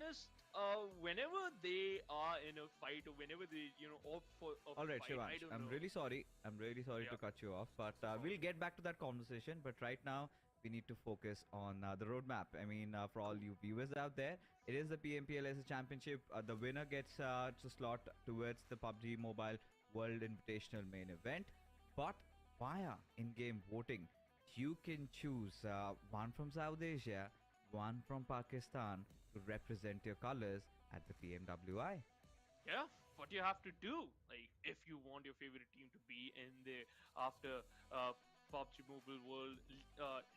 honest, whenever they are in a fight or whenever they, opt for of All a right, fight, I Shivansh, don't I'm know. really sorry. I'm really sorry to Yeah, cut you off, but no we'll problem. get back to that conversation. But right now, we need to focus on the roadmap. I mean, for all Cool. you viewers out there, it is the PMPL as a championship. The winner gets to slot towards the PUBG Mobile World Invitational main event. But via in-game voting, you can choose one from South Asia, one from Pakistan to represent your colors at the PMWI. Yeah, what you have to do, like if you want your favorite team to be in the after PUBG Mobile World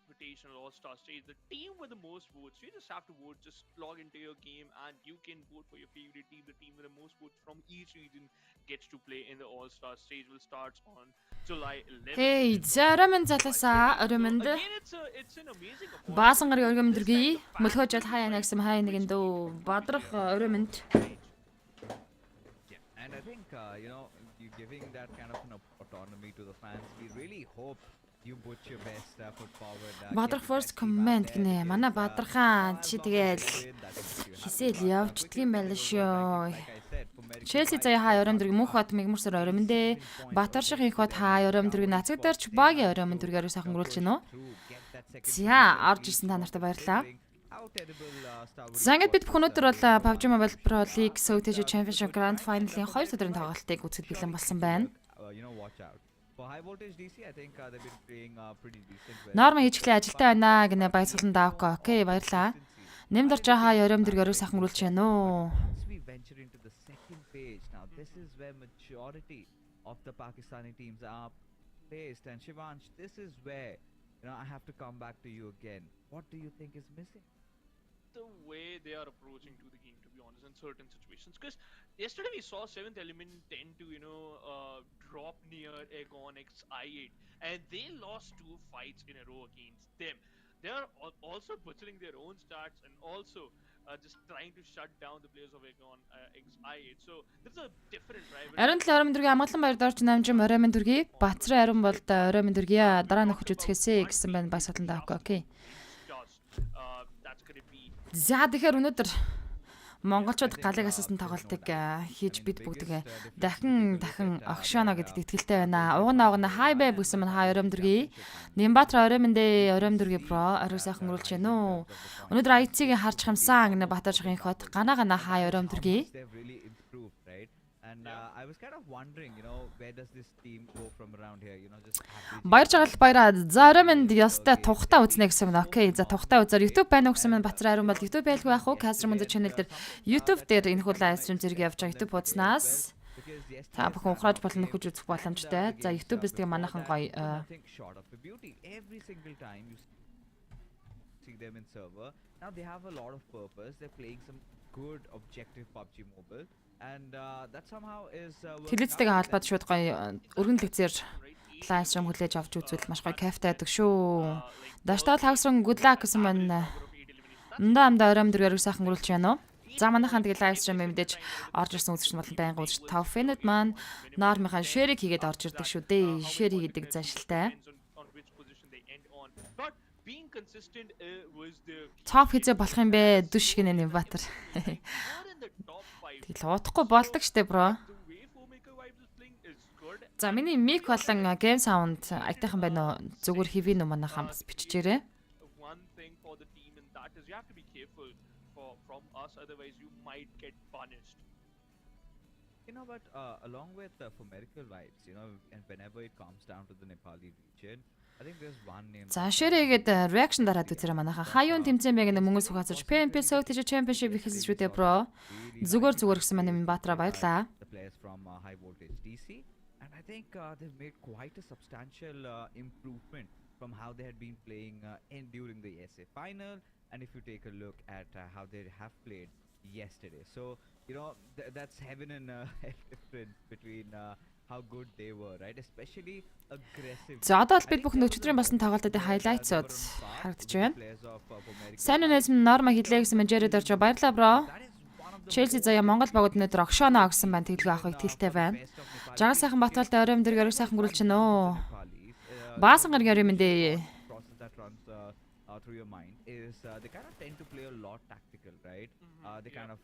Invitational All Star stage, the team with the most votes, you just have to vote. Just log into your game and you can vote for your favorite team. The team with the most votes from each region gets to play in the All Star stage. Will start on July 11th Hey, and will зарим нь go by 13th. залуусаа So өрөөмөнд again, it's an amazing баасан opportunity гар because this time өргөмдөргий the fans мөлхөөж will хаяа decide нагсам хай which нэгэн team дөө will be бадрах there on the өрөөмөнд stage. Yeah, and I think you giving that kind of autonomy to the fans. We really hope you put your best foot forward. Get бадрах your first best team out comment there гинэ. because Манай бадрахаа as чи long as тэгэл they win, that is what you have to хисэл do. явждаг Quickly юм looking байл at the world rankings, шүү. like I said, for medical Челси vibes, заяа хаа they're өрөөмдөрг мөнх up бат мигмөрсөр by өрөөмөндөө 7 points Батарших ahead их to бат them. хаа өрөөмдөрг Which нацаг spots дээрч they багийн have to өрөөмөндөргөөр сайхан push гөрүүлж гинэ. through, get that second За position. орж Please ирсэн do та not нартай be баярлалаа. considering how terrible Star Wars За ингээд бид Esports бүх өнөөдөр бол game PUBG was. Mobile Pro League I think Southeast this is a Championship good Grand sign, and Final-ийн for 2 medical өдрийн vibes, тоглолтыг үзэхэд бэлэн surely болсон need to байна. watch out. For high voltage DC, I think they've been playing pretty decent. Норма хийчихлээ ажилтаа байна гинэ баясгалан даавко. Окей, баярлалаа. Нэмд орж хаа өрөөмдөрг өрөө сайхан гөрүүлж байна уу? Once we venture into the second page, now this is where majority of the Pakistani teams are placed. And Shivansh, this is where I have to come back to you again. What do you think is missing? The way they are approaching to the game, to be honest, in certain situations. Because yesterday we saw seventh element tend to drop near Aegon X I8, and they lost two fights in a row against them. They are also butchering their own stats and also just trying to shut down the players of Aegon X I8. So there's a different Ариун rivalry. тал өрөөмдөргийн амгалан баяр дорж намжим өрөөмдөргий Бацрын ариун болд өрөөмдөргийа дараа нөхөж үзэхээсэ гэсэн байна баясгалан даавко. Окей. That's gonna be За тэгэхээр өнөөдөр монголчууд галыг асаасан тоглолтыг хийж бид бүгд дахин огшооно гэдэгт итгэлтэй байна. Угна хай бай бүсэн мань хаа өрөөмдөргий. Нимбатра өрөөмөндөө өрөөмдөргий про ариун сайхан гөрүүлж байна уу. Өнөөдөр IC-ийг харж хамсан гэнэ Батаршихын хот гана хаа өрөөмдөргий. They've really improved, right? And I was kind of wondering, where does this team go from around here? Just averaging Баяр жаргал баяраа. За өрөөмөнд ёстой тухтаа үзнэ гэсэн юм. Окей. За тухтаа үзээр YouTube байна уу гэсэн мань Бацрын ариун бол YouTube байлгүй байх уу? Казар MUNZU channel дээр YouTube дээр энэ хүү live stream зэрэг явж байгаа YouTube хуудаснаас because та yesterday бүхэн ухрааж болон нөхөж үзэх боломжтой. За YouTube-с тэгээ манайхан гоё nothing short of a beauty. Every single time you see them in server, now they have a lot of purpose. They're playing some good objective PUBG Mobile, and that somehow is working Телевизтэйгээ out for холбоод them. шууд гоё өргөн телевизээр live stream хүлээж авч үзвэл маш гоё кайфтай байдаг шүү. Даштал хавсран good luck гэсэн байна. Амда өрөөмдөргөөр сайхан гөрүүлж байна уу? За манайхан тэгээ live stream мэдээж орж ирсэн үзэгч болон байнга үзэгч тав фэнэд маань нормынхаа шэрийг хийгээд орж ирдэг шүү дээ. Шэр хийдэг заншилтай. on which position they end on. But being consistent was the Топ хийзээ болох юм бэ? Дүш гинэ Нимбатар. They were in the top 5. Тэгэл удахгүй болдог штэ бро. The way Fomaker Vibes is playing is good. За миний мик болон game sound айтайхан байна уу? Зүгээр хэвийн үү манайхан бас биччихээрэй. One thing for the team, and that is you have to be careful from us, otherwise you might get punished. But along with for medical vibes, and whenever it comes down to the Nepali region, I think there's one name. За ширээгээд reaction дараад үзээрэй манайхан. Хаюун тэмцээн бэ гэнэ мөнгөс угаасаж PMPL Southeast Championship ихэлж шүү дээ бро. Зүгээр гэсэн маань Баатра баярлаа. The players from high voltage DC, and I think they've made quite a substantial improvement from how they had been playing during the SA final. And if you take a look at how they have played yesterday, so that's heaven and hell difference between how good they were, right? Especially aggressive. За одоо бол бид бүхэн өчигдрийн басан тоглолтын хайлайтсууд харагдаж байна. Сайн үнэсэм норма хилээ гэсэн менежерд орж баярлаа бро. Челси заяа Монгол багууд өнөдөр огшооно гэсэн байна тэглгүй авахыг тэлтэй байна. Жаган сайхан Батгалтай өрөөмдөрг өрөө сайхан гөрүүлж байна уу. Баасан гаргаар юм дээ. Process that runs through your mind is they kind of tend to play a lot tactical, right? They kind of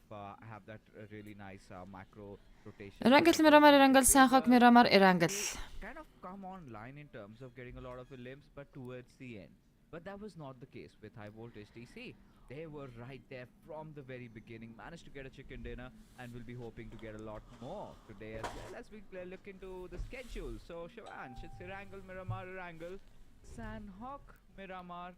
have that really nice macro rotation. Erangel Miramar Erangel Sanhok Miramar Erangel. Kind of come online in terms of getting a lot of limbs, but towards the end. But that was not the case with high voltage TC. They were right there from the very beginning, managed to get a chicken dinner, and will be hoping to get a lot more today as well as we look into the schedule. So Shivansh, it's Erangel, Miramar, Erangel, Sanhok, Miramar,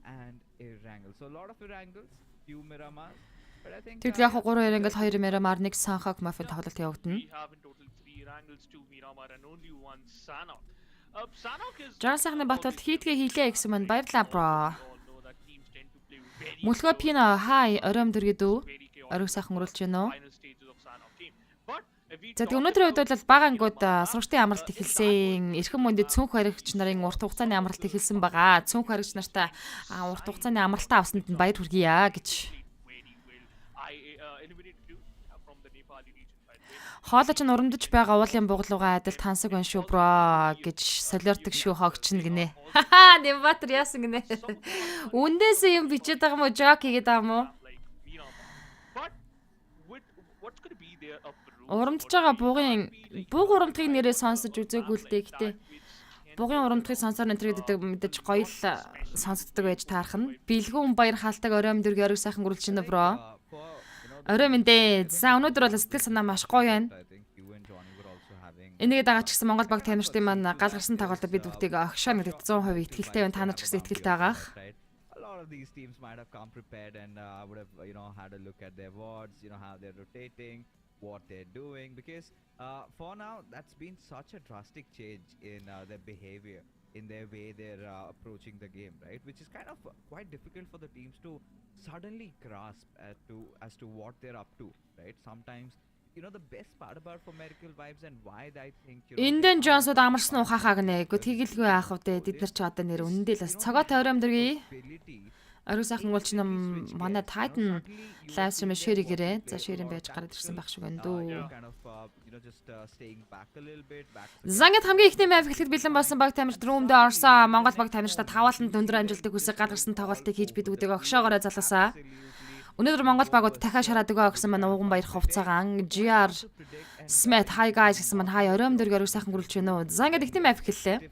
and Erangel. So a lot of Erangels, few Miramars. But I think Тэгвэл яг 3 Erangel 2 Miramar 1 Sanhok Muffin тоглолт явагдана. We have in total 3 Wrangles, 2 Miramar, and only 1 Sanhok. Sanhok is. Жан сайхны Батболд хийдгээ хийлээ гэсэн мань баярлаа бро. Мөлхөө пин хай оройм дөргидүү. Орой сайхан өрүүлж байна уу? За тэг өнөөдрийн үед бол бага ангууд сургалтын амралт эхэлсэн. Эрхэм мөндөд цүнх баригч нарын урт хугацааны амралт эхэлсэн байгаа. Цүнх баригч нартай урт хугацааны амралтаа авсанд нь баяр хүргье гэж. Хоолой ч урамдаж байгаа уулын бугалууга адил тансаг байна шүү бро гэж солиордог шүү хогч нь гинэ. Нэмбатар яасан гинэ. Үндээсээ юм бичээд байгаа мó жок хийгээд байгаа мó. Урамдаж байгаа бууг урамдахыг нэрээ сонсож үзээгүй л дээ гэтээ. Бугын урамдахыг сонсоор энэ гэдэг мэдээж гоё л сонсогддог байж таарах нь. Бэлгүүн баяр хаалтаг оройм дөрөг орой сайхан гөрүүлж байна бро. Орой мэндэ. За өнөөдөр бол сэтгэл санаа маш гоё байна. Энийгээ дагаад ч гэсэн Монгол баг тамирчдын маань гал гарсан тоглолтод бид бүгдийг огшоо нэгт 100% итгэлтэй байна. Та нар ч гэсэн итгэлтэй байгаах. A lot of these teams might have come prepared and would have had a look at their wards, how they're rotating, what they're doing, because for now that's been such a drastic change in their behavior, in their way they're approaching the game, right? Which is kind of quite difficult for the teams to suddenly grasp as to what they're up to, right? Sometimes the best part about for Miracle Vibes and why I think Индэн Джонсод амарсан ухаахаа гэнэ. Тэгэлгүй аах үдэ бид нар ч одоо нэр үнэндээ л бас цагаа тойром дэргий. Орой сайхан гол ч нам манай Titan live stream share гэрээ. За share байж гараад ирсэн байх шиг байна дөө. Зангад хамгийн ихний map эхлэхэд бэлэн болсон баг тамирч room дээр орсон. Монгол баг тамирчтай таваалтанд өндөр амжилтыг хүсэж гал гарсан тоглолтыг хийж бид үдэг огшоогоороо залуусаа. Өнөөдөр Монгол багууд дахиад шараад өгөө гэсэн маань ууган баяр хувцаагаан GR Smith hi guys гэсэн маань хай оройм дөрөг орой сайхан гөрүүлж байна уу. За ингээд ихний map эхэллээ.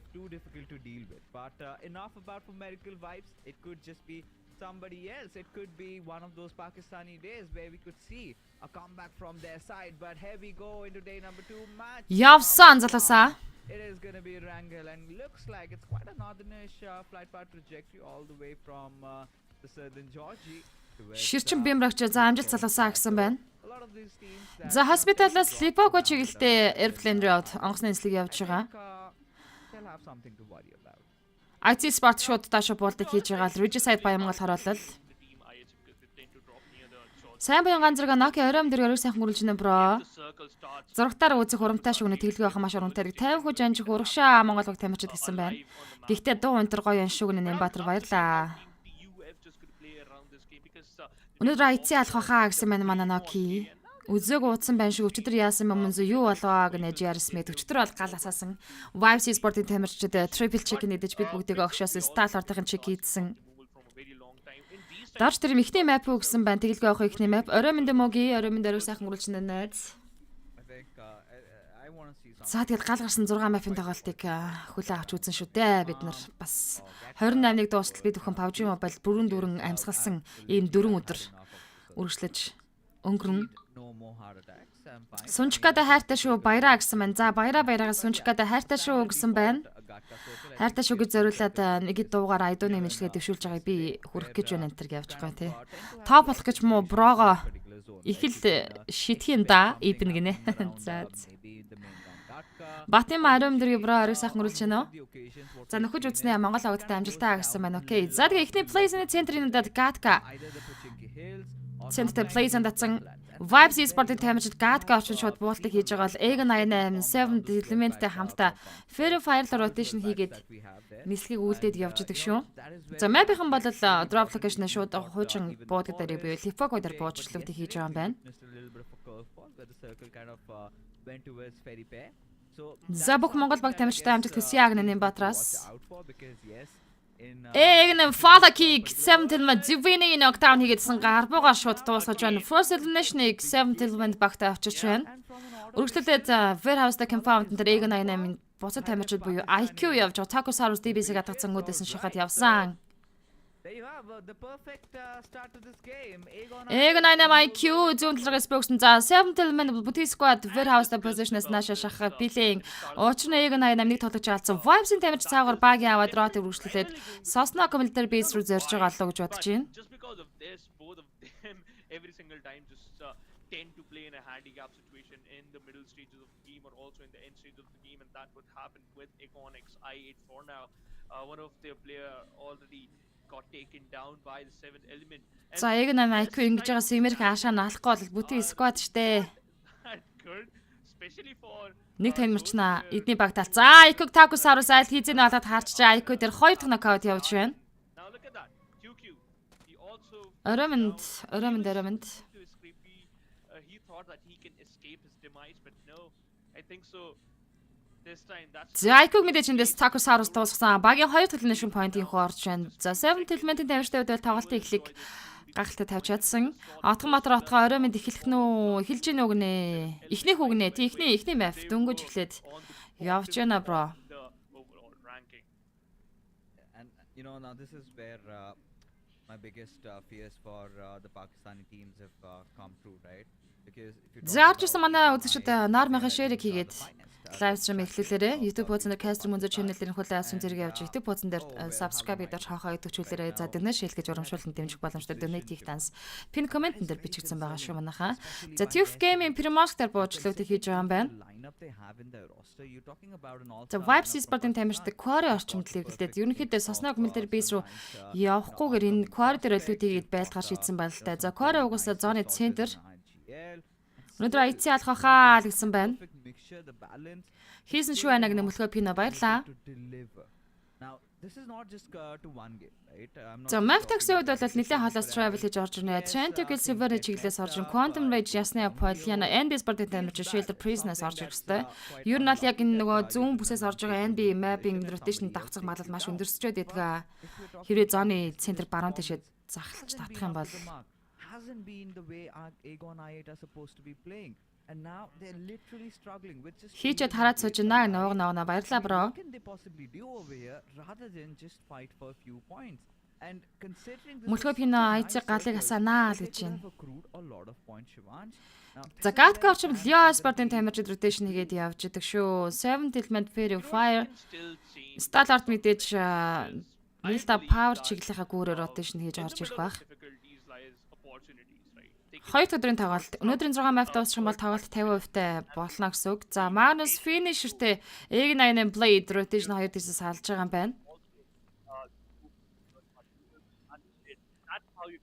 But enough about for Miracle Vibes. It could just be somebody else. It could be one of those Pakistani days where we could see a comeback from their side. But here we go into day number 2 match. Явсан залуусаа. It is going to be Wrangle and looks like it's quite a northernish flight path trajectory all the way from the southern Georgia. Ширчин бимрагч за амжилт залуусаа гэсэн байна. За hospital-аас Lipogo чиглэлтэй airplane route онгоцны нислэг явж байгаа. IT Sport шууд даашаа буулдыг хийж байгаа л Regicide Баямгал хороолол. Сайн баян ганцрага Nokia оройм дэрэг орой сайхан гөрүүлж байна бро. Зургатаар үзэх урамтай шиг үнэ тэглгүй байхаа маш урамтай. 50 хүч анжих урагшаа Монгол баг тамирчид гэсэн байна. Гэхдээ дуу өнтер гоё аншиг үнэ Нэмбатар баярлаа. Өнөөдөр IT алах хаа гэсэн байна манай Nokia. Үзээг уудсан байна шиг өчигдөр яасан MUNZU юу болоо гэнэ GR Smith өчигдөр бол гал асаасан. Vibes Sport-ийн тамирчид triple chicken идэж бид бүгдийг огшоос стал ортын чек хийдсэн. Дарж тэр ихний map үү гэсэн байна. Тэгэлгүй авах ихний map. Орой мэндэ моги, орой мэндэ орой сайхан гөрүүлж байна найз. За тэгэл гал гарсан 6 map-ын тоглолтыг хүлээ авч үзсэн шүү дээ. Бид нар бас 28-ыг дуустал бид бүхэн PUBG Mobile бүрэн дүүрэн амьсгалсан ийм 4 өдөр үргэлжлэж өнгөрөн. Сунчкада хайртай шүү баяраа гэсэн байна. За баяраа Сунчкада хайртай шүү гэсэн байна. Хайртай шүү гэж зориулаад нэг дуугаар айдууны мэдлэгээ дэвшүүлж байгааг би хүрэх гэж байна энэ төр явж байгаа тий. Топ болох гэж муу брого их л шитгэн да ипэн гинэ. За. Батын арим дэрэг бро орой сайхан гөрүүлж байна уу? За нөхөж үзнэ Монгол авагдтай амжилтаа гэсэн байна. Окей. За тэгээ ихний place-ийн центрийн дад Гатка. Центртэй place-анд датсан Vibes Sport-ийн тамирчид Гатка очиж шууд буултыг хийж байгаа бол Egan 88 7 Element-тэй хамтдаа Fair Fire rotation хийгээд нислэгийг үйлдээд явж идэг шүү. За map-ийнхан бол drop location шууд хуучин буудаг дээр буюу Lipogo дээр буужчлагдгийг хийж байгаа юм байна. За бүх Монгол баг тамирчтай амжилт хүсье Агны Нэмбатраас. Эгэн follow kick 7 element Zivini knockdown хийгээдсэн гарбуугаар шууд дуусгаж байна. First elimination-ыг 7 element багтаа авчирч байна. Үргэлжлүүлээд Warehouse-да confirmed дээр Эгэн 88-ын буцад тамирчид буюу IQ явж Takosaurus DB-сийг атгацсан үдээс нь шахаад явсан. Эгэн 88 IQ зүүн талрагаас бөгсөн. За 7 element Boutique Squad Warehouse-да position-аас наашаа шахах билээ. Учир нь Эгэн 88-ыг тоглож алдсан. Vibes-ийн тамирч цаагаар багийн аваад ротыг үргэлжлүүлээд Sosnock Military Base руу зорж байгаа болов уу гэж бодож байна. Just because of this, both of them every single time just tend to play in a handicap situation in the middle stages of the game or also in the end stage of the game, and that would happen with Iconics I8 for now. One of their player already got taken down by the 7th element. За Эгэн 88 IQ ингэж байгаа Симэрх аашаа наалахгүй бол Boutique Squad штэ. Especially for Нэг тамирчнаа эдний баг талц. За IQ Takosaurus айл хийзээ болоод харчаа IQ дээр 2 дахь нокаут явж байна. now look at that. QQ. He also Оромонд. he thought that he can escape his demise, but no. I think so. This time that's За IQ мэдээж эндээс Takosaurus дуусгасан. Багийн 2 дахь elimination point-ийн хуу орж байна. За 7 element-ийн тамирчтай үед тоглолтын эхлэх гахалтай тавьж чадсан. Автоматар Оромонд эхлэх нүү эхэлж гин үг нэ. Эхнийх үг нэ. Эхний map дөнгөж эхлээд явж байна бро. the overall ranking. And now this is where my biggest fears for the Pakistani teams have come true, right? Because if you За оржсэн манай үзэгчид нормынхаа шеэрийг хийгээд live stream эхлүүлээрэ. YouTube хуудсан дээр Caster MUNZU channel-ийн хөл айсан зэрэг явж YouTube хуудсан дээр subscribe гэж хахаа идэвхжүүлээрэ. За дэнэ шил гэж урамшуулсан дэмжих боломжтой donate хийх данс пин коммент дээр бичигдсэн байгаа шүү манайхаа. За TUF Game-ийн Primark дээр буучлуудыг хийж байгаа юм байна. lineup they have in their roster, you're talking about an all За Vibes Sport-ын тамирчдаг Quarry орчимд л хэлээд ерөнхийдөө Sosnock Military Base руу явахгүйгээр энэ Quarry дээр өлтүүдийг байлгаар шийдсэн байна л та. За Quarry угаасаа зоны центр өнөөдөр IC алах хаа гэсэн байна. Хийсэн шүү анаг нэмэлхөө пино баярлаа. Now this is not just to one game, right? I'm not За Map Taxi-д бол нэлээд халаас travel хийж орж ирнэ. Trentgel Silver чиглэлээс орж ирнэ. Quantum Rage Jasna Poliana NB Sport тамирч Shelter Prisoners орж ирэх хэвээр. Ер нь бол яг энэ нөгөө зүүн бүсээс орж байгаа NB mapping rotation давхцах магадлал маш өндөрсчөөд байдаг. Хэрвээ зоны центр баруун тишээ захалж татах юм бол hasn't been the way our Aegon I8 are supposed to be playing, and now they're literally struggling with just хийчээд хараад сууж наа нуугна баярлаа бро. what can they possibly do over here rather than just fight for a few points? And considering this Мөлхөө is пино such a айцыг nice галыг result, асаанаа л they гэж could байна. have accrued a lot of points, Shivansh. Now, За Gatka орчим Leo Sport-ын тамирчид rotation хийгээд явж идэг шүү. 7 element Fairy Fire Still seeing Stalart мэдээж Milta Power чиглэлийнхаа гүүрээр rotation хийж орж ирэх байх. difficulties lies opportunities, right? They Хоёр өдрийн тоглолт. Өнөөдрийн 6 map дуусчих юм бол тоглолт 50% болно гэсэн үг. За Magnus finisher-тэй Эгэн 88 Blade rotation 2 дэсээс салж байгаа юм байна. that's how you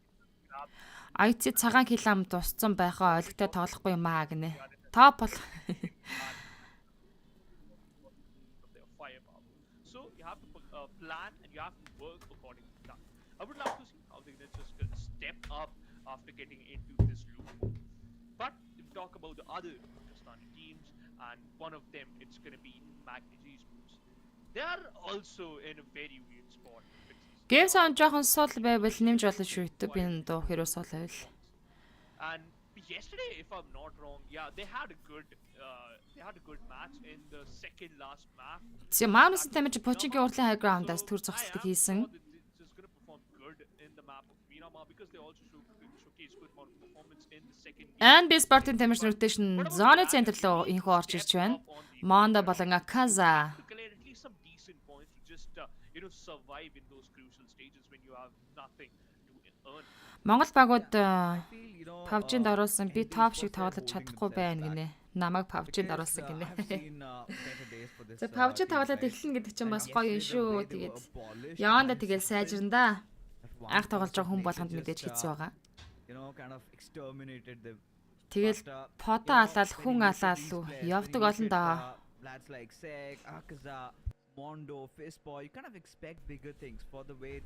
grab IC цагаан килам дусцсан байхаа ойлгохтой тоглохгүй юм аа гинэ. Топ бол their firepower. So you have to plan and you have to work according to that. I would love to see how they're just gonna step up after getting into this loop. But if we talk about the other Pakistani teams, and one of them, it's gonna be Magnetic Sports. They are also in a very weird spot. Game sound жоохон сул байвал нэмж болно шүү. YouTube-ийн дуу хэрэг сул байвал. And yesterday, if I'm not wrong, yeah, they had a good match in the second last map. Зөв Magnus тамирч Pochinki урлагийн high ground-аас төр зогсолтыг хийсэн. Just gonna perform good in the map of Miramar because they also showcase good amount of performance in the second game. And B Sport-ын тамирч rotation зоны центр руу инхүү орж ирж байна. Mondo болон Akaza. To collect at least some decent points to just survive in those crucial stages when you have nothing to earn. Монгол багууд feel, PUBG-д оруулсан би топ шиг тоглож чадахгүй байна гинэ. Намайг PUBG-д оруулсан гинэ. За PUBG тоглоод эхлэн гэдэг чинь бас гоё юм шүү. Тэгээд яванда тэгэл сайжирна да. Анх тоглож байгаа хүн болгонд мэдээж хэцүү байгаа. kind of exterminated the Тэгэл фото алаал хүн алаал уу явдаг олон доо. lads like Seg, Akaza, Mondo, Fistboy. You kind of expect bigger things for the way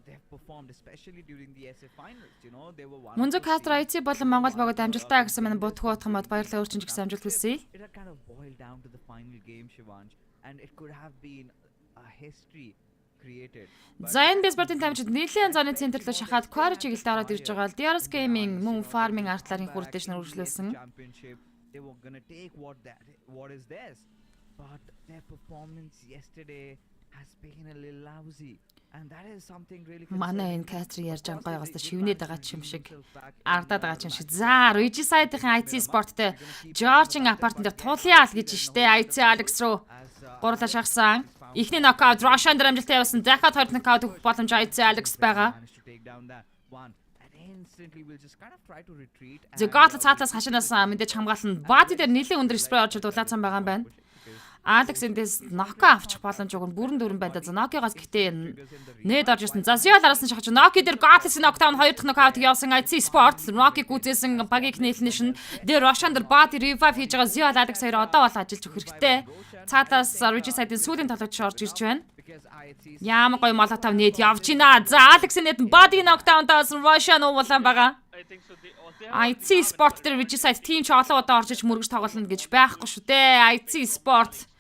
they have performed, especially during the SA finals. They were one. Мунзу Кастро IC болон Монгол багууд амжилттай гэсэн маань бутгуу утгах мод баярлалаа өөрчн ч гэсэн амжилт хүсье. It had kind of boiled down to the final game, Shivansh, and it could have been a history created. За энэ спортын таймчид нийлэн зооны центр руу шахаад core чиглэлд ороод ирж байгаа DRS Gaming мөн farming артларын хүрдэж нөрвөлжлүүлсэн. They were gonna take what is theirs, but their performance yesterday has been a little lousy. And that is something really Манай энэ Катри ярьж байгаа гоёгоос шивнээд байгаа ч юм шиг ардаад байгаа ч юм шиг. За, Regicide-ийн IC Sport-тэй George-ийн апартан дээр тулъяал гэж штэ IC Alex руу гурлаа шахсан. Эхний нокаут Russian дээр амжилттай явсан. Дахиад хоёр нокаут өгөх боломж IC Alex байгаа. Зэгат цаатлаас хашаанаас мэдээж хамгаална. Бади дээр нэлийн өндөр спрей орж дулаацсан байгаа юм байна. Алекс эндээс нока авчих боломж өгөн бүрэн дөрөн байна. За нокигоос гэхдээ нээд орж ирсэн. За Зиол араас нь шахаж ноки дээр Gatless нокдаун хоёр дахь нокаут явсан IC Sport. Ноки гүзээсэн багийг нээлнэ шин. Дээр Russian дээр Body revive хийж байгаа Зиол Алекс хоёр одоо бол ажиллаж өгөх хэрэгтэй. Цаатаас Regicide-ийн сүүлийн толгойч орж ирж байна. Ямар гоё молотов нээд явж байна. За Алекс нээд Body knockdown-даас Russian уулан байгаа. IC Sport дээр Regicide team ч олон удаа орж иж мөргөж тоглоно гэж байхгүй шүү дээ. IC Sport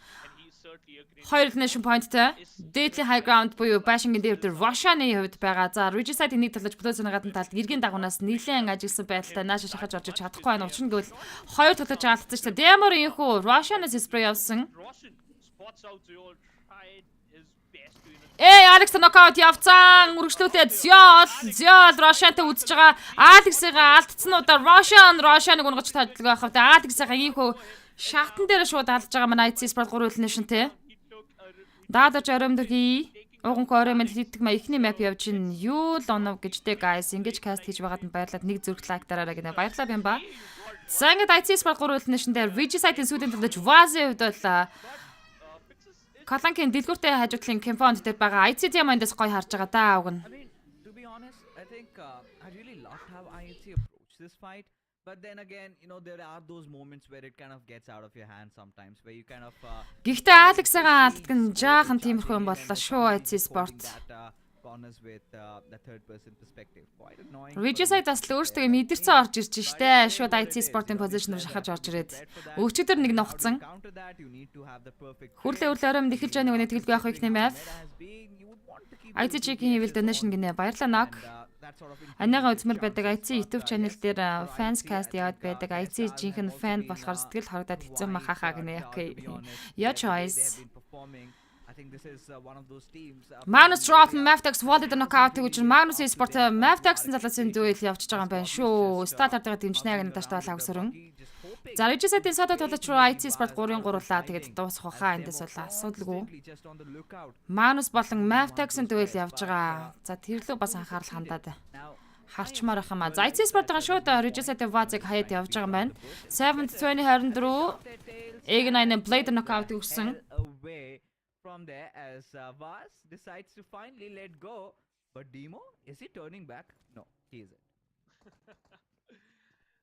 2 nation point-тэй Deadly High Ground буюу bashing-ийн дээр Russian-ы хувьд байгаа. За Regicide-ийн нэг талж Plutonic гадна талд эргийн дагуунаас нэлээд ажилласан байдалтай нааш шахаж орж иж чадахгүй байна. Учир нь гэвэл хоёр толгойч алдсан шүү дээ. Ямар инхүү Russian-аас spray явсан. Алекс нокаут явцсан. Үргэлжлүүлээд Зиол Russian-тай үзэж байгаа. Алекс-ийг алдцснуудаа Russian-ыг унгаж тадлага авах. Алекс-ийг инхүү шатан дээр шууд алдж байгаа манай IC Sport 3 nation-тэй. Даадаж оромдгий уганко оромд хитдэг ма ихний map явж ин юу л онов гэжтэй guys ингэж cast хийж байгаад нь баярлалаа. Нэг зүрх лайк дараарай гэнэ баярлалаа юм ба. За ингээд IC Sport 3 nation дээр Regicide-ийн сүүлийн төлөж Vaze хувьд бол Каланкийн дэлгүүртэй хажуудлын компаунд дээр байгаа IC Diamond-аас гоё харж байгаа даа уг нь. To be honest, I think I really loved how IC approached this fight. But then again, there are those moments where it kind of gets out of your hand sometimes, where you kind of. Гэхдээ Алекс-ага алддаг нь жаахан тиймэрхүү юм боллоо шүү IC Sport. With the third person perspective. Quite annoying. Regicide-аас л өөртөө мэдэрсэн орж ирж штэ. Шууд IC Sport-ийн position руу шахаж орж ирээд. Өчигдөр нэг ногцсон. Хүрлээ оромд эхэлж байгаа нэг тэтгэлгүй явах их нэмээд. IC Chicken Evil Donation гинэ баярлалаа ног. Анаага үзмэр байдаг IC YouTube channel дээр fans cast яваад байдаг. IC жинхэнэ fan болохоор сэтгэл хорогдоод хэцүү махахаа гинэ. Okay. Your choice. I think this is one of those teams. Magnus drop Mavtex volley knockout гэж Magnus Sport Mavtex-ын залуусын дуэл явж байгаа юм байна шүү. Статартаа дэмжнэ гэнэ тааштай бол агсөрөн. За Regicide-ийн садад тулаач руу IC Sport 3-ын гурлаа тэгээд дуусах хаа эндээс бол асуудалгүй. Magnus болон Mavtex-ын дуэл явж байгаа. За тэрлүү бас анхаарал хандаад харчмаар ах юм а. За IC Sport-ын шууд Regicide-ийн Vazeg хаяад явж байгаа юм байна. 7-20-24 Egg9-ын Blade knockout өгсөн. From there as Vaz decides to finally let go, but Demo, is he turning back? No, he isn't.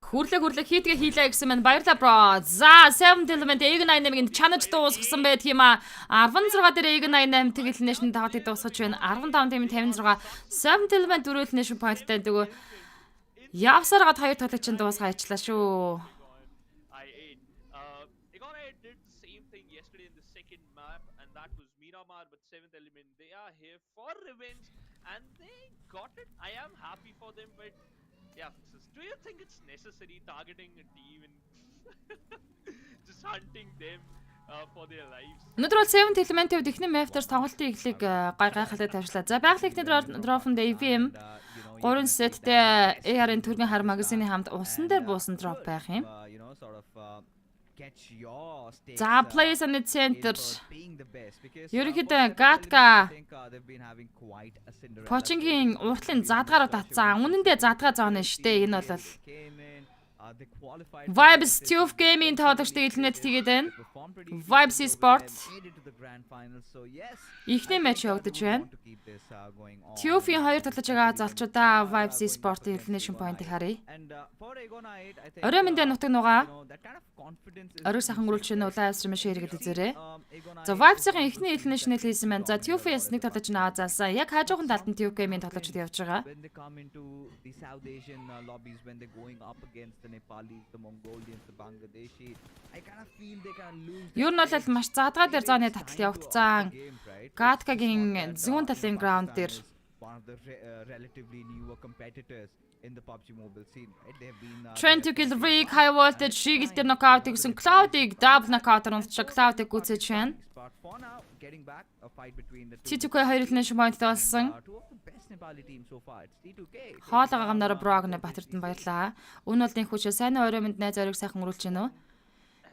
Хүрлээ хийтгээ хийлээ гэсэн мэн баярлалаа bro. За 7 element Egg9-ийн challenge дуусгасан байт юм а. 16 дээр Egg9 тэгэл nation таваад дуусгаж байна. 15 тийм 56 7 element дөрөв nation point-тай дөгөө явсараад хоёр тоглогч дуусгаа ажиллаа шүү. But 7th element, they are here for revenge and they got it. I am happy for them, but yeah, do you think it's necessary targeting a team and just hunting them for their lives? Өнөөдөр бол 7th element-ийн хувьд ихний map дээр тоглолтын эхлэлийг гайхалтай тавьчлаа. За байгалийн ихний drop-нд AVM 3 сеттэй AR-ын төргийн хар магазины хамт усан дээр буусан drop байх юм. За plays and center. Ерөнхийдөө Gatка Почингийн уртлын задгаараа татсан. Үнэндээ задгаа зооно штэ. Энэ бол Vibes Tube Gaming тоглогчтой илнэт тэгээд байна. Vibes Sport ихний матч явагдаж байна. Tube-ийн хоёр талж байгаа залчуудаа Vibes Sport elimination point-ыг харъя. Орой мэндэ нутаг нугаа. Орой сайхан өрүүлж байна. Улаан айсрам ширгээд үзээрэй. За Vibes-ийн ихний elimination-ыг хийсэн байна. За Tube-ээс нэг талж наваа заасан. Яг хажуухан талд нь Tube Gaming тоглогчд явж байгаа. the Nepalis, the Mongolians, the Bangladeshi. I kind of feel they kind of lose. Юу нь бол маш задгаа дээр зооны таталт явагдсан. Гаткагийн зүүн талын граунд дээр one of the relatively newer competitors in the PUBG Mobile scene, right? They have been Trying to kill Rick, high voltage, Shigil knockout гэсэн Cloud-ыг double knockout онцч Cloud-ыг гүйцэж байна. But for now, getting back a fight between the two. T2K 2-1 поинттай болсон. Two of the best Nepali teams so far. It's T2K. Хоолоо гамнаараа Брогны Батэрдэн баярлаа. Үн бол энэ хүчээ сайн орой мэд найз оройг сайхан өрүүлж гинөө.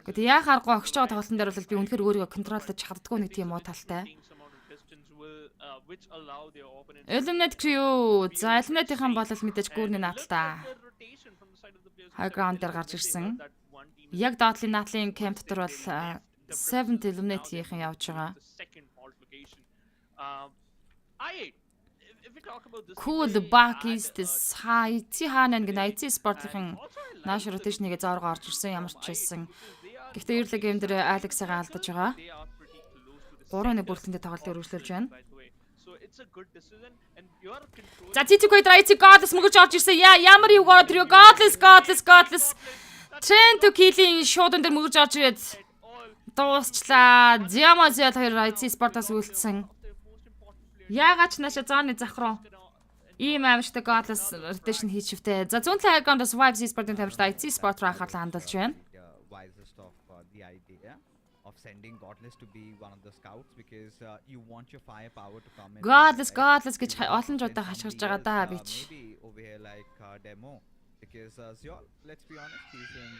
Гэхдээ яа харахгүй огч байгаа тоглолтын дээр бол би үнэхээр өөрийгөө контролдож чаддгүй нэг тийм уу талтай. Eliminate crew. За eliminate-ийн бол мэдээж гүүрний наадтаа. High ground дээр гарч ирсэн. Яг доотлын наадлын camp дотор бол 7 eliminate-ийн явж байгаа. Cool back is this high хаанаа гэнэ IT спортлын нааш rotation-ыг зооргоо орж ирсэн ямар ч байсан. Гэхдээ early game дээр Alex-ыг алдаж байгаа. 3-1 бүрэлдэхүүнтэй тоглолт өргөжлүүлж байна. За T2K драйци Godless мөгөж орж ирсэн. Ямар юу ороод ирээ Godless. Train to kill-ийн шуудан дээр мөгөж орж ирээд дуусчлаа. Diamond-д хоёр IT спортоос үлдсэн. Яагаад ч наашаа зооны зах руу ийм аимшигтай Godless rotation хийчихвээ. За зүүн талын аккаунтаас Vibe спортын тамирчид IT спорт руу анхаарлаа хандуулж байна. Wisest of the idea of sending Godless to be one of the scouts because you want your firepower to come in. Godless гэж олон жуудаа хашгирж байгаа даа би ч. Maybe over here like demo because Ziol, let's be honest, he's in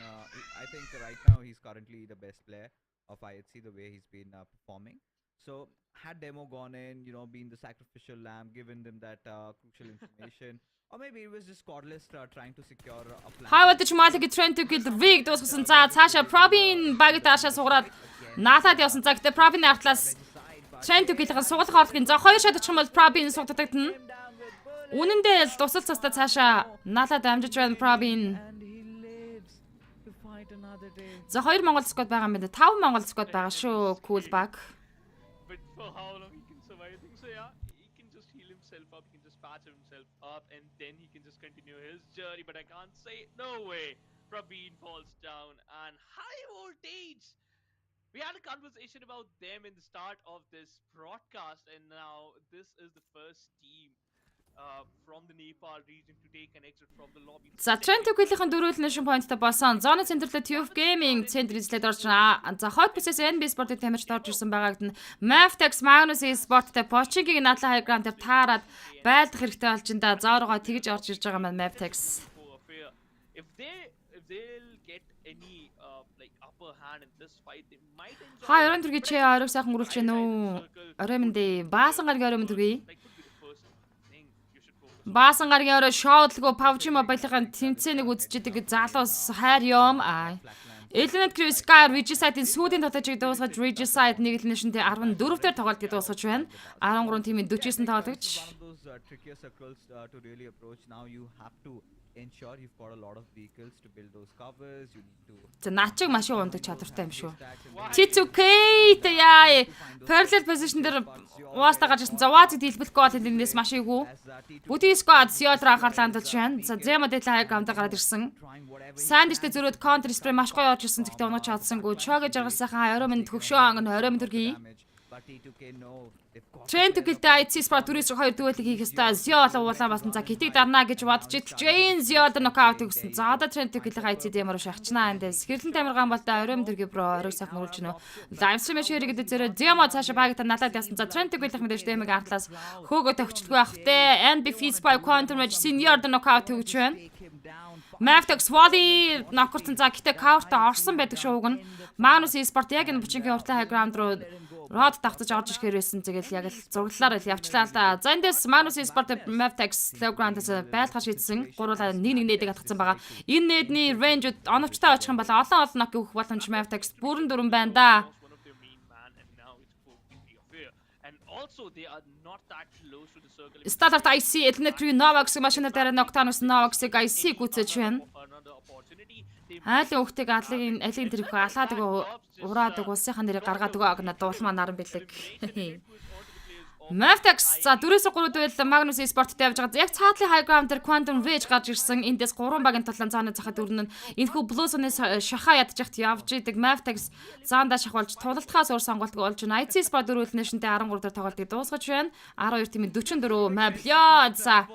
I think right now he's currently the best player of IHC the way he's been performing. So had demo gone in, been the sacrificial lamb, given them that crucial information. Or maybe it was just Godless trying to secure a plan. Хаваад ч маалыг Train to kill Rig дуусгасан. За цаашаа Probin багтаашаа сугараад наатад явсан. За гэтээ Probin артлаас Train to kill-ийн сугалах орлогын за 2 шат очих юм бол Probin судагдагдана. Үнэндээ л тусал цастаа цаашаа наатад амжиж байна Probin. За 2 Монгол сквад байгаа юм байна. 5 Монгол сквад байгаа шүү. Cool back. For how long he can survive. I think so, yeah. He can just heal himself up, he can just patch himself up, and then he can just continue his journey. But I can't say no way. Praveen falls down, and high voltage. We had a conversation about them in the start of this broadcast, and now this is the first team from the Nepal region to take an exit from the lobby. За Train to kill-ийн дөрөвлөн поинттай болсон. Зоны центрлээ TF Gaming центр эзлээд орж байна. За хот процесс NB спортын тамирчид орж ирсэн байгааг нь Maftex Magnus спорттой Poching-ийг надлаа high ground дээр таарад байлдах хэрэгтэй болж энэ заоргоо тэгж орж ирж байгаа маань Maftex. If they'll get any like upper hand in this fight, they might enjoy. Хаа өрөөнд түргий чи оройг сайхан өрүүлж байна уу? Орой мэндэ баасан гаргийн орой мэнд түргий. Баасан гаргийн орой шоудлгүй PUBG Mobile-ийн тэмцээнийг үзчихдэг залуус хайр юм. Eliminate Crew Sky Regicide-ийн сүүдийн дотоочийг дуусгаж Regicide нэг л нэшинтэй 14 дээр тоглолтыг дуусгаж байна. 13 тимийн 49 тоглогч. Trickier circles to really approach. Now you have to ensure you've got a lot of vehicles to build those covers. You need to. За наачиг машин ундаг чадвартай юм шүү. T2K тэ яа. Parallel position дээр уустаа гарч ирсэн. За Вазыг дэлбэлэхгүй бол эндээс маш ийгүү. Бүдгийн squad Ziol руу анхаарлаа хандуулж байна. За Zemo Dela хай гамдаа гараад ирсэн. Sandwich-тэй зөрөөд counter spray маш гоё орж ирсэн. Гэхдээ унаж чадсангүй. Chog жаргал сайхан 20 минут хөгшөө анган 20 минут төргий. Train to kill IT sport түрээс 2 дүүлэг хийх ёстой. Ziol уулаа басан. За китийг дарна гэж бодож идэл Jane Ziol нокаут өгсөн. За одоо Train to kill IT дэмэр шахчнаа эндээс. Хэрлэн тамиргаан бол да 20 минут төргий бро оройг сайхан өрүүлж гинөө. Live stream ширэг гэдэг зэрэг Zemo цаашаа багтаа налаад ясан. За Train to kill мэдээж дэмэг артлаас хөөгөө төгчлгүй байх вэ. NB Feedspy Quantum Match Senior нокаут өгч байна. Maftex volley нокорсон. За гэтээ cover-та орсон байдаг шүү уг нь. Magnus e-sport яг энэ Poching-ийн уртаа high ground руу род давтаж орж ирэхээр байсан. Тэгэл яг л зураглалаар л явчлаа л да. За эндээс Magnus e-sport Maftex low ground-аас байлгаж шийдсэн. Гуруулаа нэг нээдэг атгацсан байгаа. Энэ нээдний range оновчтой очих юм бол олон нок өгөх боломж Maftex бүрэн дүрэн байна да. Also, they are not that close to the circle. Start IC Eliminate Crew Novax машинаар дараа Noctanus Novax-ыг IC гүцэж байна. Айлын хүүхдийг алын тэрх алаад өгөө ураад өгөөсийнхэн нэрийг гаргаад өгөө гэнэ дуулмаа наран бэлэг. Mavtex за 4-3 байл Magnus Esport-тэй явж байгаа. Яг цаатлын high ground дээр Quantum Rage гарч ирсэн. Эндээс 3 багийн тулаан цааны захад өрнөн энэхүү Blues-ны шаха ядчихт явж идэг. Mavtex заандаа шахуулж тулалтахаас өөр сонголтгүй болж байна. IC Sport дөрвөл нэшнтэй 13 дээр тоглолтыг дуусгаж байна. 12-44 Mavlion за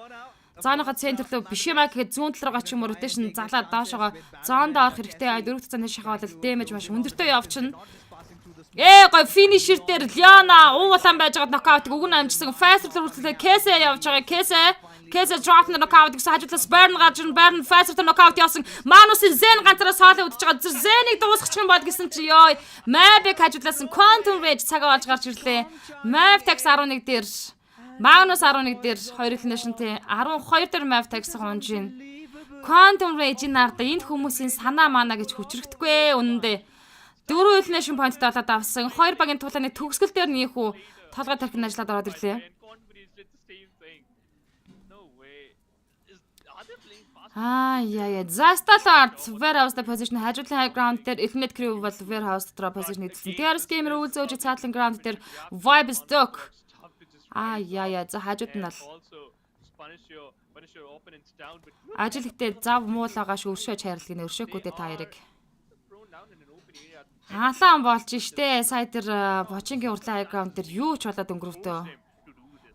Зааныхаа центрлөө биш юмаа гэхэд зүүн талруугаа ч юм уу rotation залаад доошогоо зоондоо орох хэрэгтэй. Дөрөв цааны шахаалал дэмэж маш өндөртөө явчихна. Гой финишер дээр Лиана уулан байж байгаа нокаутыг өгн амжсан. Фастер хүртэл Кэсэ явж байгаа. Кэсэ drop нокаут гэсэн хажуудлаас Берн гарч ирэн. Берн фастер нокаут явсан. Манусын Зен ганцаараа соолоо үдчихэж байгаа. Зүр Зенийг дуусгачих юм бод гэсэн чи ёо. Мабик хажуудлаас Quantum Rage цагаа болж гарч ирлээ. Mavtex 11 дээр Magnus 11 дээр 2 elimination-тэй 12 дээр Mavtex хунж байна. Quantum Rage нарда энэ хүмүүсийн санаа мана гэж хүчрэгдэхгүй үнэндээ. 4 elimination point-д болоод авсан. 2 багийн тулааны төгсгөл дээр нөхөө толгой тархин ажиллаад ороод ирлээ. Яа. Zastalart warehouse-д position хажуудлын high ground дээр Elite Crew бол warehouse дотор position эзэлсэн. TRS Gamer үлзөөж цаатлын ground дээр Vibes Doc яа за хажууд нь бол ажил ихтэй зав муулагааш өршөөж хайрлагын өршөөхгүйдээ та яриг хаалаан болж штэ сая тэр бочингийн урдлын аккаунт дээр юу ч болоод өнгөрөвдөө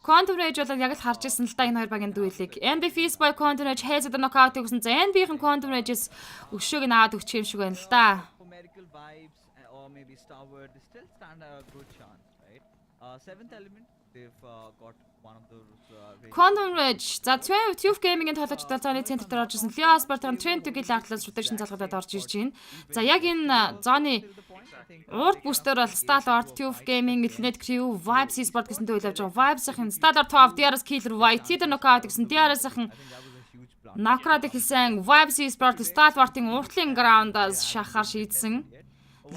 Quantum Rage бол яг л харж ирсэн л да энэ хоёр багийн дуэлийг NB Feastboy Quantum Rage Haze the knockout гэсэн за NB-ийн Quantum Rage-с өшөөг нь аваад өгчих юм шиг байна л да Medical vibes or maybe Starward still stand a good chance right 7th element they've got one of those Quantum Rage за Tube Gaming-ийн тоглогчдод зооны центр дээр орж ирсэн. Leo Sport-ын Trend to-гийн артлаас rotation залгуудад орж ирж байна. За яг энэ зооны урд бүстээр бол Starlord, Tube Gaming, Elite Crew, Vibes Esport гэсэн төөл явж байгаа. Vibes-ийн Starlord Top, DRS Killer, YT дээр knockout гэсэн DRS-ийн knockout хийсэн. Vibes Esport Starlord-ын уртлын ground-аас шахаар шийдсэн.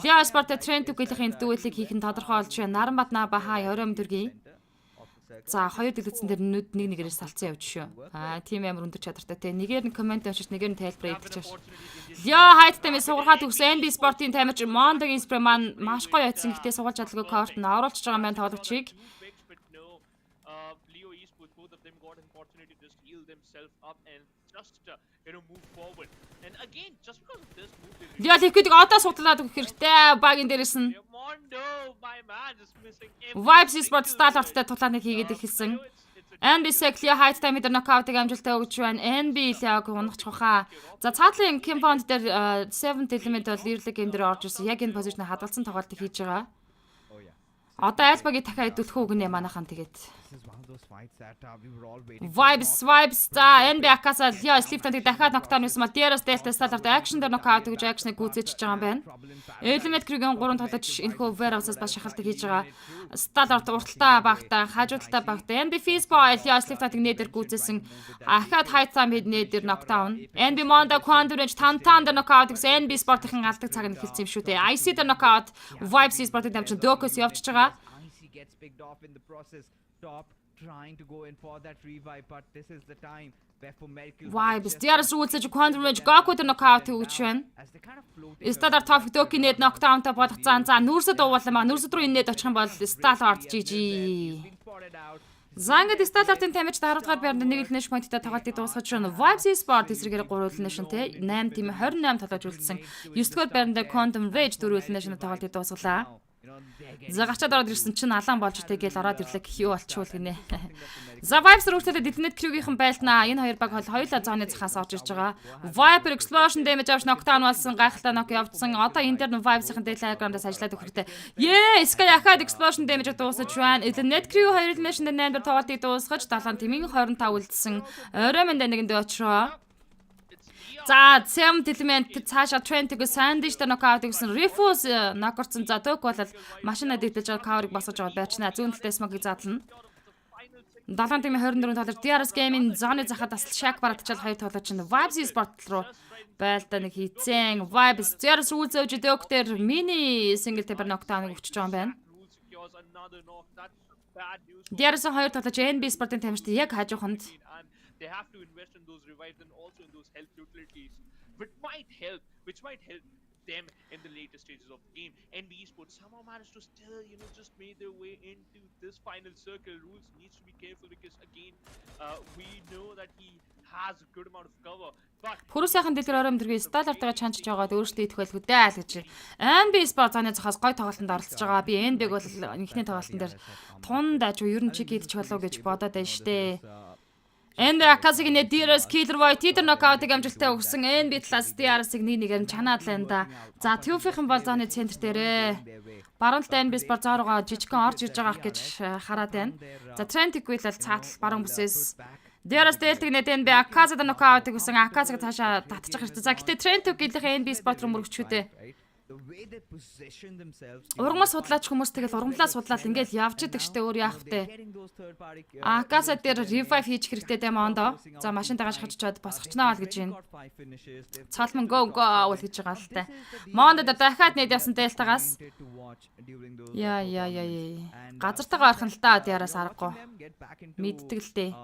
Leo Sport-ын Trend to-гийн дүүлийг хийх нь тодорхой болж байна. Наранбатна Бахаа 20 төргийн за хоёр дэлгэцэн дээр нүд нэг нэгээрээ салцсан явж шүү. Тийм амар өндөр чадвартай те. Нэгээр нь комент уншиж, нэгээр нь тайлбар хийдэг чааш. Яа хайттай мэс сугархаа төгсөн NB Sport-ийн тамирч Mondoгийн спрей маань маш гоё яйцсан. Гэхдээ сугалж чадлагүй корт нь оруулж байгаа юм байна тоглогчийг. Яа ликвидийг одоо судлаад өгөх хэрэгтэй. Багийн дээрээс нь Vibes Esport Starlord-тай тулааныг хийгээд эхэлсэн. NB Seclia Height Time дээр knockout-ыг амжилттай өгч байна. NB League унахчих واخа. За цаатлын Compound дээр 7th element бол Early game дээр орж ирсэн. Яг энэ позишныг хадгалсан тоглолтыг хийж байгаа. Одоо аль багийг дахиад идүүлэх үг нэ манайхан тэгээд. Vibes за NB Akasa Leo Sleep-тэй дахиад knockdown хийсэн мал DRS Delta Starlord action дээр knockout гэж action-ыг гүйцээч байгаа юм байна. Element Crew-гийн 3 тоглогч энэхүү warehouse-аас бас шахалтыг хийж байгаа. Starlord урталтаа багтаа, хажуудалтаа багтаа. NB Feastboy Leo Sleep-тэй нээдэр гүйцээсэн. Ахаад Height Time хэд нээдэр knockdown. NB Mondo Quantum Rage тантан дээр knockout гэсэн NB Sport-ийн алдаг цаг нь эхэлсэн юм шүү дээ. IC дээр knockout Vibes Sport-ийн дамжин Dokos явчихж байгаа. IC gets picked off in the process. Top trying to go in for that revive, but this is the time where for medical Vibes DRS rulesж Quantum Rage Goku дээр knockout өгч байна. Starlord Top Doki нээд knockdown-тай болох за нүүрсэд уугуулмаа. Нүүрсэд рүү инээд очих юм бол Starlord GG. За ингээд Starlord-ын тамирчид 10 дугаар байранд нэг elimination point-тай тоглолтыг дуусгаж байна. Vibes Esport эсрэгээр 3 elimination те 8 тийм 28 тоглож үлдсэн. 9 дугаар байранд Quantum Rage 4 elimination тоглолтыг дуусгалаа. За гарчаад ороод ирсэн чинь алаан болж тэгээл ороод ирлээ гэх юу болчихвол гинэ. За Vibes үргэлжлүүлээд Elite Crew-ийн байлнаа. Энэ хоёр баг бол хоёулаа зооны захаас орж ирж байгаа. Viper Explosion damage авч knockdown болсон, гайхалтай knock явуулсан. Одоо энэ дээр нь Vibes-ийн diagram-даас ажиллаад өгөх хэрэгтэй. Sky Akad Explosion damage дуусаж байна. Elite Crew 2 elimination дээр 8 тоглолтыг дуусгаж 7 тимийн 25 үлдсэн. Орой мэнд нэгэндээ очроо. За 7 element цаашаа Trent-ийг Sandwich дээр knockout гэсэн Refuse knock-орсон. За Dok бол машинаа дэгдэж байгаа cover-ыг босгож байгаа байчнаа. Зүүн талтай Smoke-ыг задлана. 7 тимийн 24 тоглолт DRS Gaming зооны захад асал шаг барагдчихал хоёр тоглолч нь Vibes Esport руу байлдаа нэг хийцэн. Vibes DRS үлзөөж Dok дээр mini single taper knockdown-ыг өгч байгаа юм байна. DRS-ийн хоёр тоглолч NB Sport-ын тамирчид яг хажууханд they have to invest in those revives and also in those health utilities which might help them in the later stages of the game. NB Esports somehow managed to still, just made their way into this final circle. Rules needs to be careful because again, we know that he has a good amount of cover. But Пүрүү сайхан дэлгэр ором дэргийн стал артаа чанчж байгаад өөрсдөө идэх байлгүй дээ л гэж. NB Sport заны цахаас гой тоглолтод оролцож байгаа. Би NB-г бол ихний тоглолтын дээр тун даж ер нь чиг идчих болов гэж бодоод байна штэ. NB Акасигийн DRS Killer Boy Titer knockout-ыг амжилттай өгсөн. NB талаас DRS-ыг нэг чанаад л энэ да. За TUF-ийн бол зооны центр дээрээ баруун талд NB Sport зоороо жижигхэн орж ирж байгаа гэж хараад байна. За Trent Equil бол цаатал баруун бүсээс DRS дээлтэг нэт NB Акасад knockout-ыг өгсөн. Акасаг цаашаа татчих хэрэгтэй. За гэтээ Trent Equil-ийн NB Sport руу мөрөгчхүүдээ. Ургамал судлаач хүмүүс тэгэл ургамлаа судлаад ингээл явж идэг штэ өөр яах вэ? Акаса дээр revive хийж хэрэгтэй дээ мондо. За машинтайгаа шахажчаад босгочноо л гэж байна. Цолмон go go гэж байгаа л та. Мондо дахиад нэт явсан дээлтагаас. Яа. Газартайгаа орхон л та яраас аргагүй. Мэддэг л дээ.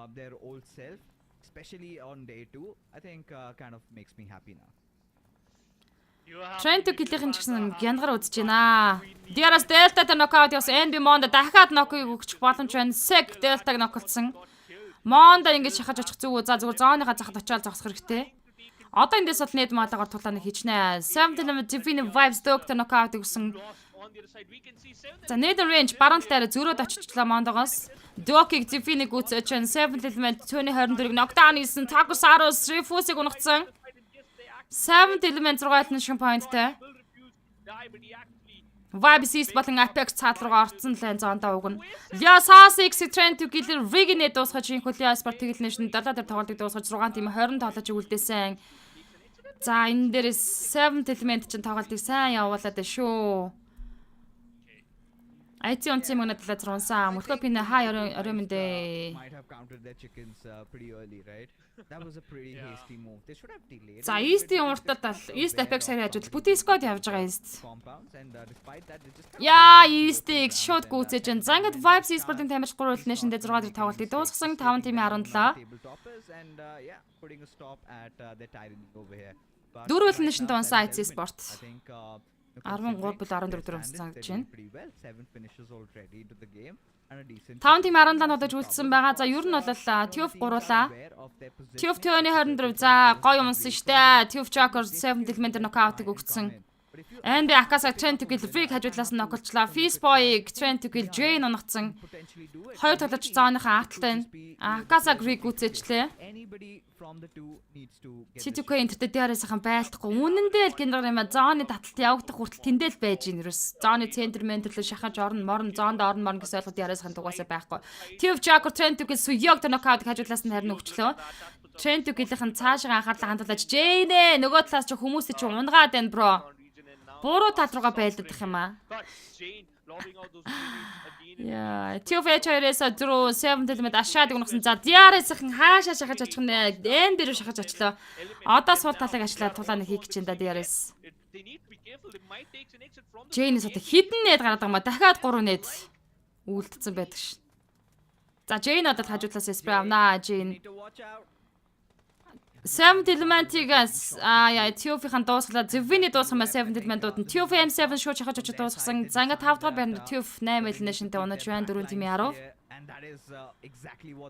Especially on day 2, I think kind of makes me happy now. Trent Equil-ийн ч гэсэн гянгаар үзэж байна. DRS Delta дээр knockout явсан. NB Mondo дахиад knock-ыг өгчих боломж байна. Sek Delta-г knock-олсон. Mondo ингэж шахаж очих зүг. За зүгээр зооныхаа захад очиод зогсох хэрэгтэй. Одоо эндээс бол нэт малагаар тулааны хийчнэ. 7 Divine Vibes Doctor knockout өгсөн. За Nether Range баруун талаараа зөрөөд очичлаа Mondo-гоос. Doki-г Divine-г үүсэж байна. 7 Element 2024-г knockdown хийсэн. Tagus Aros Refuse-ыг унагцсан. 7 Element 6 поинттай. Vibes East болон Apex цаатал руу орцсон л зоондоо уг нь. Yasas X Trent Equil Rig-ний дуусгаж Incolia Sport Teglnation 7 дээр тоглолтыг дуусгаж 6 тийм 20 тоглож үлдээсэн. За энэ дээрээс 7 Element чинь тоглолтыг сайн явуулаад байна шүү. IT онцгийн мөнөд талаас рунсан. Мөрхөө пинэ хаа орой мэндэ. That was a pretty hasty move. They should have delayed. За East-ийн уртад East Apex-аар ажил бүтэн сквад явж байгаа East. Яа East-ийг шууд гүйцээж байна. За ингээд Vibes Esports-ийн тамирч 3 үлнэшэндээ 6 дээр тоглолтыг дуусгасан 5 тимийн 17. Дөрөв үлнэшэнд унсан IT Sport. 13 бол 14 дээр унсан гэж байна. 5 тим 17 удаж үлдсэн байгаа. За ер нь бол TUF гуруулаа. TUF 2024 за гоё юмсан штэ. TUF Joker 7 Element knockout-ыг өгсөн. NB Akasa Trent Equil Freak хажуудлаас нь ноколчлаа. Fizboy-г Trent Equil Jane унагцсан. Хоёр тоглож зооныхаа агталтай. Akasa Greek үцээчлээ. TTK энтертэй DRS-ийн байлтахгүй. Үнэндээ л генерал юм зооны таталт явагдах хүртэл тэндэл байж гин ерөөс. Зооны центр ментерлөө шахаж орно морн зоонд орно морн гэсэн ойлгоод DRS-ийн дугаасаа байхгүй. TUF Joker Trent Equil Suyog knockout хажуудлаас нь харин өгчлөө. Trent Equil-ийн цаашаа анхаарлаа хандуулж Jane нөгөө талаас ч хүмүүсээ чи унгаад байна бро. Буруу тал руугаа байлдах юм аа. Яа, TUF HR-ээс 7 Element ашаад өгнөсөн. За DRS-ийн хаашаа шахаж очих нэ. Эн дээр шахаж очлоо. Одоо сул талыг ажиллаад тулааны хийх гэж энэ да DRS. Jane-с одоо хідэн нэт гараад байгаа ма. Дахиад 3 нэт үлдсэн байдаг ш. За Jane одоо хажуудлаас спрей авнаа. Jane 7 Element-ийг TUF-ийн дуусглаа. Divine дуусгамаа 7 Element-ууд нь TUF M7 шууд шахаж очиж дуусгасан. За ингээд 5 дахь байранд TUF 8 Elimination-тэй унаж байна 4 тимийн 10.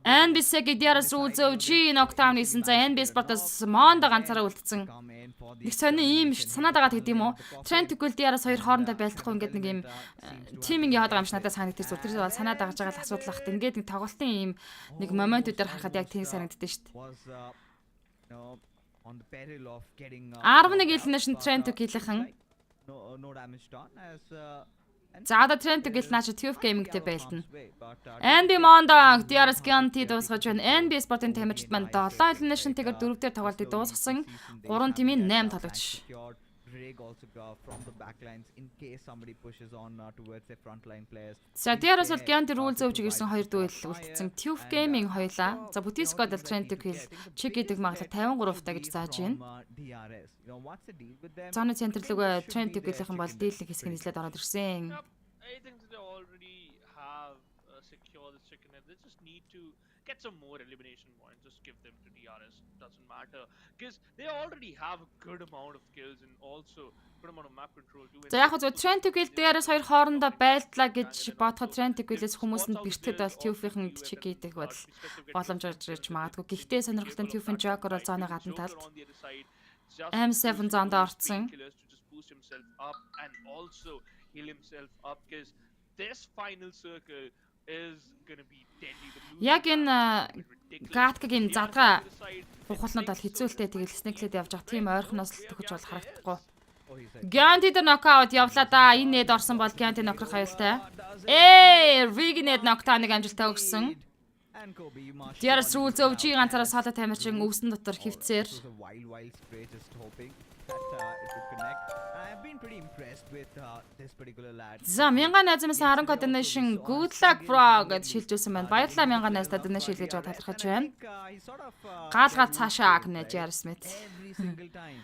NB Seg DRS үзв G knockdown хийсэн. За NB Sport-ос Mondo ганцаараа үлдсэн. Их сони ийм санаад байгаа гэдэг юм уу? Trent Equil DRS хоёр хоорондоо байлдахгүй ингээд нэг ийм тиминг яваад байгаа юм шиг надад санагдчих зүр. Тэр бол санаад байгаа л асуудал ахт. Ингээд нэг тоглолтын ийм нэг моментуудаар харахад яг тийм санагддээ шүү дээ. On the peril of getting 11 Elimination Trent Equil-ийн no damage done as За одоо Trent Equil наач TUF Gaming-тэй байлтана. NB Mondo DRS Guarantee дуусгаж байна. NB Sport-ын тамирчид маань 7 Elimination-тэйгээр 4 дээр тоглолтыг дуусгасан. 3 тимийн 8 тоглогч. Rig also from the backlines in case somebody pushes on towards the frontline players. За DRS бол Guarantee rule зөөж ирсэн 2 дүүл үлдсэн. TUF Gaming хоёлаа. За бүтэн squad бол Trent Equil чек гэдэг магадлал 53 та гэж зааж байна. Зоны центрлөөгөө Trent Equil-ийн бол дийлэнх хэсэг нь эзлээд ороод ирсэн. I think they already have secured the chicken. They just need to get some more elimination points, just give them to DRS. Doesn't matter because they already have a good amount of kills and also good amount of map control too. And За яг second хөө position Trent for Gil Indian дээрээс хоёр players is хоорондоо dominating that байлдлаа top гэж lane, and бодоход also Trent they've Gil-с хүмүүс spot нь out the бэртэд players бол of TUF-ийн TUF жишээ and хийдэг бол respective get боломж positions гарч well. магадгүй. They need Гэхдээ to be сонирхолтой careful of TUF-ийн that Joker бол side. зооны Putting гадна талд Joker on the other side, just M7 using зоонд those орцсон. painkillers to just boost himself up and also heal himself up because this final circle is gonna be deadly. The losing Яг damage is энэ gonna be ridiculous. Гаткагийн DRS on задгаа the other side, ухуулнууд бол it's next хэцүүлтэй circle. тэгэл снэклэд явж байгаа. Тийм ойрхоноос л төгөж бол харагдахгүй. Oh, he said. Гянти дээр нокаут явлаа да. Энэ нэд орсон бол Гянти нокрох аюултай. Риг нэд ноктааныг амжилттай өгсөн. And Kobe, Marshall DRS got рүү it зөвжи out ганцаараа and саалаа тамирчин өвсөн дотор Oh, хөвцээр. this was a wild spray, just hoping that it would connect. I've been pretty impressed with this particular lad. За 1000 найзмаас 10 coordination good luck bro гэж шилжүүлсэн байна. Баярлалаа 1000 найз надад шилжиж байгаа талархаж байна. Гаалгаа цаашаа гнэ DRS мэт. Every single time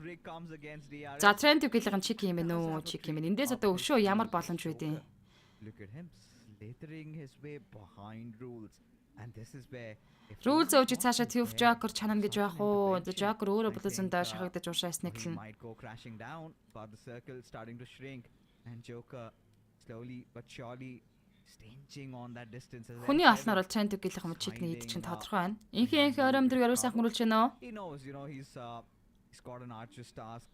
Rick comes against DRS. За Trent Gil-ийн чик юм бэ нөө чик юм. Эндээс одоо өшөө ямар боломж үүдээ. Look at him slithering his way behind rules, and this is where Рүүл зөөж цаашаа TUF Joker чанана гэж байх уу? Joker өөрөө блузандаа шахагдаж уушаа снэклэн. might go crashing down, but the circle starting to shrink, and Joker slowly but surely stinging on that distance. As Хүний олноор бол Trent Gil-ийн чик нээд чинь тодорхой байна. Инхээ ойромдрыг ариу сайхан мөрүүлж байна уу? He knows, he's got an archer's task,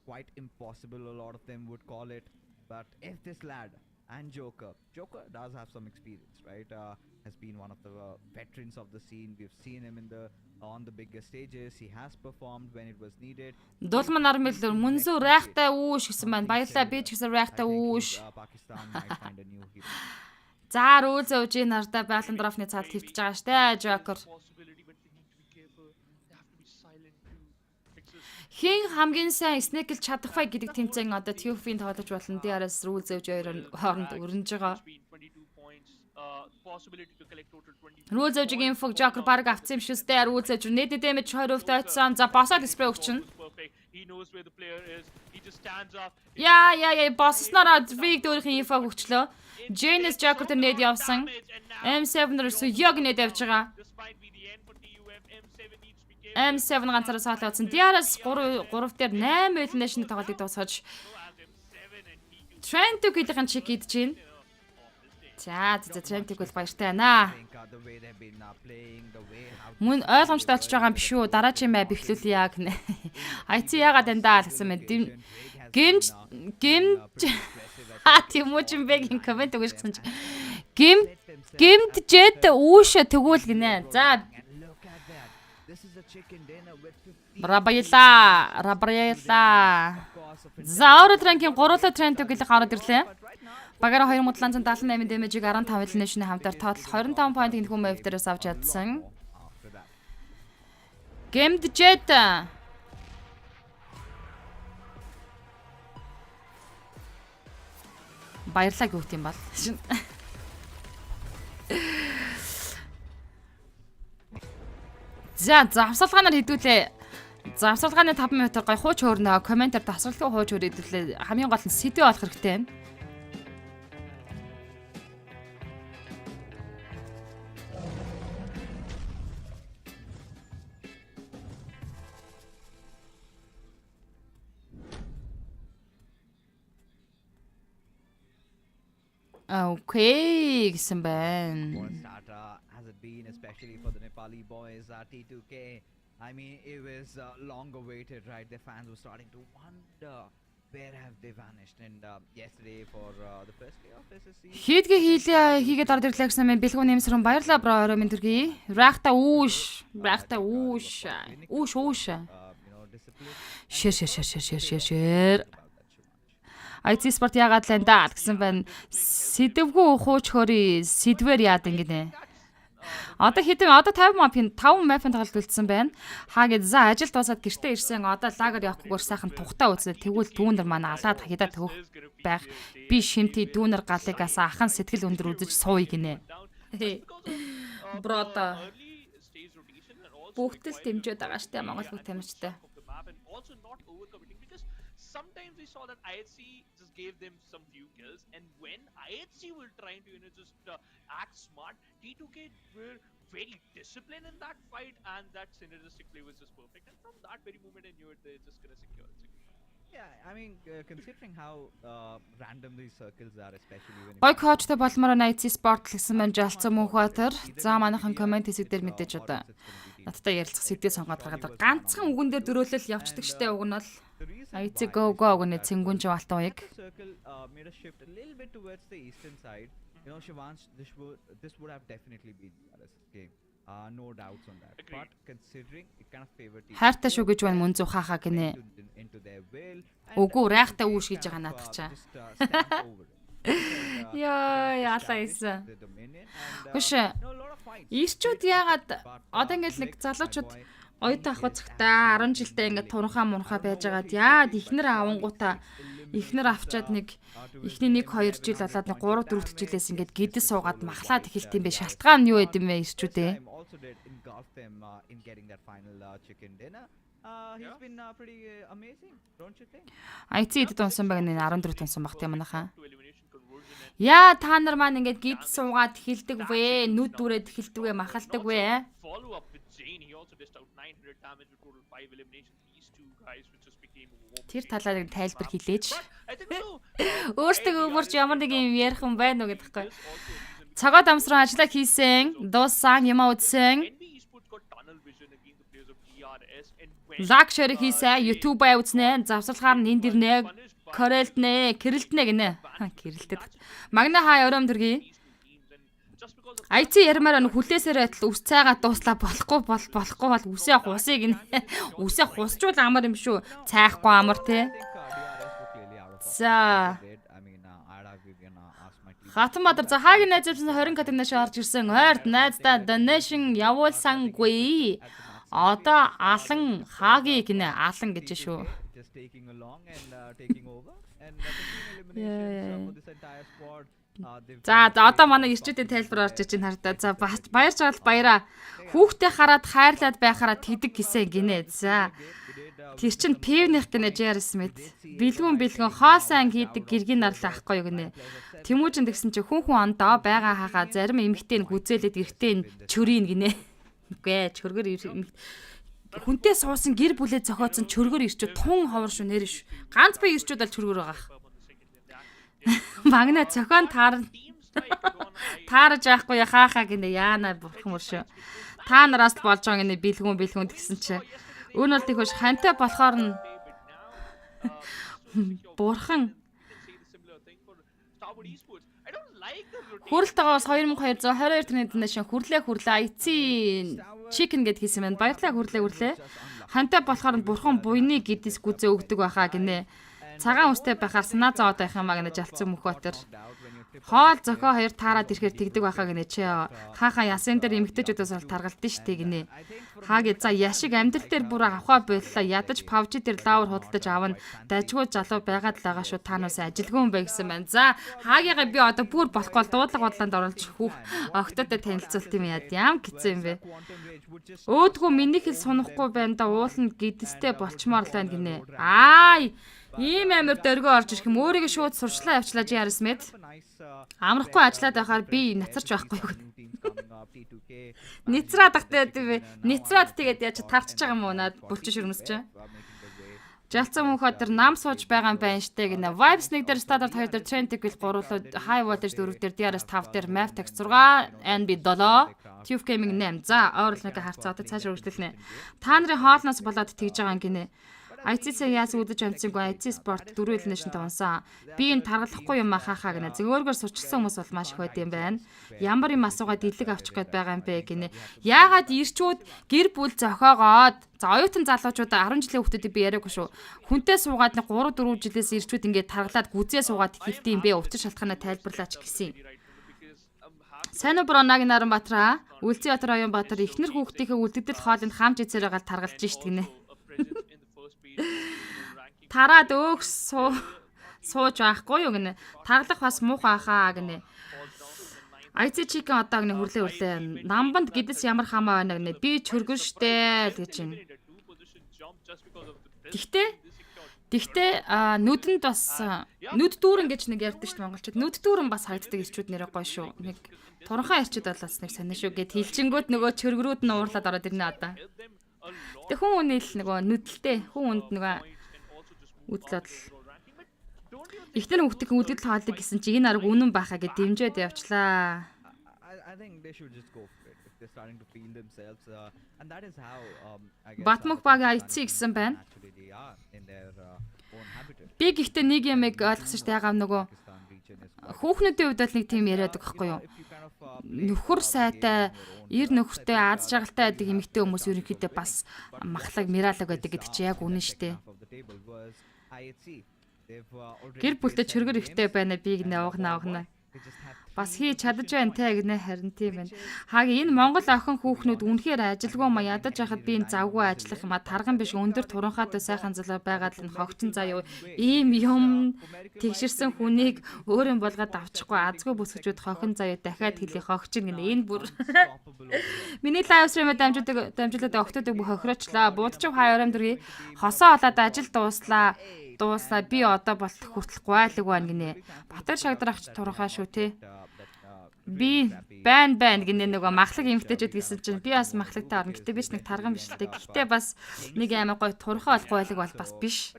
quite impossible. A lot of them would call it, but if this lad and Joker does have some experience, right? Has been one of the veterans of the scene. We've seen him on the bigger stages. He has performed when it was needed. Дулман армил MUNZU райхтай үүш гэсэн байна. Баярлалаа би ч гэсэн райхтай үүш. Pakistan might find a new hero. За рүүл зөөж нартаа байлан драфны цаад хөвтөж байгаа штэ Joker. Possibility, but they need to be careful. They have to be silent too. Because Хин хамгийн сайн снэкл чадах бай гэдэг тэмцээн одоо TUF-ийн тоглож болно. DRS рүүл зөөж хооронд өрнөж байгаа. between 22 points, possibility to collect total 20. Рүүл зөөжгийн инфог Joker баг авцсан юм шүү дээ. Рүүл зөөж нэт дэмэж 20% тооцсон. За босоод спрей өгчин. Perfect. He knows where the player is. He just stands up. Яа босснороо Vig дөрхийн инфог өгчлөө. Janus Joker дээр нэт явсан. M7-ээс яг нэт явж байгаа. This might be the end for TUF. M7 needs to be careful. M7 ганцаараа саалаа утсан. DRS 3 дээр 8 elimination тоглолтыг дуусгаж As M7 and TUF Trent Gil-ийн чиг идэж байна. off the stage. За Trent Gil баяртай байна. Think the way they've been playing, the way how Мөн ойлгомжтой олж байгаа юм биш үү? Дараагийн май бэхлүүлээ яг нэ. IT яагаад энэ гэсэн мэд. Гимж Тиможин бэгийн комент өгсөн чи. Гимтжэд үүш тэгвэл гинэ. За and look at that. This is a chicken dinner with 50 Рабаяла. За өөрөө ранкинг 3-ла Trent Gil гараад ирлээ. Багаараа 2778 дэмэжийг 15 elimination хамтаар тоотал 25 point энэ хүн мав дээрээс авч чадсан. after that. Гэмджэд баярлаа гүт юм бол. За завсалгаанаар хэдүүлээ. Завсалгааны 5 минутаар гой хууч хөөрнө комментээр тасралтгүй хууч хөөр хэдүүлээ. Хамгийн гол нь сэдвээ олох хэрэгтэй байна. Окей гэсэн For байна. starter, has it been, especially for the Nepali boys, T2K? I mean, it was long awaited, right? The fans were starting to wonder where have they vanished. And yesterday for the first day of SSC, Хийдгээ хийгээд орж ирлээ гэсэн мэн бэлгүү нэмсрэн баярлаа бро орой минь төргий. Рахта үүш. Үүш. discipline Шэр. about that too much. IT спорт яагаад л энэ даа гэсэн байна. Сэдвгүй хууч хөрий сэдвэр яад ингэнэ. Одоо 50 мапын 5 мапын тоглолт үлдсэн байна. Хаагээд за ажил дуусаад гэртээ ирсэн. Одоо лагер явахгүйгээр сайхан тухтаа үзлээ. Тэгвэл дүүнер маань алаад хядаа төвөх байх. Би шимти дүүнер галигаас ахан сэтгэл өндөр үзэж сууя гинэ. Брото. Бүгд л дэмжиж байгаа штэ Монгол бүх тамирчтай. Sometimes we saw that IHC just gave them some few kills, and when IHC were trying to just act smart, T2K were very disciplined in that fight, and that synergistic play was just perfect. And from that very moment, I knew it. They're just gonna secure it. Yeah, I mean, considering how random these circles are, especially when it Гой comes коучтой болмоор найц спорт гэсэн маань жалцсан Мөнхбаатар. За манайхан комент хэсэг дээр мэдээж одоо надтай ярилцах сэдвээ сонгоод гаргаад ганцхан үгэн дээр дөрөөлөл явцдаг штэ уг нь бол айц го го гэнэ цэнгүн ч балтан уяг. circle made a shift a little bit towards the eastern side. You know, Shivansh, this would have definitely been Dallas game. No doubts on that. Agreed. But considering it kind of favored Хайртай шүү гэж байна MUNZU хаахаа гинэ. into their will. Үгүй райхтай үүш гэж байгаа надад чаа. Яа, яалаа ийсэн. Хүш. Ирчүүд яагаад одоо ингээл нэг залуучууд оюутан ах цагтаа 10 жилдээ ингээд турхаа мунхаа байжгаад яад ихнэр авангуудаа ихнэр авчаад нэг ихний 1 2 жил болоод нэг 3 4 жилээс ингээд гидэ суугаад махлаад эхэлт юм бэ. Шалтгаан нь юу гэдэм бэ ирчүүдээ? He's been pretty amazing, don't you think? IC эдэд унсан баг нэг 14 унсан багт юм нахаа. Яа та нар маань ингээд гид суугаад эхэлдэг вэ? Нүд дүрээд эхэлдэг вэ? Махалдаг вэ? Follow up with Jane, he also dished out 900 damage with total 5 eliminations. These two guys, which just became Тэр талаар нэг тайлбар хэлээч. I think so. Өөртөө өөрч ямар нэг юм ярих юм байна уу гэдэгхгүй. Цагаат амсруу ажиллаа хийсэн, дуусан, юм үзсэн. NB Esports got tunnel vision against the players of DRS and when Лаг шэр хийсэн, YouTube үзнэ, завсарлахаар нь энд ирнэ, корэлтнэ, кирэлтнэ гинэ. Кирэлтэд. Магна хаа өрөөм дөргий. just because of IT ярмаар нь хүлээсээр байтал үс цайгаа дууслаа болохгүй бол үсээ хусыг гинэ. Үсээ хусчул амар юм шүү. Цайхгүй амар те. За. Хатанбаатар за хаагийн найзавсан 20 категориш орж ирсэн. Ойрд найздаа donation явуулсангүй. Одоо алан хаагийн гинэ алан гэж шүү. Just taking along and taking over and continuing eliminations for this entire squad. За одоо манай ирчүүдийн тайлбар орж иж байна хардаа. За баяр жаал баяраа. Хүүхдээ хараад хайрлаад байхаараа тэдэг гисэн гинэ. За тэр чин певнийх гинэ JRS мэд. Бэлгүүн хоол сайн хийдэг гэргийн нарлаа ахгүй юу гинэ. Тэмүүжин тэгсэн чи хүн ондоо байгаа хаага зарим эмэгтэй нь гүзээлээд эргэтэй нь чөрийн гинэ. Үгүй чөргөр хүнтэй суусан гэр бүлээ зохиоцсон чөргөр ирчүүд тун ховор шүү нэр ш. Ганц бай ирчүүд аль чөргөр байгаа. Магна зохион таарж яахгүй хаахаа гинэ яана бурхан мөршөө. Та нараас л болж байгаа гинэ бэлгүүн гэсэн чи. Үүн бол тийхш хантай болохоор нь бурхан Хүрэлт байгаас 2222 тэрний дэндээ хүрлээ IC chicken гэд хийсэн байна. Баярлалаа хүрлээ. Хантай болохоор бурхан буйны гэдээс гүзээ өгдөг байхаа гинэ. Цагаан үстэй байхаар санаа зовоод байх юм а гинэ жалцсан Мөнхбаатар. Хоол зохио хоёр таарад ирэхээр тэгдэг байхаа гинэ чи хаахаа ясын дээр эмгтэжүүдээс бол таргалдсан штэ гинэ. Хааги за яшиг амьдрал дээр бүр авахаа боллоо ядаж павжи дээр лавр худалдаж аавна дажгүй залуу байгаад л байгаа шүү та нуус ажилгүй юм бэ гэсэн байна. За хаагигаа би одоо бүр болохгүй дуудлага бодлоонд оруулж хүүх октодод танилцуулт юм яад ям гисэн юм бэ. Өөдгөө миний хэл сунахгүй байна да ууланд гидстэй болчмоор л байна гинэ. Аай ийм амир дөргөө орж ирэх юм өөрийгөө шууд сурчлаа явчлаа JRS мэд. Амрахгүй ажиллаад байхаар би нацарч байхгүй юу. Ницраад тахтай тийм ээ. Ницраад тэгээд яаж тарчж байгаа юм уу наад булчин шүрмэсч. Жалцсан Мөнхбаатар нам сууж байгаа юм байна штэ гинэ. Vibes 1 дээр Standard 2 дээр Trend Equal 3-лууд High Voltage 4 дээр DRS 5 дээр Map Tech 6 NB 7 Tube Gaming 8. За ойрлолыг харцаа одоо цаашаа үргэлжлүүлнэ. Та нарын хоолноос болоод тэгж байгаа юм гинэ. IC-ийг яас үдэж амцсангүй IC спорт 4 элинэшнтэй унсан. Би энэ таргалахгүй юм хаахаа гинэ. Зөөгөөр сурчилсан хүмүүс бол маш их байд юм байна. Ямар юм асуугаад дэлэг авчих гээд байгаа юм бэ гинэ. Яагаад ирчүүд гэр бүл зохиогоод за оюутан залуучуудаа 10 жилийн хүүхдүүдийг би яриаггүй шүү. Хүнтэй суугаад нэг 3 4 жилээс ирчүүд ингээд таргалаад гүзээ суугаад хэлдэм бэ. Учир шалтгаанаа тайлбарлаач гэсэн. Сайн уу бро Наги Наранбаатар Үлзий Батар Оюнбаатар ихнэр хүүхдийнхээ үлдэгдэл хоолнд хамж эцээрээ гал таргалж шít гинэ. Тараад өөхс сууж байхгүй юу гинэ. Таглах бас муухай хаа гинэ. IC chicken одоо гинэ хүрлээ. Намбанд гэдэс ямар хамаа байна гинэ. Би чөргөн штэ л гэж байна. Гэхдээ Тэгтээ нүдэнд бас нүд дүүрэн гэж нэг ярьдаг шүү дээ монголчууд. Нүд дүүрэн бас харагддаг ирчүүд нэрээ гоё шүү. Нэг туранхай ирчүүд болоос нэг сонир шүү гэд хилчингүүд нөгөө чөргөрүүд нь уурлаад ороод ирнэ одоо. Тэг хүн үнэл нөгөө нүдэлтэй хүн үнд нөгөө үдлээд ихтер хөвгтөг үдгэл хоолыг гэсэн чи энэ арга үнэн бахаа гэд дэмжээд явчлаа. I think they should just go for it if they're starting to feel themselves, and that is how I guess Батмөх баг айци гэсэн байна. actually they are in their own habitat. Би гэхдээ нэг юм ойлгосон шүү дээ. Ягаад нөгөө хүүхнүүдийн хувьд л нэг тийм яриад байгаа байхгүй юу? Нөхөр сайтай, ир нөхөртэй аз жаргалтай байдаг эмэгтэй хүмүүс ерөнхийдөө бас махлаг мираалаг байдаг гэдэг чи яг үнэн шүү дээ. Гэр бүлтэй чөргөр ихтэй байна би гинэ угнаа. Бас хийж чадаж байна те гинэ харин тийм байна. Хагийн энэ Монгол охин хүүхнүүд үнэхээр ажилгүй ма ядаж яхад би энэ завгүй ажиллах юм а тарган биш өндөр туранхаатай сайхан залуу байгаад л хогчин заа юу ийм юм тэгшэрсэн хүнийг өөрийн болгоод авчихгүй азгүй бүсгчүүд хохин заа юу дахиад хэлий хогчин гинэ энэ бүр миний лайв стримээр дамжуулаад октодыг бүх хохироочлаа будчих хаяа өрөмдөргий хосоо олоод ажил дууслаа би одоо болт хүртэл гуайлаг байна гинэ. Батар шагдрахч туранхаа шүү те. Би байн гинэ нөгөө махлаг эмгтээчүүд гэсэн чинь би бас махлагтай орно. Гэтэ би ч нэг тарган биш л те. Гэтэ бас нэг амар гой туранхаа бол гуайлаг бол бас биш.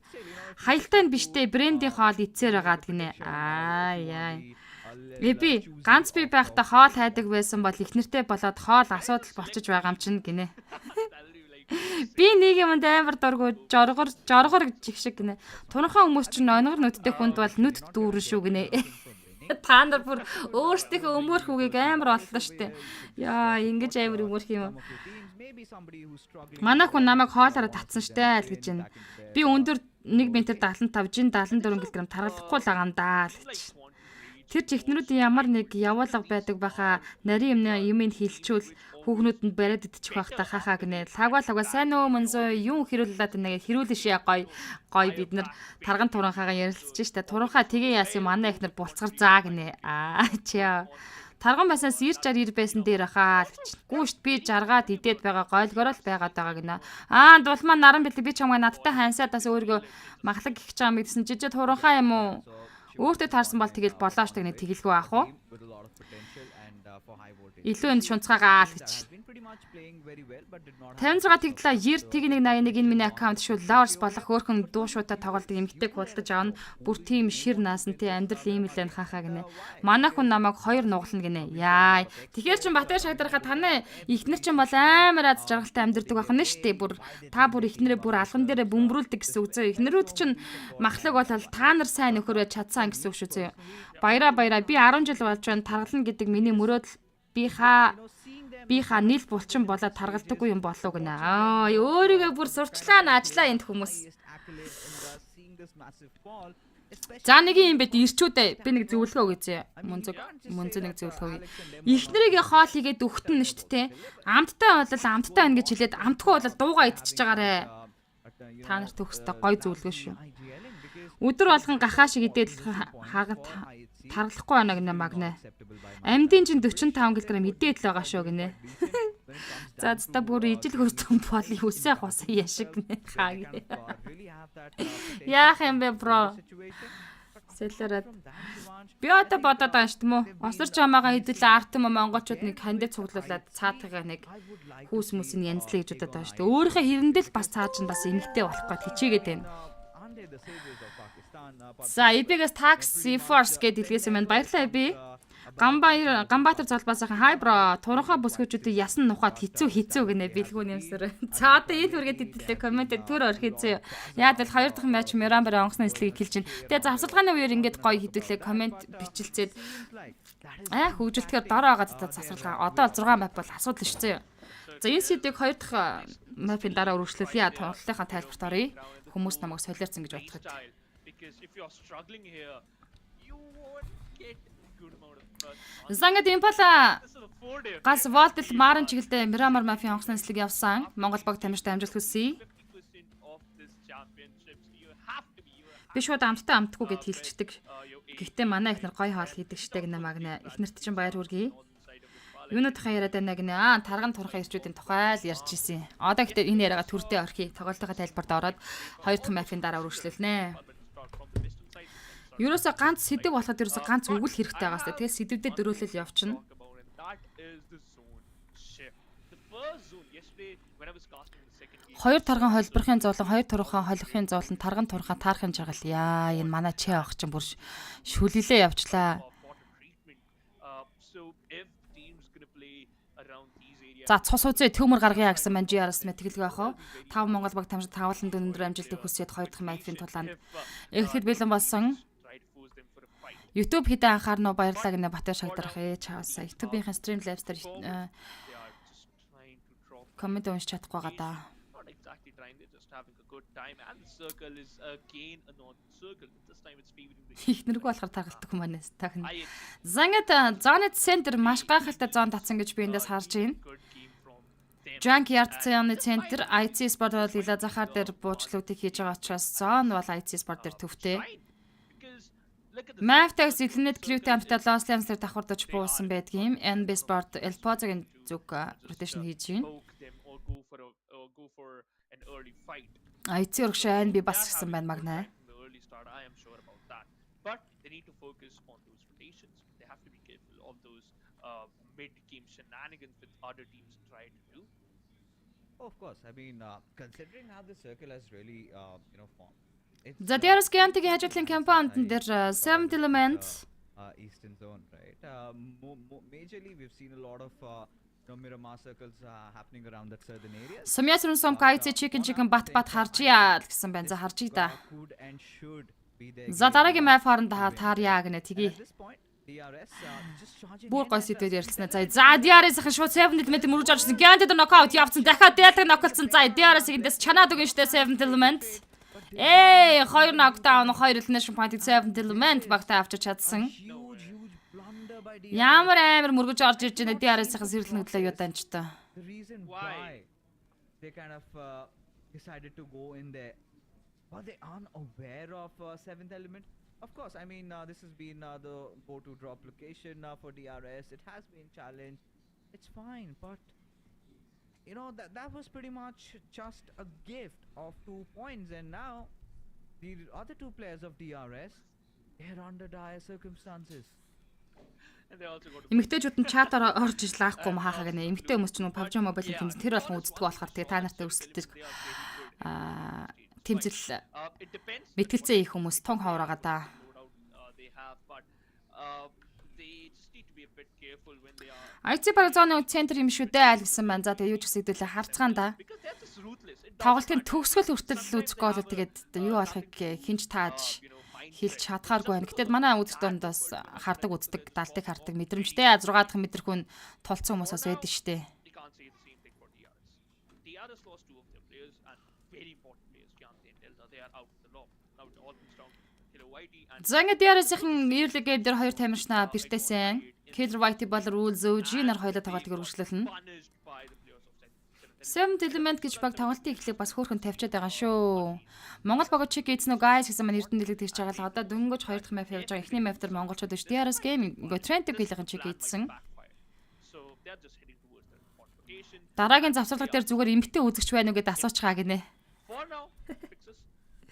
Хаялтай нь биштэй брендийн хоол ицээр байгаад гинэ. Яа. Би ганц би байхдаа хоол хайдаг байсан бол их нэртэй болоод хоол асуудал болчихж байгаа юм чинь гинэ. Би нэг юмд амар дургу жоргор гэж шиг гинэ. Туранхаа хүмүүс чинь онгор нүдтэй хүнд бол нүд дүүрэн шүү гинэ. Та нар бүр өөрсдийнхөө өмөрх үгийг амар оллоо штэ. Яа, ингэж амар өмөрх юм. Манай хүн намайг хоолоороо татсан штэ л гэж байна. Би өндөр 1 м 75, жин 74 кг таргалахгүй л байгаа юм даа л гэж. Тэр чихнэрүүдийн ямар нэг явуулга байдаг баха нарийн юмыг хилчүүл хүүхнүүд нь бариад идчих байх та хахаа гинэ. Лагва сайн уу мунзу юм хэрүүлээд нэг хэрүүлэшээ гой бид нар тарган туранхаагаа ярилцж штэ. Туранхаа тгээ яасан манай ихнэр булцгар заа гинэ. Чаа. Тарган басаас 90-60 байсан дээр хаа л гэж. Гүүшт би жаргаад идээд байгаа гойлгороо л байгаад байгаа гинэ. Дулмаа наран бэлэг би чамгаа надтай хансаад бас өөрийгөө махлаг гихч байгаа юм гэсэн жижиг туранхаа юм уу? Өөртөө таарсан бол тэгэл болоо штэ нэг тэгэлгүй аах уу? Илүү энд шунцгаагаа л гэж. 56 тэгдлээ 90 тэг 181 энэ миний аккаунт шүү. Lowers болох хөөхөн дуу шуутай тоглолтог эмгтэйг худалдаж авна. Бүр тийм шир наасантай амьдрал ийм л энэ хахаа гинэ. Манай хүн намайг 2 нуглана гинэ. Яа. Тэгэхээр чин Батбаяр шагдарахаа таны ихнэр чин бол амар аз жаргалтай амьдрдаг байна штэ. Бүр та бүр ихнэрээ бүр алган дээрээ бөмбөрүүлдэг гэсэн үг зөө. Ихнэрүүд чин махлаг бол та нар сайн нөхөр байж чадсан гэсэн үг шүү зөө. Баяра би 10 жил болж байна. Таргална гэдэг миний мөрөөдөл би хаа нийл булчин болоод таргалдаггүй юм болов гинэ. Өөрийгөө бүр сурчлаа наажлаа энд хүмүүс. За нэг юм бит ирчүүдээ би нэг зөвлөгөө өгье. Мунзу нэг зөвлөгөө. Ихнэрийн хоол хийгээд өгтөн нь шүү дээ. Амттай бол амттай байна гэж хэлээд амтгүй бол дуугаа идчихэж байгаарэ. Та нарт төгсдөө гой зөвлөгөө шүү. Өдөр болгон гахаа шиг идээд хаагад таргалахгүй байна гинэ магнэ. Амьдын чин 45 кг идээд л байгаа шүү гинэ. За та бүр ижил хөртөн боли үсээ хосоо яшиг гинэ хааги. Яах юм бэ бро? Сэлэрээд би одоо бодоод байгаа шүү дээ мө. Осорч хамаагаа хэдүүлээ арт юм монголчууд нэг хандив цуглуулад цаатайгаа нэг хүүс мүсний янзлаа гэж бодоод байгаа шүү дээ. Өөрийнхөө хэрэндэл бас цааж нь бас эмгтэй болох гээд хичээгээд байна. За эбигээс такси force гэдэг хэлгээс юм байна. Баярлалаа эби. Ганбаатар залбаасаа хай бро туранхаа бүсгүүчүүдийг ясан нухад хэцүү гинэ бэлгүү нэмсээр. За одоо энэ хүргээд хэдэлээ комментэд төр орхицээ. Яад л 2 дахь матч Мирамбар онгоцны эслэгийг хэлж байна. Тэгээ завсалгааны үеэр ингээд гоё хэдүүлээ коммент бичлцээд хөгжилтгэхээр дор байгаа завсалгаа. Одоо 6 мап бол асуудал шүү зөө. За энэ сэдвийг 2 дахь мапын дараа үргэлжлүүлье. Тоглолтынхаа тайлбарт оръё. Хүмүүс намайг солиорсон гэж бодоход. Зангад импала гас волтл маран чиглэлтэй Мирамар мафийн онгоцны эслэг явсан. Монгол баг тамирчтай амжилт хүсье. Би шууд амтгүй гэд хэлчихдэг. Гэхдээ манай ихнэр гоё хоол хийдэг штэ гэнэ магнэ. Ихнэрт чинь баяр хүргэе. Юуны тухай яриад байна гинэ. Тарган турхаа ирчүүдийн тухай л ярьж ирсэн. Одоо гэхдээ энэ яриага түртээ орхи. Тоглолтын тайлбарт ороод хоёр дахь мафийн дараа үргэлжлүүлнэ. Ерөөсө ганц сэдв болоход ерөөсө ганц өгөл хэрэгтэй байгаа сте. Тэгээ сэдвдээ дөрөөлөл явчихна. Хоёр тарган холборхын зовлон, хоёр турхаа холихын зовлон, тарган турхаа таарахын жаргал. Яа, энэ манай чи авах чинь бүр шүлэлээ явчлаа. За цус үзээ төмөр гаргая гэсэн маань GR-аас мэтгэлгүй байх уу? 5 Монгол баг тамшид тавлан өндөр амжилтыг хүсээд хоёр дахь мафийн тулаанд эхлэхэд бэлэн болсон. YouTube хэдэн анхаарнаа баярлалаа гэнэ Батар шагдарах чаасаа. YouTube-ийн стрим лайв дээр коммент уншиж чадахгүй байгаа да. Ихнэргүй болохоор таргалдаг юм байна. Тахна. Зангад зооны центр маш гайхалтай зоон татсан гэж би эндээс харж байна. Junk Yard зооны центр IC Sport бол Ила Захар дээр буучлуудыг хийж байгаа учраас зоон бол IC Sport дээр төвтэй. Mavtex Illuminate Crew-тэй хамтдаа Lost Lands дээр давхардаж буусан байдгийн. NB Sport Elpoz-гийн зүг rotation хийж байна. IC урагшаа NB бас гисэн байна магнаа. But they need to focus on those rotations. They have to be careful of those mid-game shenanigans with other teams try to do. Of course, I mean, considering how the circle has really, formed. За дээрс гэнтигийн хажуудлын компаунд дээр 7 element Eastern zone, right? Majorly, we've seen a lot of Miramar circles happening around that southern area. Сумьясрын сумка IC chicken бат харжия гэсэн байна. За харжия да. За дараагийн map хооронд таарья гэнэ тгий. Бүр гой сэдвээр ярилцсан. За DRS-ийн шууд 7 element мөрөж орсон. Гянтэд нокаут явцсан. Дахиад delta ноколцсон. За DRS-ийн дэс чанаад өгөн штэ 7 element. Хоёр нокдаун, хоёр elimination point-ийг 7 element багтаа авчиж чадсан. Ямар амар мөргөж орж ирж байна DRS-ийн сэргэлэн хөдлөө юу данчтай. The reason why they kind of decided to go in there. Are they unaware of 7th element? Of course, I mean, this has been the go-to drop location for DRS. It has been challenged. It's fine, but that was pretty much just a gift of 2 points, and now the other two players of DRS, they're under dire circumstances. And they also got to Эмэгтэйчүүд нь чатаар орж иж лаахгүй махаа гэнэ. Эмэгтэй хүмүүс ч нөө PUBG Mobile-ийн тэмцэл тэр болгон үздэг болохоор тэгээ та нартай өрсөлдөж тэмцэл it depends мэтгэлцээ их хүмүүс тун ховроо да. they have, but they just need to be a bit careful when they are IC Barazone центр юм шүү дээ аль гэсэн байна. За тэгээ юу ч хэсэгдүүлээ харцгаан да. because they're just ruthless. It Тоглолтын төгсгөл хүртэл үзэх гол тэгээд юу болохыг хинж тааж хэлж чадхааргүй байна. Гэтэл манай үзэгч дондоос хардаг үздэг, далдыг хардаг мэдрэмжтэй 6 дахь мэдэрх хүн тулцсан хүмүүсээс байдаг штэ. they can't say the same thing for DRS. DRS lost two of their players and very important players, Kiante and Delta. They are out of the lob. Now it all comes down to Killer Whitey and За ингээд DRS-ийн early-game дээр хоёр тамирчнаа бэртээсэн. Killer Whitey бол Rule Zoji нар хоёулаа тоглолтыг үргэлжлүүлнэ. punished by the players of 7 element гэж баг тоглолтын эхлэх бас хөөрхөн тавьчаад байгаа шүү. Монгол багт чек хийсэн үү guys гэсэн маань эрдэнэ дэлгэд тэгж байгаа л одоо дөнгөж хоёр дахь map явж байгаа. Эхний map дээр монголчууд биш DRS game ингээ trend хийх чек хийсэн. So they're just heading towards the hot rotation. Дараагийн завсарлага дээр зүгээр эмгтэй үзэгч байна уу гэдээ асуучгаа гинэ. For now, fixes.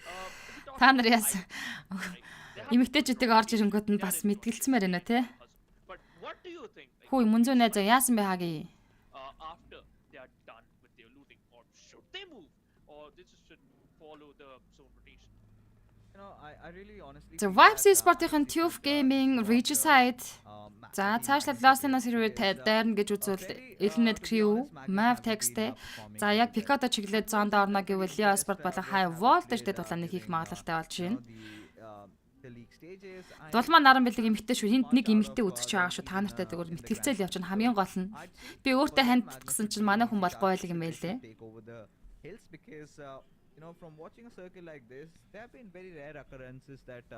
If we talk Та нар яасан? about- Эмгтэйчүүдийг орж ирэнгүүт нь бас мэдгэлцмээр байна те. But what do you think? Хүү MUNZU найзаа яасан бэ хаги? After they are done with their looting, or should they move, or they just should follow the zone rotation? I really honestly. За think Vibes that, Esports-ийн TUF Gaming Regicide за цаашлаад Lost-ын сервер дайрна гэж үзвэл Eliminate Crew, Mav Text-тэй за яг Picado чиглэлд зоонд орно гэвэл Leo Sport болон High Voltage-тэй дулааныг хийх магадлалтай болж байна. the league stages. Дулмаа наран бэлэг эмэгтэй шүү. Энд нэг эмэгтэй үзэж байгаа шүү. Та нартай зүгээр мэтгэлцэл явж байгаа хамгийн гол нь. Би өөртөө ханддагсан чинь манай хүн бол гойлог юм байлээ. Take over the hills because from watching a circle like this, there have been very rare occurrences that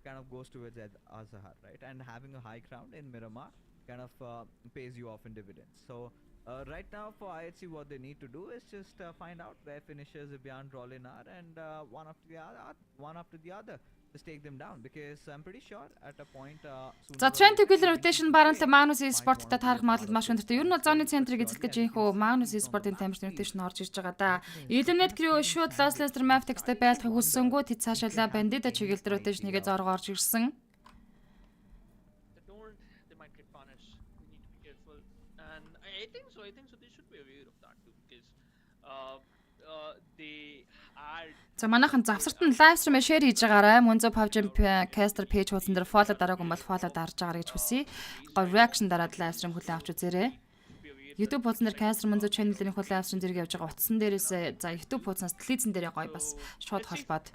kind of goes towards Azahar, right? And having a high ground in Miramar kind of pays you off in dividends. So right now for IHC, what they need to do is just find out where finishers Ibyan Rollin are and one after the other. just take them down because I'm pretty sure at a point За sooner or Trent later Wheeler the rotation PMPL баруун л Magnus might e-sport want та to be a таарах part магадлал of маш it. өндөртэй. Ер нь бол зооны Slowly but центрийг surely, эзэлдэж as you ийх can үү see Magnus from e-sport-ын last тамирчин week, rotation орж ирж байгаа да. Magnus, Eliminate kind of Crew feeling шууд Lost sandwiched. Lester I'm Mavtexтэй starting to байлдахыг wonder хүссэнгүү тэд if цаашаалаа they have Bandita any чиглэл rotation-ыг idea. зорго орж ирсэн. They don't. They might get punished. We need to be careful. And I think so. I think so. They should be aware of that too because they had. За манайхан завсарт нь live stream-ээ share хийж байгаарай. MUNZU PUBG caster page хуудсан дээр follow дараагүй бол follow дарж байгаарай гэж хүсье. Гол reaction дараад live stream хүлээн авч үзээрэй. YouTube хуудсан дээр caster MUNZU channel-ийн live stream зэрэг явж байгаа. Утсан дээрээс за YouTube хуудсанаас телевизэн дээр гоё бас шууд холбоод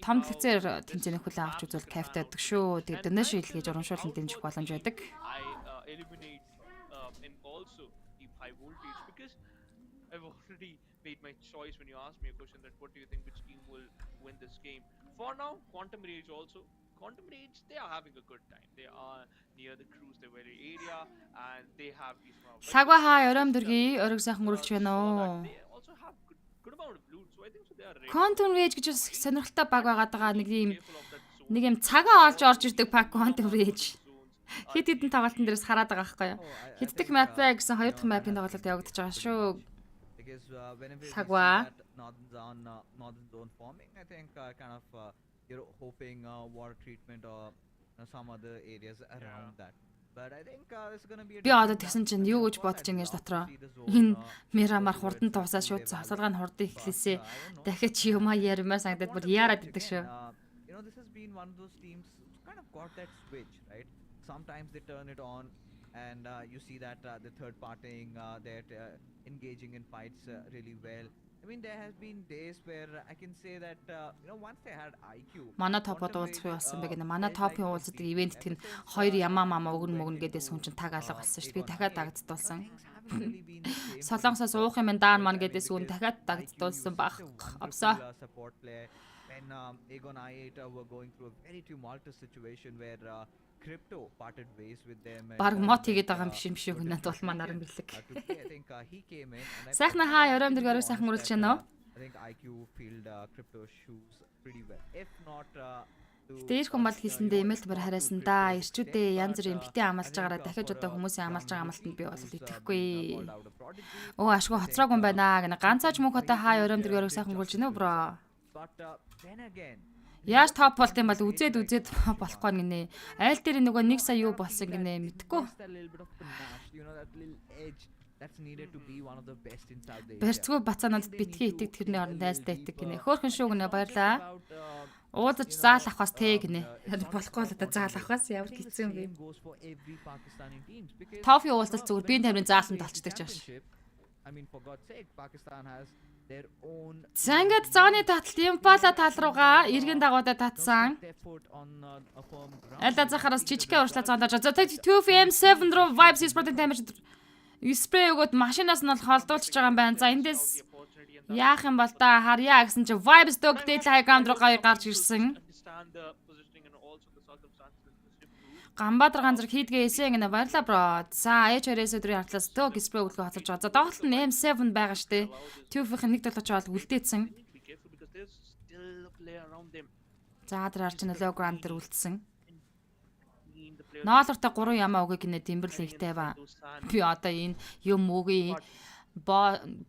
том телевизээр тэмцээний хүлээн авч үзвэл кайфтай байдаг шүү. Тэгээд donation хийлгээж урамшуулсан дэмжих боломж байдаг. I eliminate and also keep high voltage because I've already made my choice when you asked me a question that what do you think which team will win this game. For now, Quantum Rage also. Quantum Rage, they are having a good time. They are near the cruise the very area and they have these Лагва хаа ором дөргий орог сайхан мөрөлж байна уу? they also have good amount of loot. So I think so they are ready. Quantum Rage гэж бас сонирхолтой баг байгаад байгаа нэг юм Careful of that zone. нэг юм цагаан олж орж ирдэг пак Quantum Rage. Хит хитэн тоглолтын дээрээс хараад байгаа байхгүй юу? Хитдэх map вэ гэсэн хоёр дахь map-ийн тоглолт явагдаж байгаа шүү. Because whenever we see Sagwa. that northern zone forming, I think kind of you're hoping water treatment or some other areas around that. But I think it's gonna be a Би одоо different тэгсэн чинь map. юу гэж Of course, бодож I'd ин гэж love to дотроо see the zone, энэ go Мирамар through хурдан it туусаа шууд completely завсалгаа нь хурдан ихлээсээ but, I don't know. дахиад чи юмаа ярмаар санагдаад бүр яарад идэг шүү. You know, this has been one of those teams who's kind of got that switch, right? Sometimes they turn it on, and you see that the third partying, they're engaging in fights really well. I mean, there has been days where I can say that you know, once they had IQ. Манай топод уулзах болсон байх нэ. Манай топын уулздаг ивент гэх нь хоёр ямаа мама өгнө мөгнө гэдээс хүн чинь таг алга болсон шүү дээ. Би дахиад дагддуулсан. Солонгосоос уух юм даан ман гэдээс хүн дахиад дагддуулсан баг. Авсаа. Support player when Aegon I8 were going through a very tumultuous situation where Crypto parted ways with them. Баг мод хийгээд байгаа юм биш юм шиг өнөд бол манаар юм бэлэг. I think he came in and I Сайхан хаа ором дэргээр сайхан мөрөлж байна уу? I think IQ filled Crypto shoes pretty well. If not Дээр хүн бол хийсэндээ имэйл бүр харайсан да. Ирчүүдээ янз бүрийн битэн амлаж байгаараа дахиж одоо хүмүүсийн амлаж байгаа амлалтанд би бол итгэхгүй. Оо ашгүй хоцроог юм байна гэнэ. Ганцаач мөнх одоо хаа ором дэргээр сайхан мөрөлж байна уу бро? but then again Яаж топ болт юм бол үзээд болохгүй гинэ. Айл дээр нөгөө 1 сая юу болсон гинэ мэдэхгүй. Барьцгүй бацаанууд битгий итэг тэрний оронд айлдаа итэг гинэ. Хөөхөн шүү гинэ баярлаа. Уудаж заал авахаас тэ гинэ. Болохгүй л одоо заал авахаас ямар хэцүү юм бэ? Тофи уулзалт зүгээр биеийн тамирын зааланд олчдаг ч ааш. I mean, for God's sake, Pakistan has their own. Зангад зооны татал Импала тал руугаа эргэн дагуудаа татсан. Альда захараас жижигхэн уршлаа зондож. За 2FM7 руу Vibes Sport-ын тамирч спрей өгөөд машинаас нь бол холдуулчихж байгаа юм байна. За эндээс яах юм бол та харьяа гэсэн чи Vibes Dog Data High Ground руу гарч ирсэн. Гамбадар ганцраг хийдгээ эсэ гэнэ баярлаа бро. За H2S өдрийн артлаас Dog спрей өглөө хоцорж байгаа. За доголт нь M7 байгаа штэ. Төвхийн нэг толгоч бол үлдээсэн. За тэр арч нь low ground дээр үлдсэн. Ноолортой 3 ямаа өгөө гинэ дэмбэрл ихтэй ба. Би одоо энэ юм үгүй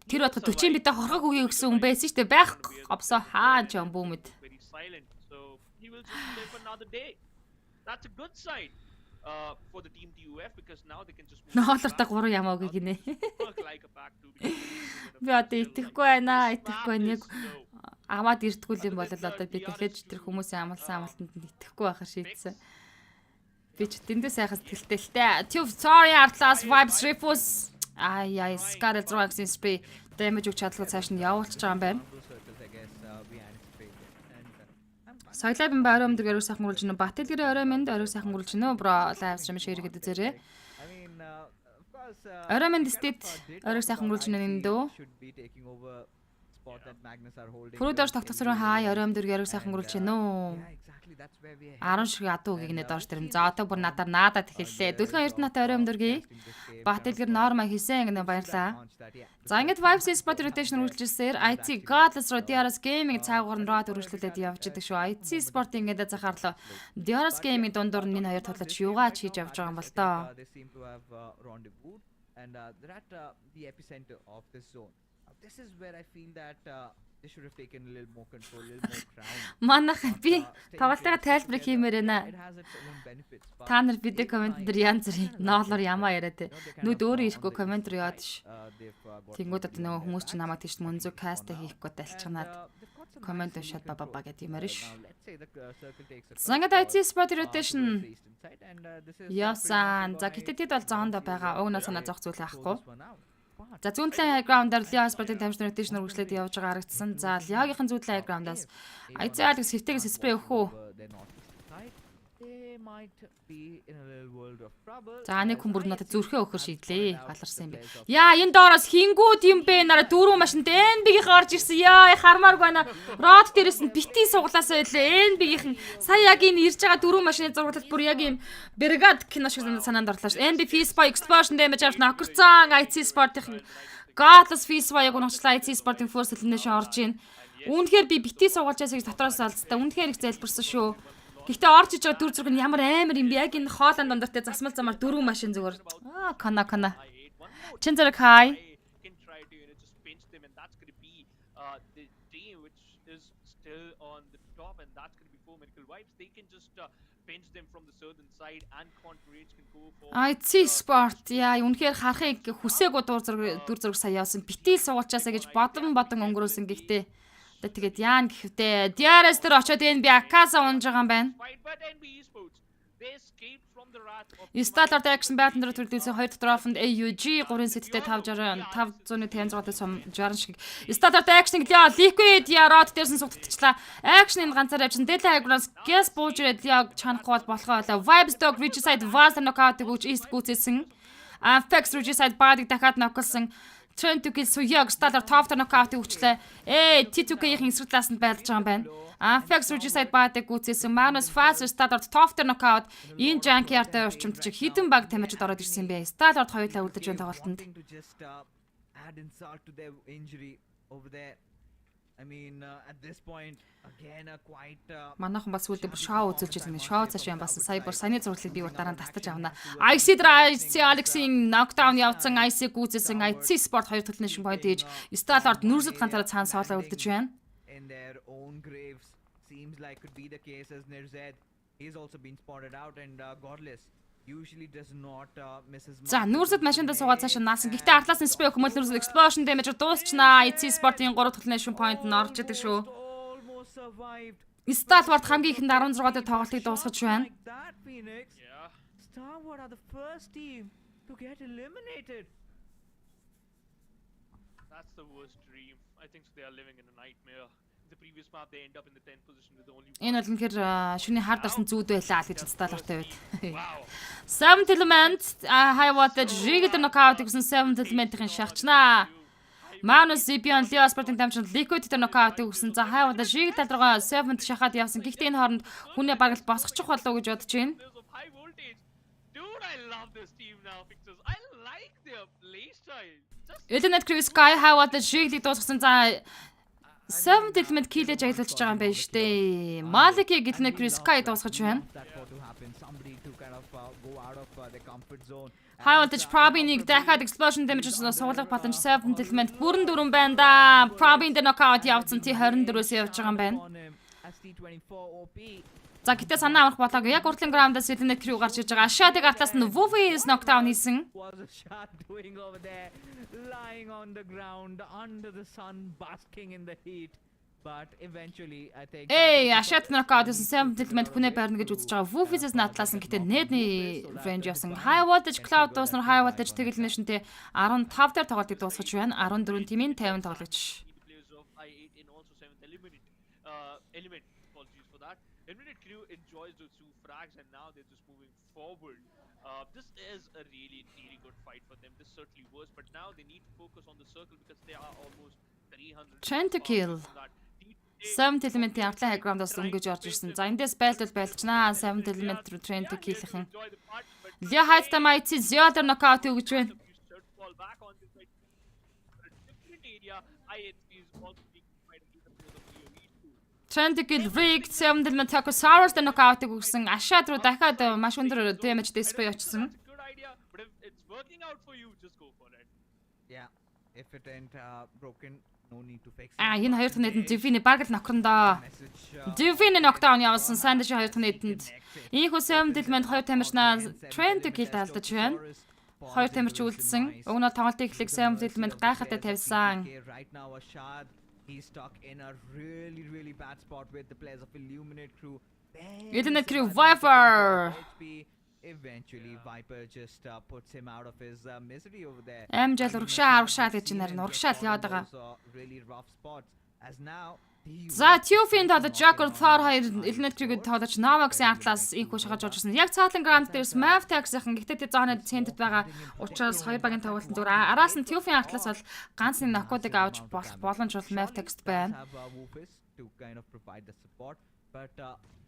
тэр бод 40 битэ хорхог үгүй гэсэн хүн байсан штэ байх гопсоо хаан ч юм бүүмэд. That's a good sign for the team TUF because now they can just Ноолортой 3 ямаа өгөө гинэ. Би одоо итгэхгүй байна. Итгэхгүй нэг аваад иртгүүл юм бол одоо би дахиж тэр хүмүүсийн амлсан амлалтанд итгэхгүй байхаар шийдсэн. Би ч дэндээ сайхан сэтгэлтэй л дээ. Too sorry Atlas Vibes Refuse. Ай Scarlet Rocks spray damage өгч чадлагаа цааш нь явуулчих байгаа юм байна. Соёлын байрам дээр орой сайхан мөрүүлж гинэ. Батэлгэрийн орой минь орой сайхан мөрүүлж гинэ. Бро лайв стрим шеэр гэдэг зэрэг. Орой минь стэт орой сайхан мөрүүлж гинэ нэндөө. spot that Magnus are holding. Пүрүүдөөс тогтсороо хаа оройм дөргөөрөг сайхан гөрүүлж гэнэ үү? Yeah, exactly. That's where we are. 10 шиг адуу гэгнээ доош тэрэн. За одоо бүр надад хэллээ. Дүлгэн Эрдэнэт оройм дөргий. Батэлгэр норма хийсэн гэнэ баярлаа. За ингээд Vibes Sport Rotation үргэлжилсээр IT Godless руу DRS Gaming цаагуур нь роод үргэлжлүүлээд явж идэг шүү. IT Sport ингээд захаарлаа. DRS Gaming дундуур нь энэ хоёр тоглож юугаач хийж явж байгаа юм бол тоо. They seem to have rendezvous and they're at the epicenter of this zone. This is where I feel that they should have taken a little more control, a little more crown. Манайх би тоглолтыг тайлбар хиймээр байна. It has its own benefits. Та нар видео коммент дээр янз бүрийн ноолоор ямаа яриад те. Нүд өөрөө ирэхгүй коммент руу яад ш. Тэнгүүд одоо нөгөө хүмүүс ч намайг тийш MUNZU каст хийхгүй талчганаад коммент уншаад бабаа гэдэг юмар ш. Зангад IT Sport Rotation яасан. За гэтэл тэд бол зоондоо байгаа. Уг нас санаа зогц зүйл байхгүй. За зүүн талын граундаар Liao Sport-ийн тамирчин rotation үргэлжлээд явж байгаа харагдсан. За Liao-гийнхэн зүүн талын граундаас ICL-ийг сэвтээс спрей өгөх үү? За нэг хүн бүр надад зүрхээ өгөхөр шийдлээ. Баларсан юм бэ. Яа энэ доороос хингүүд юм бэ? Нараа дөрөв машинд NB-ийн орж ирсэн. Яа хармааргүй байна. Род дээрээс нь бити суглаас байлээ. NB-ийн сая яг энэ ирж байгаа дөрөв машины зурглал бүр яг юм бригад кино шиг санаанд орлоо ш. NB Fistball Explosion damage авч нокорцсон IT Sport-ийн Godless Fistball яг унагчлаа IT Sport-ийн first elimination орж ийн. Үүнхээр би бити сугалжаас их дотроос алдсан. Үүнхээр их залбирсан шүү. Гэхдээ орж иж байгаа дүр зураг нь ямар амар юм бэ? Яг энэ хооланд дондортой засмал замаар дөрөв машин зүгээр. Кана. Чин зэрэг хай. Can try to just pinch them, and that's going to be the team which is still on the top, and that's going to be 4 Medical Vibes. They can just pinch them from the southern side, and Contrage can go for IT Sport яа үнэхээр харахыг хүсээгүй дүр зураг сая явсан. Битил суулчаасаа гэж бодон өнгөрөөсөн гэхдээ тэгээд яан гэхвтээ DRS дээр очоод энэ би Акаса унж байгаа юм байна. Installer action button дээр төлөвлөсөн 2 трофонд AUG 3 сеттэй 556-аас 60 шиг. Installer action гэлээ liquid яроод дээрсэн сугтчихлаа. Action энэ ганцаар авчин Delta Agros gas бууж ирээд яг чанахгүй болохоо байлаа. Vibes dog Regicide Vaster knockout гэж east гүцээсэн. Apex Regicide баадыг дахиад ноклсон. Trend to kill Suyog Installer top knockout-ыг хүчлээ. T2K-ийн эсрэг талаас нь байлж байгаа юм байна. Apex Regicide баадыг гүцээсэн. Magnus Fast Installer top knockout энэ Junkyard-тай орчимд чи хідэн баг тамирчид ороод ирсэн юм бэ. Installer хоёулаа үлдэж байна тоглолтод. Add insult to their injury over there. I mean at this point again quite Манайхан бас үлдээ бүр шоу үзүүлж байгаа. Шоу цааш юм бас сая бүр саяны зураглалыг би дараа нь тастаж авна. IC Alexийн knockdown явцсан IC гүзээсэн IT Sport 2 төлнөшин point хийж Installer нүүрсэд ганцаараа цаана соолоо үлдэж байна. in their own graves seems like could be the case as Nirzad. He's also been spotted out and Godless usually does not miss his mark. За нүүрсэд машиндаа суугаад цааш наасан. Гэхдээ артлаас нь спрей өгмөл нүүрсэд explosion damage дуусчнаа. IT Sport-ийн 3 төлнөшин point нь орж идэг шүү. Almost survived. Starward хамгийн ихэнд 16 дээр тоглолтыг дуусгаж байна. Like that, Phoenix. Yeah. Starward are the first team to get eliminated. That's the worst dream. I think so they are living in a nightmare. The previous map they end up in the 10th position with only Энэ бол үнэхээр шүний хар дарсан зүүд байлаа гэж Starward-тай үед. wow. 7 element high voltage rig knockout гэсэн 7 element-ийн шахчнаа. Magnus Zipion Liao Sport-ийн тамирчин Liquid knockout гэсэн. За high voltage rig тал руугаа 7 шахаад явсан. Гэхдээ энэ хооронд хүний бараг босгочих болов уу гэж бодож байна. There's a high voltage. Dude, I love this team now, Fixers. I like their play style. Just Elite Crew Sky high voltage rig дуусгасан. За 7 element килэж аялуулж байгаа юм байна штэ. Maliki Elite Crew Sky дуусгаж байна. That's what to happen. Somebody to kind of go out of their comfort zone. High voltage Probin-ийг дахиад explosion damage суулгах боломж 7 element бүрэн дөрөн байна да. Probin дээр knockout явцсан T24-өөс явж байгаа юм байна. On him as T24 OP. За гэтээ санаа авах болоогүй. Яг уртлын граундаас Elite Crew гарч ирж байгаа. Ашаадыг артлаас нь Wolves knockdown хийсэн. Was a shot doing over there, lying on the ground under the sun, basking in the heat. But eventually, I think. Ашаат knockout хийсэн 7 element хүнээ байрна гэж үзэж байгаа. Wolves натлаас нь гэтээ недний range явсан. High voltage Cloud дуусна. High voltage тэгэл нэшнтэй 15 дээр тоглолтыг дуусгаж байна. 14 тимийн 50 тоглогч. players of I8 and also 7th element. Apologies for that. Eliminated Crew enjoys those 2 frags, and now they're just moving forward. This is a really good fight for them. This certainly was, but now they need to focus on the circle because they are almost Trend to kill. 7 element-ийн артлын high ground-аас өнгөж орж ирсэн. За эндээс байлтал байлтчнаа 7 element руу trend to kill-хэн. Лиа хайттай майци зёолор нокаут өгж байна. Trend to kill rig 7 element Takosaurus the knockout өгсөн. Ашаад руу дахиад маш өндөр damage display очсон. Yeah, if it ain't broken, no need to fix it. Энэ хоёр дахь нийтэнд Divine баг л нокрондоо. Divine knockdown явуулсан Sandish хоёр дахь нийтэнд. Ийхүү 7 element хоёр тамирчнаа Trend to kill алдаж байна. Хоёр тамирч үлдсэн. Уг нь тоглолтын эхлэх 7 element гайхалтай тавьсан. Right now Ashad, he's stuck in a really bad spot with the players of Illuminate crew. Illuminate crew Viper. Eventually Viper just puts him out of his misery over there. Амжаал урагшаа гэж нэр урагшаал яваад байгаа. Really rough spots as now. За Tufin тоглож Joker Thor хоёр Illuminate crew-г тоглож Novax-ийн артлаас инхүү шахаж орж ирсэн. Яг цаатлан гранд дээрс Mavtax-ийн гэхдээ тэр зооны центрэд байгаа учраас хоёр багийн тоглолтын зүгээр араас нь Tufin артлаас бол ганц нэг нокодыг авч болох боломж бол Mavtax-д байна. To kind of provide the support, but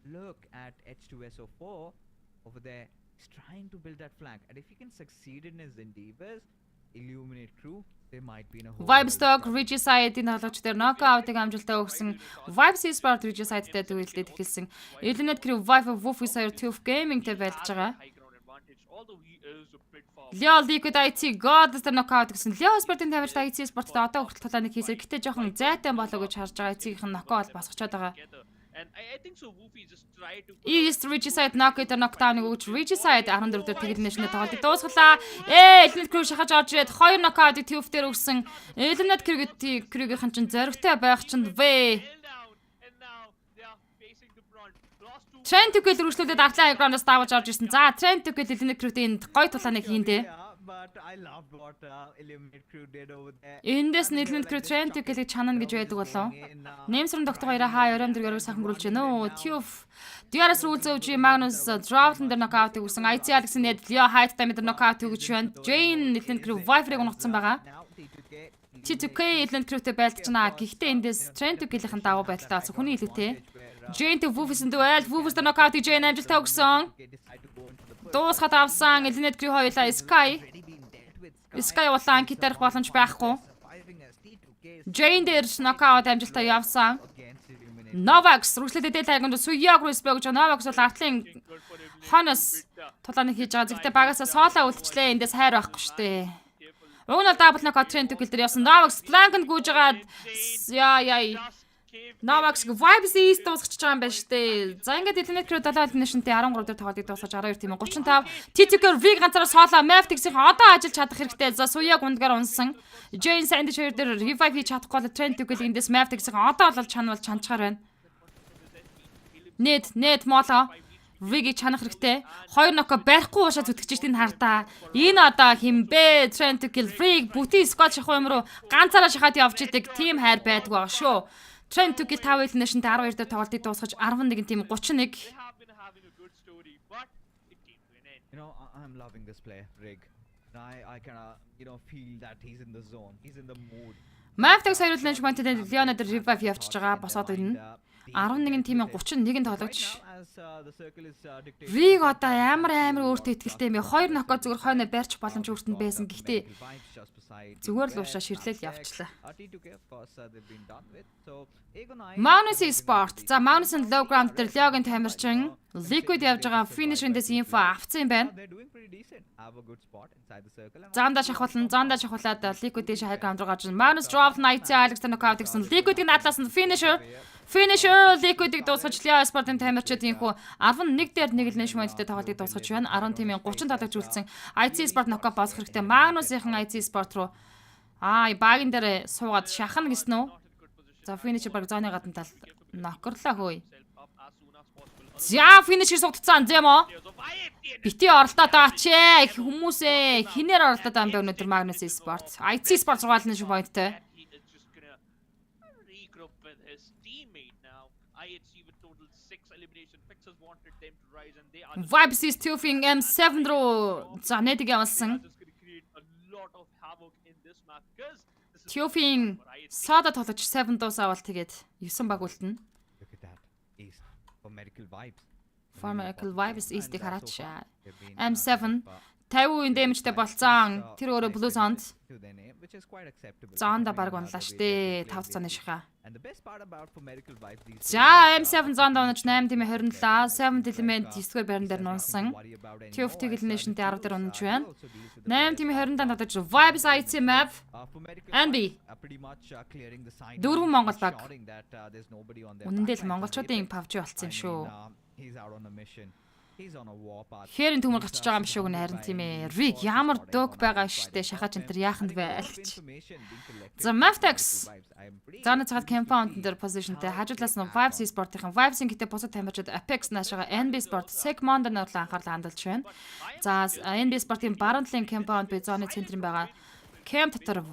look at H2SO4 over there. He's trying to build that flank, and if he can succeed in his endeavors, Illuminate crew, they might be in a whole. Vibestock Regicide-ийн тоглогч дээр knockout-ыг амжилттай өгсөн. Vibes Esport Regicide-тэй дүгэлдээд эхэлсэн. Illuminate crew Vibe Wolf-ис хоёр Tuf Gaming-тэй байлж байгаа. Leo Liquid IT God дээр knockout гэсэн. Leo Sport-ийн тамирчид IT Sport-тэй одоо хүртэл талааны хийсээр гэтээ жоохон зайтай болоо гэж харж байгаа. IT-ийн knockout босгочоод байгаа. And I think so Woofy just tried to East Regicide knockdown өгч Regicide 14 дээр тэгээд нэшнэ тоглолт дуусглаа. Illuminate crew шахаж орж ирээд хоёр knockout-ыг Tuf дээр өгсөн. Illuminate crew-ийн чинь зоригтой байх чинь вэ. Trend to kill үргэлжлүүлээд артлын агроноос давж орж ирсэн. За Trend to kill Illuminate crew-ийн гоё тулааныг хийндэ. But I love what Illuminate crew did over there. Эндээс Illuminate crew Trend to kill-ийг чанана гэж байдаг болов. Нэмсрэн тогтгоо хоёроо хаа өрөөм дэргээр сайхан гөрүүлж байна уу? Tuf Diaras rules of Magnus Drought and the knockout өгсөн. IT Alex-ийн Leo Height-тай мэдэр knockout өгч байна. Jane Illuminate crew Viper-ыг унагцсан байгаа. T2K Illuminate crew-тэй байлтчнаа. Гэхдээ эндээс Trend to kill-ийн давуу байдалтай болсон. Хүний илүүтэй. Jane to Wolf-ийн дуэл Wolf-тэй knockout-ийг Jane амжилттай өгсөн. Дуусгаад авсан Illuminate crew хоёулаа Sky улаан китэрх боломж байхгүй. Jane дээр knockout амжилттай явсан. Novax үргэлжлүүлээд тайгонд Suyag руу спэ гэж Novax бол артлын хонос тулааны хийж байгаа. Гэхдээ багасаа соло үлдчихлээ. Эндээс хайр байхгүй штэ. Уг нь double knockout Trend to kill дээр явсан. Novax flank-нд гүйж агаад яа Novax Vibes East дуусгач байгаа юм байна штэ. За ингээд Illuminate crew 70 нэшнтэй 13 дээр тоглолтыг дуусгаж 12 тийм 35. TTK Rig ганцаараа соло Mavtax-ийн одоо ажиллаж чадах хэрэгтэй. За Suyag ундгаар унсан. Jane Sandy хоёр дээр revive хийж чадахгүй бол Trend to kill эндээс Mavtax-ийн одоо бол чанчгаар байна. Net моло Rig-ийг чанах хэрэгтэй. Хоёр ноко барихгүй уушаа зүтгэж штийн хардаа. Энэ одоо химбэ Trend to kill Rig бүтэн squad шахуу юм руу ганцаараа шахаад явж идэг team хайр байдаг байгаа шүү. Trend to kill 5 нэшнтэй 12 дээр тоглолтыг дуусгаж 11 team 31. You know, I'm loving this play, Rig. I kind of, feel that he's in the zone. He's in the mood. Mavtax хоёулын шмантад Leona дээр revive явчихж байгаа. Босоод ирнэ. 11 team 31 тоглогч. Rig одоо амар өөртөө ихтэй юм. Хоёр ноко зүгээр хойно барьж боломж өөртөнд байсан. Гэхдээ зүгээр л уушаа ширлэл явчлаа. Magnus Sport. За Magnus and low ground дээр Leoгийн тамирчин Liquid явж байгаа finish-эндээс info авцсан юм байна. Зандаа шахуулаад Liquid-ийн high ground руу гарч ирсэн. Magnus drop night Alex knockout гэсэн. Liquid-ийн надлаас нь Finisher Liquid-ийг дуусгаж Leo Sport-ын тамирчид инхүү 11 дээр нэг л нэшмэнттэй тоглолтыг дуусгаж байна. 10 тимийн 30 тоглож үлдсэн. IT Sport knockout босох хэрэгтэй. Magnus-ийн IT Sport руу багийн дээр суугаад шахна гэсэн үү? За Finisher баг зооны гадна тал нокорлоо хөөе. За Finisher суудцсан зэмо. Бити оролдоод баач хүмүүсээ хинээр оролдоод байгаа юм бэ өнөөдөр Magnus Sport. IT Sport зугаалны шимэйттэй. Vibes is Tufing M7 руу за нэдэг явуулсан. lot of havoc in this map because this is Tioфийн Soda тоглож 7 дуус авал тэгээд 9 баг үлдэнэ. Look at that. Ace for medical vibes. For Medical Vibes East-ийг хараач. They've been, M7 50% damage-тэй болцсон. Тэр өөрөө Blue Zone to their name, which is quite acceptable. зоонда баг унлаа штэ. 5 цааны шиха. And the best part about for medical vibes these За M7 зоонда унаж 8.27, 7 element 9-р байран дээр нунсан. TF Technician-тэй 10 дээр унаж байна. 8.27 татаж Vibes IC map NB pretty much clearing the sign. Дөрвөн Монгол баг. That there's nobody on their Үнэндээ л монголчуудын PUBG болцсон юм шүү. He's out on a mission. He's on a war path. Хэрэн төмөр гацж байгаа юм шүү гэнэ харин тийм ээ. Rig ямар дөг байгаа штэ шахаж энэ төр яаханд вэ гэж. За Maftex зааны цагт compound дээр positionтэй хажуудлаас нь Vibes Sport-ийн Vibes-ийн гэтээ бусад тамирчид Apex наашаага NB Sport Segmond нар анхаарлаа хандуулж байна. За NB Sport-ийн баруун талын compound бие зооны центрийн байгаа Camp дотор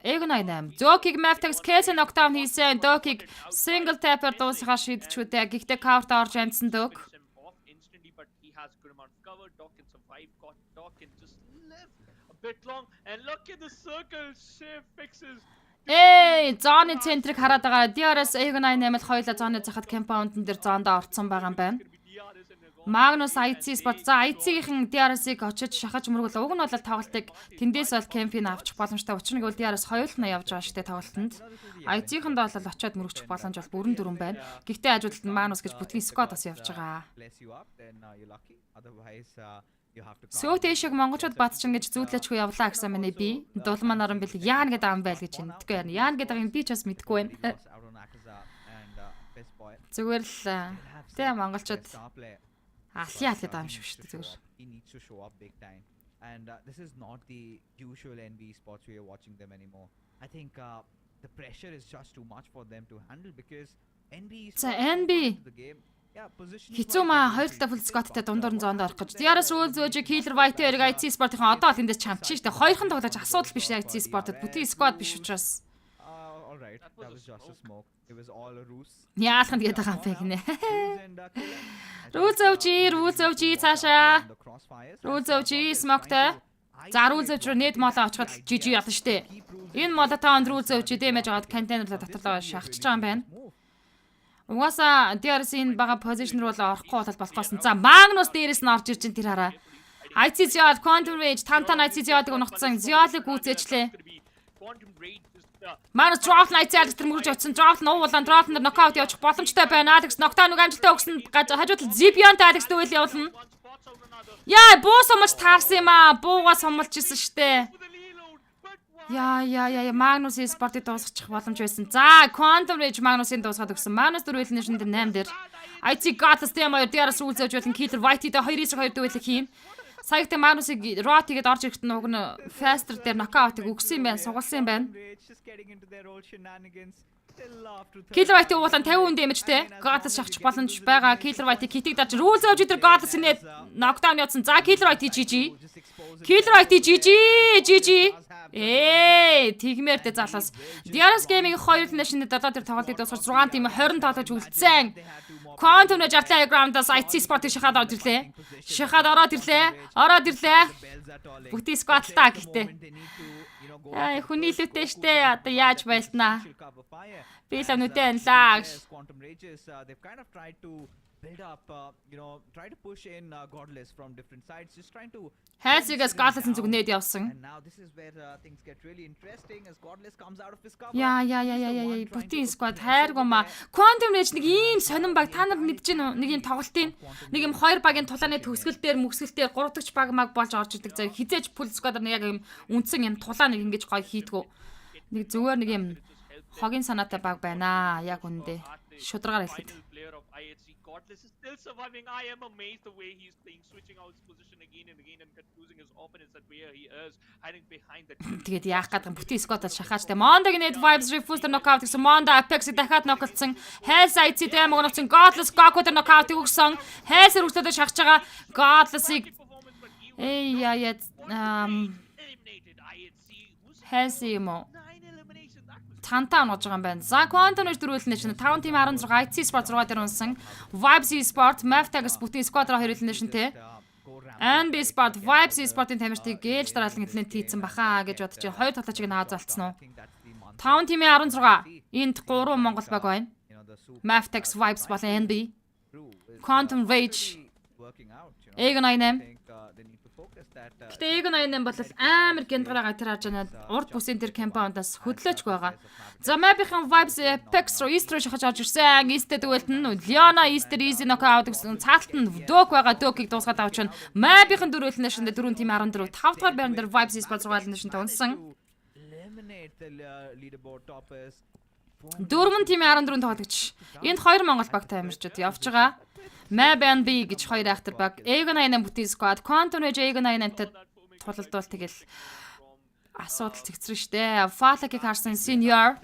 Egon 8 Зокиг Maftex case knockdown хийсэн Докиг single tap-аар дуусгахаар шийдчихвүдээ. Гэхдээ court орж амжсан Док. But he has good amount of cover. Doc can survive. Doc can just live a bit long. And look at the circle. Shift fixes. Зооны центрийг хараад байгаа. DRS Egon 8 хоёулаа зооны захад compound-н дээр зоондоо орцсон байгаа юм байна. Magnus IC Sport за IC-ийн DRS-ыг очиж шахаж мөргөл уг нь бол тоглолтыг тэндээс бол кемпийг авчих боломжтой. Учир нь бол DRS хоёулаа явж байгаа штэ тоглолтод. IC-ийн бол очиод мөрөгчих боломж бол бүрэн дүрэн байна. Гэхдээ хажуудалд нь Magnus гэж бүтгэн squad бас явж байгаа. Сөөтэй шиг монголчууд батчин гэж зүүдлээчгүй явлаа гэсэн мэнэ би. Дулмаа наран бил яан гэдэг ам байл гэж мэдгүй байна. Яан гэдэг юм би ч бас мэдгүй байна. Зүгээр л тэ монголчууд Алиа гэдэг юм шиг шүү дээ зүгээр. He needs to show up big time. And this is not the usual NB spots we are watching them anymore. I think the pressure is just too much for them to handle because NB За NB Хизүү маа хоёр талаа full squad-тай дундуур зоонд орох гэж. DRS рүүл зөөж Killer White-ыг IC Sport-ийн одоо л эндээс чамчин шүү дээ. Хоёрхан тоглож асуудал биш IC Sport-д бүтэн squad биш учраас. All right. That was just a smoke. It was all a ruse. Яалах нь гэдэг юм бэ гинэ. Рүүл зөөж цаашаа. Рүүл зөөж смоктай. За рүүл зөөж рүү нэт молоо очиход жижиг ялна штэ. Энэ молотоонд рүүл зөөж дэмэж аваад контейнерлаа доторлоо шахчихж байгаа юм байна. Угаасаа DRS-ийн бага позишн руу орохгүй болохоос нь. За Magnus дээрээс нь орж ирж ин тэр хараа. IC Ziol Quantum Rage тантан IC Ziol-ыг унагцсан. Ziol-ыг гүйцээчлээ. Magnus drop night зайлж тэр мөрөж очсон. Drop нуулан drop нар knockout явуучих боломжтой байна. Alex knockdown үг амжилттай өгсөн. Хажууд Zibionтэй Alex дүүл явуулна. Яа, буу сумж таарсан юм аа. Буугаа сумлж исэн штэ. Яа, Magnus Sport-ыг дуусгачих боломж байсан. За, Quantum Rage Magnus-ыг дуусгаад өгсөн. Magnus дөрвөлнэ шинээр 8 дээр. IT Godless тэм хоёр DRS рүү зөөж болон Killer White-тэй 2-2 дөрвөлийг хийн. Саяхтай Magnus-ыг Rot-ийг орж ирэхэд нэг нь faster дээр knockout-ыг өгсөн юм байна. Сугалсан юм байна. Killer White уулан 50% damage-тэй Godless шахчих боломж байгаа. Killer White китийг дарж рүүл зөөж өдр Godless-ийг knockdown явуулсан. За Killer White GG. Killer White GG. Тэгмээр дэ залуус. DRS Gaming 2 нэшэнд 7 дээр тоглолтыг дуусгаж 6 тийм 20 тоглож үлдсэн. Quantum Rage Artillery Ground-аас IT Sport-ыг шахаад ороод ирлээ. Бүтэн squad та гэхдээ. Хүний лүтэй штэ одоо яаж байлтнаа. Би л нүдэн лаа. Build up, try to push in Godless from different sides, just trying to. Hassig's Godless-ын зүгнээд явсан. And now this is where things get really interesting as Godless comes out of his cover. Яа. Бүтэн squad хайргуу маа. Quantum Rage нэг ийм сонирн баг та нар мэдэж гин нэг юм тоглолтын нэг юм хоёр багийн тулааны төгсгөл дээр 3 дахь баг маг болж орж ирдэг. За хизээж full squad нар яг юм үнсэн юм тулаа нэг ингэж гоё хийдгүү. Нэг зүгээр нэг юм хогийн санаатай баг байна. Яг үндэ. Шударгаар хэлэхэд. Godless is still surviving. I am amazed the way he's playing, switching out his position again and confusing his opponents that where he is hiding behind that. Тэгээд яах гэдэг бүтэн squad-д шахаачтай. Mondag net Vibes Refuser knockout гэсэн. Mondag Apex-ийг дахиад knockoutсан. Hell's IC дэм өгсөн. Godless Goku-д knockout өгсөн. Hell's өргөслөдөө шахаж байгаа. Godless-ийг Hell's юм уу? Тантаа нууж байгаа юм байна. За Quantum Rage дөрвөлнэ чинь 5 тим 16 IT Sport 6 дээр унсан. Vibes Sport, Maftex бүтэн squad-ро хоёрлнэ шинтэй. NB Sport, Vibes Sport-ийн тамирчдыг гэлж дараалан нэлээд тийцэн бахаа гэж бодож байна. Хоёр тоглолтыг нь хаазалтсан уу? 5 тимийн 16. Энд 3 Монгол баг байна. Maftex, Vibes болон NB. Quantum Rage. Egon 88. Гэтэ Egon 88 бол амар гэндрага тэр харж байна. Урд бүсийн тэр компаундаас хөдлөөчг байгаа. За Map-ийн Vibes Apex руу East руу шахаж орж ирсэн. East-д дүүлт нь Leona East Easy knockout гэсэн цаалтад нь Dök байгаа. Dök-ийг дуусгаад авч байна. Map-ийн дөрөвлөл нэшэнд 4 тим 14 5 дахь байран дээр Vibes Sport сургаалын нэшэнтэй унсан. 4 тимийн 14 тоглогч. Энд 2 Монгол баг тамирчид явж байгаа. MABNB гэж 2 актер баг. Egon 88 бүтэн squad. Quantum Rage Egon 88-тай тулалдвал тэгэл асуудал цэгцрэн штэ. Falak-ийг харсан Senior.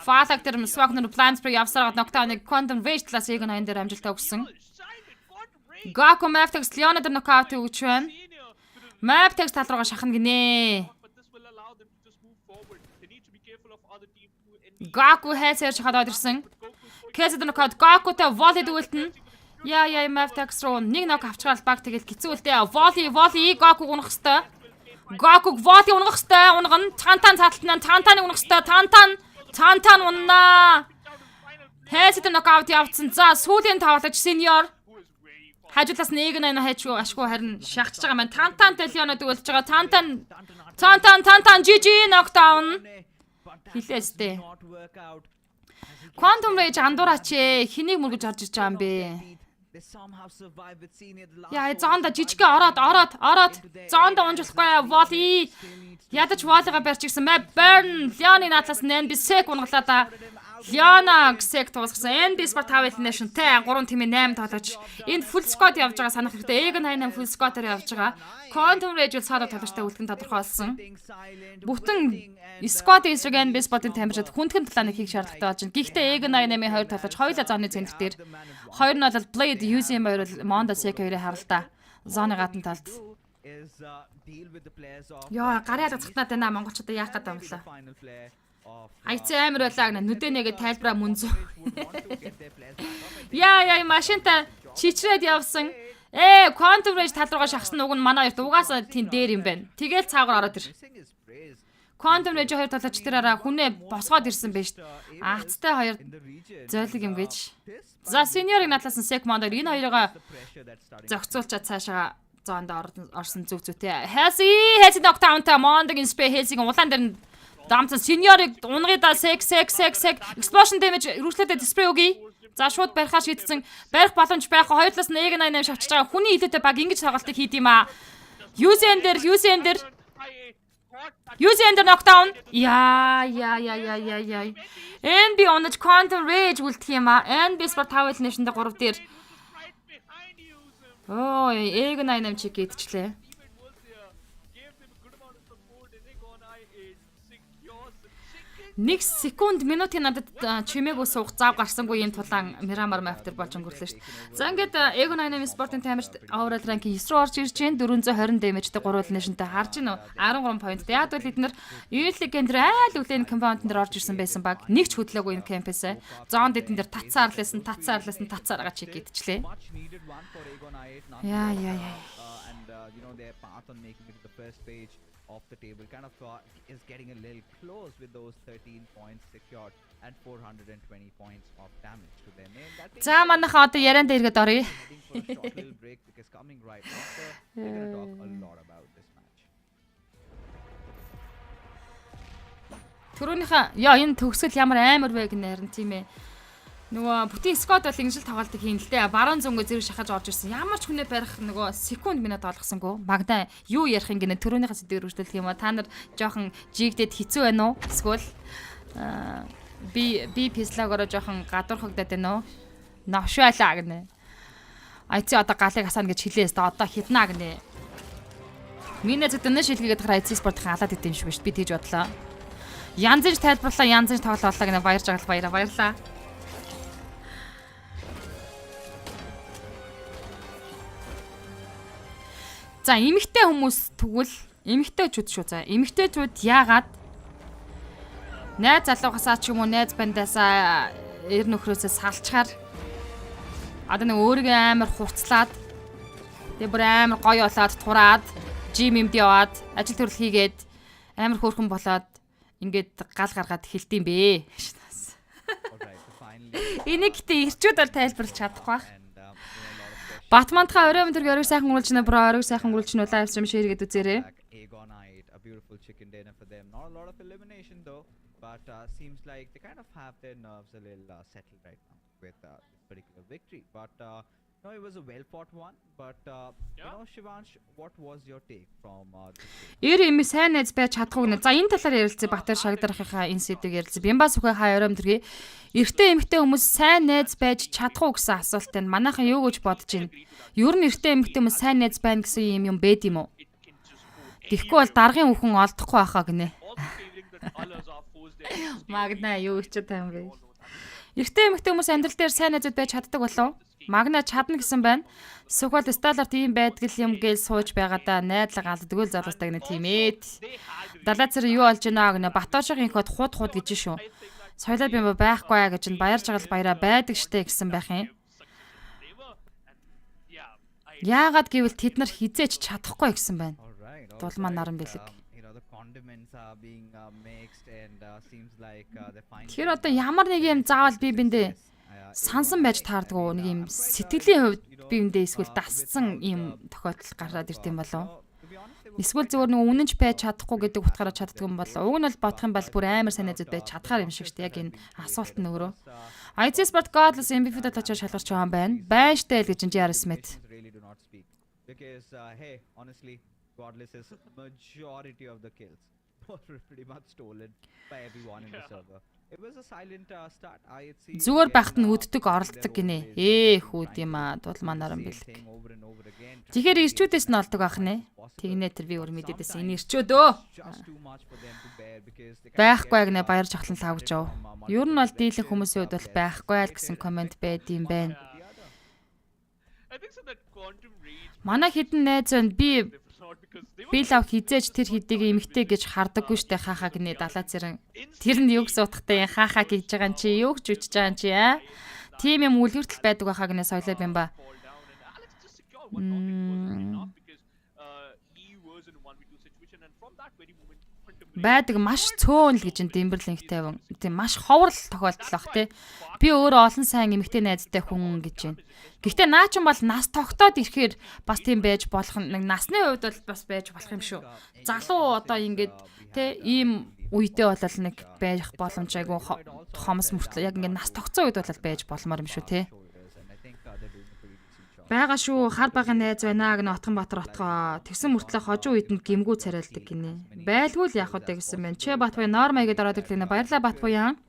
Falak тэр Swagner Plansbury явсараад knockdown-ыг Quantum Rage талаас Egon 88 дээр амжилттай өгсөн. Gaku Maftex Leona дээр knockout өгч байна. Maftex тал руугаа шахна гинэ. Gaku хайсаар шахаад ирсэн. Käse дээр knockout Gaku-тай volley дүүлтэн. Яа Maftex руу нэг нок авчгаал баг тэгэл гизүүлтэй. Volley Gaku унах хэвээр. Gaku volley унах хэвээр. Унган цаантан цааталтнаа цаантаны унах хэвээр. Цаантан уннаа. Käse дээр knockout явцсан. За сүүлийн тавлагч Senior. Хажуулаас нь Egon 88 хайчгүй ашгүй харин шахаж байгаа маань. Цаантантай Leona дүүлж байгаа. Цаантан GG knockdown. Хилээстэй. Quantum Rage андуураач хэнийг мөргөж орж иж байгаа юм бэ? Яа зоонда жижигхэн ороод зоонда унжуулахгүй volley ядаж volley-га барьж ирсэн мэ burn Leona натлаас NB sec унгалаа да. Leona sec туусгасан NB Sport 5 Nation-тэй 3 тимийн 8 тоглож энд full squad явж байгаа санах хэрэгтэй. Egon 88 full squad-аар явж байгаа. Quantum Rage бол саадаа тоглогчтой үлдэн тодорхой болсон. Бүтэн squad эсрэг NB Sport-ын тамирчид хүндхэн талааны хийх шаардлагатай болж байна. Гэхдээ Egon 88-ийн хоёр тоглогч хоёулаа зооны центр дээр. Хоёр нь бол Blade UCM хоёр бол Monda Sec хоёрыг харалтаа. Зооны гадна талд. Яа гараа цогцнаад байна монголчуудаа яах гэдэг юм бэлээ. Айц амар байлаа гэнэ нүдэнэгээ тайлбараа MUNZU. Яа машинта чичрээд явсан. Quantum Rage тал руугаа шахсан уг нь манай хоёрт угаасаа тийм дээр юм байна. Тэгэл цаагаар ороод ир. Quantum Rage хоёр талаач тэраараа хүнээ босгоод ирсэн байж. Аацтай хоёр зойлог юм гэж. За Senior-ыг надлаас нь Sec Mondo энэ хоёроо зохицуулчаад цаашаа зоонд орсон зүг зүйтэй. Хэси knockdown-тай Mondo-гийн spray Хэсигийн улаан дээр нь дамцсан Senior-ыг унгидаа Sec explosion damage рүүслэдэд spray өгье. За шууд барихаа шийдсэн. Барих боломж байхгүй. Хоёр талаас нь Egon 88 шавчж байгаа. Хүний илүүтэй баг ингэж тоглолтыг хийд юм аа. UCN дээр knockdown. Яа. NB онож Quantum Rage үлдэх юм аа. NB Sport 5 Nation-д 3 дээр. Egon 88 чиг идчихлээ. Нэг секунд минутын надад чимээгүй суух зав гарсангүй юм тулаан Miramar Mafter болж өнгөрлөө шүү дээ. За ингээд Egon 88 Sport-ын тамирчид overall ranking 9 руу орж ирж байна. 420 damage-тэй 3 нэшнтэй харж байна уу? 13 point. Яг бол эднэр Early-гэн айл үлэн compound дээр орж ирсэн байсан баг. Нэг ч хөдлөөгүй энэ campus-аа. Зоонд эдэн дээр татсаарлаа чиг идчихлээ. Яа. And their path on making it to the first page of the table kind of is getting a little close with those 13 points secured and 420 points of damage to their name. За манайха одоо ярианд иргэд оръё. Short little break because coming right after we're going to talk a lot about this match. Төрөөнийхөө энэ төгсгөл ямар амар вэ гэнэ харин тийм ээ. Нөгөө бүтэн скот бол ингэж л тоглолтыг хийн л дээ. Баруун зөнгөө зэрэг шахаж орж ирсэн. Ямар ч хүнээ барих нөгөө секунд минут олгосонгүй. Магадаа юу ярих юм гинэ төрөөнийхөө сэдвээр үргэлжлүүлэх юм аа. Та нар жоохон жигдэд хэцүү байна уу? Эсвэл би пислаагаараа жоохон гадуурхагдаад байна уу? Навшаалаа гинэ. Айци одоо галыг хасаана гэж хэлээс та одоо хитнаа гинэ. Миний зэдэнэ шилгээгээд хараа айци спортын халаад идэв юм шиг шүү. Би тэгж бодлоо. Янзж тайлбарлаа, янзж тоглолоо гинэ. Баярлаа. За эмэгтэй хүмүүс тэгвэл эмэгтэйчүүд шүү. За эмэгтэйчүүд яагаад найз залуугасаа ч юм уу найз бандаасаа эр нөхрөөсөө салчаар одоо нэг өөрийгөө амар хурцлаад Тэгээ бүр амар гоё болоод тураад, жим юмд яваад, ажил төрөл хийгээд амар хөөрхөн болоод ингээд гал гаргаад эхэлдэм бэ. Alright, so finally. Энийг гэтээ ирчүүд бол тайлбарлаж чадахгүй байх. Батмантха орой өндөр орой сайхан уулж нэ бро орой сайхан уулж нэ лайв стрим шеэр гэдэг үзээрэй. Agonite, a beautiful chicken dinner for them. Not a lot of elimination though, but seems like they kind of have their nerves a little settled right now with this particular victory. But no, it was a well fought one. But you know, Shivansh, what was your take from this game? Ир юм сайн найз байж чадахгүй гэнэ. За энэ талаар ярилцъя. Бактер шагдарахынхаа энэ сэдвийг ярилцъя. Бямбас үхэ хаа орой өндөр эртээ эмэгтэй хүмүүс сайн найз байж чадахгүй гэсэн асуултанд манайхан юу гэж бодож байна? Ер нь эртээ эмэгтэй хүмүүс сайн найз байна гэсэн юм байд юм уу? Тэгэхгүй бол даргын үхэн олдохгүй байхаа гинэ. Магна юу ч таам бэ? Эртээ эмэгтэй хүмүүс амьдрал дээр сайн найзууд байж чаддаг болов? Магна чадна гэсэн байна. Эсвэл сталарт ийм байдаг юм гээл сууж байгаадаа найдлага алддаггүй залуустай гэнэ тийм ээ. Далаа цэр юу олж гинэ гэнэ Батошгийн хот худ гэж шүү. Соёлоо би байхгүй гэж нь баяр жаgal баяраа байдаг штэ гэсэн байх юм. Яагаад гэвэл тэд нар хизээч чадахгүй гэсэн байна. Дулмаа наран бэлэг. Тэр одоо ямар нэг юм заавал би биндээ сансан байж таардгүй нэг юм сэтгэлийн хувьд би биндээ эсвэл дасцсан юм тохиолдол гараад ирд юм болов. Эсвэл зөвөр нэг үнэнч байж чадахгүй гэдэг утгаараа чаддаг юм бол уг нь бол бодох юм бол бүр амар сайн найзууд байж чадхаар юм шиг шүү дээ. Яг энэ асуулт нь өөрөө. IC Sport Godless MVP-д очиж шалгарч байгаа юм байна. Байна штэ л гэж Jared Smith. Because hey, honestly, Godless is majority of the kills were pretty much stolen by everyone in the server. It was a silent start. Зүгээр байхад нь үддэг оролцдог гинэ. Хүүд юм аа дулмаа наран бэлэг. Тэгэхээр ирчүүдээс нь олдог байх нэ. Тэгнэ тэр би өөр мэдээдээс энэ ирчүүдөө. Байхгүй гинэ баяр жахлан лавж яв. Ер нь бол дийлэн хүмүүсийн хувьд бол байхгүй л гэсэн комент байд юм байна. Манай хідэн найз байна. Би лав хизээж тэр хидийг эмгтэй гэж хардаггүй штэ хаахаа гинэ далаа зэрэн. Тэр нь юу гэсэн утгатай хаахаа гэж байгаа юм чи юу гэж үчиж байгаа юм чи аа. Тим юм үлгэртэл байдаг байхаа гинэ соёлоо юм ба. Байдаг маш цөөн л гэж энэ Дэмберлингтэй байна. Тийм маш ховрол тохиолдол бах те. Би өөрөө олон сайн эмэгтэй найзтай хүн гэж байна. Гэхдээ наа ч юм бол нас тогтоод ирэхээр бас тийм байж болох нэг насны хувьд бол бас байж болох юм шүү. Залуу одоо ингээд те ийм үедээ бол нэг байх боломж айгу хомс мөртлөө яг ингээд нас тогтсон үед бол байж болмоор юм шүү те. Бага шүү хар багын найз байна гэнэ Отгонбаатар отгоо. Тэгсэн мөртлөө хожуу үед нь гимгүү царайлдаг гинэ. Байлгүй л явах удаа гэсэн байна. Че Батбой нормай гэдээ ороод ирлээ. Баярлаа Батбоян.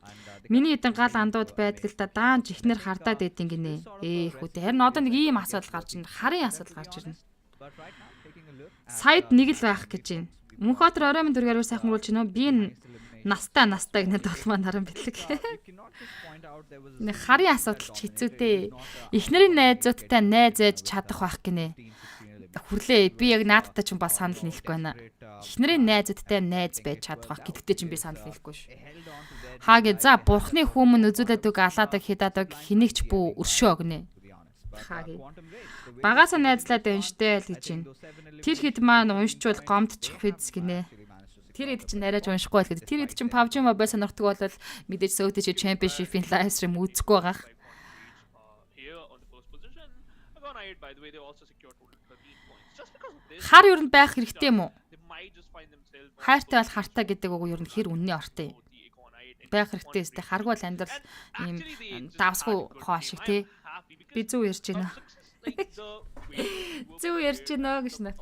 Миний эдэн гал андууд байдаг л да даанч ихнэр хардаад байдин гинэ. Хүү. Харин одоо нэг ийм асуудал гарч ирнэ. Харын асуудал гарч ирнэ. Сайд нэг л байх гэж байна. Мөнхбаатар орой минь дүргээр сайхан уулж гинөө. Би настай гэнэ толмоо наран битлэг. Нэг харын асуудал ч хэцүүтэй. Эхнэрийн найзуудтай найз ээж чадах байх гинэ. Хүрлээ би яг наадтай ч бас санал нийлэхгүй байна. Эхнэрийн найзуудтай найз байж чадах байх гэдэгтэй ч би санал нийлэхгүй ш. Хаагээ за бурхны хүмүүн үзүүлээд үг алаадаг хидаадаг хэнийгч бүү өршөө гинэ. Хаагээ. Багаасаа найзлаад байна штэ л гэж байна. Тэр хэд маань уншчвал гомдчих физ гинэ. Тэр хэд чинь арайж уншихгүй л гэдэг. Тэр хэд чинь PUBG Mobile сонирхдаг бол мэдээж Söötэж Championship-ийн live stream үзэхгүй байгаа. Хар юу н байх хэрэгтэй юм уу? Хайртай бол хартаа гэдэг үг юу н хэр үнний ортой юм. Байх хэрэгтэй өстэй харгүй бол амьдрал ийм давсгүй хоо шиг тий. Би зүг ярьж байна. Зүг ярьж байна гэж нэ.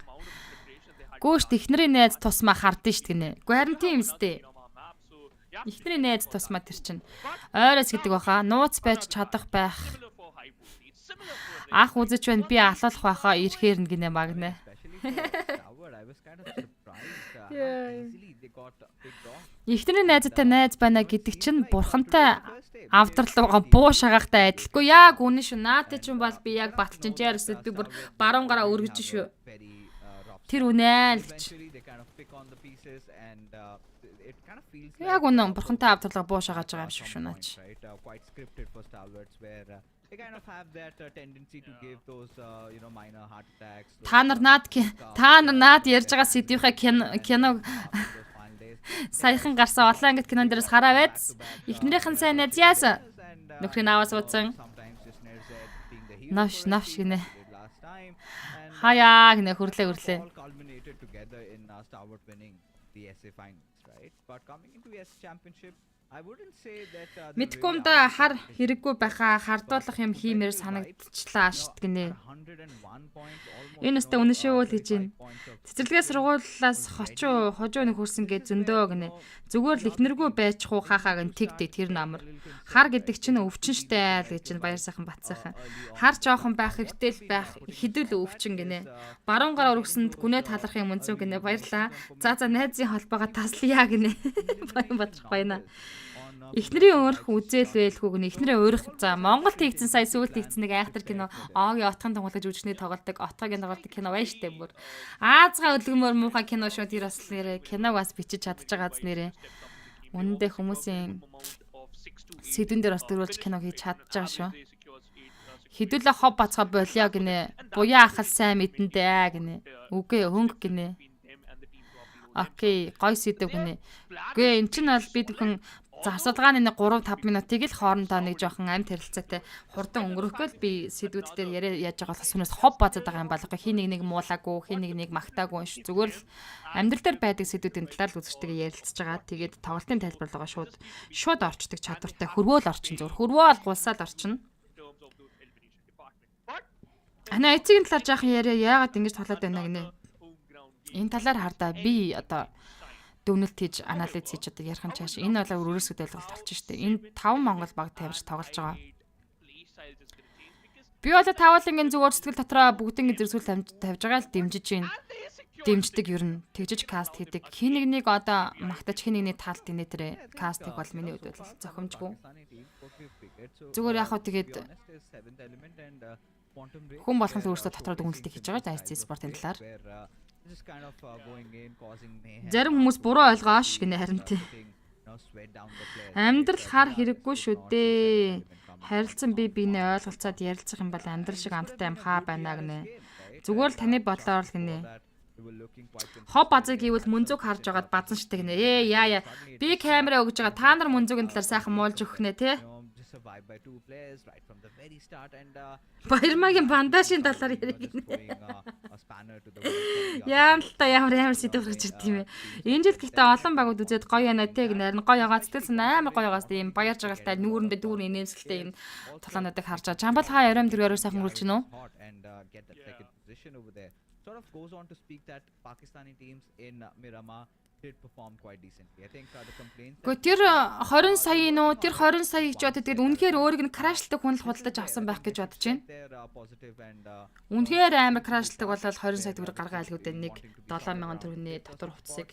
Гүүшт эхнэрийн найз тусмаа хардсан шүү гинэ. Гэхдээ харин тийм өстэй. Эхнэрийн найз тусмаа тэр чинь ойроос гэдэг баха. Нууц байж чадах байх. Ах үзэж байна би алуулах байхаа ирэхээр нь гинэ магнэ. Эхнэрийн найзтай найз байна гэдэг чинь бурхантай авдралууга буу шагаахтай адилгүй яг үнэн шүү. Наатай чинь бол би яг баталчин чаарсэд би бүр баруун гараа өргөж шүү. Тэр үнэ л гэж. Яг үнэн бурхантай авдралууга буу шагааж байгаа юм шиг шүү наач. they kind of have that tendency to give those minor heart attacks. Та нар наад ярьж байгаа сэдвийнхээ киног саяхан гарсан онлайн гэт кинон дээрээс хараа байц. Эхнэрийнхэн сайн найз яасан? Нөхрийн аваа суудсан. Навш гинэ. Хаяа гинэ хөрлөө. Culminated together in Starboard winning the SA finals, right? But coming into the SA championship, I wouldn't say that Мэдгүй да хар хэрэггүй байхаа хардуулах юм хиймээр санагдчихлаа штт гинэ. 101 points almost. Энэ өстө үнэн шүү л гэж байна. Цэцэрлэгээ сургуулиас хожуу нөхөрсөн гэж зөндөө гинэ. Зүгээр л ихнэргүй байчихуу хаахаа гэн тэгдэг тэр намар. Хар гэдэг чинь өвчин штэ л гэж баяр сайхан батсайхан. Хар жоохон байх хэрэгтэй л байх хідэл өвчин гинэ. Баруун гар өргөсөнд гүнээ талархын мөнзүү гинэ баярлаа. За найзын холбоогоо таслая гинэ. Баян бадрах байна. Эхнэрийн өөрх үзэл байлгүй гэнэ. Эхнэрээ өөрх за Монголд хийгдсэн сая сүүлд хийгдсэн нэг айхтар кино Огийн отхон тоглож үжигчний тоглолдог отгогийн тоглолдог кино байна штэ бүр. Аазгаа өдлгмөр муухай кино шүү тэр бас нэрэ киног бас бичиж чадчих байгааз нэрэ. Үнэндээ хүмүүсийн сэдвэн дээр бас дөрвөлж кино хийж чадчих байгаа шүү. Хэдүүлээ хов бацгаа болио гинэ. Буяа ахал сайн мэдэндээ гинэ. Үгүй хөнгө гинэ. Окей, гой сэдв гинэ. Үгүй эн чинь бол бид хүн за асуудалгааны нэг 3-5 минутыг л хоорондоо нэг жоохон амт харилцаатай хурдан өнгөрөхгүй л би сэдвүүд дээр яаж байгаа болохоос хүнээс хов базаад байгаа юм балга хин нэг муулаагүй хин нэг магтаагүй ш зүгээр л амьдрал дээр байдаг сэдвүүдийн талаар л үзэгчтэйгээ ярилцж байгаа. Тэгээд тоглолтын тайлбарлага шууд орчдөг чадвартай хөрвөөл орчин зөв хөрвөөл гулсаал орчин. Ана эцгийн талаар жаахан яриа яагаад ингэж тоглоод байна гинэ. Энэ талаар хардаа би одоо дөвнөлт хийж анализ хийж одоо ярих юм чааш энэ бол өөрөөсөө ойлголт болчих штеп. Энэ 5 Монгол баг тавьж тоглож байгаа. Би одоо тавуулангийн зүгээр сэтгэл дотроо бүгдийн зэрэгсүүл тавьж байгаа л дэмжиж байна. Дэмждэг ер нь тэгжиж каст хийдэг. Хин нэг одоо магтаж хин нэг таалт инээ тэр каст хийх бол миний хувьд бол зохимжгүй. Зүгээр яг хөө тэгээд хүн болгон л өөрсдөө дотроо дүгнэлтийг хийж байгаа IC спортын талаар. Зарим хүмүүс буруу ойлгоош гинэ харин тий. Амьдрал хар хэрэггүй шүү дээ. Харилцан би бинээ ойлголцоод ярилцах юм бол амьдрал шиг амттай юм хаа байна гинэ. Зүгээр л таны бодлоор л гинэ. Хоб базыг гэвэл мөнзөг харж байгаад базан штэ гинэ. Яа. Би камера өгж байгаа. Та нар мөнзөгийн талаар сайхан муулж өгөх нэ тий. Баярмагийн бандашийн талаар ярих гинэ. Яам л та ямар сэдв гарч ирд юм бэ. Энэ жил гэхдээ олон багууд үзээд гоё яана те гэнэ. Харин гоё ягаа сэтгэлсэн амар гоё ягаас тийм баяр жаргалтай нүүрэндээ дүүрэн инээмсэлтэй энэ толгоонуудыг харж байгаа. Чамбал хаа ярим тэргээр сайхан хөрүүлж гинөө. Sort of goes on to speak that Pakistani teams in Miramar did perform quite decently. I think the complaints тэр 20 сая нөө тэр 20 саяг ч одоо тэгээд үнэхээр өөрийг нь крашлдаг хүн л худалдаж авсан байх гэж бодож байна. Үнэхээр амар крашлдаг бол 20 сая төгрөг гаргаа айлгуудаа нэг 7000 төгрөгийн дотор хувцсыг.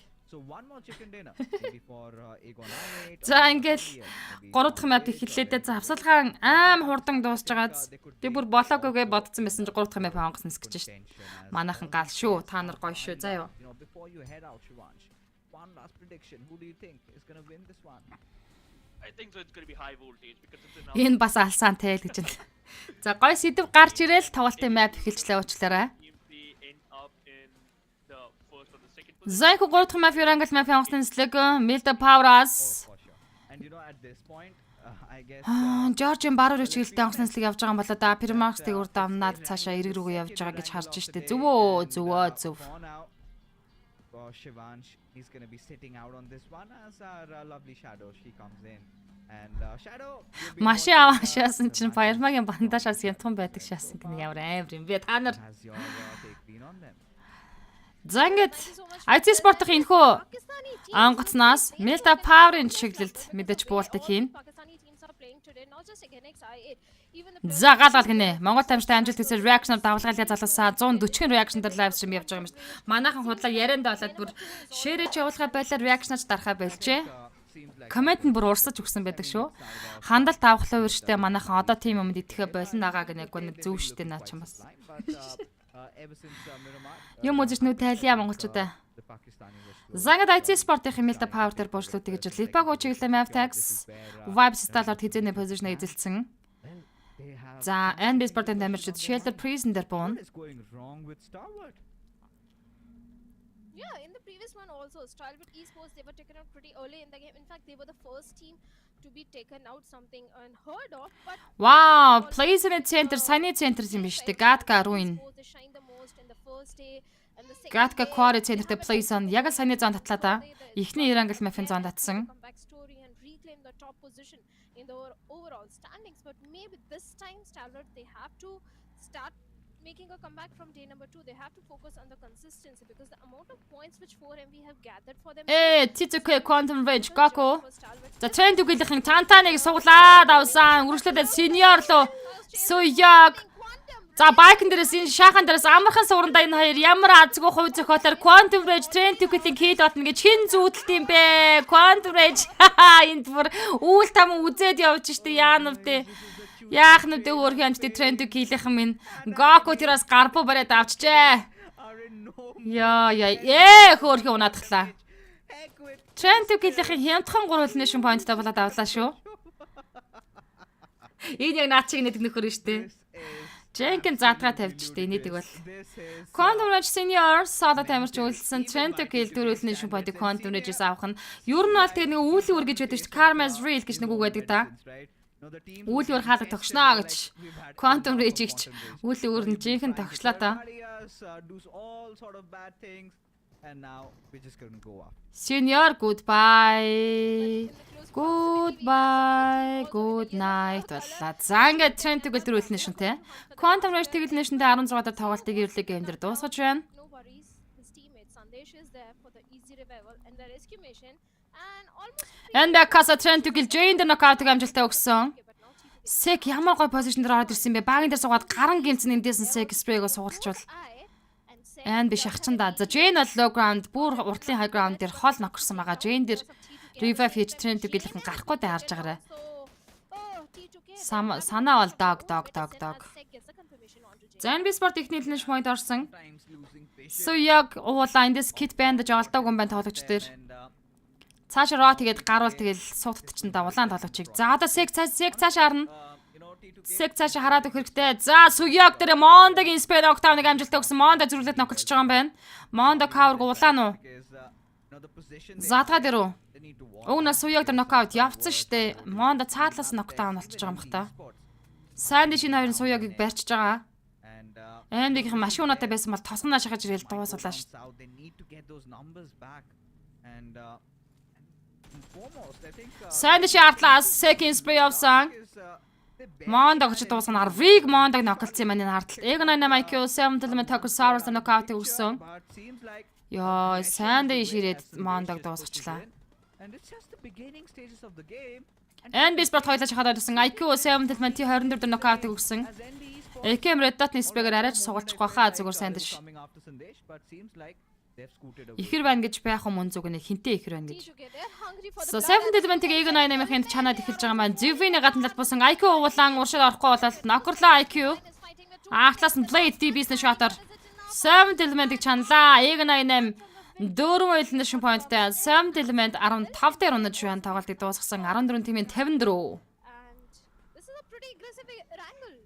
За ингээл 3 дахь мап эхэллээ дээ. Завсалгаан аим хурдан дуусж байгааз. Би бүр болоогүйгээ бодсон байсан чи 3 дахь мап хонгоснос гэж шв. Манайхан гал шүү. Та нар гоё шүү. За юу. One last prediction. Who do you think is going to win this one? I think so it's going to be high voltage because it's enough. Энэ бас алсан те л гэж байна. За гоё сэдв гарч ирээл тоглолтын map эхэлчлээ уучлаарай. Зайку 3 дахь map Erangel map хонгоснын слэг Milda Powers. And you know at this point I guess Georgian баруур чиглэлтэй хонгоснын слэг явж байгаа юм болоо да. Primax-ийг урд амнаад цаашаа эрэг рүүгээ явж байгаа гэж харж штэ. Зөв. Shivansh, he's going to be sitting out on this one as our lovely Shadow, she comes in. And Shadow, машин аваа шаасан чинь баярмагийн бандашаас янтхан байдаг шаасан гэнэ ямар амар юм бэ та нар. За ингээд IT спортын энэхүү ангоцнаас Milda Power-ын чиглэлд мэдээж буултыг хийн. За гал гинэ. Монгол тамирчтай амжилт үзэл реакшнаар давлгаалгаа залуусаа 140 реакшнээр лайв стрим явж байгаа юм шүү дээ. Манайхан худлаа ярианда болоод бүр шэрэж явуулахаа байлаар реакшнаач дарахаа байлжээ. Коммент нь бүр урсаж өгсөн байдаг шүү. Хандлт тавхлаа өөр штэ манайхан одоо тийм юмд идэхэ болон агаа гэнэгүй нэг зөв штэ наа ч юм бас. Юм үзэж нүү тайлья монголчуудаа. Зангад IT спортын Milda Power дээр буушлуудыг гэж Lipago чиглэлээ Mavtax Vibe Style-оор хизээний позишн эзэлсэн. they have За, chance NB to Sport-ын take дамжид number Shelter one. Prison дээр буун. What is going wrong with Starwood? Yeah, in the previous one also, Stalwart Esports, they were taken out pretty early in the game. In fact, they were the first team to be taken out, something unheard of. But Вау, Playstation Center, саяны центр юм биш үү? Gatka Ruin. they shined the most in the first day and the second Gatka day. Quarry They центртэй have a Playson. title Яг л саяны зам татлаа та. the Эхний Erangel Mafia zone They have татсан. a comeback story and reclaim the top position in the overall standings. But maybe this time, Stalwart, they have to start making a comeback from day number 2. They have to focus on the consistency because the amount of points which 4MV have gathered for them. Tizuke Quantum Rage Gaku. За тренд үгийнхэн Тантаныг суглаад авсан. Үргэлжлүүлээд senior лөө Суяг. За байкн дээрээс энэ шаахан дээрээс амархан суурандаа энэ хоёр ямар азгүй хувь зохиолоор Quantum Rage тренд үгийнхэн kill болно гэж хэн зүүдэлт юм бэ? Quantum Rage энд бүр үүл там үзээд явж штэ яанав те. Яах нүдэ хөөх юмчтэй тренд хийлийнхэн минь Gaku тэрээс гарбуу бариад авчжээ. Яа хөөрхи унаадглаа. Тренд хийлийнхэн хямдхан 3 elimination point-тай болоод авлаа шүү. Энэ яг наад чиг нэг нөхөр штэ. Jenkins заатгаа тавьжтэй нийдэг бол. Quantum Rage Senior Solo тамирч үйлсэн Trent Kill 4 elimination point-ийг Quantum Rage-с авах нь ер нь бол тэгээ нэг үүлийн үр гэж байдаг шүү. Karma's Real гэж нэг үг байдаг да. Үүлийн үр хаалга тогшноо гэж Quantum Rage-ийг ч үүлийн үр нь жинхэнэ тогшлоо та. Senior goodbye. Goodbye, good night боллаа. За ингээд Trent Kill 4 elimination те. Quantum Rage Kill elimination-тэй 16 дахь тоглолтыг ирлэг гейм дээр дуусгаж байна. No worries. His teammate Sandesh is there for the easy revival and the rescue mission. And almost Энд Каса Trent Kill Jane дээр нокаутыг амжилттай өгсөн. Сек ямар гой позишн дээр ороод ирсэн бэ? Багийн дээр суугаад гаран гимцэн эндээсэн Сек спрейгөө суулчвал. And биш ахчандаа. За Jane бол low ground, бүр уртлын high ground дээр хол нокорсон байгаа. Jane дээр revive хийж Trent Kill-ийн гарахгүй дэ харж байгаарай. Санаа бол дог. За NB Sport ихний elimination point орсон. So яг уулаа эндээс kit band жагалдаг юм байна тоглогч дээр. Цааш роо тэгээд гаруул тэгэл суутад чинь да улаан тоглогчийг. За одоо Sek цааш харна. Sek цааш хараад өгөх хэрэгтэй. За Суяг дээр Mondag-ийн spin octave-ыг амжилттай өгсөн. Monda зүрхлээд ноколж байгаа юм байна. Monda cover-г улаан уу? Заатгаа дээр үү? Өвнө Суяг дээр нокаут явцсан штэ. Monda цаадлаас нокдаун болчихж байгаа юм бах та. Сайн дэш энэ хоёрын Суягийг барьчиж байгаа. Эндийнх машин унаатай байсан бол тосноо шахаж ирэл дуусуулаа штэ. Сайн дэш артлаас second spray авсан. Mondag ч дуусгана. Rig Mondag ноколцсон юм энэ харталт. Egon IQ 7 element Takusaurus нокаут өгсөн. Яа, сайн дэш ирээд Mondag дуусгачлаа. NB Sport хоёлаа шахаад байсан. IQ 7 element 24 дээр нокаут өгсөн. Экем Red Dot-ны спрейгээр арайч сугалчихгүй хаа зүгээр сайн дэш. Ихэр байна гэж байх юм MUNZU гэнэ хинтээ ихэр байна гэж. So 7 element-ийг Egon 8-ын чанаад эхэлж байгаа маань Zivine гадна талбасан IQ уулаан уршил орохгүй болол нокорлоо IQ. Ахлаас нь Blade DB-ийн шотоор 7 element-ийг чаналаа. Egon 8 4 elimination point-тай 7 element 15 дээр унаж байна. Тоглолтыг дуусгасан 14 тимийн 54. and this is a pretty aggressive wrangle.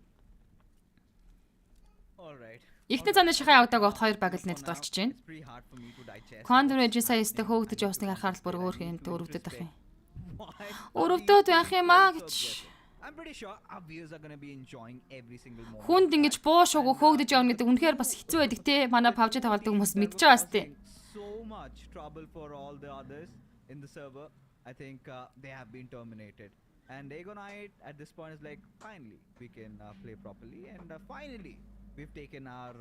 Ихний цааны шахаа явдаг огт 2 баг л нэдэд болчихж байна. Quantum Rage сая өстө хөөгдөж явсныг харахаар л бүр өөр юм өрөвдөд байх юм. Өрөвдөд байх юм аа гэж. Хүнд ингэж буу шууг хөөгдөж явна гэдэг үнэхээр бас хэцүү байдаг те. Манай PUBG тоглодог хүмүүс мэдж байгаа сте. So much trouble for all the others in the server. I think they have been terminated. And Agonite at this point is like, finally, we can play properly. And finally, we've taken our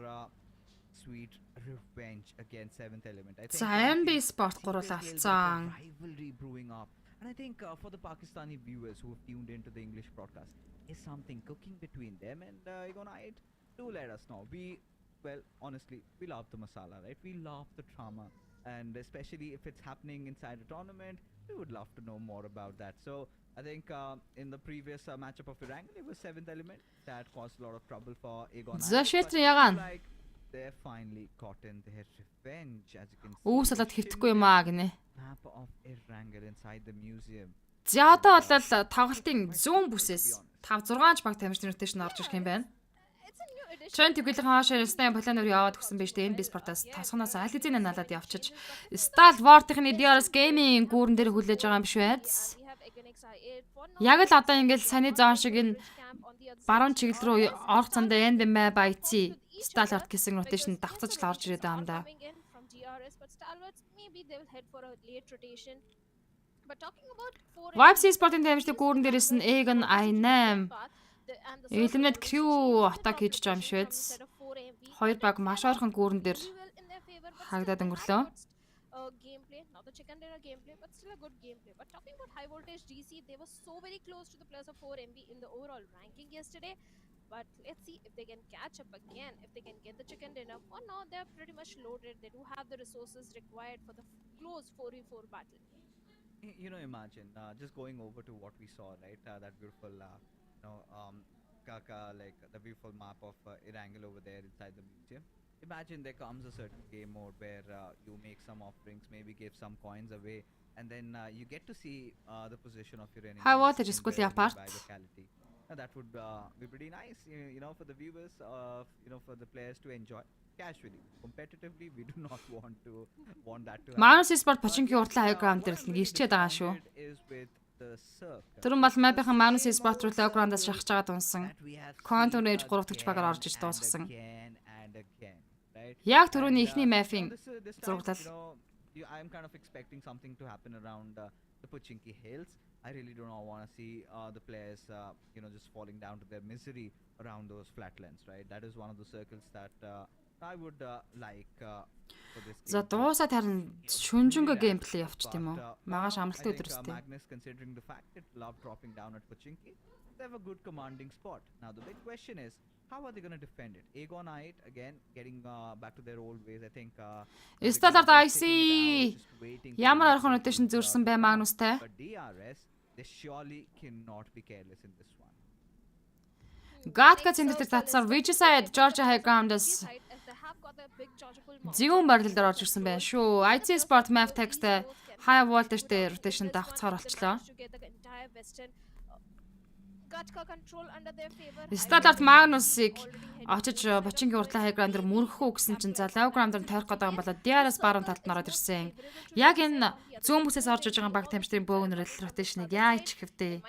sweet revenge against 7th element. I think За NB Sport гуруулаа алцсан. rivalry brewing up. And I think for the Pakistani viewers who have tuned into the English broadcast, is something cooking between them and Agonite? Do let us know. Well, honestly, we love the masala, right? We love the drama. And especially if it's happening inside a tournament, we would love to know more about that. So I think in the previous matchup of Erangel, it was 7th element that caused a lot of trouble for Egon. За шийдвэр ягаан. Like they've finally gotten their revenge, as you can see. Үүсэлд хэвтэхгүй юм аа гинэ. Map of Erangel inside the museum. За одоо бол тоглолтын 100 бүсээс 5 6 баг тамирчны rotation орж ирэх юм байна. It's a new addition. Trend төгөлийн хаашаа Stan планер яваад өгсөн байж тээ NB Sport-аас тосгоноос ализийн налаад явчиж Stal Ward-ын DRS Gaming гүүрэн дээр хүлээж байгаа юм биш байц. We have Egonix I8 for now. Яг л одоо ингээл саний зоон шиг энэ Camp on the other баруун side. чиглэл рүү орох цандаа NB Map IT Stalwart гэсэн rotation давцаж л орж ирээд байгаа юм да. Coming in from DRS, but Stalwarts maybe they will head for a late rotation. But talking about 4 Vibe Sport-ын тамирчны гүүрэн дээрээс нь Egon I8 Eliminate Crew атак хийж байгаа юм шиг байц. Хоёр баг маш ойрхон гүүрэн дээр хагдаад өнгөрлөө. Gameplay, not the chicken dinner gameplay, but still a good gameplay. But talking about high voltage GC, they were so very close to the players of 4MB in the overall ranking yesterday. But let's see if they can catch up again, if they can get the chicken dinner. For now, they're pretty much loaded. They do have the resources required for the close 4v4 battle. You know, imagine just going over to what we saw, right? That beautiful, like the beautiful map of Erangel over there inside the museum. Imagine there comes a certain game mode where you make some offerings, maybe give some coins away, and then you get to see the position of your enemy. High voltage school apart. That would be pretty nice, for the viewers, for the players to enjoy casually. Competitively, we do not want that to happen. Манус Sport Pachinki уртлаа high ground дээр л ирчээд байгаа шүү. Түрүүн бол map-ийн Manus Sport руу low ground-аас шахаж байгаа дунсан. Contour Age 3 дахь багаар орж иж дуусгасан. Яг түрүүний ихний map-ийн зурглал. I'm kind of expecting something to happen around the Pachinki Hills. I really do not want to see the players, just falling down to their misery around those flatlands, right? That is one of the circles that I would like for this game. За дуусаад харин шүнжэнгөө геймплей явчих тийм үү? Магаш амралт өдрөстэй. Magnus, considering the fact that love dropping down at Pachinki, they have a good commanding spot. Now the big question is, how are they going to defend it? Aegon I8 again getting back to their old ways. I think. Stallard IC ямар орхон rotation зөрсөн бай Magnusтай. But DRS, they surely cannot be careless in this one. Gatка центр дээр татсаар Vigiside Georgia High Ground-аас зүүн барилд дээр орж ирсэн байна шүү. IT Sport Map Text-тэй high voltage-тэй rotation давхцаар болчлоо. Stallard Magnus-ыг очиж Pachinki уртлаа high ground дээр мөрөх үү гэсэн чинь за low ground дээр тойрох гэдэг юм болоо DRS баруун талд нь ороод ирсэн. Яг энэ зүүн бүсээс орж иж байгаа баг тамирчдын бөөгнөр rotation-ыг яаж хэвдээ.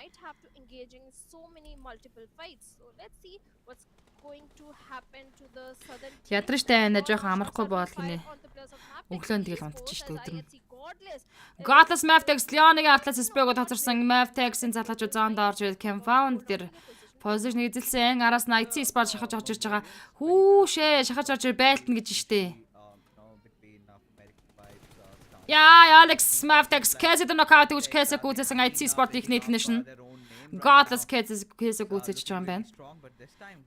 Ядрыштай байна жоохон амархгүй боол гинэ. Өглөө нь тэгэл унтчих шүү дээ өдөр нь. Godless Mavtex Leon-ыг Atlas Spego татарсан Mavtex-ийн залгаачууд зоонд орж ирээд Confound дээр position эзэлсэн. Араас нь IT Sport шахаж орж ирж байгаа. Хүүшээ шахаж орж ир байлтна гэж штэ. Яа, Alex Mavtex Casey knockout гэж Casey гүйцэсэн IT Sport ихний элнэшн. Godless Casey гүйцэж байгаа юм байна.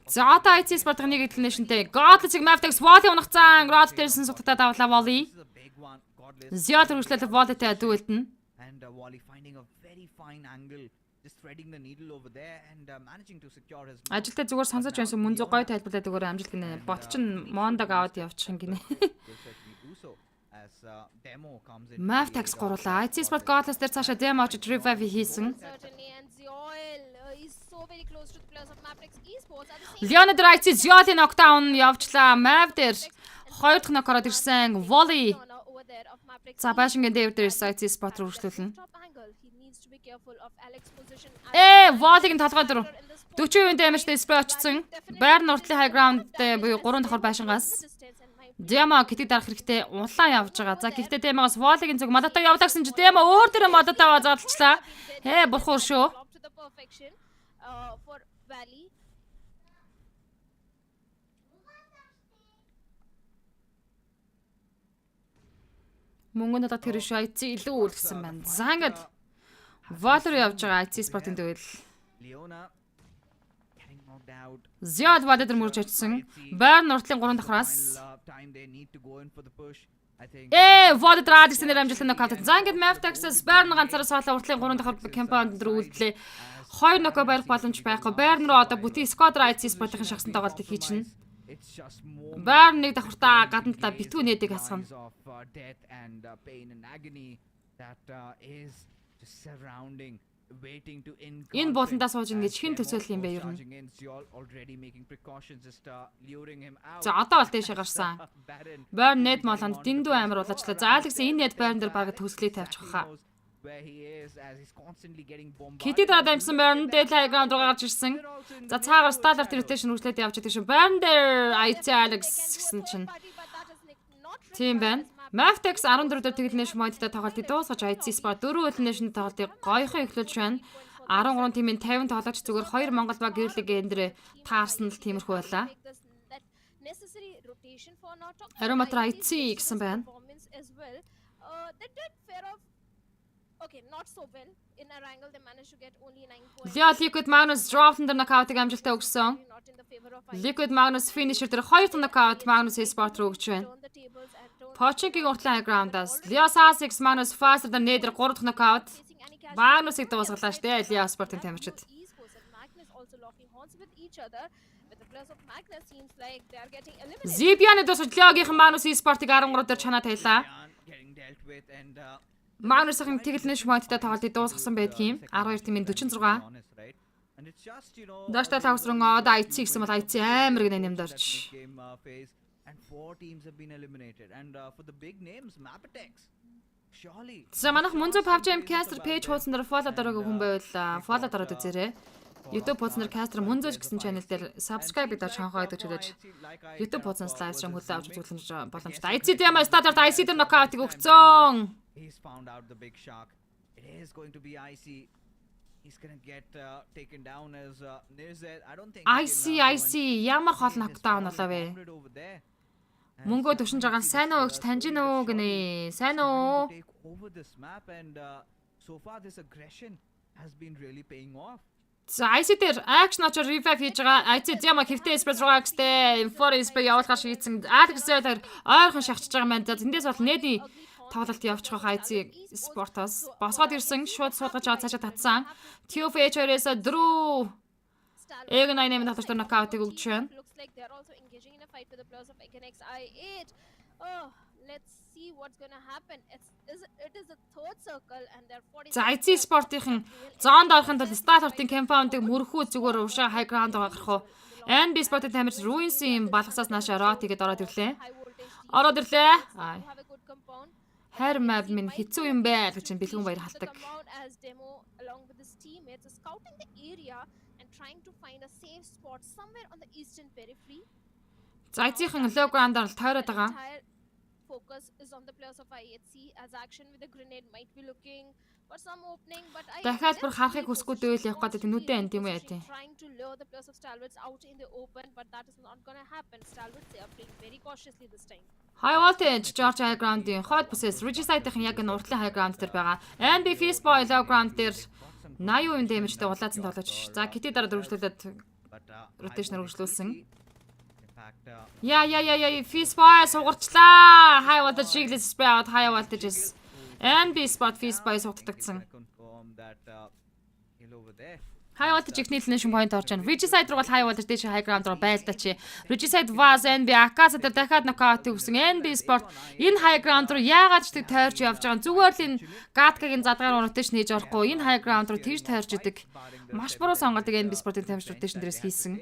За одоо IT Sport-ын нэг элнэшнтэй Godless-ыг Mavtex Volley унагцсан. Rod дээрсэн сутгатаа давлаа Volley. Зиад үргэлжлүүлэх Volley-тэй дүүлтэн. And Wally finding a very fine angle, just threading the needle over there and managing to secure his. Ажилтаа зүгээр сонсож байсан MUNZU гоё тайлбарлаад өгөөр амжилт гинэ. Бот чинь Mondag аваад явчих гинэ. Mavtex гурлаа. IT Sport Godless дээр цаашаа demo очиж revive хийсэн. Leon дээр IT Zioli knockdown явчлаа. Mav дээр хоёр дахь knock ороод ирсэн. Volley. За Bashingen дээр IT Sport руу үргэлжлүүлнэ. Volley-гийн толгой дээр 40% damage-тэй spray очсон. Bayern уртлын high ground буюу 3 давхар Bashingаас Demo гэдэг дарах хэрэгтэй улаан явж байгаа. За гэхдээ Demoос Volley-гийн зүг модотоо явуулсан чи Demo өөр дээр модотоо задлчлаа. Бурхан шүү. Мөнгө надад тэр шүү IT илүү үлгсэн байна. За ингээд Volley явж байгаа IT Sport-ын дэвэл Ziad Volley дээр мөрж очсон. Bayern уртлын 3 давхраас Volley дээр Addison дээр амжилттай нокаут. За ингээд Mavtex-с Bayern ганцаараа соолоо уртлын 3 давхар Compound дээр үлдлээ. 2 нокоо барих боломж байхгүй. Bayern руу одоо бүтэн Squad IT Sport-ын шахсан тоглолтыг хийчихнэ. Bayern нэг давхартаа гадналтаа битгүү нээдэг хасгана. waiting to Энэ бууландаа сууж ин гэж хэн Demo төсөөлөх юм бэ was ер нь? charging in. Ziol already making precautions, just luring him out. За одоо бол дээшээ гарсан. Baron Baron really Ned getting молонд onto the дэндүү fence. амар улаачлаа. За All Alex around энэ Ned the Baron дээр fence, баг Alex төгслийг exactly тавьчих хаа. knows where he is as he's constantly getting bombarded. Kitty дараа дамжсан Baron дээр high ground руу гарч ирсэн. За цаагаар Starlight rotation үргэлжлээд явж байгаа шүү. Baron дээр IT Alex гэсэн чинь тийм байна. Maftex 14 дээр тэгэлнэш модтой тоглолтыг дуусгаж IC Sport 4 элинэшн тоглолтыг гоёхон эхлүүлж байна. 13 тимийн 50 тоглогч зүгээр 2 Монгол баг гэрлэг эндэр таарсан л тиймэрхүү байлаа. Ароматра IC гэсэн байна. Okay, not so well. In Erangel, they managed to get only 9 points. Liquid Magnus drop дээр нокаутыг амжилттай өгсөн. Not in the favor of Liquid Magnus finisher дээр 2 нокаут Magnus Sport руу өгч байна. turn the tables and turn Poching-ийн уртлын high ground-аас Leo Sasix Magnus Faster дээр нээдэр 3 нокаут. facing any casual Magnus-ыг дуусгалаа штэ Leo Sport-ын тамирчид. esports and Magnus also locking horns with each other. With the plus of Magnus, seems like they are getting eliminated. Zibiane дуусгаж Leo-гийнхэн Magnus Sport-ыг 13 дээр чанаа таялаа. Getting dealt with and Magnus-ийн тэгэлнэш модтой тоглолтыг дуусгасан байдгийн 12 тимийн 46. honest, right? And it's just, you know, Дааштай тагсран одоо IC гэсэн бол IC амар гэнэ нэмд орч. game phase and 4 teams have been eliminated and for the big names Mapatex surely За манайх MUNZU PUBG caster page хуудсан дээр follow дараагийн хүн байвал follow дараад үзээрэй. YouTube хуудсан дээр caster MUNZU гэсэн channel дээр subscribe гэж хонхоо идэж хүрэж YouTube хуудсаас live stream хүлээн авч үзүүлэх боломжтой. IC DM стартарт IC дээр нокаутыг өгцөн. he's found out the big shark. It is going to be icy. He's gonna get taken down as Nirzet. I don't think IC ямар хол нокдаун болоо вэ? Мөнгөө төвшинж байгаа сайн уу гэж таньж гинэ үү гинэ. Сайн уу? take over this map and so far this aggression has been really paying off. За IC дээр action очор revive хийж байгаа. IC зяма хэвтэ спрес руу гэжтэй инфор спрей явуулахаар шийдсэн. Alex дээр ойрхон шахчихж байгаа юм байна. За тэндээс бол Ned-ийн тоглолт явуучих واخ IC Sport-оос босгоод ирсэн. Шууд суулгаж аваад цаашаа татсан. TF2-ээс Drew Эг 98 дотор нокаутыг өгч байна. Looks like they're also engaging in a fight with the plus of Ekenex I8. Oh, let's see what's gonna happen. It is the third circle and they're 40. За IC Sport-ийн зоонд орохын тулд Starlight-ийн compound-ыг мөрөхүү зүгээр уушаа high ground гаргах уу. NB Sport-ийн тамирч Ruins-ийн балгасаас наашаа Rot игээд ороод ирлээ. Ороод ирлээ. Have a good compound. Хайр мав минь хэцүү юм бэ гэж бэлгүүн баяр The халтаг. compound as Demo along with his teammates is scouting the area and trying to find a safe spot somewhere on the eastern periphery. За IC-ийн low ground-аар л тойроод байгаа. Entire focus is on the players of I8C as action with the grenade might be looking for some opening but Дахиад бүр харахыг хүсэхгүй дэвэл явах гэдэг нүдэн энд юм яа тий. trying to lure the players of Stalwarts out in the open but that is not going to happen. Stalwarts they are playing very cautiously this time. High voltage George high ground-ийн хойд бүсээс Regicide-ийн яг энэ уртлын high ground дээр байгаа. NB Fistboy low ground дээр 80% damage-тэй улаацсан тоглож. За Kitty дараа дөрвөлтөлөд rotation үргэлжлүүлсэн. In fact Яа Fistboy сугарчлаа. High voltage Jiggles spray out high voltages. NB Spot Fistboy сугдтагдсан. confirm that he'll over there. High voltage ignition point орж байна. Regicide руу бол high voltage дэше high ground руу байлдаа чи. Regicide was NB Akasa дээр дахиад нокаут өгсөн. NB Sport энэ high ground руу яагаад ч тэг тойрч явж байгаа. Зүгээр л энэ Gatka-гийн задгаар rotation хийж орохгүй. Энэ high ground руу тийш тойрч идэг. Маш буруу сонголтыг NB Sport-ийн тамирч rotation дээрээс хийсэн.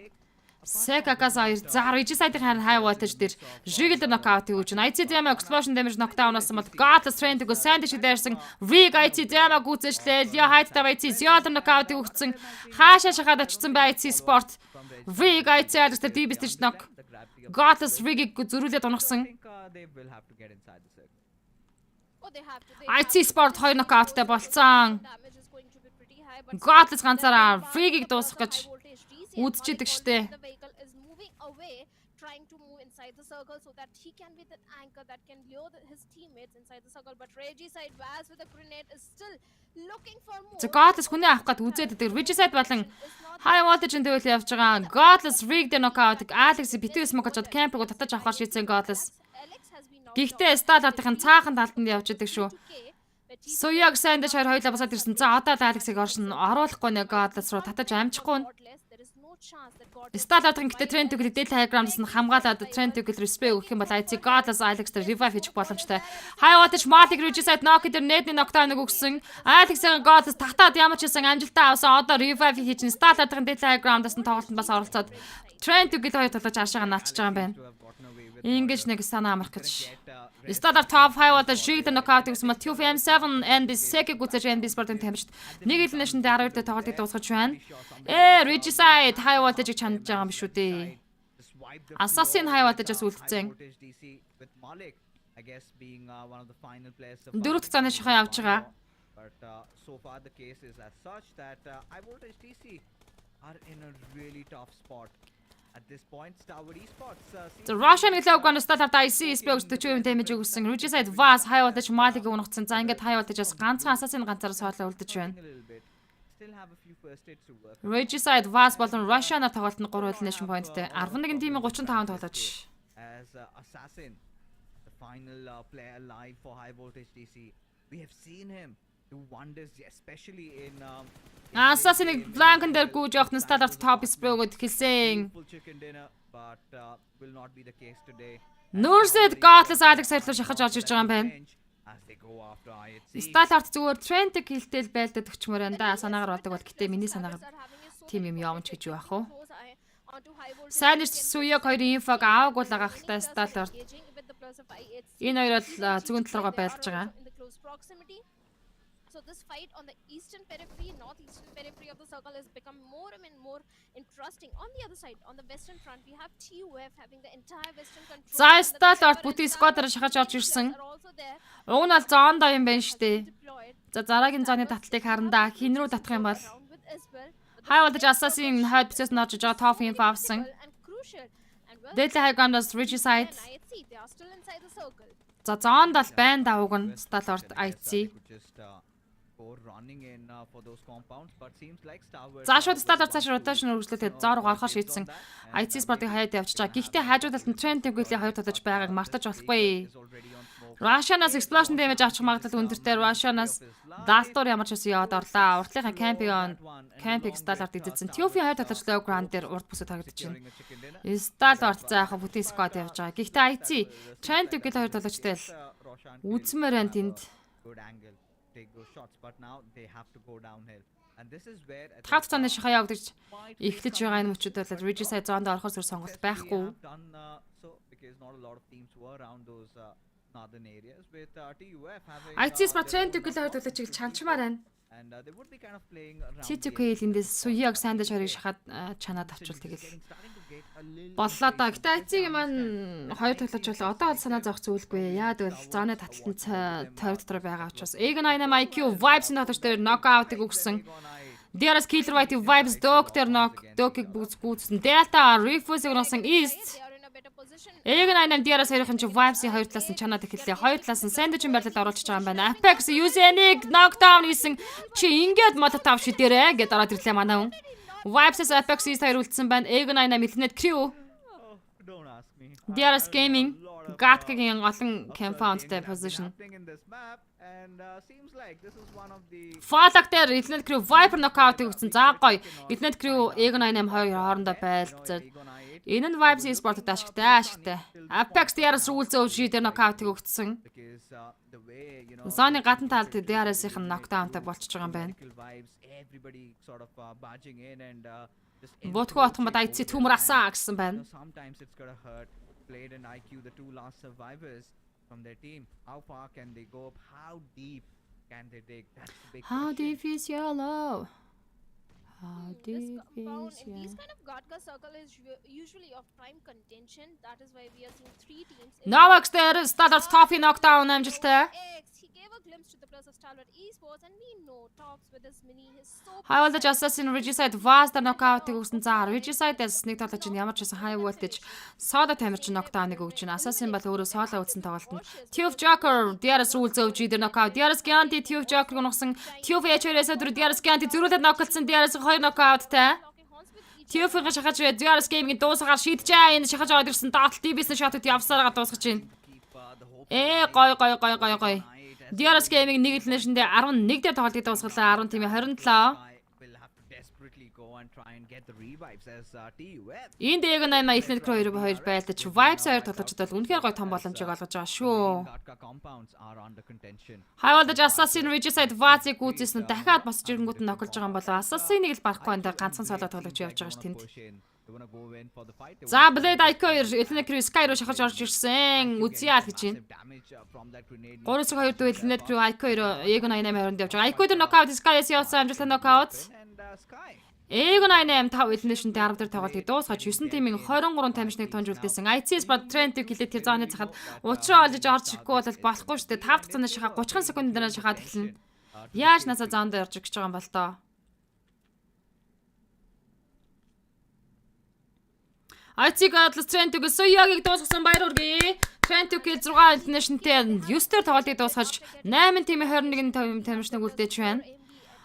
Sekakasa за Regicide-ийн харин high voltage дээр Jiggle нокаут өгч байна. ICDM explosion damage knockdown болсон бол Godless Train тэгвэл сайн дэшиг дайрсан. Rig ICDM гүйцэжлээ. Leo Height-тай IC Ziol нокаут өгсөн. Хаашаа шахаад очсон бай IC Sport. Rig IC дээр deep stage knock. Godless Rig-ийг зөрүүлээд унагсан. I think they will have to get inside the circle. Oh, they have to. IC Sport 2 нокауттай болцсон. Damage is going to be pretty high but Godless ганцаараа Rig-ийг дуусгах гэж үзчихэдэг штэ. the vehicle is moving away trying to move inside the circle so that he can be that anchor that can lure his teammates inside the circle but Regicide Vaz with a grenade is still looking for more. За Godless хүнээ авах гээд үзээд идэг. Regicide болон High voltage-ын дэвэл явж байгаа. Godless Rig дээр нокаут Alex битүү smoke очоод camp-ыг татаж авахар шийдсэн Godless. Alex has been knocked Гэхдээ Starlight-ын цаахан талд нь явж идэг шүү. Суяг сайн дэш хоёр хоёлаа босоод ирсэн. За одоо Alex-ыг оршин оруулахгүй нэг Godless руу татаж амжихгүй. There is no chance that God is Сталардын гэтээ тренд үгэл Delta High-Ground-аас нь хамгаалаад тренд үгэл respect өгөх юм бол IC God-аас Alex дээр revive хийчих боломжтой. Хаяатч Matic Regicide knock дээр net knockdown-ыг өгсөн. Alex-ийн God-аас татаад ямар ч байсан амжилтаа авсан. Одоо revive хийж Сталардын Delta High-Ground-аас нь тоглолтод бас оролцоод тренд үгэл хоёр талаас аашаага наалчж байгаа юм байна. Ингэж нэг санаа амрах гэж. Сталар top 5 одоо шигдэн нокаут гэсэн мал TFM7 and Seki гүцэж NB Sport-ын тамирчид нэг ил нэшэндээ 12 дэх тоглолтыг дуусгаж байна. Regicide high voltage-ыг чандж байгаа юм шүү дээ. Assassin high voltage-аас үлдсэн. Дөрөв цааны шахаа явж байгаа. But so far the case is as such that high voltage DC are in a really tough spot. At this point, Starwood Esports The Russian гэлээгүй Сталарт IC Spokes 40% damage өгсөн. Regicide Vas high voltage Malik унагцсан. За ингээд high voltage-аас ганцхан Assassin ганцаараа соолоо үлдэж байна. still have a few first aids to work. Regicide Vas болон Russian-аар тоглолт нь 3 elimination point-тэй 11 тимийн 35 тоглож. As Assassin, the final player alive for high voltage DC, we have seen him do wonders, especially in Assassin-ыг Blank дээр гүйж явах нь Stallard top Spokes хэлсэн. full chicken dinner, but will not be the case today. Nurse-д Godless Alex сайлуу шахаж орж ирж байгаа юм байна. As they go after IHC. Stallard зүгээр Trent хилтэл байлдаад өгчмөр энэ да санаагаар бодог бол гэтээ миний санаагаар тим юм явж гэж юу ах вэ? Сайн ч Суяг хоёрын инфог аваагүй л байгаа хта Stallard. Энэ хоёр бол зүүн талруугаа байлж байгаа. So this fight on the eastern periphery, northeastern periphery of the circle has become more and more interesting. On the other side, on the western front, we have TUF having the entire western control. За Stallard бүтэн squad-аар шахаж орж ирсэн. Уг нь бол зоондоо юм байна штэ. За зарагийн зооны татлыг харандаа хин рүү татах юм бол хай болож Assassin хойд бицээс нь орж байгаа top info авсан. Delta High-Ground-аас Regicide. За зоонд бол байна да уг нь Stallard IC. Running in for those compounds, but seems like Starwood. За шууд Stallard цааш rotation үргэлжлүүлээд зоор орохоор шийдсэн. IC Sport-ыг хаяад явчихж байгаа. Гэхдээ хажуу талд нь Trent Tengüli хоёр толож байгааг мартаж болохгүй. Russian-аас explosion damage авчих магадлал өндөртэй. Russian-аас даалтуур ямар ч байсан яваад орлаа. Уртлынхаа Camping Stallard эзэлсэн. TUF-ийн хоёр толож low ground дээр урд бүсэд харагдаж байна. Stallard заахаа бүтэн squad явж байгаа. Гэхдээ IC Trent Tengüli хоёр толожтой л үзмээр байна тэнд. Good angle. Take those shots, but now they have to go downhill, and this is where Тав цааны шахаа явагдаж эхлэж байгаа энэ мөчүүд бол Regicide зоонд орохоор зүр сонголт байхгүй. So because not a lot of teams were around those northern areas with TUF having IC Sport Trent Tengüli хоёр толож чиг чанчмаар байна. and they would be kind of playing around. TTK эндээс Суяг сандаж хоёрыг шахаад чанаад авчвал тэгэл боллоо да. Гэтэ айцыг маань хоёр толож бол одоо бол санаа зовх зүйлгүй. Яад бол зооны таталтанд тойр дотор байгаа учраас Egan 88 IQ Vibes-ийн толож дээр knockout-ыг өгсөн. DRS Killer White Vibes Doctor Doc-ыг гүйцсэн. Delta Refuse-ыг унасан East. Egan 88 DRS хоёрын чинь Vibes-ийн хоёр талаас нь чанаад эхэллээ. Хоёр талаас нь sandwich-ийн байрлалд оруулж байгаа юм байна. Apex UCN-ыг knockdown хийсэн. Чи ингээд мототав шидэрэ гэдээ ороод ирлээ манай хүн. Vibes-с Apex East хоёр үлдсэн байна. Egan 88 Milnet Crew. Don't ask me. DRS Gaming Gatkaгийн олон compound-тэй position. And seems like this is one of the Fallout дээр Milnet Crew Viper knockout-ыг өгсөн. За гоё. Milnet Crew Egan 88 хоёр хоорондоо байлцаад. Энэ нь Vibes Sport-д ашигтай. Apex DRS рүүлзээ өвчий дээр knockout-ыг өгсөн. because the way Зооны гадна талд DRS-ийн knockdown-тай болчихж байгаа юм байна. vibes, everybody sort of barging in and just Бодгоо отхон бод IC төмрасаа гэсэн байна. sometimes it's gonna hurt. Played in IQ, the two last survivors from their team. How far can they go up? How deep can they dig? That's the big How question. deep is your love? How This deep compound is in your... these kind of Gatka circle is usually of prime contention. That is why we are seeing three teams. Novax дээр Stallard top-ийн knockdown амжилттай. He gave a glimpse to the plus of Starwood Esports, and we know Tops with his mini is so. Хавалж Assassin Regicide Vast knockout-ыг өгсөн. За Regicide-аас нэг тоглож чинь ямар ч байсан high voltage Soda тамирчин knockdown-ыг өгч байна. Assassin бол өөрөө solo үзсэн тоглолтод TUF Joker DRS рүүлзээ өвч дээр knockout. DRS Gianti TUF Joker-ыг унагсан. TUF H2-ээс өдөр DRS Gianti зөрүүлээд knockoutсан. DRS хоёр knockout-тай. TUF-ийн шахаж DRS Gaming-ийн дуусгаар шийдэжээ. Энэ шахаж аваад ирсэн доотлт TB-сэн shot-ыг явсараа дуусгаж байна. Гой. DRS Gaming нэг elimination дээр 11 дээр тоглолтыг дуусгалаа. 10 тимээ 27. Will have to desperately go and try and get the revives as TUF. Энд Ego 8 Elite Crew 2 байлдаж Vibes 2 тоглогчдод бол үнэхээр гоё том боломжийг олгож байгаа шүү. Compounds are under contention. Хайвалдаж Assassin Regicide Vazig үзсэн нь дахиад босч ирэнгүүт нь ноколж байгаа юм болоо Assassin-ыг л барахгүй энэ ганцхан соло тоглогч явж байгаа ш тэнд. За Blade Icon Elite Crew Sky руу шахаж орж ирсэн. Үзье аа гэж байна. 3-2 дүү Elite Crew Icon Ego 8 хооронд явж байгаа. Icon дээр knockout Sky-с явсан амжилттай knockout. Ego 8 5 elimination-тэй 10 дээр тоглолтыг дуусгаж 9 тимийн 23 тамирчныг тунж үлдээсэн. ICS бод Trent-ийг хилээд тэр зооны цахад уучраа олж орж ирэхгүй бол болохгүй шүү дээ. 5 дахь зооны шахаа 30 секунд дараа шахаад эхэлнэ. Яаж насаа зоон дээр орж ирэх гэж байгаа юм бол тоо. ICS Atlas Trent-ийг Soyaгийг дуусгасан баяр хүргэе. Trent-ийг 6 elimination-тэй 9 дээр тоглолтыг дуусгаж 8 тимийн 21 тамирчныг үлдээж байна.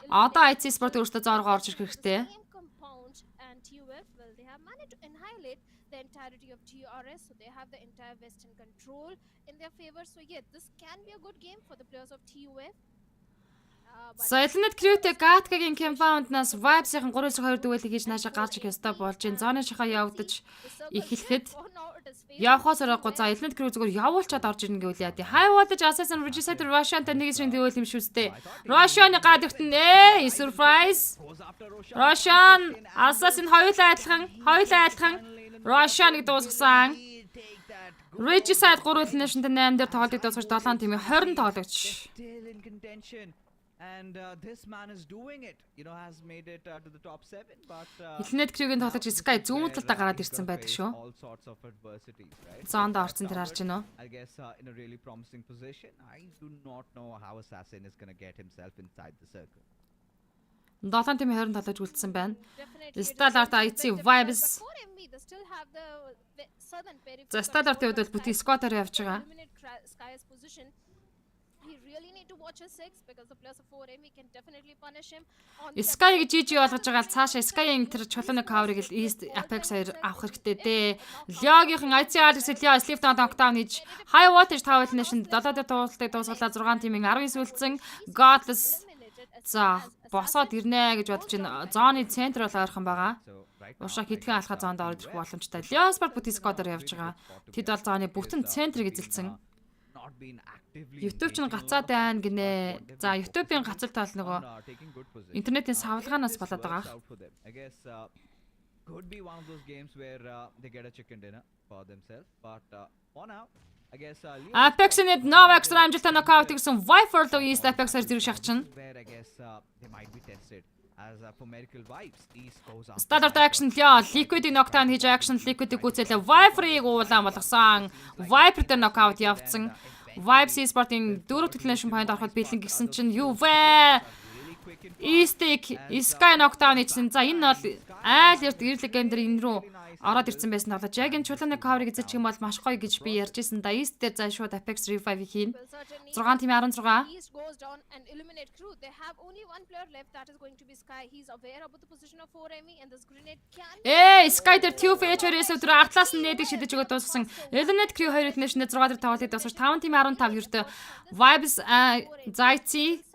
Одоо IC Sport өөртөө зоргоо орж ирэх хэрэгтэй. Compound and TUF, well, they have managed to annihilate the entirety of TRS, so they have the entire Western control in their favor. So yeah, this can be a good game for the players of TUF. Elite Crew-тэй Gatkaгийн Compound-наас Vibes-ийн 3-2 дүүлийг хийж наашаа гарч ирэх ёстой болж ин зооны шахаа явагдаж эхлэхэд явахаас ороогүй за Elite Crew зүгээр явуулчаад орж ирнэ гэвэл яа. Хайвалдаж Assassin Regicide Russian-тай нэг шин дэвэл юм шүүстэй. Russian-ы гад ихтэн surprise. Russian Assassin хоёулаа адилхан Russian-ыг дуусгасан. Regicide 3 elimination-тэй 8 дээр тоглолтыг дуусгаж 7 тимийн 20 тоглогч. And this man is doing it. Has made it to the top 7, but Elite Crew-ийн тоглогч Sky зүүн талдаа гараад ирсэн байдаг шүү. all sorts of adversities, right? Зоонд орсон тэр харж байна уу? I guess in a really promising position. I do not know how Assassin is going to get himself inside the circle. 7 тимийн 20 тоглогч үлдсэн байна. Definitely. Stallart IC Vibes. But 4MV, they still have the southern periphery. За Stallart-ийн хувьд бол бүтэн Scott-оор явж байгаа. Sky's position. He really need to watch his 6 because the players of 4MV can definitely punish him. Sky-г GG болгож байгаа л цаашаа Sky-ийн тэр чулууны cover-ыг л East Apex 2 авах хэрэгтэй дээ. Leo-гийнхэн IC Alex Leo Sleep-д knockdown хийж High Wattage 5 elimination 7 дээр туулалтыг дуусгалаа 6 тимийн 19 үлдсэн. Godless за босоод ирнэ гэж бодож байна. Зооны центр бол ойрхон байгаа. Уушаа хитгэн алхаа зоонд орж ирэх боломжтой. Leo Sport бүтэн Scott-оор явж байгаа. Тэд бол зооны бүтэн центрыг эзэлсэн. YouTube ч гацаад байна гинэ. За YouTube-ийн гацалт бол нөгөө интернетийн савлгаанаас болоод байгаа. I guess could be one of those games where they get a chicken dinner for themselves, but for now I guess Apex-ийн Novax амжилттай knockout гэсэн Viper руу East Apex-аар зэрэг шахчихна. where I guess they might be tested as for medical vibes. East goes on. Standard action Leo Liquid-ийг knockdown хийж action Liquid-ийг гүйцээлээ Viper-ыг уулаан болгосон. Viper дээр knockout явцсан. Vibes Sport-ийн 4 elimination point ороход бэлэн гисэн чинь юу вэ? East-ийг Sky knockdown хийсэн. За энэ бол айл эрт ирлэг гейм дээр энэ рүү ороод ирсэн байсан тоглож. Яг энэ чулууны cover-ыг эзэлчих юм бол маш гоё гэж би ярьжсэн. Да East дээр за шууд Apex revive хийн. 6 тим 16. East goes down and eliminate Crew. They have only one player left, that is going to be Sky. He's aware about the position of 4MV and this grenade can Sky дээр TF-ээс өдөр артлаас нь нээдэг шидэж өгөө дуусгасан. Elite Crew 2 elimination-д 6 дээр тоглолтыг дуусгаж 5 тим 15 хүртэ. Vibes Zaitsi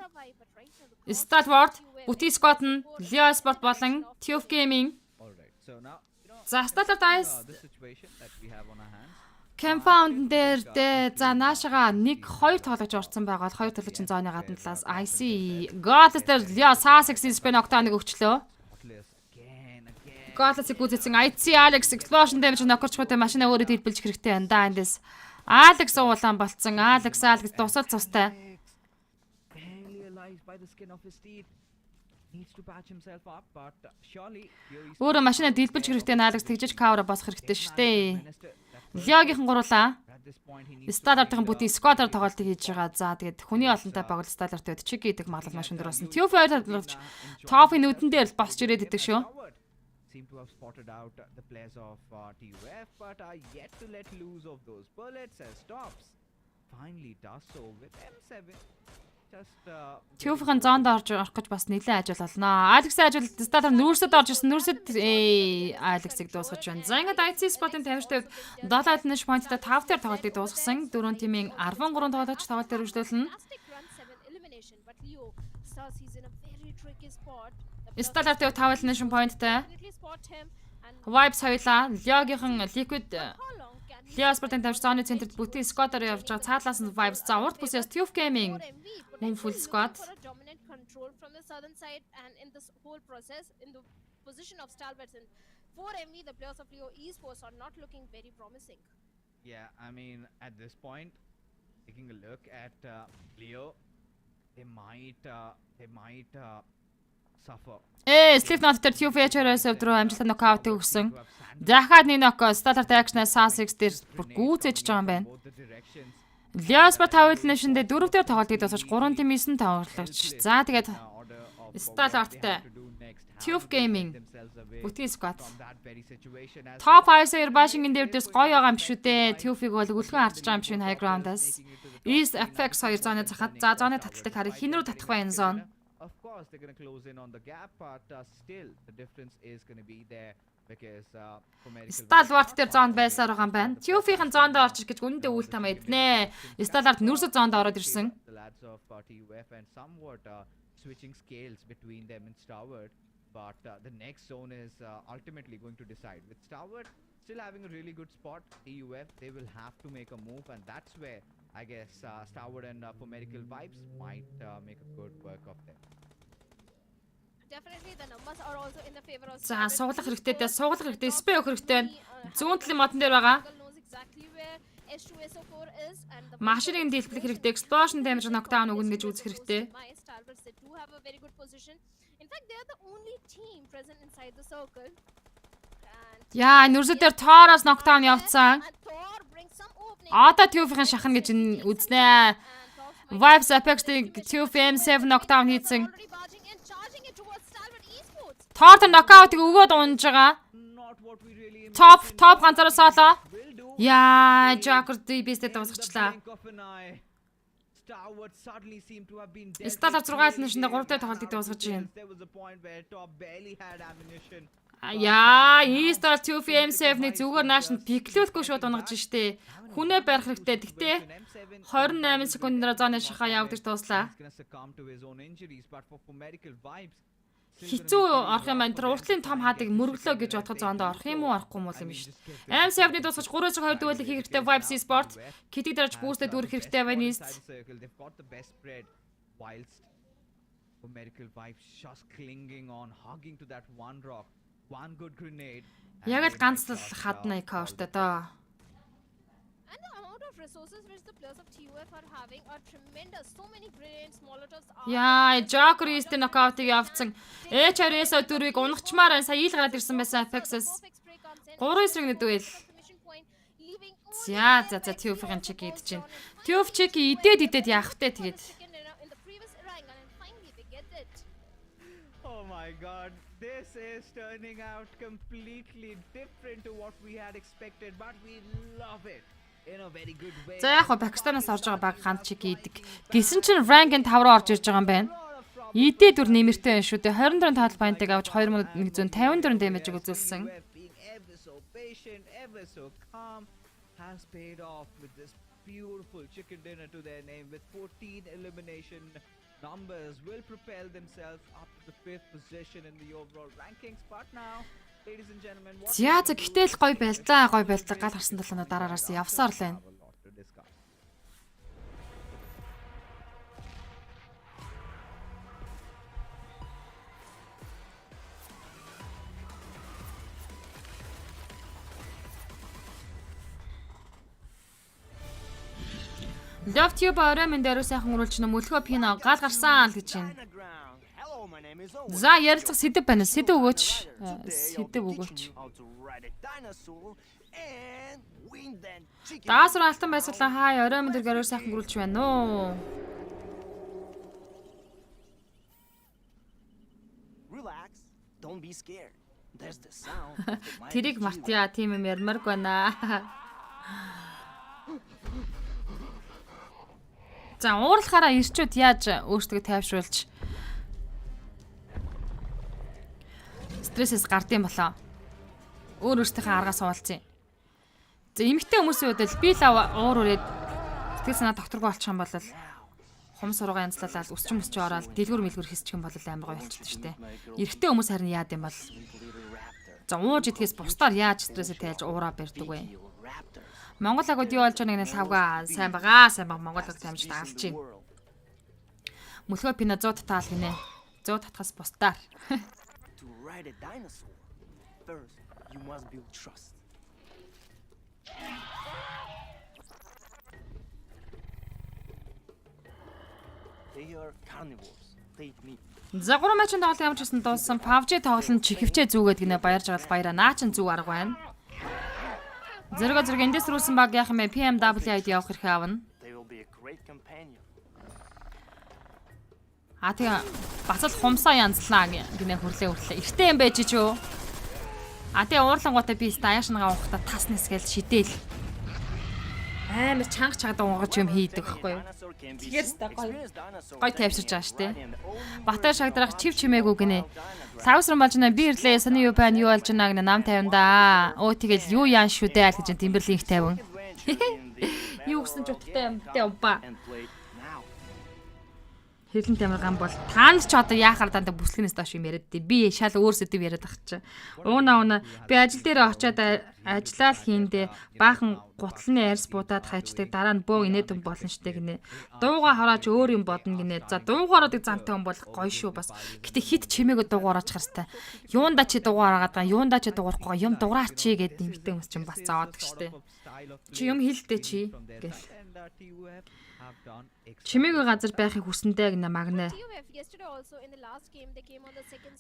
Stalwart Бүтэн Scott нь Leo Sport болон TF Gaming. All right. So now За Stallart Ice the situation that we have on our hands. Compound дээр за наашаага 1-2 тоглож орсон байгаа. 2 тоглогчийн зооны гадна талаас IC Godless дээр Leo Sussex-ийн spin octane-ыг өгчлөө. Godless-ыг гүйцэтсэн IC Alex explosion damage нокорчгоотой машина өөрөө дэлбэлж хэрэгтэй байна да эндээс. Alex уулаан болцсон. Alex дусал цустай. Barely alive by the skin of his teeth. Needs to patch himself up, but surely Өөрөө машина дэлбэлж хэрэгтэй Alex тэгжиж cover босох хэрэгтэй шүү дээ. Leo-гийнхэн гуруулаа. at this point he needs Stallart-ын бүтэн Scott-аар тоглолтыг хийж байгаа. За тэгээд хүний олонтой багт Stallart өд чиг гэдэг маглал машин дээр болсон. TF2 тоглож топ-ын нүдэн дээр л босч ирээд идэг шүү. seem to have spotted out the players of TUF, but are yet to let loose of those bullets as stops. Finally does so with M7. Just TF-ын зоонд орж орох гэж бас нэлээд ажил болно. Alex-ийн ажил Stallart нүүрсэд орж ирсэн. Нүүрсэд Alex-ыг дуусгаж байна. За ингээд IC Sport-ын тамирчтай 7 elimination point-тай 5 дээр тоглолтыг дуусгасан. 4 тимийн 13 тоглогч тоглолт дээр үргэлжлүүлнэ. fantastic run 7 elimination, but Leo Stars, he's in a very tricky spot. The Stellar players Teo 5 elimination pointтэй. definitely spot him and Vibes хоёлаа Leo-гийнхэн Liquid how long can he Leo Sport-ын тавьж зооны центрт бүтэн сквадаар явж байгаа. Цаатлаас нь Vibes. За урд бүсээс Tube Gaming Move full squad. For a dominant control from the southern side and in this whole process in the position of Stalwarts and 4MV, the players of Leo Esports are not looking very promising. Yeah, I mean, at this point, taking a look at Leo, they might suffer. Slipknot дээр Tube Feature-ээс өдрөө амжилттай нокаут өгсөн. Дахиад нэг нок Stellar Action-аас Sas-X дээр бүр гүйцээж байгаа юм байна. Both the directions. Leo Sport 5 elimination дээр 4 дээр тоглолтыг дуусгаж 3 тим 9 тоглогч. За тэгээд Order of Stalwart-тай Tube Gaming бүтэн squad. from that very situation as Top 5-ээр Bashing-ин дээрээс гоё байгаа юм шүү дээ. Tube-ийг бол үлгэн харж байгаа юм шиг high ground-аас. East FX 2 зооны захад. За зооны таталтыг харъя. Хин рүү татах вэ энэ зон? of course they're going to close in on the gap, but still the difference is going to be there because for medical Stalwart дээр зоонд байсаар байгаа юм байна. Tube-ийн зоонд орчих гэж үнэндээ үйл там эднэ. Stalwart нүрсэ зоонд ороод ирсэн. the lads of TUF and somewhat switching scales between them in Starward, but the next zone is ultimately going to decide. With Starward still having a really good spot, TUF, they will have to make a move, and that's where I guess Starward and for medical vibes might make a good work of them. Definitely the numbers are also in the favor of За Stalwarts. суулгах хэрэгтэй дээ. Esports. Суулгах хэрэгтэй. Спэ өгөх хэрэгтэй. He, Зүүн талын модон дээр байгаа. knows exactly where S2SO4 is and the Машиныг дэлбэлэх хэрэгтэй. Explosion damage knockdown өгнө гэж үзэх хэрэгтэй. Stalwarts, they do have a very good position. In fact, they are the only team present inside the circle. And Яа, нүрсэ дээр Thor-оос knockdown явцсан. and Thor brings some opening. Одоо Tube-ийн шахна гэж үзнэ. Vibes Apex-ийг Tube M7 knockdown хийсэн. Already barging in, charging it towards Stalwart Esports. Thor тэр knockout-ыг өгөөд унж байгаа. Not what we really Top ганцаараа соолоо. will do. Яа, Joker DB-стэй дуусгачлаа. Blink of an eye. Starward suddenly seemed to have been dead. Stalwart 6 elimination-д 3 дээр тоглолтыг дуусгаж байна. There was a point where Top barely had ammunition. Яа, Easter 2FM7-ийг зүгээр нааш нь пиклүүлэхгүй шууд унгаж штэ. Хүнээ барих хэрэгтэй. Гэхдээ 28 секундээр зооны шахаа явагдаж дууслаа. He's gonna succumb to his own injuries, but for medical vibes, Хизүү орох юм байна. Тэр уртлын том хаадыг мөрөглөө гэж бодоход зоонд орох юм уу орохгүй юм бол юм биш. M7-ний дуусгаж 3-2 дүүлэх хэрэгтэй Vibes Sport. Китиг дарж бүүстэд дүүрэх хэрэгтэй байна East. circle, they've got the best spread, whilst for medical vibes just clinging on, hugging to that one rock, one good grenade. and Яг л they ганц might л just, хадна fall икаортой доо. And the amount of resources which the players of TUF are having are tremendous. So many grenades, molotovs are Яа, Joker East-ийн knockout-ыг явцсан. HRS 4-ыг унахчмаар энэ сая ил гараад ирсэн байсан Apex-с. 3 эсрэг нэдвэл. За Tube-ийн чек идэж чинь. Tube чек идээд яах втэ тэгээд. Oh my god, this is turning out completely different to what we had expected, but we love it in a very good way. За яг Пакистанаас орж байгаа баг ганц чек идэг. Гисэн чинь rank-ын 5 руу орж ирж байгаа юм байна. Идээ дүр нэмэртэй байна шүү дээ. 24 тоол поинтыг авч 2154 damage-ийг үзүүлсэн. Being ever so patient, ever so calm, has paid off with this beautiful chicken dinner to their name with 14 elimination numbers will propel themselves up to the 5th position in the overall rankings. But now, ladies and gentlemen, what За гэхдээ л гоё байлаа. Гоё байлаа. Гал харсан талаа дараараас явсаар л байна. have a lot to discuss. LoveTube орой мен дээр сайхан үрүүлж нөмөлгөө пин гал гарсан л гэж байна. За ярилцах сэдв байна. Сэдв өгөөч. Сэдв өгөөч. Даасар алтан байсгалаа хаа орой мен дээр орой сайхан үрүүлж байна уу? Relax. Don't be scared. There's the sound. Тэрийг мартъя. Тийм юм ярмарг байна. За уурлахаараа ирчүүд яаж өөртөө тайвшруулж стрессээс гардыг болоо. Өөр өөртөөхөө аргаас суулцъя. За эмэгтэй хүмүүсийн хувьд л би л уур үрээд сэтгэл санаа докторгүй болчих юм бол хум сургаа янзлалаад өсч ороод дэлгүр мэлгүр хийсчих юм бол амар гоё болчихсон шүү дээ. Эрэгтэй хүмүүс харин яад юм бол за ууж идэхээс бусдаар яаж стрессээ тааж уураа барьдаг вэ? Монгол агууд юу болж байгааг нь лавга сайн байгаа. Сайн баг Монгол аг тамжид алж чинь. Мөлхөө пина 100 татаал гинэ. 100 татхаас бусдаар. To ride a dinosaur, first you must build trust. They are carnivores. They eat meat. За 3 матчын тоглолт ямар ч гэсэн дууссан. PUBG тоглолт чихвчээ зүгээд гинэ баярж байгаа баяраа наачин зүг арга байна. Зэрэг эндээс рүүлсэн баг яах юм бэ? PMPL явах хэрэг аавна. They will be a great companion. Тэгээ бацал хумсаа янзлаа гинэ хөрлөө. Эртээ юм байж ч юу? Тэгээ уурлангуудаа би стаяашнагаа уухта тас нэсгээл шидээл. Амар чанга унгаж юм хийдэг байхгүй юу? Тэгэхээр гой тайвширч байгаа штэ. Батар шагдрах чив чимээгүй гинэ. Савсран болж байна. Би ирлээ. Сони юу байна? Юу болж байна гэнэ нам 50 да. Тэгэл юу яан шүү дээ гэж Тимберлинг 50. Юу гэсэн ч утгатай юм дээ убаа. Хэрлэн тамир гам бол таанд ч одоо яахаар дандаа бүслэгнээс доош юм яриад дээ. Би шал өөр сэдв яриад ах чи. Уuna би ажил дээр очиод ажиллаа л хийндээ баахан гутлын арьс буудаад хайчдаг дараа нь бөө инээдэн болно штэ гинэ. Дууга хараач өөр юм бодно гинэ. За дуугаараад замтай хүн бол гоё шүү бас. Гэтэ хит чимээгөө дуугаараач харстай. Юунда чи дуугаараагаад байгаа. Юунда чи дуугарахгүй юм дуураач чи гэд нэмэгтэй хүмүүс чинь бас заваадаг штэ. Чи юм хэлдэ чи гэл. Чимээгүй газар байхыг хүсэндээ гинэ магнаа.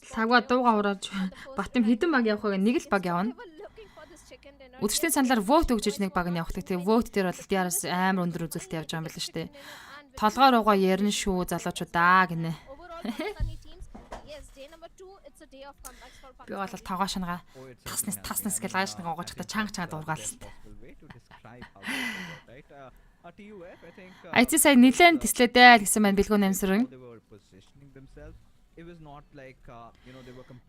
Сагва дууга урааж Батэм хідэн баг явахыг нэг л баг явна. Үдшлийн саналаар vote өгч нэг баг нь явахдаг. Тэгээ vote дээр бол яраас амар өндөр үзүүлэлт явж байгаа юм байна шүү дээ. Толгой руугаа ярина шүү залуучуудаа гинэ. Би бол тоогоо шанага таснас гэж аашнага угааж та чанга дургаалсан. IT сая нилэн тислэдээ гэсэн маань бэлгүү намсрын.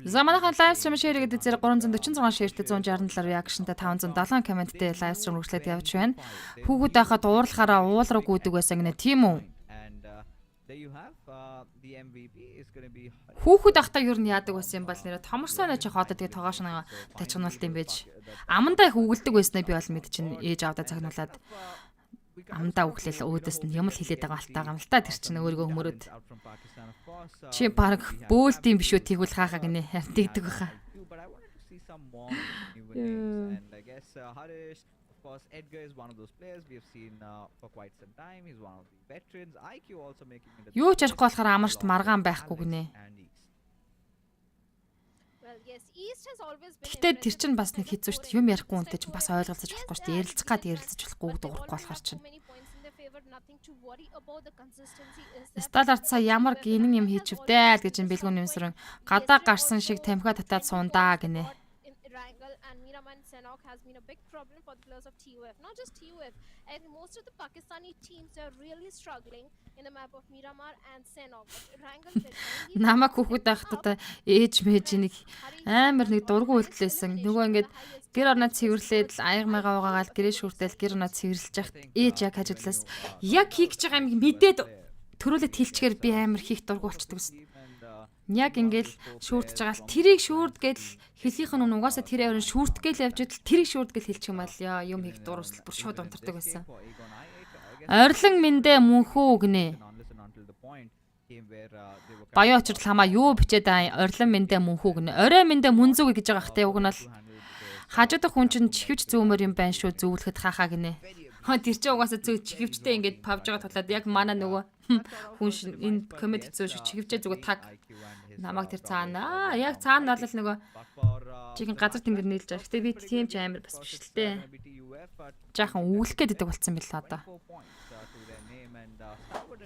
Заманахан лайв стрим шеэр гэдэг зэрэг 346 шеэртэй 167 реакшнтай 507 комменттэй лайв стрим үргэлжлээд явж байна. Хүүхэд байхад уурлахаараа уул руу гүйдэг байсан гинэ тийм үү? Хүүхэд ахта юу нь яадаг байсан юм бол нэрэ томорсоо нэж хаад тэгээ тоогоошноо тачгнуулт юм байж. Амандаа их үгэлдэг байснаа би бол мэд чинь ээж авда цагнуулаад амдаа үглэл өөдөөс нь юм л хилээд байгаа алтаа юм л та тэр чинь өөрийгөө хөмөрөөд чи баг бөөлт юм биш үү тэгвэл хаахаа гинэ дигдэг баха. Of course, Edgar is one of those players we have seen for quite some time. He's one of the veterans. IQ also making it. Юу ч ярихгүй болохоор амарт маргаан байхгүй гинэ. Гэтэ тэр чинь бас нэг хэцүү шүү дээ. Юм ярихгүй үнтэй чинь бас ойлголцож болохгүй шүү дээ. Ярилцах гад ярилцаж болохгүй дуурахгүй болохоор чинь. Сталарт сая ямар гинэн юм хийж вдээ гэж энэ бэлгүүн нэмсрэн гадаа гарсан шиг тамхиа татаад сундаа гинэ. Has been a big problem for the players of TUF. Not just TUF, I think most of the Pakistani teams are really struggling in the map of Miramar and Senok. Намаа хүүхэд байхдаа ээж мэж нэг амар нэг дургу үйлдэлсэн. Нөгөө ингээд гэр орноо цэвэрлээд аягмайгаа угаагаал гэрээ шүртэл гэр орноо цэвэрлж яхад ээж яг хажуудлаас яг хийх гэж байгаа юм мэдээд төрүүлээд хэлчихээр би амар хийх дургу болчихдог гэсэн. Яг ингээл шүүрдэж байгаа л тэрийг шүүрдгээл хэлхийнх нь угаасаа тэр авирын шүүрдгээл явж идэл тэрийг шүүрдгээл хэлчих юм бол яа юм хийх дуурсал бүр шууд унтардаг байсан. Орилон мэндэ мөнхөө гинэ. Баяа очрол хамаа юу бичээд орилон мэндэ мөнхөө гинэ. Орой мэндэ MUNZU гэж байгаа хтэй уг нь бол хажуудах хүн чинь чихвч зүүмөр юм байна шүү зүүлэхэд хаахаа гинэ. Тэр чинь угаасаа зөв чихвчтэй ингээд PUBG-га тоглоод яг манай нөгөө хүн энэ коммент хийсэн шүү чихвчээ зүгээр таг намайг тэр цаана яг цаана бол нөгөө чихэн газар тэнгэр нийлж байгаа. Гэтэ би тийм ч амар бас биш л дээ. Жаахан өвлөх гээд идэг болцсон бэл одоо.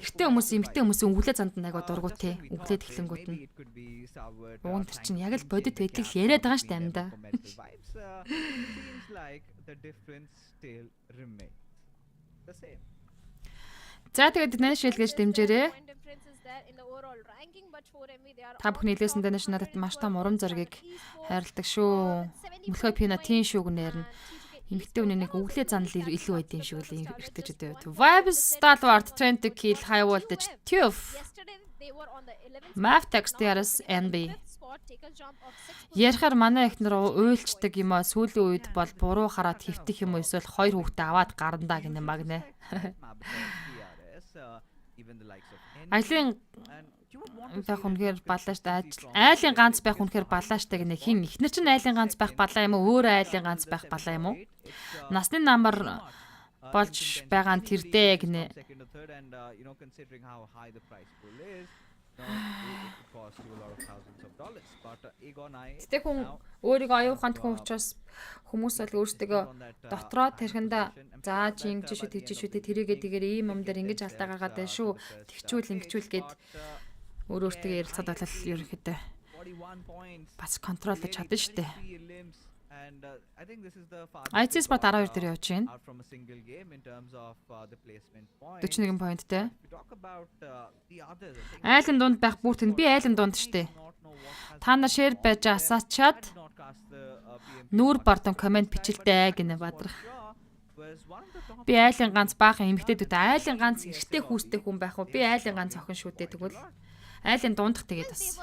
Эртээ хүмүүс эмгтээ хүмүүсийн өвлөө занд нэг дургу те өвлээд эхлэнгүүт нь. Уун тэр чинь яг л бодит байдаг л яриад байгаа шүү дээ амдаа. За тэгээд нааш хэлгэж дэмжээрэй. Та бүхний хэлсэн дэнэш надад маш том урам зориг хайрладаг шүү. Мөлхөө пина тийм шүү гэнээр нь. эмэгтэй хүний нэг өглөө занал илүү байд юм шиг үл эргэжтэй. Vibes Stalwart trying to kill high voltage Tuf. Yesterday they were on the 11th Mav spot, text now DRS they're on NB. the 5th spot, take a jump of 6 Ярихаар манай эхнэр уйлчдаг юм аа сүүлийн үед бол буруу хараад хэвтэх юм уу эсвэл хоёр хүүхдээ аваад гарандаа гинэ магнэ. Айлын байх үнэхээр балаа штэ айлын ганц байх үнэхээр балаа штэ гинэ хин эхнэр чинь айлын ганц байх балаа юм уу өөр айлын ганц байх балаа юм уу насны намар болж байгаа нь тэрдээ гинэ Тэ хүн өөрийгөө аюуханд хүн учраас хүмүүс бол өөрсдөө дотроо тэрхэндээ заа чи ингэж шүү тэгж шүү тэрийгээ тэгэр ийм юм дээр ингэж алдаа гаргаад байна шүү тэгчүүл ингэчүүл гэд өөртөө ярилцаад болол ерөнхийдөө бас контролдож чадна шүү дээ. ICS ба 12 дээр явж байна. 41 поинттэй. Айлын дунд байх бүртгэн би айлын дунд штэ. Та нар шеэр байж асаачаад нүүр бардон комент бичлээ гинэ бадрах. Би айлын ганц баахан эмэгтэйдүүд айлын ганц эрттэй хүүстэй хүн байх уу? Би айлын ганц охин шүү дээ тэгвэл айлын дундах тэгээд бас.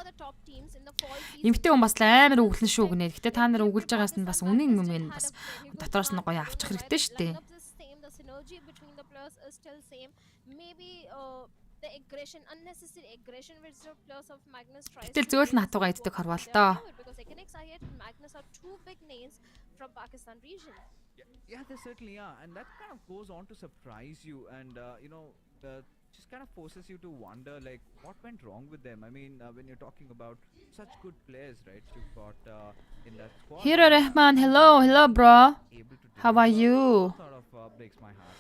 Эмэгтэй хүн бас амар өглөн шүү гинэ. Гэтэ та нар өглөж байгаас нь бас үнэн юм энэ бас дотроос нь гоё авчих хэрэгтэй шүү дээ. The aggression, unnecessary aggression with the plus of Magnus tries. Гэтэл зөөл нь хатуугаа иддэг харвал тоо. Because Econex and Magnus are two big names from Pakistan region. Yeah, they certainly are, and that kind of goes on to surprise you, and just kind of forces you to wonder like what went wrong with them. I mean, when you're talking about such good players, right? You've got in that squad. Hero Rahman, hello bro. How are you? Sort of breaks my heart.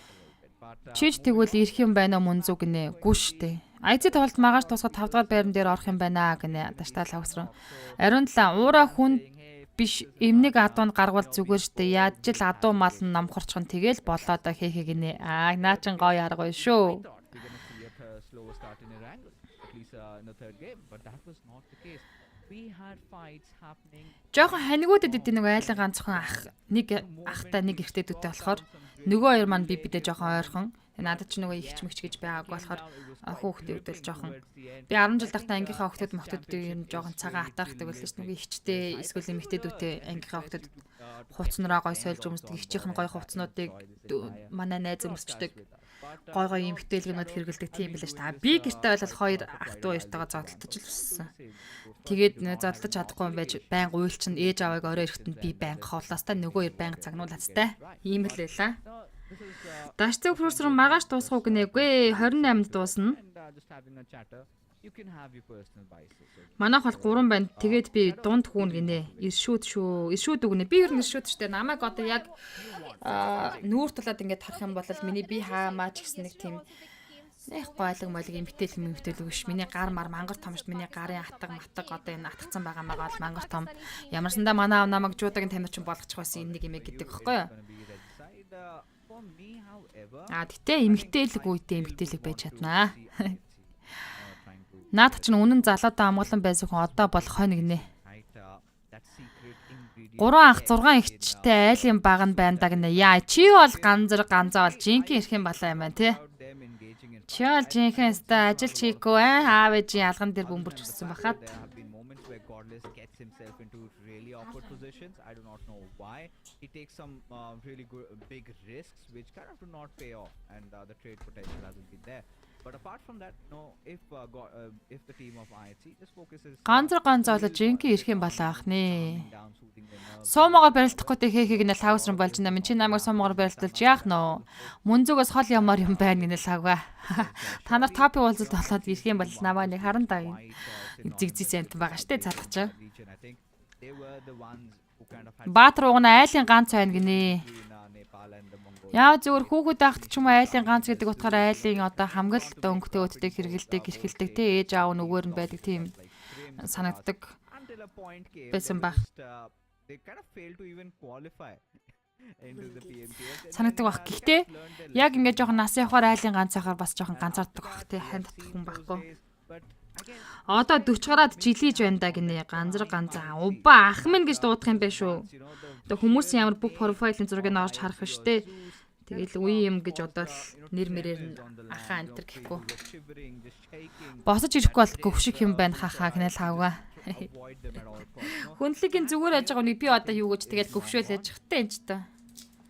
Чиж тэгвэл ирэх юм байна уу MUNZU гинэ. Гүн штэ. IC тоглолт магаш тусгаад 5 дугаар байран дээр орох юм байна гинэ. Даштал хавсран. Ариун талаа уура хүн биш эмнэг адуунд гаргуул зүгээр штэ. Яаж ч л адуу мал нь номхорчхон тэгэл болоод хээ гинэ. Наа чин гоё арга гоё шүү. Жохон ханигуудад идэв нэг айлын ганцхан нэг ахтай нэг эртэдүүтэй болохоор нөгөө хоёр маань бидээ жохон ойрхон. Надад ч нөгөө ихч мэгч гэж байгаагүй болохоор хүүхдүүд л жохон. Би 10 жил тахта ангийнхаа хүүхдүүд мөхтүүдийг юм жохон цагаан атаархдаг байлээ ш. Нөгөө ихчтэй эсвэл эмэгтэйдүүтэй ангийнхаа хүүхдүүд хувцснараа гой сольж өмсдөг. Ихчийнх нь гой хувцнуудыг манай найз өмсчдэг. Гой гой эмэгтэйлгнүүд хэрэгэлдэг тийм байлээ ш. Би гэртээ бол хоёр ах トゥ хоёртойгоо зодтолтож л өссөн. Тэгээд зодтолтож чадахгүй юм байж байнга уйлчин ээж авааг орой ирэхэд би байнга ховлаастай нөгөө хоёр байнга цагнуулацтай. Ийм л байлаа. Дашцэг профессор маргааш дуусах уу гинэгүй 28-нд дуусна. Манайх бол 3 байна. Тэгээд би дунд хүүн гинэ. Иршүүд шүү. Иршүүд үгнэ. Би ер нь иршүүд штэ. Намайг одоо яг нүүр тулаад ингээд харах юм бол миний би хаамаа ч гэсэн нэг тийм их гойлог молог эмгтээлэг биш. Миний гар мар мангар том штэ. Миний гарын атга матг одоо энэ атгцсан байгаа маа бол мангар том. Ямарсандаа манай намайг жуудагийн тамирчин болгочих байсан энэ нэг юм гэдэг хэвхэв юу? Гэтээ эмгтээлэг үедээ эмгтээлэг байж чаднаа. Наадах чинь үнэн залуудаа амгалан байсан хүн одоо бол хонь гинэ. 3 ах 6 ихчтэй айлын баг нь байна да гинэ. Яа чи бол ганцаа бол жинхэнэ ирэх юм балаа юм байна тий. Чи бол жинхэнэ ста ажил чийггүй аав ээжийн алган дээр бөмбөрч өссөн бахад. I do not know why. He takes some really good big risks which kind of do not pay off, and the trade potential hasn't been there. But apart from that, no, if the team of IHC just focuses ганцаа жинхэнэ ирэх юм балаа ахны. Суумаар барилдахгүй тэхийг нэ лавсран болж байна. Min чи намайг суумаар барилдуулж яах нөө. MUNZU-гоос хол ямар юм байна гинэ лавга. Та нар топын уулзалт болоод ирэх юм бол намайг нэг харан даа. Зигзээ амт байгаа штэ залгачаа. Баатар угна айлын ганц байна гинэ. Яа зүгээр хүүхэд ахт ч юм айлын ганц гэдэг утгаараа айлын одоо хамгаалалт өнгөтэй өдтэй хэрэгэлдэг гэрхэлдэг те ээж аав нөгөө нь байдаг тийм санагддаг байсан баг. Санагддаг баг. Гэхдээ яг ингээд жоохон нас явахаар айлын ганц ахаар бас жоохон ганцаарддаг баг те хань татах хүн байхгүй. Одоо 40 гараад жилиж байна да гинэ ганзар ганзаа уба ах минь гэж дуудах юм бэ шүү. Одоо хүмүүс ямар бүх профайлын зургийг нь орж харах биш те. Тэгэл үе юм гэж бодоод нэр мэрээр нь ахаа антер гэхгүй. Босож ирэхгүй бол гөвших юм байна хахаа гинэ л хавга. Хүндлэгийн зүгээр яж байгаа нь би одоо юу гэж тэгэл гөвшөөл яж хтээ энэ ч та.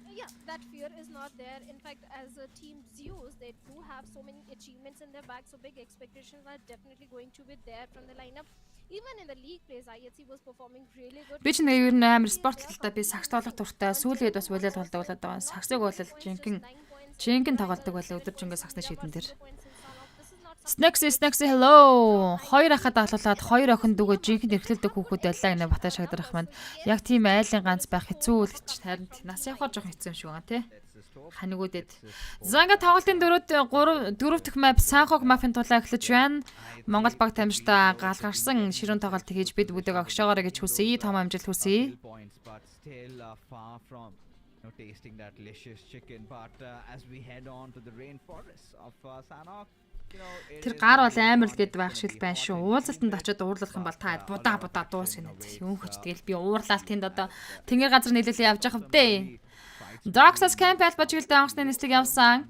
Yeah, that fear is not there. In fact, as a team Zeus, they do have so many achievements in their bag, so big expectations are definitely going to be there from the lineup. Even in the league plays, IHC was performing really good. Би ч нэг ер нь амар спорт талтай би сагс тоглох дуртай. Сүүлээд бас волейбол тоглоод байгаа. Сагсыг бол жинхэнэ тоглодог бол өдөржингөө сагсны шийдэн дээр. Snacks hello. Хоёр ахад даглуулад хоёр охин дүүгөө жинхэнэ эрхлэлдэг хүүхэд байлаа гэнэ Батай шагдрах маань. Яг тийм айлын ганц байх хэцүү л гэж харин нас явахаар жоох хэцүү юм шиг байгаа тий. Ханигүүдэд. Занга тоглолтын дөрөв дэх map Санхог мафийн тулаа эхлэж байна. Монгол баг тамирчтай галгарсан ширүүн тоглолт хийж бид бүдэг огшоогоорой гэж хүсье. Том амжилт хүсье. Tasting that delicious chicken, but as we head on to the rainforest of Sanok, тэр гар бол амар л гээд байх шиг байна шүү. Уулзалтанд очиод уурлах юм бол та будаа дуус гэнэ. Юм хөч тэгэл би уурлал тэнд одоо тэнгэр газар нийлүүлээ явж байгаа хөвтэй. Doxas PMPL бажигтай онгоцны нислэг явсан.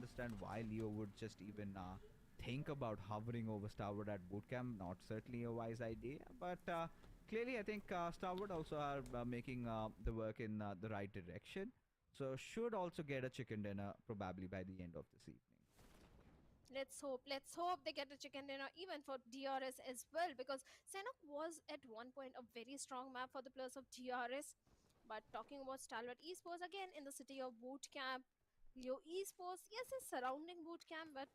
Think about hovering over Starwood at bootcamp, not certainly a wise idea, but clearly I think Starwood also are making the work in the right direction, so should also get a chicken dinner probably by the end of this evening. Let's hope they get a chicken dinner even for DRS as well, because Sanok was at one point a very strong map for the players of DRS. But talking about Stalwart Esports, again in the city of Bootcamp, Leo Esports, yes, is surrounding Bootcamp, but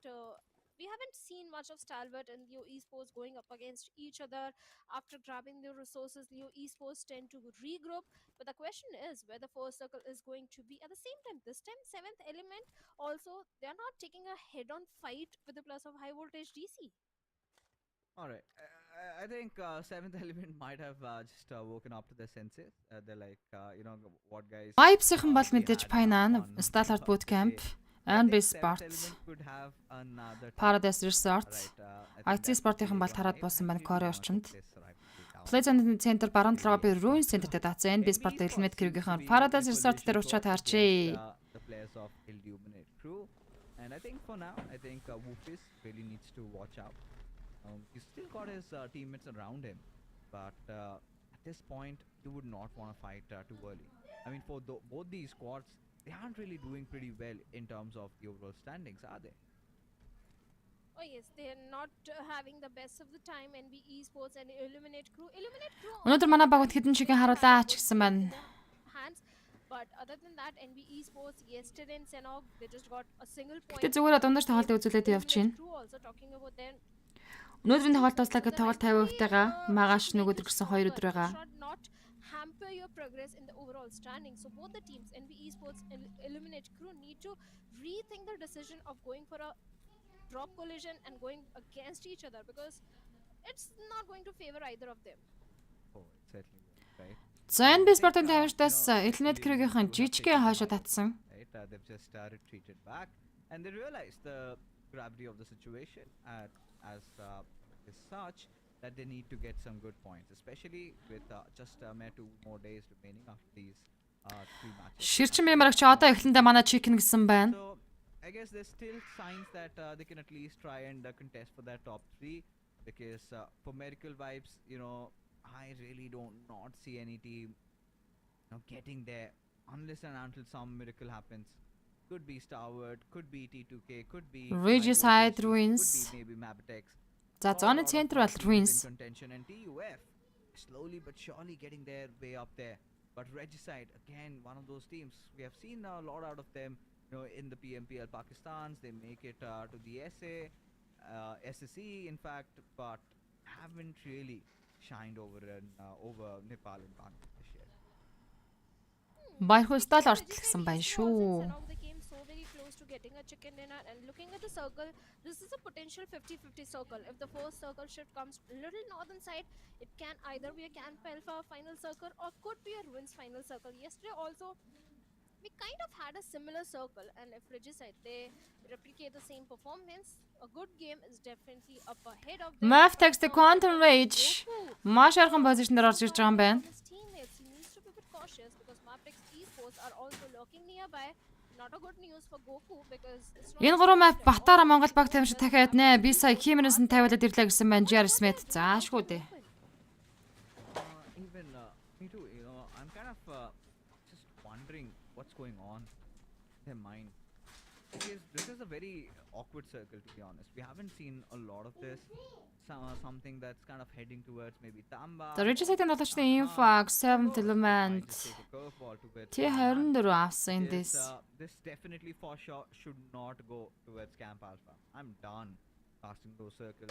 we haven't seen much of Stalwart and Leo Esports going up against each other. After grabbing their resources, Leo Esports tend to regroup. But the question is where the first circle is going to be. At the same time, this time, 7th element, also, they're not taking a head-on fight with the plus of high voltage DC. Alright, I think 7th element might have just woken up to their senses. They're like, what guys... Vibes-ийн бол мэдээж Пайнан, Stalwart Bootcamp. And Base Sports, Paradise Resort, IT Sport-ийн бол тараад буусан байна Кори орчинд. Pleasant Center баруун талраа би Ruins Center-тэй даацсан. NB Sport Element Crew-ийн Paradise Resort дээр уучраад харчээ. And I think for now, I think Woofis really needs to watch out. He's still got his teammates around him, but at this point, you would not want to fight too early. I mean, for both these squads, they aren't really doing pretty well in terms of the overall standings, are they? Oh yes, they're not having the best of the time. NB Esports and Illuminate Crew. Өнөөдөр манай багууд хэдэн чигээр харуулаач гэсэн байна. But other than that, NB Esports yesterday in Sanok, they just got a single point. Гэтэ зүгээр дундаж тоглолтыг үзүүлээд явчихна. Өнөөдрийн тоглолтоос л тоглолт 50%-тайгаа магаш нөгөөдөр гэрсэн 2 өдөр байгаа. Hamper your progress in the overall standing. So both the teams, NB Esports and Illuminate Crew, need to rethink their decision of going for a drop collision and going against each other, because it's not going to favor either of them. Oh, it certainly will, right? За NB Sport-ын тавьчдаас Illuminate Crew-ийн жижигхэн хаашаа татсан. They've just retreated back and they realized the gravity of the situation as is such that they need to get some good points, especially with just 2 more days remaining after these 3 matches. Ширчин мэмарагч одоо эхлэндээ манай chicken гэсэн байна. So I guess there's still signs that they can at least try and contest for that top 3, because for Miracle Vibes, I really don't not see any team getting there unless and until some miracle happens. Could be Starwood, could be T2K, could be Regicide Ruins, could be maybe Mabitex. За зооны центр бол Ruins. Contention and TUF slowly but surely getting their way up there. But Regicide, again, one of those teams. We have seen a lot out of them, in the PMPL Pakistans. They make it to the SSE, in fact, but haven't really shined over Nepal and Bangladesh yet. Баярхуултал ортолсон байна шүү. They came so very close to getting a chicken dinner, and looking at the circle, this is a potential 50-50 circle. If the first circle shift comes a little northern side, it can either be a Camp Alpha final circle or could be a Ruins final circle. Yesterday also, we kind of had a similar circle, and if Regicide they replicate the same performance, a good game is definitely up ahead of them. Maf But text the now Quantum versus Rage. Goku, Маш ярхан позишн дээр орж so ирж байгаа юм far байна. from his teammates, he needs to be a bit cautious because Mavericks esports are also lurking nearby. Not a good news for Goku because it's not Энэ just гурван map Goku Батара anymore. Монгол баг There's тамирчид another дахиад map нэ. that Би is сая so Кимерээс нь far тавиулаад there. ирлээ гэсэн байна. What GR they're Smith. doing Заашгүй out in дээ. the open. Even me too. I'm kind of just wondering what's going on in their mind. Because this is a very awkward circle, to be honest. We haven't seen a lot of this. Something that's kind of heading towards maybe Tamba. За Regicide-ийн тоглогчдын Infox 7th Element. T24 авсан this. This definitely for sure should not go towards Camp Alpha. I'm done casting those circles.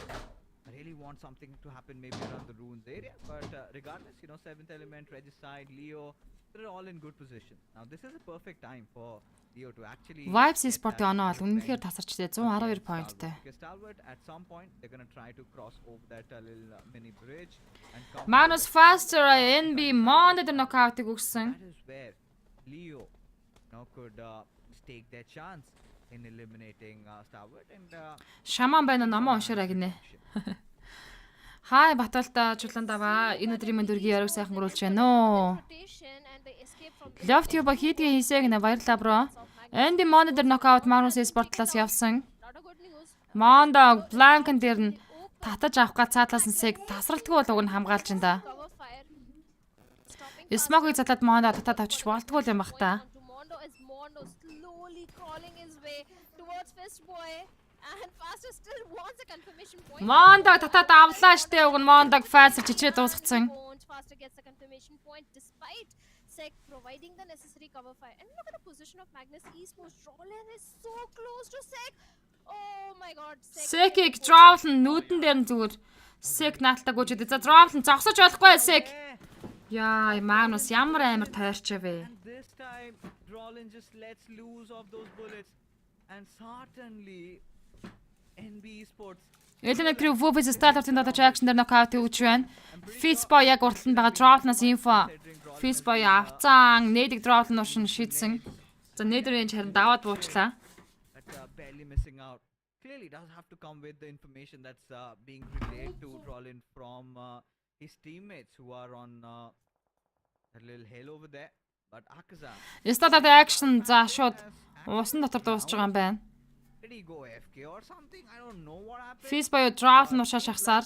I really want something to happen maybe around the ruins area, but regardless, 7th Element, Regicide, Leo, they're all in good position. Now this is a perfect time for Leo to actually Vibes get Esport-ийн that оноо бол үнэхээр revenge тасарчтэй against 112 Stalwart. pointтэй. Because Stalwart at some point they're gonna try to cross over that little mini bridge and come Magnus Faster NB Monday дээр knockout-ыг өгсөн. that is where Leo could stake their chance in eliminating Stalwart and Шаман байна номоо уншаарай гинэ. Хай Баталта чуландава энэ өдрийн мэнд дүргийн яриг сайхан гөрүүлж байна уу. Rotation and they escape from the Love Tube хийдгээ хийсэй гинэ баярлалаа бро. Энди Monday дээр knockout Magnus Esport-лаас явсан. not a good news. Mondo Blanken дээр нь татаж авах га цаадлаас нь сэг тасралтгүй бол уг нь хамгаалж байна да. Cover fire. Stopping Смокийг задлаад Mondo татаад авчиж болтгүй юм бах та. onto Mondo as Mondo slowly crawling his way towards Fist Boy. And Faster still wants a confirmation point. Mondo татаад авлаа штэ уг нь Mondo-г файлсар чичээ дуусгацсан. Faster gets a confirmation point despite Sek providing the necessary cover fire. And look at the position of Magnus Esports. Roland is so close to Sek. Oh my god. Секийг Drowl нь нүүдэн дээр нь зүгээр Сек наалтаа гүйчээд. За Drowl нь зогсож болохгүй Сек. Яа, Magnus ямар амар тойрчээ вэ? and this time Rollin just lets loose of those bullets and certainly NB Esports Элena Crew Vubis Starter-ын дата action дээр knockout өгч байна. Fistboy яг урталд байгаа Drowl-наас info. Fistboy авцаан нээдэг Drowl нь уршин шийдсэн. За нээдрийн харин даваад буучлаа. but barely missing out. Clearly does have to come with the information that's being relayed to Rollin from his teammates who are on a little hill over there. But Akaza, Starter action за шууд уусан дотор дуусж байгаа юм байна. did he go AFK or something? I don't know what happened. Fistboy Drowl нь уршаа шахсаар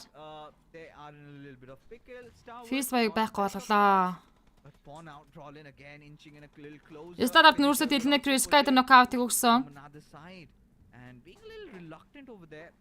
They are in a little bit of pickle. Stalwart Fistboy-г got байхгүй caught болголоо. But pawn out Rollin again inching in a little closer. Starter нүүрсэд Elena Crew Sky дээр knockout-ыг өгсөн. From another side and being a little reluctant over there.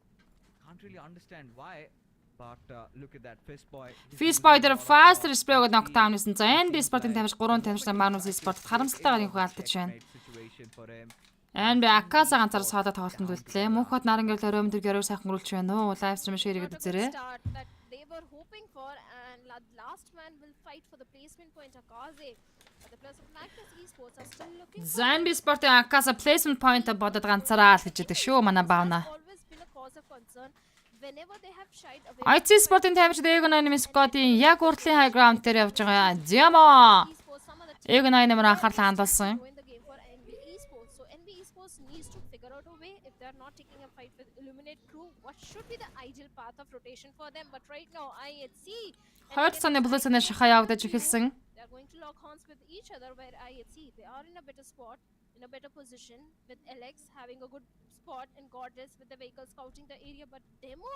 Can't really understand why. But look at that Fistboy. Fistboy дээр Faster Spray-г knockdown хийсэн. За NB Sport-ын тамирч 3 тамирчтай Magnus Esport харамсалтайгаар инхүү алдаж байна. Situation for him. And Akaza ганцаар саада тоглолтод үлдлээ. Мөнхөд наран гэрэл оройм дэр гэрэл сайхан гөрүүлж байна уу? Live stream share Not a хийгээд good үзээрэй. start that they were hoping for, and last man will fight for the placement point Akaze. But the players of Magnus Esports are still looking for Zanbi Sport-ын Akaza placement point бодод ганцаараа л гэж байдаг шүү манай баавна. always been a cause of concern whenever they have shied away. IT Sport-ын тамирчид Egon Anime Squad-ийн яг уртлын high ground дээр явж байгаа. Диамо. Esports, some of the Egon Anime анхаарлаа хандуулсан. in the game for NB Esports. So NB Esports needs to figure out a way if they're not taking a fight with Illuminate Crew. What should be the ideal path of rotation for them? But right now, IHC. Хоёр цааны блэсэнэ шахаа явагдаж эхэлсэн. They're going to lock horns with each other where IHC. They are in a better spot, in a better position with Alex having a good spot and Goddess with the vehicle scouting the area. But Demo,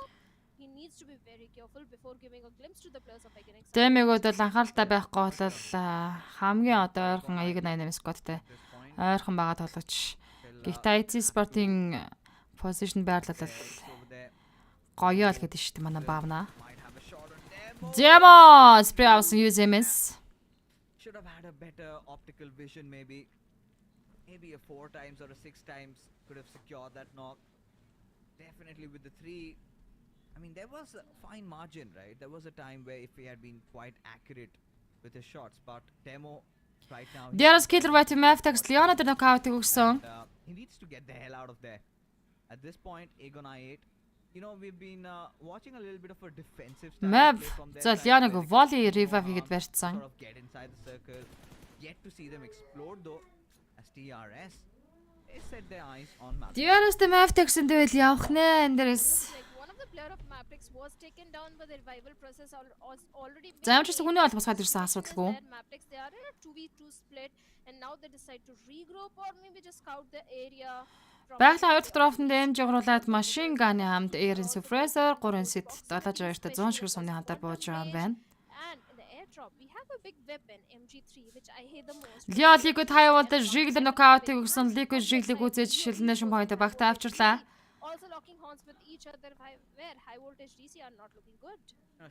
he needs to be very careful before giving a glimpse to the players of Againix. Дэмэгүүд бол анхааралтай байхгүй бол хамгийн одоо ойрхон Egon Anime Squad-тэй ойрхон байгаа тоглогч. Гэхдээ IT Sport-ийн position байрлал бол Over there гоё л гэдэг шүү дээ манай баавна. might have a shot on them. Demo spray авсан USMS. Should have had a better optical vision maybe. Maybe a 4 times or a 6 times could have secured that knock. Definitely with the 3. I mean there was a fine margin, right? There was a time where if he had been quite accurate with his shots, but Demo right now Darius Killer White Maftex Leona дээр knockout-ыг өгсөн. he needs to get the hell out of there. At this point, Aegon I8, we've been watching a little bit of a defensive style Map play from their за side, Leona-г where they volley just revive go хийгээд on, барьцсан. sort of get inside the circle, yet to see them explode though. as TRS, they set their eyes on Map. DRS-тэй Mavtex-ын дэвэл явах нэ. And there is Like one of the player of Matrix was taken down by the revival process already. За ямар ч гэсэн хүний бол босгоод ирсэн асуудалгүй. Matrix, they are in a 2v2 split and now they decide to regroup or maybe just scout the area. Байгалийн хоёр дахь трофонд дэмж оруулаад машин ганы хамт Air Suppressor 3 сет 72-тай 100 ширхэг сумны хамтаар бууж байгаа юм байна. And in the airdrop, we have a big weapon, MG3, which I hate the most. Лео Liquid Highwall дээр Jiggler нокаутыг өгсөн Liquid Jiggler-ийг үзэж elimination point багтаа авчирлаа. Also locking horns with each other where high voltage DC are not looking good.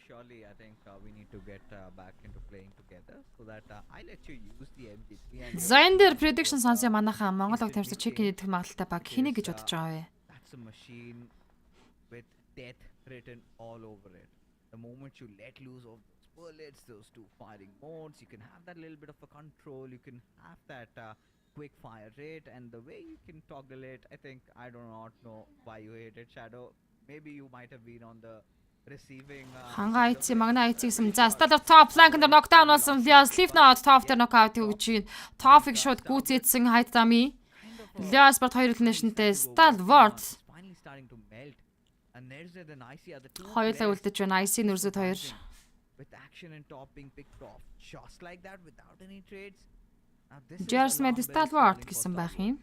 Surely, I think we need to get back into playing together so that I let you use the MG3. Зайн дээр prediction сонсё манайхаа Монгол баг тамирчид чекийн идэх магадaltaй баг хэнийг гэж бодож байгаа вэ? That's a machine with death written all over it. The moment you let loose of those bullets, those two firing modes, you can have that little bit of a control. You can have that quick fire rate, and the way you can toggle it, I think I do not know why you hate it, Shadow. Maybe you might have been on the receiving. Ханга IC магна IC гэсэн. За стадаар top flank дээр knockdown болсон Leo Slipknot top дээр knockout өгч чинь top-ыг шууд гүйцээдсэн Height Dami. Leo Sport 2 elimination-тэй Stalwart Finally starting to melt. And Nerze and IC are the two хоёулаа players үлдэж байна. IC нүрзэд 2. with action and top being picked off just like that without any trades. Now this is Jersey alarm Med bells Stalwart sounding for гэсэн top. байх юм.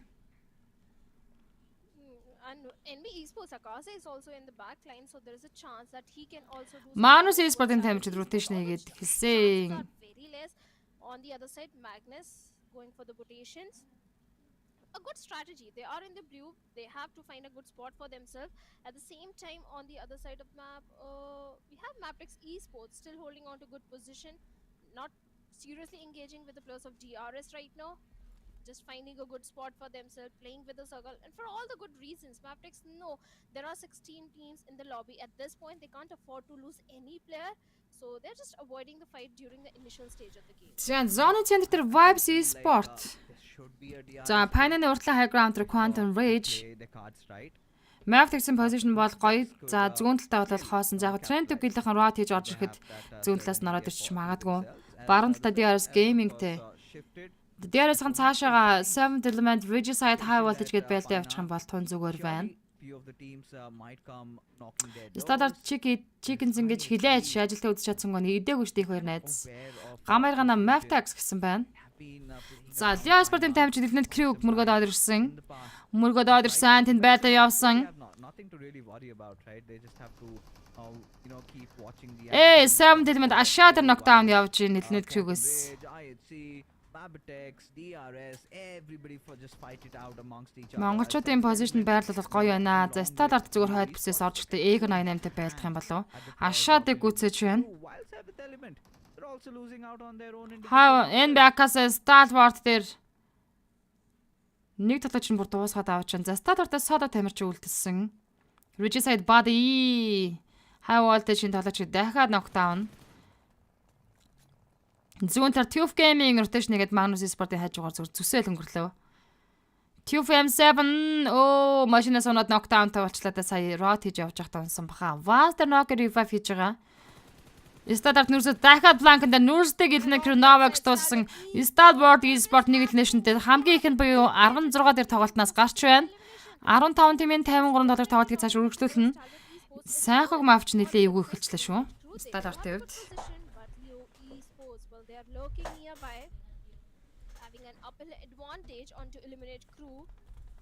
And NB Esports Akase is also in the back line, so there is a chance that he can also do. Manus Esports-ын тамирчид rotation хийгээд эхэлсэн. Very less. On the other side, Magnus going for the rotations. A good strategy. They are in the blue. They have to find a good spot for themselves. At the same time, on the other side of map, we have Matrix Esports still holding on to good position, not seriously engaging with the players of DRS right now. Just finding a good spot for themselves, playing with the circle, and for all the good reasons. Matrix know there are 16 teams in the lobby. At this point, they can't afford to lose any player, so they're just avoiding the fight during the initial stage of the game. За зоны центр дээр Vibes Esport. This should be a DRS. За Pine-ны уртлын high ground дээр Quantum Rage. Play the cards right. Mavtex-ийн position бол гоё. За зүүн талтай бол хоосон. За яг Trend Gillen rot хийж орж ирэхэд зүүн талаас нь ороод ирчих магадгүй. Баруун талтай DRS Gaming-тэй. Shifted. DRS-ийн цаашаага 7 element Regicide high voltage гээд байлдаа явчих юм бол тун зүгээр байна. Few of the teams might come knocking their door. Стандарт Chickens ингэж хилээч ажилтаа үзэж чадсан гоо идээгүй штий хоёр найз. Aware of Гамааргана Mavtex гэсэн байна. been playing За Leo Sport-ийн тамирчид Infinite Crew мөргөд орж ирсэн. in the past. Мөргөд орж ирсэн. Тэнд байлдаа They явсан. have nothing to really worry about, right? They just have to keep watching the 7 element Ashad knockdown явж ийн Infinite Crew-гээс. IHC, Babitex, DRS, everybody for just fight it out amongst each other. Монголчуудын position байрлал бол гоё байна. За Стандарт зүгээр хойд бүсээс орж ихдээ Ego 88-тай байлдах юм болов. Ашадыг гүцээж байна. While 7th element, they're also losing out on their own Хаа энэ бакаас Stalwart дээр нэг талаа чинь бүр дуусгаад авч байна. За Stalwart-аас Soda тамирч үлдсэн. Regicide body high voltage-ийн талаач дахиад knockdown. Зүүн тал Tube Gaming rotation нэгэд Magnus Esport-ийн хажуугаар зүгээр зүсэл өнгөрлөө. Tube M7 машинаас унаад knockdown тавуулчлаа да сая rot хийж явж байхдаа унсан баха. Vaster knocker revive хийж байгаа. Стандарт нүрсэд дахиад фланкнд нүрстэй гэлнэ Kronavag тулсан Stalwart Esport нэг elimination-тэй хамгийн их нь буюу 16 дээр тоглолтноос гарч байна. 15 тимийн 53 доллар тоглолтыг цааш үргэлжлүүлнэ. Сайхаг мавч нэлээ эвгүй эхэлчлээ шүү. Stalwart-ийн хувьд. But Leo Esports, well, they are lurking nearby, having an uphill advantage on to eliminate crew.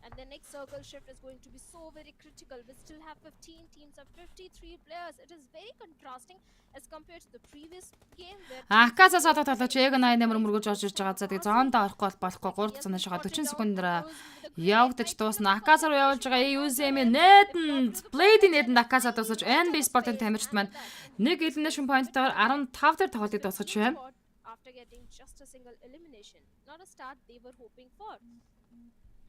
And the next circle shift is going to be so very critical. We still have 15 teams of 53 players. It is very contrasting as compared to the previous game where Акасаа садад талаач Ego 88 мөргөж орж ирж байгаа. За тэгээ зоондоо орохгүй болохгүй 3 цагнаа шагаа 40 секундаар явагдаж дуусна. Акасаа руу явуулж байгаа USM Нэдэн Blade Нэдэн Акасаа дуусаж NB Sport-ын тамирчид маань нэг elimination point-тойгоор 15 дээр тоглолтыг дуусгаж байна. after getting just a single elimination. Not a start they were hoping for.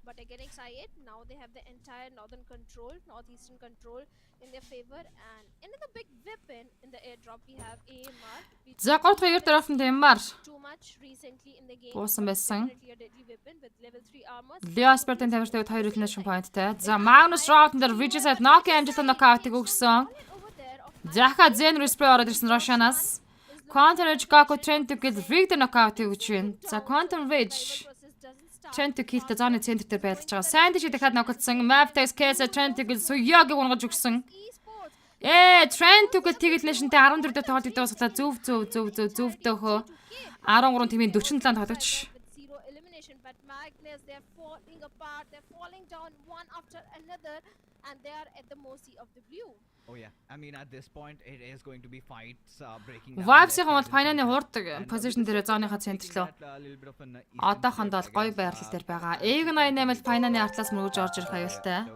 But again, excited. Now they have the entire northeastern control in their favor. And another big weapon in the airdrop, we have AMR. За 3 дахь торофонд ямар Too much recently in the game. Буусан but байсан. definitely a deadly weapon with level 3 armor. Leo Sport-ын тамирчид 2 elimination point-тэй. За Magnus Rotten дээр Regicide Nokia амжилттай knockout-ыг өгсөн. Over there of Заха Zen Respray ороод ирсэн Russian-аас. Quantum Rage Gaku Trend Gillen Rig дээр knockout-ыг өгч байна. За Quantum Rage process doesn't Trent килтэй зооны центр дээр байлж байгаа. Сайн тийш дахиад ноколцсон. Mavtex Kesa Trent-ийг Suyogi унгаж өгсөн. Trent үгэл тэгэл нэшнтэй 14 дээр тоглолт дуусгалаа зөв дөөхөө 13 тимийн 47 тоглогч. Zero elimination, but Magnus, they're falling apart, they're falling down one after another, and they are at the mercy of the blue. Oh yeah, I mean at this point it is going to be fights breaking down. Vibes-ийн бол файнаны хурд позишн дээр зооныхаа центрлөө. Одоохонд бол гоё байрлал дээр байгаа. Egg98 л файнаны артлаас мөрөж орж ирэх аюултай.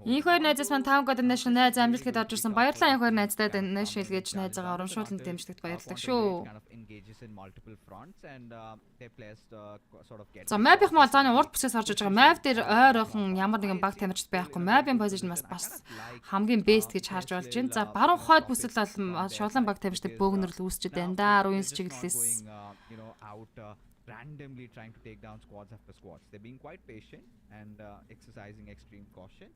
Их хоёр найзаас маань 5 гол national найз амжилтад орж ирсэн. Баярлалаа их хоёр найздаа national гэж найзаагаа урамшуулсан дэмжлэгт баярлалаа шүү. За map-ийн мал зооны урд бүсээс орж иж байгаа. Map дээр ойрхон ямар нэгэн баг тамирчд байхгүй. Map-ийн position бас хамгийн best гэж харж болж байна. За баруун хойд бүсэл бол шулан баг тамирчдаг бөөгнөрл үүсчихэд байна да. 19 чиглэлээс randomly trying to take down squads after squads. They're being quite patient and exercising extreme caution.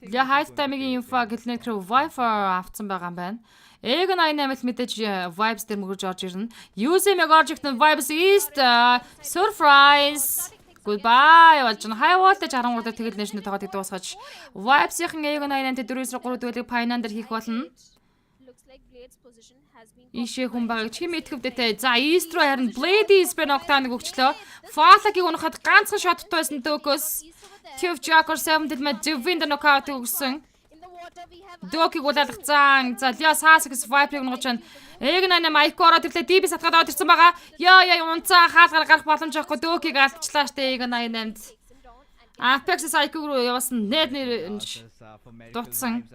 Я хайтаймгийн инфо гэлнээр Viper авцсан байгаа юм байна. Egg98 мэдээж Vibes дээр мөрөж орж ирнэ. Using Magic and Vibes East surprise. Goodbye. Болж нь high voltage 13 дээр тэгэл нэшнэ тоглолтыг дуусгаж Vibes-ийн Egg98 4-3 дүүлийг Pioneer хийх болно. Ишээ хүн байгааг чи мэдхэвдэтэй. За East руу харин Blade Spin Octane-ыг өгчлөө. Fallag-ыг унахад ганцхан шоттой байсан Дөөкөөс. Tiff Joker 7-д мэд Divine knockout өгсөн. Дөөкийг улаалгацсан. За Leo Sasix Viper-ыг унгаж байна. Egg98 Mike ороод ирлээ. DB сатгаад орж ирсэн байгаа. Яа унцаа хаалгаар гарах боломж авахгүй Дөөкийг алдчихлаа штэ Egg98-д. Apex IQ руу явсан. Нэр дутсан.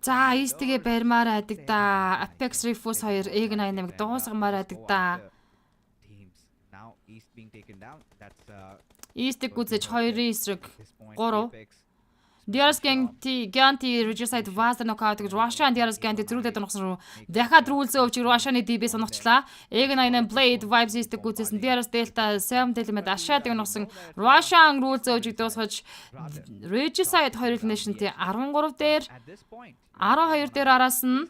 За East-гээ барьмаар айдаг да. Apex Refus 2 Egg98-ыг дуусгамаар айдаг да. East-ийг үзэж 2-ын эсрэг 3. Diaras Ganti Regicide Vast knockout гэж Russia and Diaras Ganti зөрүүлээд унахсан руу дахиад рүүлзээ өвч Russia-ны DB соногчлаа. Egg98 Blade Vibes East-ийг үзсэн. Diaras Delta 7 Element Ashad-ыг унахсан. Russia-ан рүүлзээ өвчийг дуусгаж Regicide 2 elimination-тэй 13 дээр 12 дээр араас нь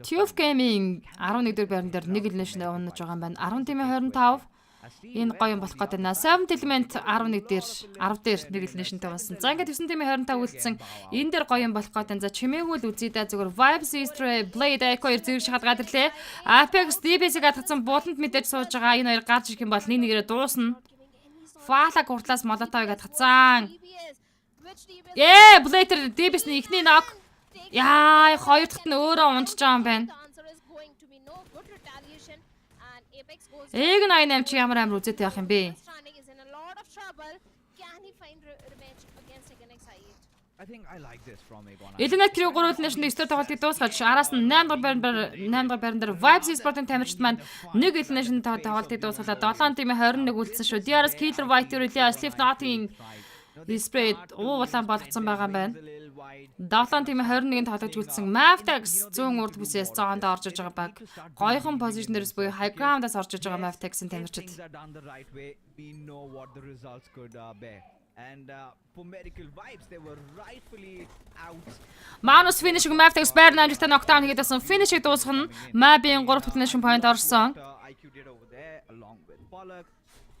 Tiff Gaming 11 дээр байран дээр 1 elimination унаж байгаа юм байна. 10 тимийн 25 энэ гоё юм болох гэдэг нэ. 7 element 11 дээр 10 дээр 1 eliminationтэй болсон. За ингээд 9 тимийн 25 үлдсэн. Энэ дээр гоё юм болох гэдэг. За чимээгүй л үзье да зүгээр Vibes East Blade Echo 2 зэрэг шахаад гадарлээ. Apex DBS-ийг атгсан буланд мэдээж сууж байгаа. Энэ хоёр гарч ирэх юм бол нэг нэгээрээ дуусна. Fallag уртлаас Molotov-ыг атгацсан. Blade DBS-ний ихний нок. Яа, хоёр дахьт нь өөрөө унжиж байгаа юм байна. Egg98 чи ямар амар үзэт явах юм бэ? Элинет Crew 3 нэшний 9 тоглолтыг дуусгаж араас нь 8 дугаар байран дээр Vibes Sport-ын тамирчид маань 1 elimination тоглолтыг дуусгалаа 7 тимийн 21 үлдсэн шүү. DRS Killer White Relay Sleep Not-ийн Spread уулаан болгоцсон байгаа юм байна. 7 тимийн 21-нд тоглож үлдсэн Mavtex 100 урд бүсээс зоонд орж иж байгаа баг. Гоёхон позишнэрээс буюу high ground-аас орж иж байгаа Mavtex-ийн тамирчид. And for medical vibes they were rightfully out. Manus finish Mavtex Baron амжилттай knockdown хийгээдсэн finish-ийг дуусгана. Mab-ийн 3 elimination point орсон. IQ did over there along with Fallag.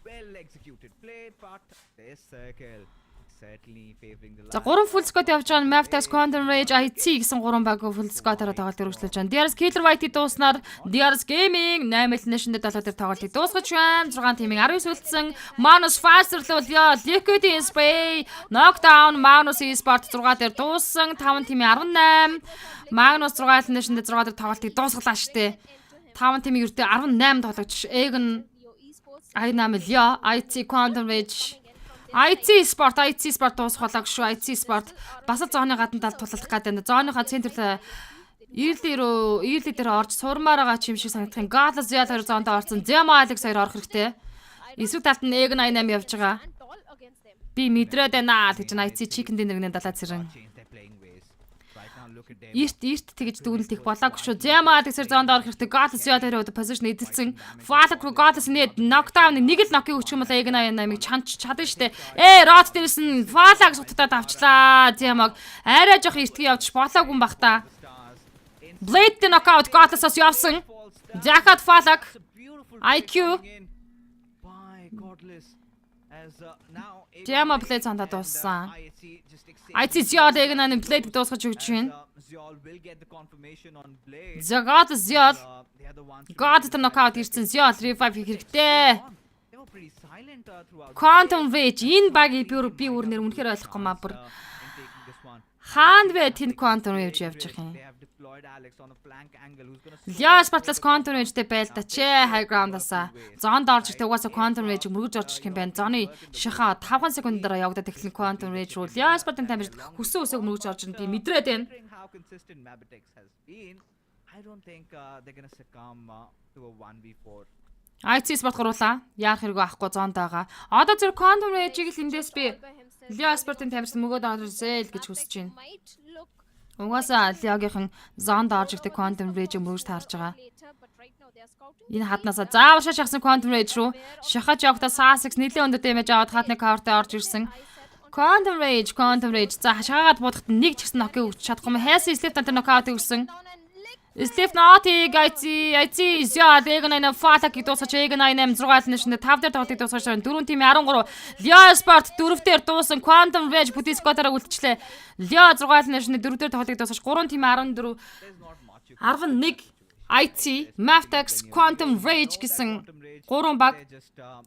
Well executed play but this circle certainly favoring the line. За 3 full squad явж байгаа Mavtex Quantum Rage IC гэсэн 3 баг full squad-аар тоглолт өргөжлөж байна. DRS Killer White дууснаар DRS Gaming 8 elimination-д 7 дээр тоглолтыг дуусгаж байна. 6 тимийн 19 үлдсэн. Manus faster л Liquid Spray knockdown Manus Esport 6 дээр дууссан. 5 тимийн 18. Manus 6 elimination-д 6 дээр тоглолтыг дуусгалаа штэ. 5 тимийн ердөө 18 тоглогч Egg Ainamlia IT Quantum Rage IT Sport дуусгалаа шүү. IT Sport бас зооны гадна талд тулах гэдэг. Зооныхаа центр Early дээр орж сурмаар байгаа чим шиг санагдах юм. Godless Zia 2 зоонд орсон. Zema Alex 2 орох хэрэгтэй. Эсрэг талд нь Egg98 явж байгаа. Би мэдрээд байна гэж IT Chicken-ийн нэрнээ далаад сэрэн. Эрт тэгж дүгнэлт их болоогүй шүү. Zema Alex-ээр зоонд орох хэрэгтэй. Godless Zia 2 position эдэлсэн. Fallag Godless-ний knockdown нэг л нокийг өгчих юм бол Egg98-ыг чадна штэ. Rot дээрс нь Fallag сутдаад авчлаа. Zema-г арай жоох эртгээ явж болоогүй юм бах та. Blade knockout Godless-ос явсан. Jacket Falak. It's a beautiful IQ. play coming in by Godless. As now Jama play цаандаа дууссан. IC Ziol-ыг нэ плейд дуусгаж өгч байна. Ziol will get the confirmation on Blade. Zagat Ziol. They are the ones to God make тэр sure knockout that ирсэн. Ziol revive хийх хэрэгтэй. they were pretty silent throughout. Quantum Rage энэ багийг би өөрнөр үнэхээр ойлгохгүй маа бүр. Хаанд вэ тэнд Quantum Rage явж байгаа юм. They have deployed Alex on a flank angle who's going to Лиас батлаас Quantum Rage-тэй байлта чи high ground-асаа. Зонд орж иртээ угаасаа Quantum Rage мөргөж орж ирэх юм байна. Зоны шиха 5 секундаар явагдаад эхлэн Quantum Rage руу Лиас батын тамирт хүссэн үсэг мөргөж орж ирнэ. Би мэдрээд байна. how consistent Mabitex has been. I don't think they're going to succumb to a 1v4. IC спорт гуруулаа. Яах хэрэггүй авахгүй зоонд байгаа. Одоо зөв Quantum Rage-ийг л эндээс би Лиас спортын тамирт мөгөөд орж ирсэй л гэж хүсэж байна. Might look Угаасаа Лиогийнхан зонд орж ирдэг Quantum Rage мөргөж таарж байгаа. later, but right now they are scouting. Энэ хатнасаа зааваршаа шахсан Quantum Rage руу шахаж явахдаа SASX нэлээд өндөр дэмэж аваад хатны cover-тэй орж ирсэн. Quantum Rage. За хашаагаад буудахад нэг ч гэсэн нокыг өгч чадахгүй юм. Хайс Sleep тантай нокаут өгсөн. Down and lick. Sleep наотыг IC Ziol Эгнайна Falak дуусгаж Эгнайна 6 нэшнэ 5 дээр тоглолтыг дуусгаж 4 тим 13 Leo Sport 4 дээр дуусан Quantum Rage Putisco-таараа үлдчихлээ. Leo 6 нэшнэ 4 дээр тоглолтыг дуусгаж 3 тим 14 11 IT Maftex Quantum Rage гэсэн 3 баг.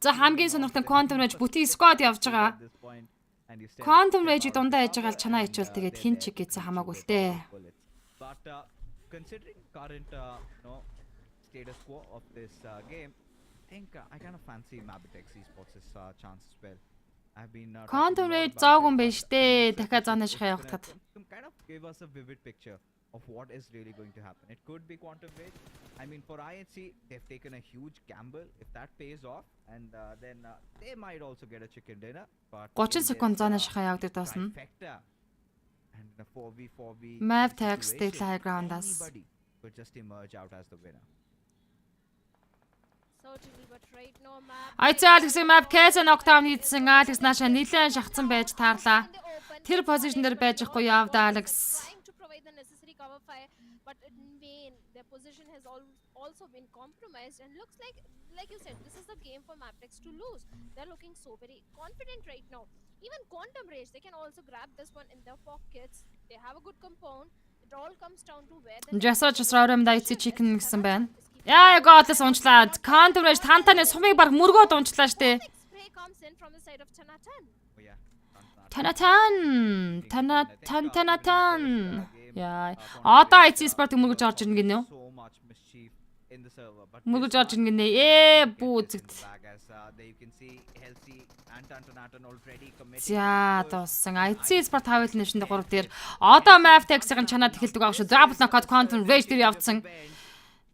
За хамгийн сонирхолтой Quantum Rage Putisco-д явж байгаа. Quantum Rage дундаа яж байгаа л чанаа ичвэл тэгээд хин чиг гэсэн хамаагүй л дээ. But considering current status quo of this game, I think I kind of fancy Mabitex Esports' chance as well. I've been Quantum Rage зоогүй юм байна штэ. Дахиад зоны шахаа явагдаад. Kind of give us a vivid picture of what is really going to happen. It could be Quantum Rage. I mean, for IHC, they've taken a huge gamble. If that pays off, and then they might also get a chicken dinner. But 30 секунд зоны шахаа явагдаад дуусна. And the 4v4v Mavtex situation, State High Ground-аас. anybody could just emerge out as the winner. Certainly, but right now map. Alex map case knockdown хийсэн. Alex нааша нилээн шахацсан байж таарлаа. in the open. Тэр позишн дээр байж ихгүй явдаа Alex. Trying to provide the necessary cover fire, but in vain. Their position has also been compromised, and looks like you said, this is the game for Maptex to lose. They're looking so very confident right now. Even Quantum Rage, they can also grab this one in their pockets. They have a good compound. It all comes down to where the Just ромда IC chicken гэсэн байна. Яа гоолс унчлаад. Quantum Rage тантаны сумыг баг мөргөөд унчлаа штэ. next spray comes in from the side of Chanatan. Oh yeah. Танатан. Яа. Одоо IC спорт мөргөж орж ирнэ гинэ. So much mischief in the server, but Мөргөж орж ирнэ гинэ. Бүүзэгт. there you can see Helsi and Tantanatan already committed. За дууссан. IC спорт хавьл нэшэнд 3 дээр. Одоо Mavtex-ийн чанаад эхэлдэг баг шүү. Double knockout Quantum Rage дээр явцсан.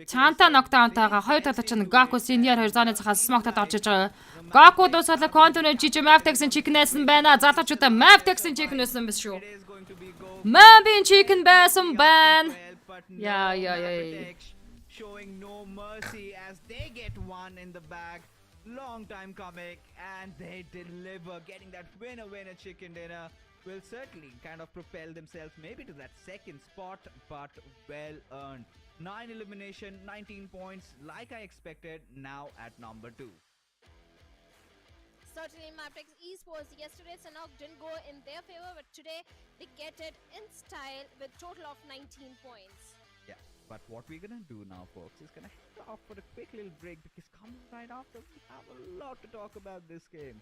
Чанта нокдаунтайгаа хоёр талч нь Gaku Senior 2 зоны цахаас смоктод орж иж байгаа. Gaku дуусаалаа Quantum Rage Mavtex-ийн чикнээсэн байна. Залуучуудаа Mavtex-ийн чикнээсэн биш шүү. It is going to be go. Mavin chicken байсан байна. But no, Yeah. Mabitex showing no mercy as they get one in the bag. Long time coming, and they deliver, getting that winner chicken dinner. Will certainly kind of propel themselves maybe to that second spot, but well earned. 9 elimination, 19 points, like I expected, now at number 2. Certainly, Maptex Esports yesterday Sanok didn't go in their favor, but today they get it in style with total of 19 points. Yeah, but what we're gonna do now, folks, is gonna head off for a quick little break because coming right after, we have a lot to talk about this game.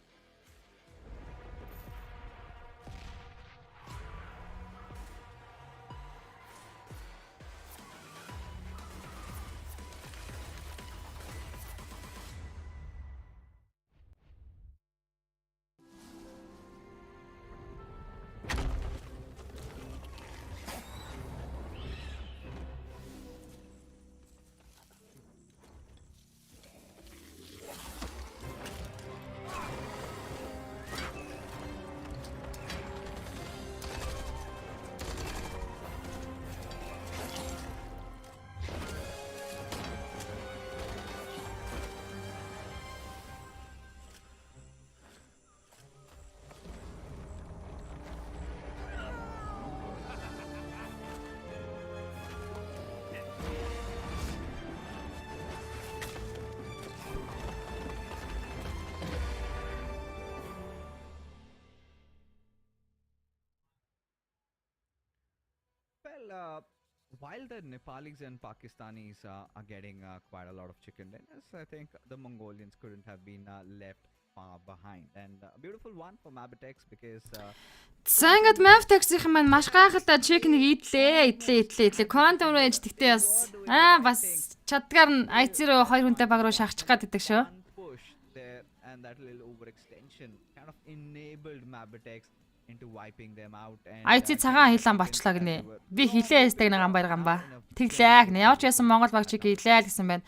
while the Nepalis and Pakistanis are getting quite a lot of chicken dinners, I think the Mongolians couldn't have been left far behind. And a beautiful one for Mabitex because За ингээд Mavtex-ийн маань маш гайхалтай чекнийг идлээ. Quantum Range тэгтээ бас чадгаар нь I0 2 хүнтэй баг руу шахчих гад идэг шүү. one push there and that little overextension kind of enabled Mabitex into wiping them out and I0 цагаан хилэн болчлаа гинэ. Би хилээ ястаг нэг гамбаа. Тэглээ гинэ. Явж ясан Монгол баг чек ийлээ гэсэн байна.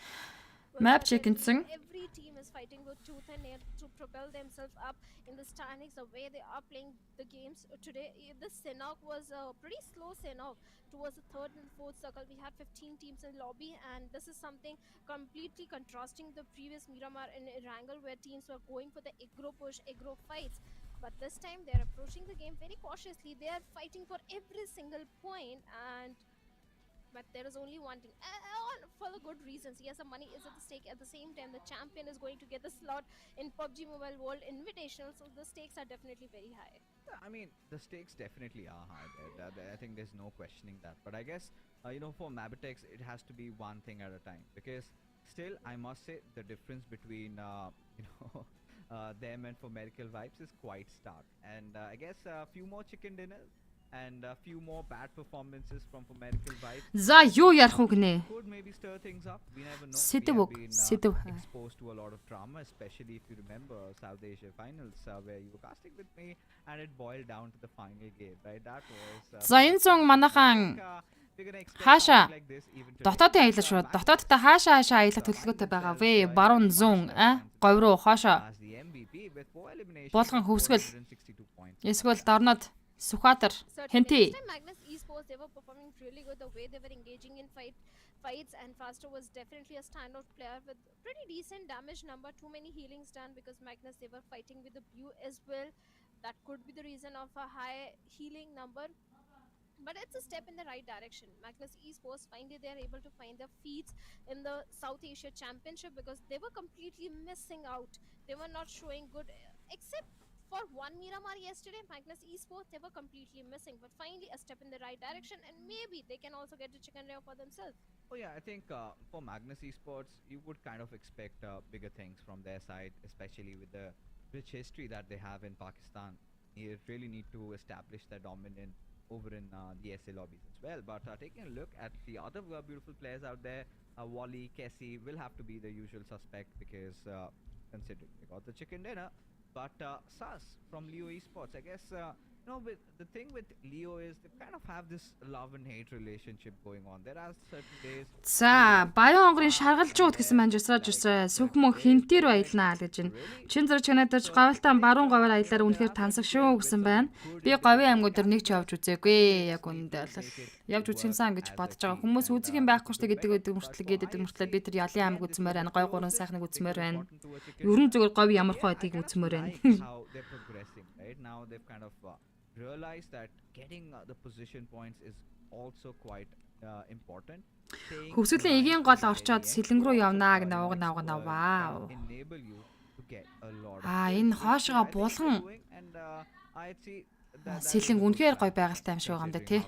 Map check-инсэн. Every team is fighting with tooth and nail to propel themselves up in the standings. The way they are playing the games today, the Senok was a pretty slow Senok towards the third and fourth circle. We had 15 teams in lobby, and this is something completely contrasting the previous Miramar and Erangel, where teams were going for the aggro push, aggro fights. But this time they are approaching the game very cautiously. They are fighting for every single point, and but there is only one thing, for the good reasons. Yes, the money is at the stake. At the same time, the champion is going to get the slot in PUBG Mobile World Invitational, so the stakes are definitely very high. I mean, the stakes definitely are high there. I think there's no questioning that. But I guess, for Mabitex, it has to be one thing at a time. Because still, I must say, the difference between, them and for Medical Vibes is quite stark. And I guess a few more chicken dinners and a few more bad performances from for Medical Vibes За юу ярих уу гинэ? could maybe stir things up. We never know. Сэдв We үг, have been сэдв. exposed to a lot of drama, especially if you remember South Asia finals where you were casting with me and it boiled down to the final game, right? That was. За энэ зун манайхан We're gonna expect хаашаа something like this even today. дотоодын аялал шүү. Дотоодтой хаашаа аялах төлөвлөгөөтэй байгаа вэ? Баруун зүүн говь руу хоошоо. As the MVP with 4 eliminations. Болгон хөвсгөл. 162 points. Эсвэл дорнод Сүхбаатар Certainly, Хэнти. this time Magnus Esports, they were performing really good. The way they were engaging in fights, and Faster was definitely a standout player with pretty decent damage number. Too many healings done because Magnus, they were fighting with the blue as well. That could be the reason of a high healing number. But it's a step in the right direction. Magnus Esports, finally they are able to find their feet in the South Asia Championship because they were completely missing out. They were not showing good, except for one Miramar yesterday. Magnus Esports, they were completely missing. But finally a step in the right direction, and maybe they can also get the chicken dinner for themselves. Oh yeah, I think for Magnus Esports, you would kind of expect bigger things from their side, especially with the rich history that they have in Pakistan. You really need to establish their dominance over in the SA lobbies as well. But taking a look at the other beautiful players out there, Wally, Kessie will have to be the usual suspect because considering they got the chicken dinner. But Sas from Leo Esports, I guess, with the thing with Leo is they kind of have this love and hate relationship going on. There are certain days. За баян онгорын шаргалжууд гэсэн маань жусраа сүхмөн хинти рүү аялнаа гэж байна. Чин зэрэг чанадаж говьлтаа баруун говьор аялаар үнэхээр тансаг шүү гэсэн байна. Би говийн аймагуудаар нэг ч явж үзээгүй. Яг үнэндээ бол явж үзсэнсэн гэж бодож байгаа. Хүмүүс үзэх юм байхгүй штэ гэдэг мөртлөө би тэр ялын аймаг үзмээр байна. Гой гурван сайхныг үзмээр байна. Ерөн зүгээр говь ямар хоо гэдгийг үзмээр байна. How they're progressing, right? Now they've kind of realized that getting the position points is also quite important. Хөвсгөлийн эгийн гол орчоод сэлэн рүү явнаа гэнэ уугнаа. Вау. Enable you to get a lot of Энэ хоошоо булган сэлэн үнэхээр гой байгальтай юм шиг байгаа юм да тий.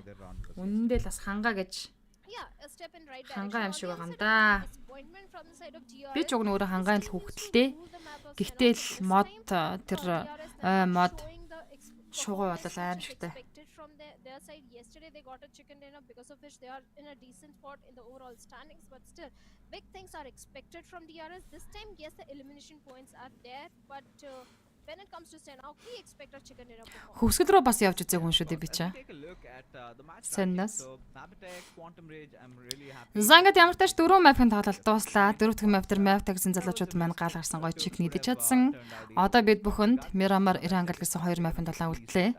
Үнэндээ л бас хангаа гэж Yeah, a step in right хангаа юм direction. шиг On the байгаа юм other да. side, disappointment from the side of TRS. Би ч уг нөгөө хангаан л хүүхдэлтэй. Гэхдээ л мод тэр мод шугуу болол аимшигтай. Expected from their side. Yesterday they got a chicken dinner because of which they are in a decent spot in the overall standings, but still big things are expected from DRS. This time, yes, the elimination points are there, but when it comes to Senok, we expect a chicken dinner performance. Хөвсгөл рүү бас явж үзег юм шүү дээ би чаа. Сэннэс. За ингээд ямар тааш 4 мапын тоглолт дууслаа. 4 дахь мап дээр мап тагсан залуучууд маань гал гарсан гоё чиг нэгдэж чадсан. Одоо бид бүхэнд Miramar Erangel гэсэн 2 мапын тоглоо үлдлээ.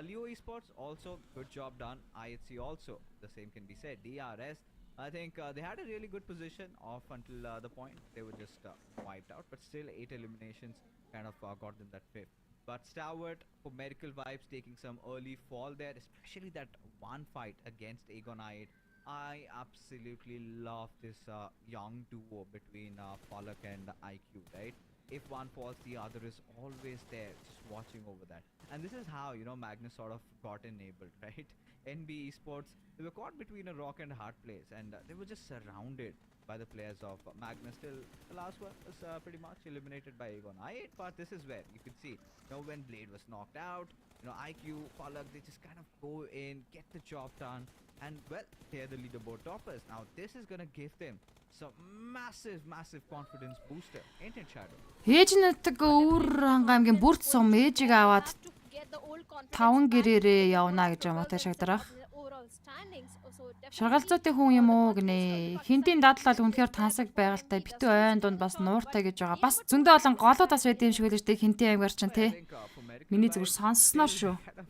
Leo Esports also good job done. IHC also the same can be said. DRS, I think they had a really good position off until the point they were just wiped out, but still 8 eliminations kind of got them that fifth. But Stalwart for Medical Vibes taking some early fall there, especially that one fight against Aegon I8. I absolutely love this young duo between Falak and IQ, right? if one falls, the other is always there, just watching over that. And this is how, Magnus sort of got enabled, right? NB Esports, they were caught between a rock and a hard place, and they were just surrounded by the players of Magnus. Till the last one was pretty much eliminated by Aegon I8. But this is where you could see, when Blade was knocked out, IQ, Palak, they just kind of go in, get the job done, and well, they're the leaderboard toppers. Now this is gonna give them some massive confidence booster, ain't it, Shadow? Ээж нэтэг өвөр ангамгийн бүрт сум ээжийг аваад Have to get the old confidence 5 back гэрээрээ and явна also гэж юм уу propel те themselves шагдрах. up in the overall standings. So definitely, Шаргалзуудын хүн юм the уу confidence гинэ. of the Хинтийн Pakistani дадлал үнэхээр players тансаг that байгальтай perform битүү leaders айн is дунд бас on top, нууртай but гэж байгаа. Day Бас number two зөндөө олон is голууд бас standing байд юм шиг л дээ хинтийн аймгаар чинь Well, I те. think, for Medical Миний Vibes, зүгээр сонсноор they'll шүү. kind of,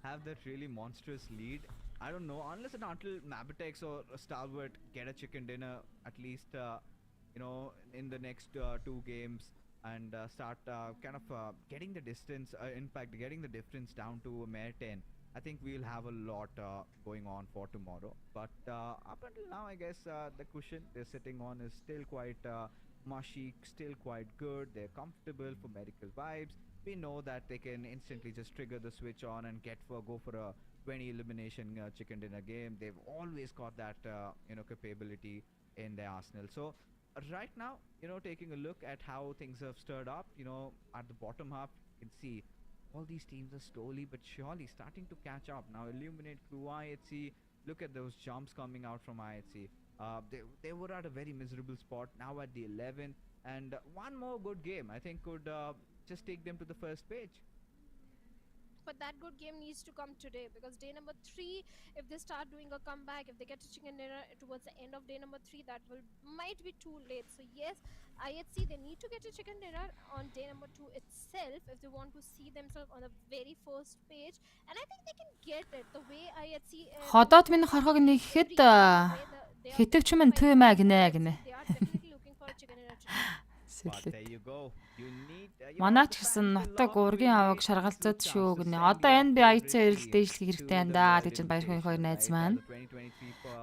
have that really monstrous lead. I don't know, unless and until Mabitex or Stalwart get a chicken dinner at least, in the next 2 games, and start kind of getting the distance, in fact, getting the difference down to a mere 10. I think we'll have a lot going on for tomorrow. But up until now, I guess the cushion they're sitting on is still quite mushy, still quite good. They're comfortable for Medical Vibes. We know that they can instantly just trigger the switch on and go for a 20 elimination chicken dinner game. They've always got that capability in their arsenal. So right now, taking a look at how things have stirred up, at the bottom half, you can see all these teams are slowly but surely starting to catch up. Now Illuminate through IHC, look at those jumps coming out from IHC. They were at a very miserable spot, now at the 11th, and one more good game I think could just take them to the first page. But that good game needs to come today, because day number 3, if they start doing a comeback, if they get a chicken dinner towards the end of day number 3, that might be too late. So yes, IHC, they need to get a chicken dinner on day number 2 itself if they want to see themselves on the very first page, and I think they can get it the way IHC Ходоод минь хорхог нэгэхэд хитэгч минь түү мэ гинэ гинэ. they are definitely looking for a chicken dinner today. But there you go. You need Манай ч гэсэн нутаг ургийн аваг шаргалзууд шүү гинэ. Одоо NB IC эрэлтээ ижлэх хэрэгтэй юм да гэж баяр хөөрхөн хоёр найз маань.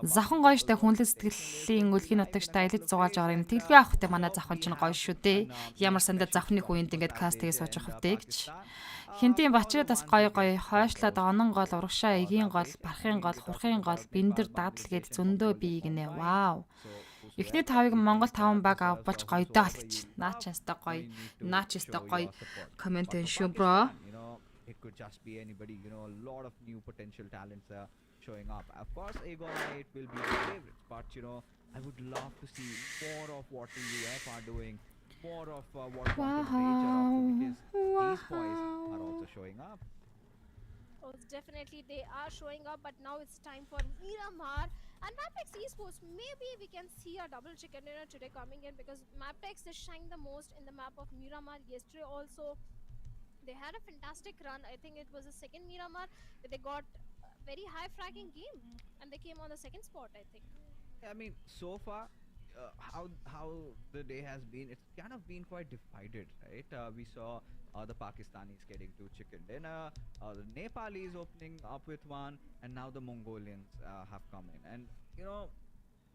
Завхан гоё штэ хүнлэн сэтгэлийн өлгийн нутагчтай элэд зугаалж байгаа юм. Тэглгүй авах хөтэй манай завхан чинь гоё шүү дээ. Ямар сандаа завхны хүнд ингээд каст тэгээ сууж авах хөтэй гэж. Хинтийн бачруудаас гоё хойшлоод онон гол урагшаа эгийн гол барахын гол хурхын гол биндэр дадал гэд зөндөө бий гинэ. Вау. Эхний 5-ыг Монгол 5 баг авбалж гоё даа л гэж. Наачаста гоё, наачаста гоё комент шүү бро. It could just be anybody, a lot of new potential talents showing up. Of course, Aegon 8 will be the favorites, but I would love to see more of what the UF are doing, more of what Quantum Rage are up to, because these boys are also showing up. Oh, definitely they are showing up, but now it's time for Miramar and Maptex Esports. Maybe we can see a double chicken dinner today coming in, because Maptex is shined the most in the map of Miramar. Yesterday also, they had a fantastic run. I think it was the second Miramar where they got a very high fragging game, and they came on the second spot, I think. I mean, so far, how the day has been, it's kind of been quite divided, right? We saw the Pakistanis getting to chicken dinner, the Nepalis opening up with one, and now the Mongolians have come in. And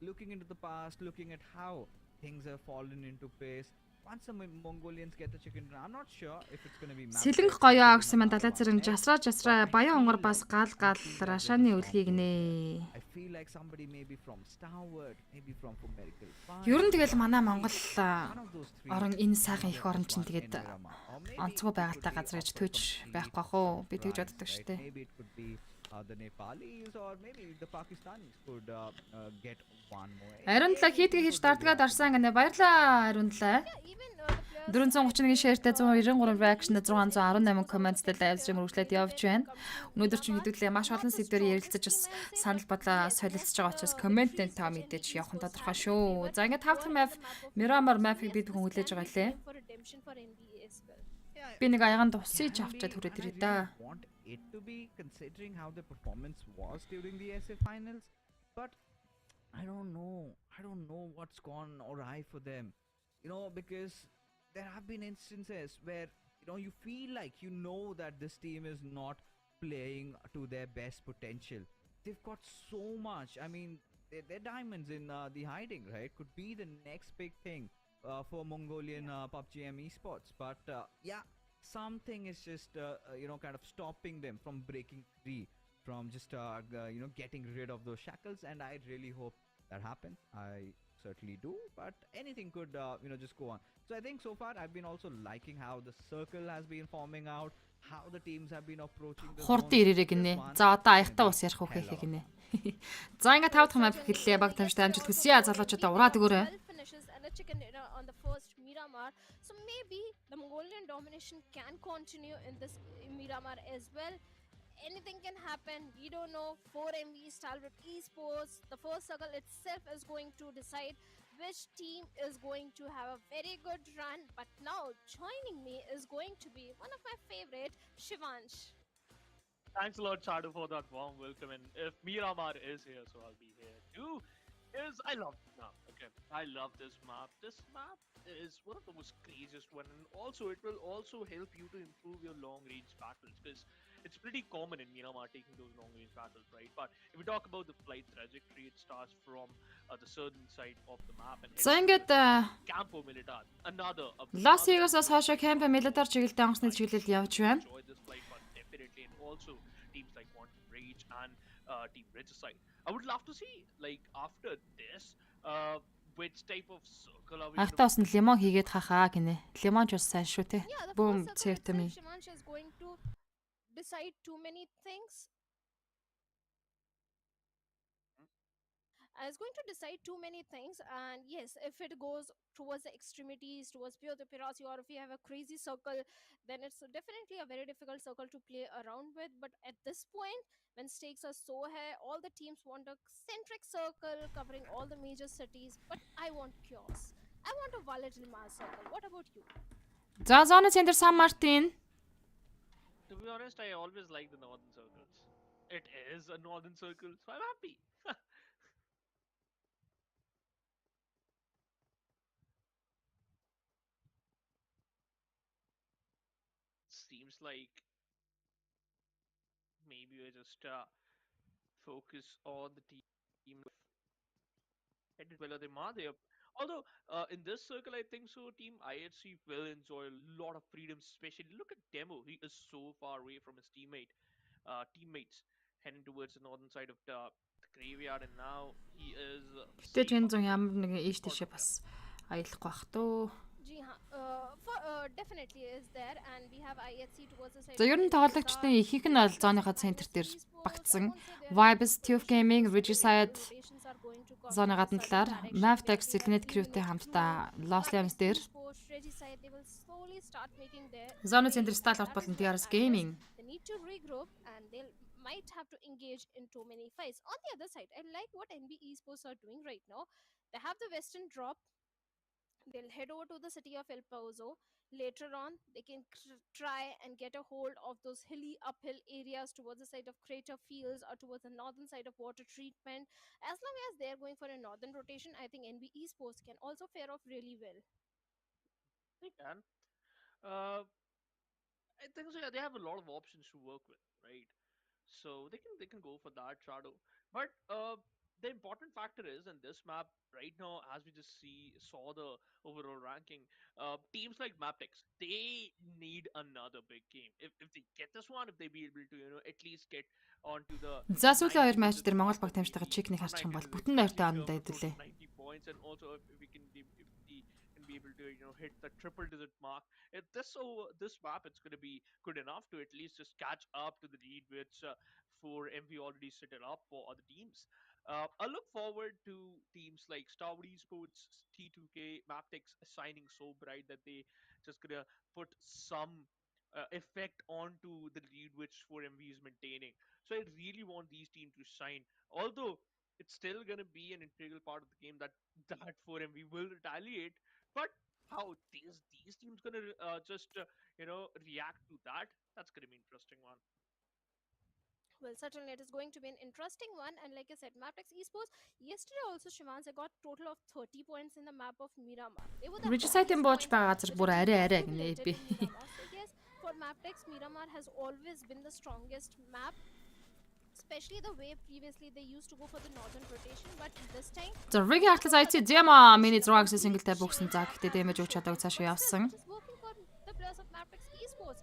looking into the past, looking at how things have fallen into place, once the Mongolians get the chicken dinner, I'm not sure if it's going to be Сэлэнг гоёо гэсэн мань далаа зэрэг жасраа баян онгор бас гал рашааны үлгийг нэ. I feel like somebody maybe from Starward, maybe from Medical Vibes. Ер нь тэгэл манай Монгол One of those three орон энэ сайхан их орон чинь тэгээд Miramar. Or maybe онцгой it could байгальтай be газар гэж also төөж from байхгүй хөө би тэгж Right, боддог right. штэ. Maybe it could be the Nepalis, or maybe the Pakistanis could get one more. Ариундлаа хийдгээ хийж дардгаад арсан гэнэ баярлаа ариундлаа. Yeah, even the players 431 шеэртэй 193 реакшн 618 комменттэй лайв стрим үргэлжлээд явж байна. Өнөөдөр чинь хэдүүлээ маш олон сэдвээр ярилцаж бас санал бодлоо солилцож байгаа учраас комментэн та мэдээж явах нь тодорхой шүү. За ингээд 5 дахь map Miramar map-ыг бид хүн хүлээж байгаа лээ. for redemption for NBA as well. Би нэг аягаанд усыг авчаад хүрээд ирээ да. Want it to be, considering how the performance was during the SF finals, but I don't know what's gone awry for them, because there have been instances where you feel like that this team is not playing to their best potential. They've got so much. I mean, they're diamonds in the hiding, right? Could be the next big thing. for Mongolian PUBG M esports. But yeah, something is just kind of stopping them from breaking free, from just getting rid of those shackles. And I really hope that happens. I certainly do. But anything could just go on. So I think so far I've been also liking how the circle has been forming out, how the teams have been approaching the Хурд zones. ирээрээ This гинэ. one За одоо is аягтаа gonna ус be ярих уу hell хийх of гинэ. fun. За ингээ 5 дахь Well, map certainly, хэллээ. you Баг know, тамиртай yesterday амжилт also хүсье. we Залуучуудаа got ураад өгөөрэй. 12 finishes and a chicken dinner on the first Miramar. So maybe the Mongolian domination can continue in this Miramar as well. Anything can happen. We don't know. 4MV Stalwart Esports, the first circle itself is going to decide which team is going to have a very good run. But now joining me is going to be one of my favorite, Shivansh. Thanks a lot, Chadu, for that warm welcome. And if Miramar is here, so I'll be here too. I love this map. Okay, I love this map. This map is one of the most craziest one, and also it will also help you to improve your long range battles because it's pretty common in Miramar taking those long range battles, right? But if we talk about the flight trajectory, it starts from the southern side of the map and За heading ингээд towards Campo Militar. Las Another Vegas-аас good хойшоо Camp Militar чиглэлд онгоцны чиглэл явж байна. enjoy this flight, but definitely, and also teams like Quantum Rage and Team Regicide. I would love to see, like, after this, which type of circle are we going Агтаа to бас нь лимон хийгээд хахаа гинэ. Лимон ч бас сайн шүү те. Yeah, the Boom, first circle цэвтэ ми. itself, Shivansh is going to decide too many things. Is going to decide too many things, and yes, if it goes towards the extremities, towards pure the Pirasi, or if you have a crazy circle, then it's definitely a very difficult circle to play around with. But at this point, when stakes are so high, all the teams want a centric circle covering all the major cities. But I want chaos. I want a volatile Mars circle. What about you? За зоны центр Сан Мартин. To be honest, I always like the northern circles. It is a northern circle, so I'm happy. Seems like maybe we just focus on the team headed well. They although in this circle, I think so. Team IHC will enjoy a lot of freedoms. Especially look at Demo; he is so far away from his teammates, heading towards the northern side of the graveyard, and now he is Гэтэ safe тэн up зүүн there. ямар нэгэн ийш Sort тийшээ of, yeah. бас аялахгүй бах төө. Definitely is there, and we have IHC towards the side. За ер нь тоглогчдын ихэнх нь бол зооныхаа центр дээр багтсан. Vibes, Tube Gaming, Regicide зооны гадна талаар Mavtex, Zilnet Crew-тэй хамтдаа Lost Lions дээр зооны центр Stalwart болон DRS Gaming. They need to regroup and they might have to engage in too many fights. On the other side, I like what NB Esports are doing right now. They have the Western drop. They'll head over to the city of El Pozo. Later on, they can try and get a hold of those hilly uphill areas towards the side of Crater Fields or towards the northern side of water treatment. As long as they're going for a northern rotation, I think NB Esports can also fare off really well. They can. Uh, I think so. Yeah, they have a lot of options to work with, right? So they can go for that shadow. But the important factor is in this map right now, as we just saw the overall ranking, teams like Maptex, they need another big game. If they get this one, if they be able to at least get onto the За сүүлийн 2 матч 90 дээр Монгол mark, баг тамирчдайгаа чекнийг or харчих юм 90 бол to бүтэн at нойртой least ондоо approach хэдүүлээ. 90 points, and also if we can can be able to hit the triple digit mark. If this map, it's going to be good enough to at least just catch up to the lead which for MV already set it up for other teams. I look forward to teams like Star Wars Esports, T2K, Maptex shining so bright that they just gonna put some effect onto the lead which 4MV is maintaining. So I really want these teams to shine. Although it's still gonna be an integral part of the game that 4MV will retaliate, but how these teams gonna just react to that? That's gonna be interesting one. Well, certainly it is going to be an interesting one. And like I said, Maptex Esports, yesterday also Shivans, got total of 30 points in the map of Miramar. They were the Regicide-ийн бууж байгаа газар бүр арай гинэ би. So yes, for Maptex, Miramar has always been the strongest map. Especially the way previously they used to go for the northern rotation, but this time За Ricky хатлаас IC Zema миний 6 гэсэн single тай бүгсэн. За гэхдээ damage өгч чадаагүй цаашаа явсан. which is working for the players of Matrix Esports.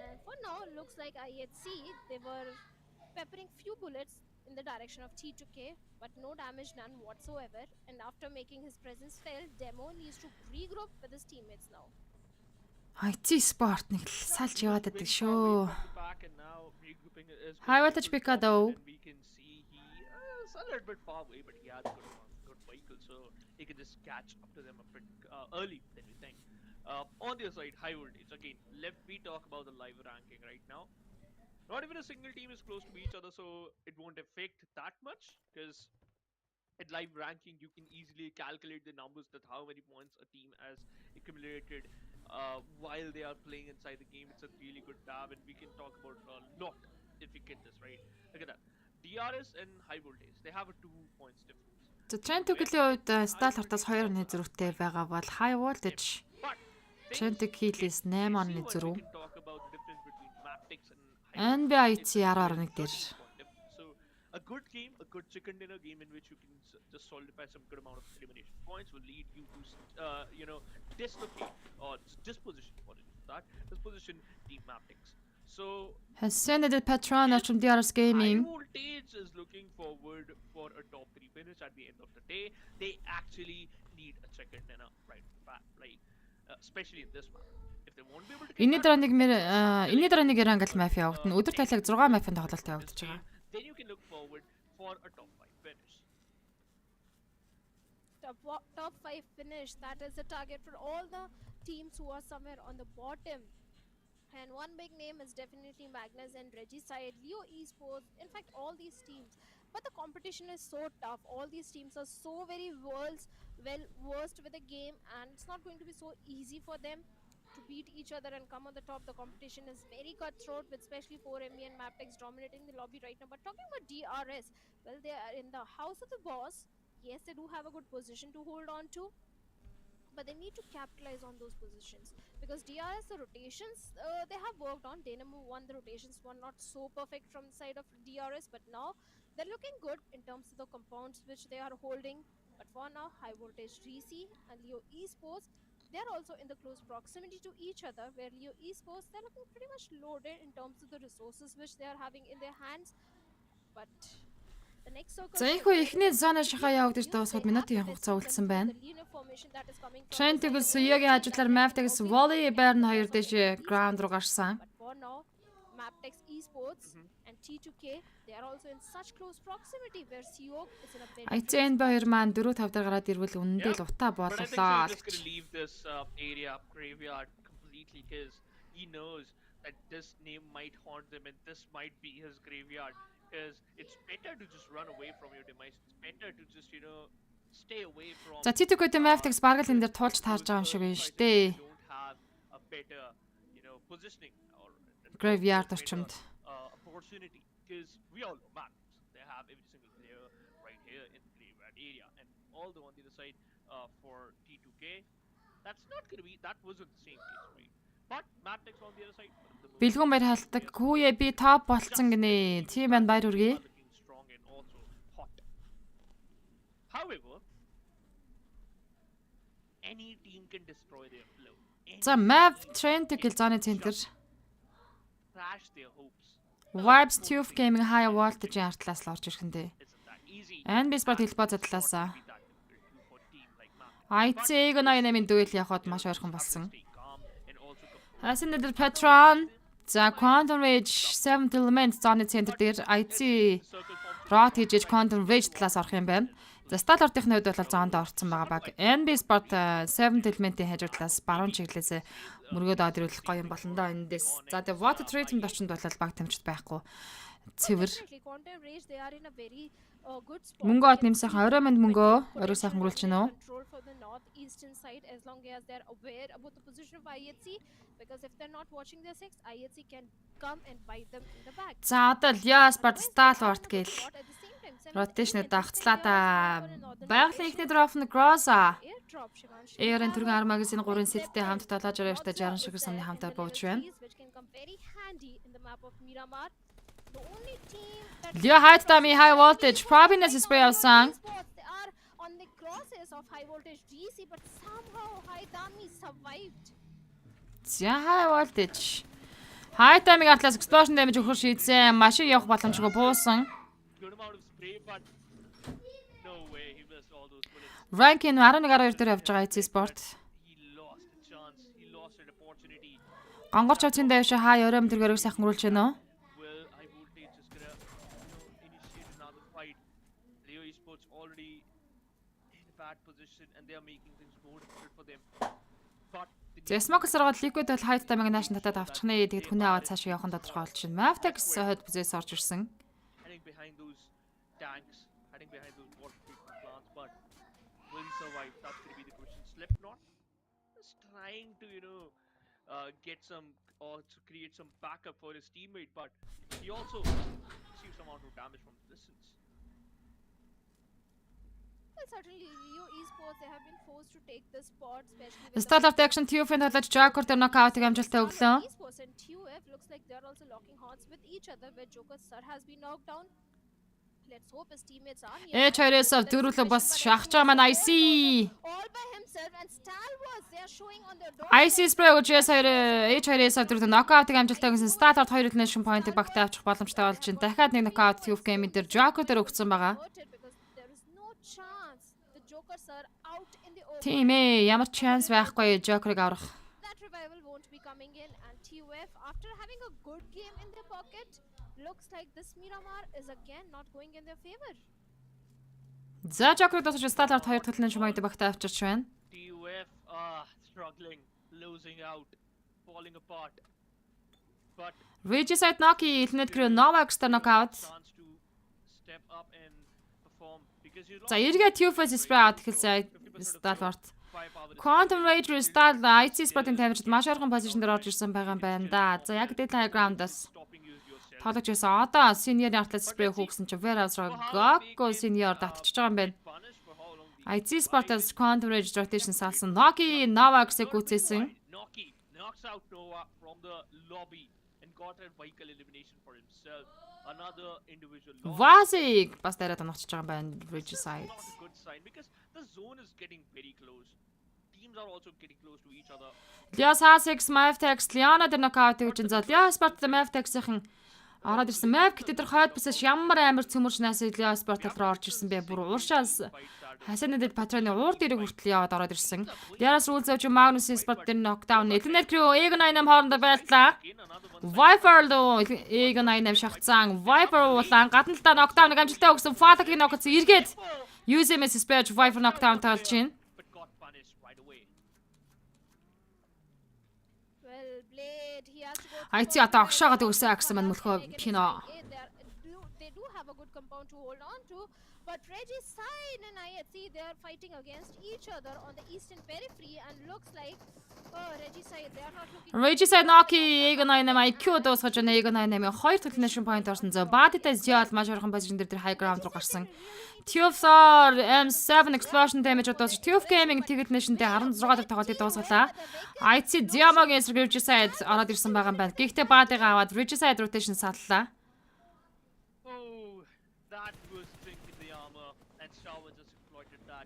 And for now, looks like IHC, they were peppering few bullets in the direction of T2K, but no damage done whatsoever. And after making his presence felt, Demo needs to regroup with his teammates now. IC Sport нэг л салж яваад байдаг шүү. Back and now regrouping is High voltage pick though. and we can see he is a little bit far away, but he has a good vehicle, so he can just catch up to them a bit early than we think. On the other side, high voltage again. Let me talk about the live ranking right now. Not even a single team is close to each other, so it won't affect that much because at live ranking you can easily calculate the numbers that how many points a team has accumulated while they are playing inside the game. It's a really good tab, and we can talk about a lot if we get this right. Look at that. DRS and high voltage, they have a 2 points difference. За Trent Tukel-ийн үед Style хартаас 2.1 зөрүүтэй байгаа бол High voltage But Trent Tukel-ээс 8.1 зөрүү. we can talk about the difference between Maptix and NBIC 10.1 дээр. So a good game, a good chicken dinner game in which you can just solidify some good amount of elimination points will lead you to dislocate or disposition. What is that? Disposition team Maptix. So Hassan Patron from DRS high Gaming. voltage is looking forward for a top 3 finish at the end of the day. They actually need a chicken dinner right back, like especially in this map. If they won't be able to get Энэний that, дараа нэг Erangel map явагдана. Өдөр талхаг 6 map-ын тоглолт явагдаж байгаа. then you can look forward for a top 5 finish. Top 5 finish, that is the target for all the teams who are somewhere on the bottom. And one big name is definitely Magnus and Regicide, Leo Esports, in fact all these teams. But the competition is so tough. All these teams are so very versed with the game, and it's not going to be so easy for them to beat each other and come on the top. The competition is very cutthroat, with especially 4ME and Maptex dominating the lobby right now. But talking about DRS, well, they are in the house of the boss. Yes, they do have a good position to hold on to, but they need to capitalize on those positions, because DRS, the rotations they have worked on. Dynamo won the rotations, one not so perfect from the side of DRS, but now they're looking good in terms of the compounds which they are holding. But for now, high voltage GC and Leo Esports, they're also in the close proximity to each other, where Leo Esports, they're looking pretty much loaded in terms of the resources which they are having in their hands. But the next circle, За их ихний зоны шахаа явагдаж дуусахад минутын хугацаа үлдсэн байна. Trent Tukel Suyaгийн хажуудлаар Maptex Volley Baron 2 дэш ground руу гарсан. But for now, Maptex Esports and T2K, they are also in such close proximity, where Siok is in a very ICN баяр маань 4-5 дээр гараад ирвэл үнэндээ л утаа But I think боллоо. he's just gonna leave this area graveyard completely because he knows that this name might haunt them and this might be his graveyard. Because it's better to just run away from your demise. It's better to just stay away from. За T2K-ийн Maptex бараг л энэ дээр туулж таарж байгаа юм шиг байна шүү дээ. Don't have a better, positioning or Graveyard орчимд. Opportunity, because we all know maps. They have every single player right here in the graveyard area, and although on the other side for T2K, that wasn't the same case, right? But Maptex on the other side. Бэлгүүн баяр халтдаг. Хүүе би топ болцсон гинэ. Тийм байна баяр хүргэе. Looking strong and also hot. However, any team can destroy their flow. За Map Trent Tukel зоны центр. Crash their hopes. Vibes Tube Gaming High voltage артлаас л орж ирэх нь дээ. Isn't that easy? And Sport хэлбэ задлаас Be that difficult for a team like Maptex. IC-г 88-ийн дуэл явахад маш ойрхон болсон. Stay calm and also compose. Hassan Patron. За Quantum Rage 7 Element зоны центр дээр IC Circle form. Rot хийж Quantum Rage талаас орох юм байна. За Stalwart-ийн хувьд бол зоонд орцсон байгаа баг. NB Sport 7 Element-ийн хажуу талаас баруун чиглэлээс мөргөөд аваад ирүүлэх гоё юм болно доо эндээс. За тэгээ Water Treatment орчинд бол баг тамчид байхгүй. Цэвэр. Definitely, Quantum Rage, they are in a very good spot. Мөнгө од нэмсэхэн орой манд мөнгөө орой сайхан гөрүүлж гинөө. Control for the northeastern side, as long as they're aware about the position of IHC, because if they're not watching their six, IHC can come and bite them in the back. За одоо Sport Stalwart гээл But at the same time, ротейшныг дагцлаа да. Байгалийн ихний дроп нь Grossa. airdrop, Shivanshi, Эйрэн түргэн армагазин 3 сеттэй хамт 762-тай 60 шиг самны хамтаар бууж байна. which can come very handy in the map of Miramar. The only team that Leo Height Dami High Voltage probably right spray now of here song. esports, they are on the crosses of high voltage DC, but somehow High Dami survived. За High Voltage. Height Dami атлаас explosion damage өгөх шийдсэн. Машин явах боломжгүй буусан. Good amount of spray, but no way, he missed all those bullets. Ranking 11-12 дээр явж байгаа eSport. He lost a chance, he lost an opportunity. Гонгорч авцын дэвш хаа өрөөм тэргээрээ сайхан рүүлж байна уу? Well, high voltage is gonna, initiate another fight. Leo Esports already in a bad position, and they are making things more difficult for them. But За Smoke саргаад Liquid бол Height Dami-г нааш татаад авчихна. Тэгэд хүний аваад цаашаа явахын тодорхой болж байна. Mavtex хойд позиц орж ирсэн. heading behind those tanks, heading behind those water treatment plants, but will he survive? That's going to be the question. Slipknot is trying to, get some or to create some backup for his teammate, but he also receives some amount of damage from the distance. Well, certainly Leo Esports, they have been forced to take this spot, especially with Start Action TUF-ийн тоглож Joker дээр knockout-ыг амжилттай өглөө. Esports and TUF looks like they're also locking horns with each other, where Joker Sir has been knocked down. Let's hope his teammates are near. H2-ээс дөрвөлөө бас шахаж байгаа маань IC. All by himself, and Stalwarts, they are showing on their door. IC spray үжээс H2-ээс дөрвөлөө knockout-ыг амжилттай өгсөн. Start-д 2 elimination point-ыг багтаа авчих боломжтой болж байна. Дахиад нэг knockout TUF game дээр Joker дээр өгсөн байгаа. Because there is no chance the Joker Sir out in the open. Тийм ээ, ямар chance байхгүй Joker-ыг аврах. That revival won't be coming in, and TUF, after having a good game in their pocket, looks like this Miramar is again not going in their favor. За Joker дуусч Start-д 2 elimination point-ыг багтаа авчирч байна. TUF struggling, losing out, falling apart. But Regicide Noki Elnet Crew Novax дээр knockout. chance to step up and perform because you За эргээд TUF-ээс spray аваад эхэлсэн Start-д. firepower. Quantum Rage Restart IC Sport-ын тамирчид маш орхон позишн дээр орж ирсэн байгаа юм байна да. За яг Deadline Ground-аас Stopping you yourself. тоглож байсан. Одоо Senior-ийн артлаас spray хөөгсөн чинь Warehouse Gogo Senior татчихж байгаа юм байна. Punish for how long? IC Sport-аас Quantum Rage rotation салсан. Noki Novax-ыг гүйцээсэн. Noki knocks out Nova from the lobby and got a vehicle elimination for himself. Another individual loss. Vazig бас дараад оногчж байгаа юм байна. Regicide. Not a good sign because the zone is getting very close. Teams are also getting close to each other. Leo Sasix Mavtex Leona дээр knockout гэж энэ. За Leo Sport Mavtex-ийн ороод ирсэн. Mav гэдэг тэр хойд бисэж ямар амар цөмөрчнээс Leo Sport руу орж ирсэн бэ? Бүр ууршаас хасанадэд патроны уур дээрээ хүртэл яваад ороод ирсэн. Яраас рүүл зовж Magnus Sport дээр knockdown. Elnet Crew Eagle 98 хоорондоо байлаа. Again, another one. Viper лөө Eagle 98 шахацсан. Viper уулан гадналдаа knockdown-ыг амжилттай өгсөн. Fataki knockdown эргээд USMS Spage Viper knockdown таалж байна. But got punished right away. Well, Blade, he has to go. IT одоо огшоогоод өгсөн гэсэн маань мөлхөө Pino. They do have a good compound to hold on to, but Regicide and IHC, they are fighting against each other on the eastern periphery, and looks like Regicide, they are not looking. Regicide Noki Eagle 98 IQ дуусгаж байна. Eagle 98-ийн 2 elimination point орсон. За Badiтай Zial маш орхон позишн дээр high ground руу гарсан. TUF-оор M7 explosion damage дуусч TUF Gaming elimination-тэй 16 дахь тоглолтыг дуусгалаа. IC Diamog-ийн Regicide ороод ирсэн байгаа юм байна. Гэхдээ Badi-г аваад Regicide rotation саллаа. Oh, that was drink in the armor, and Starwood just exploited that.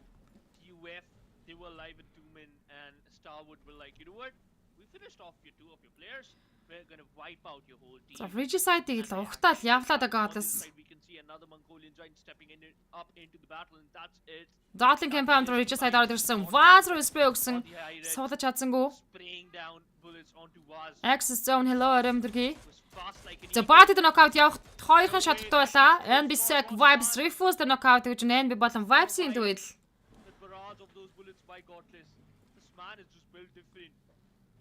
TUF, they were live in 2 men, and Starwood were like, you know what? We finished off your 2 of your players. We're gonna wipe out your whole team. За Regicide-ийг л ухтаал явлаад байгаа On this голос. side, we can see another Mongolian giant stepping up into the battle, and that's it. Dotling campaign руу Regicide ороод ирсэн. Vaz руу spray өгсөн. The high red Суулаж чадсангүй. spraying down bullets onto Vaz. Access zone hello Remdrgi. Was fast like an За Badi дээр knockout явах хоёрхан шаттай байлаа. NB-Sec Vibes Refuse дээр knockout гэж NB болон Vibes-ийн дуэл. the barrage of those bullets by Godless. This man is just built different.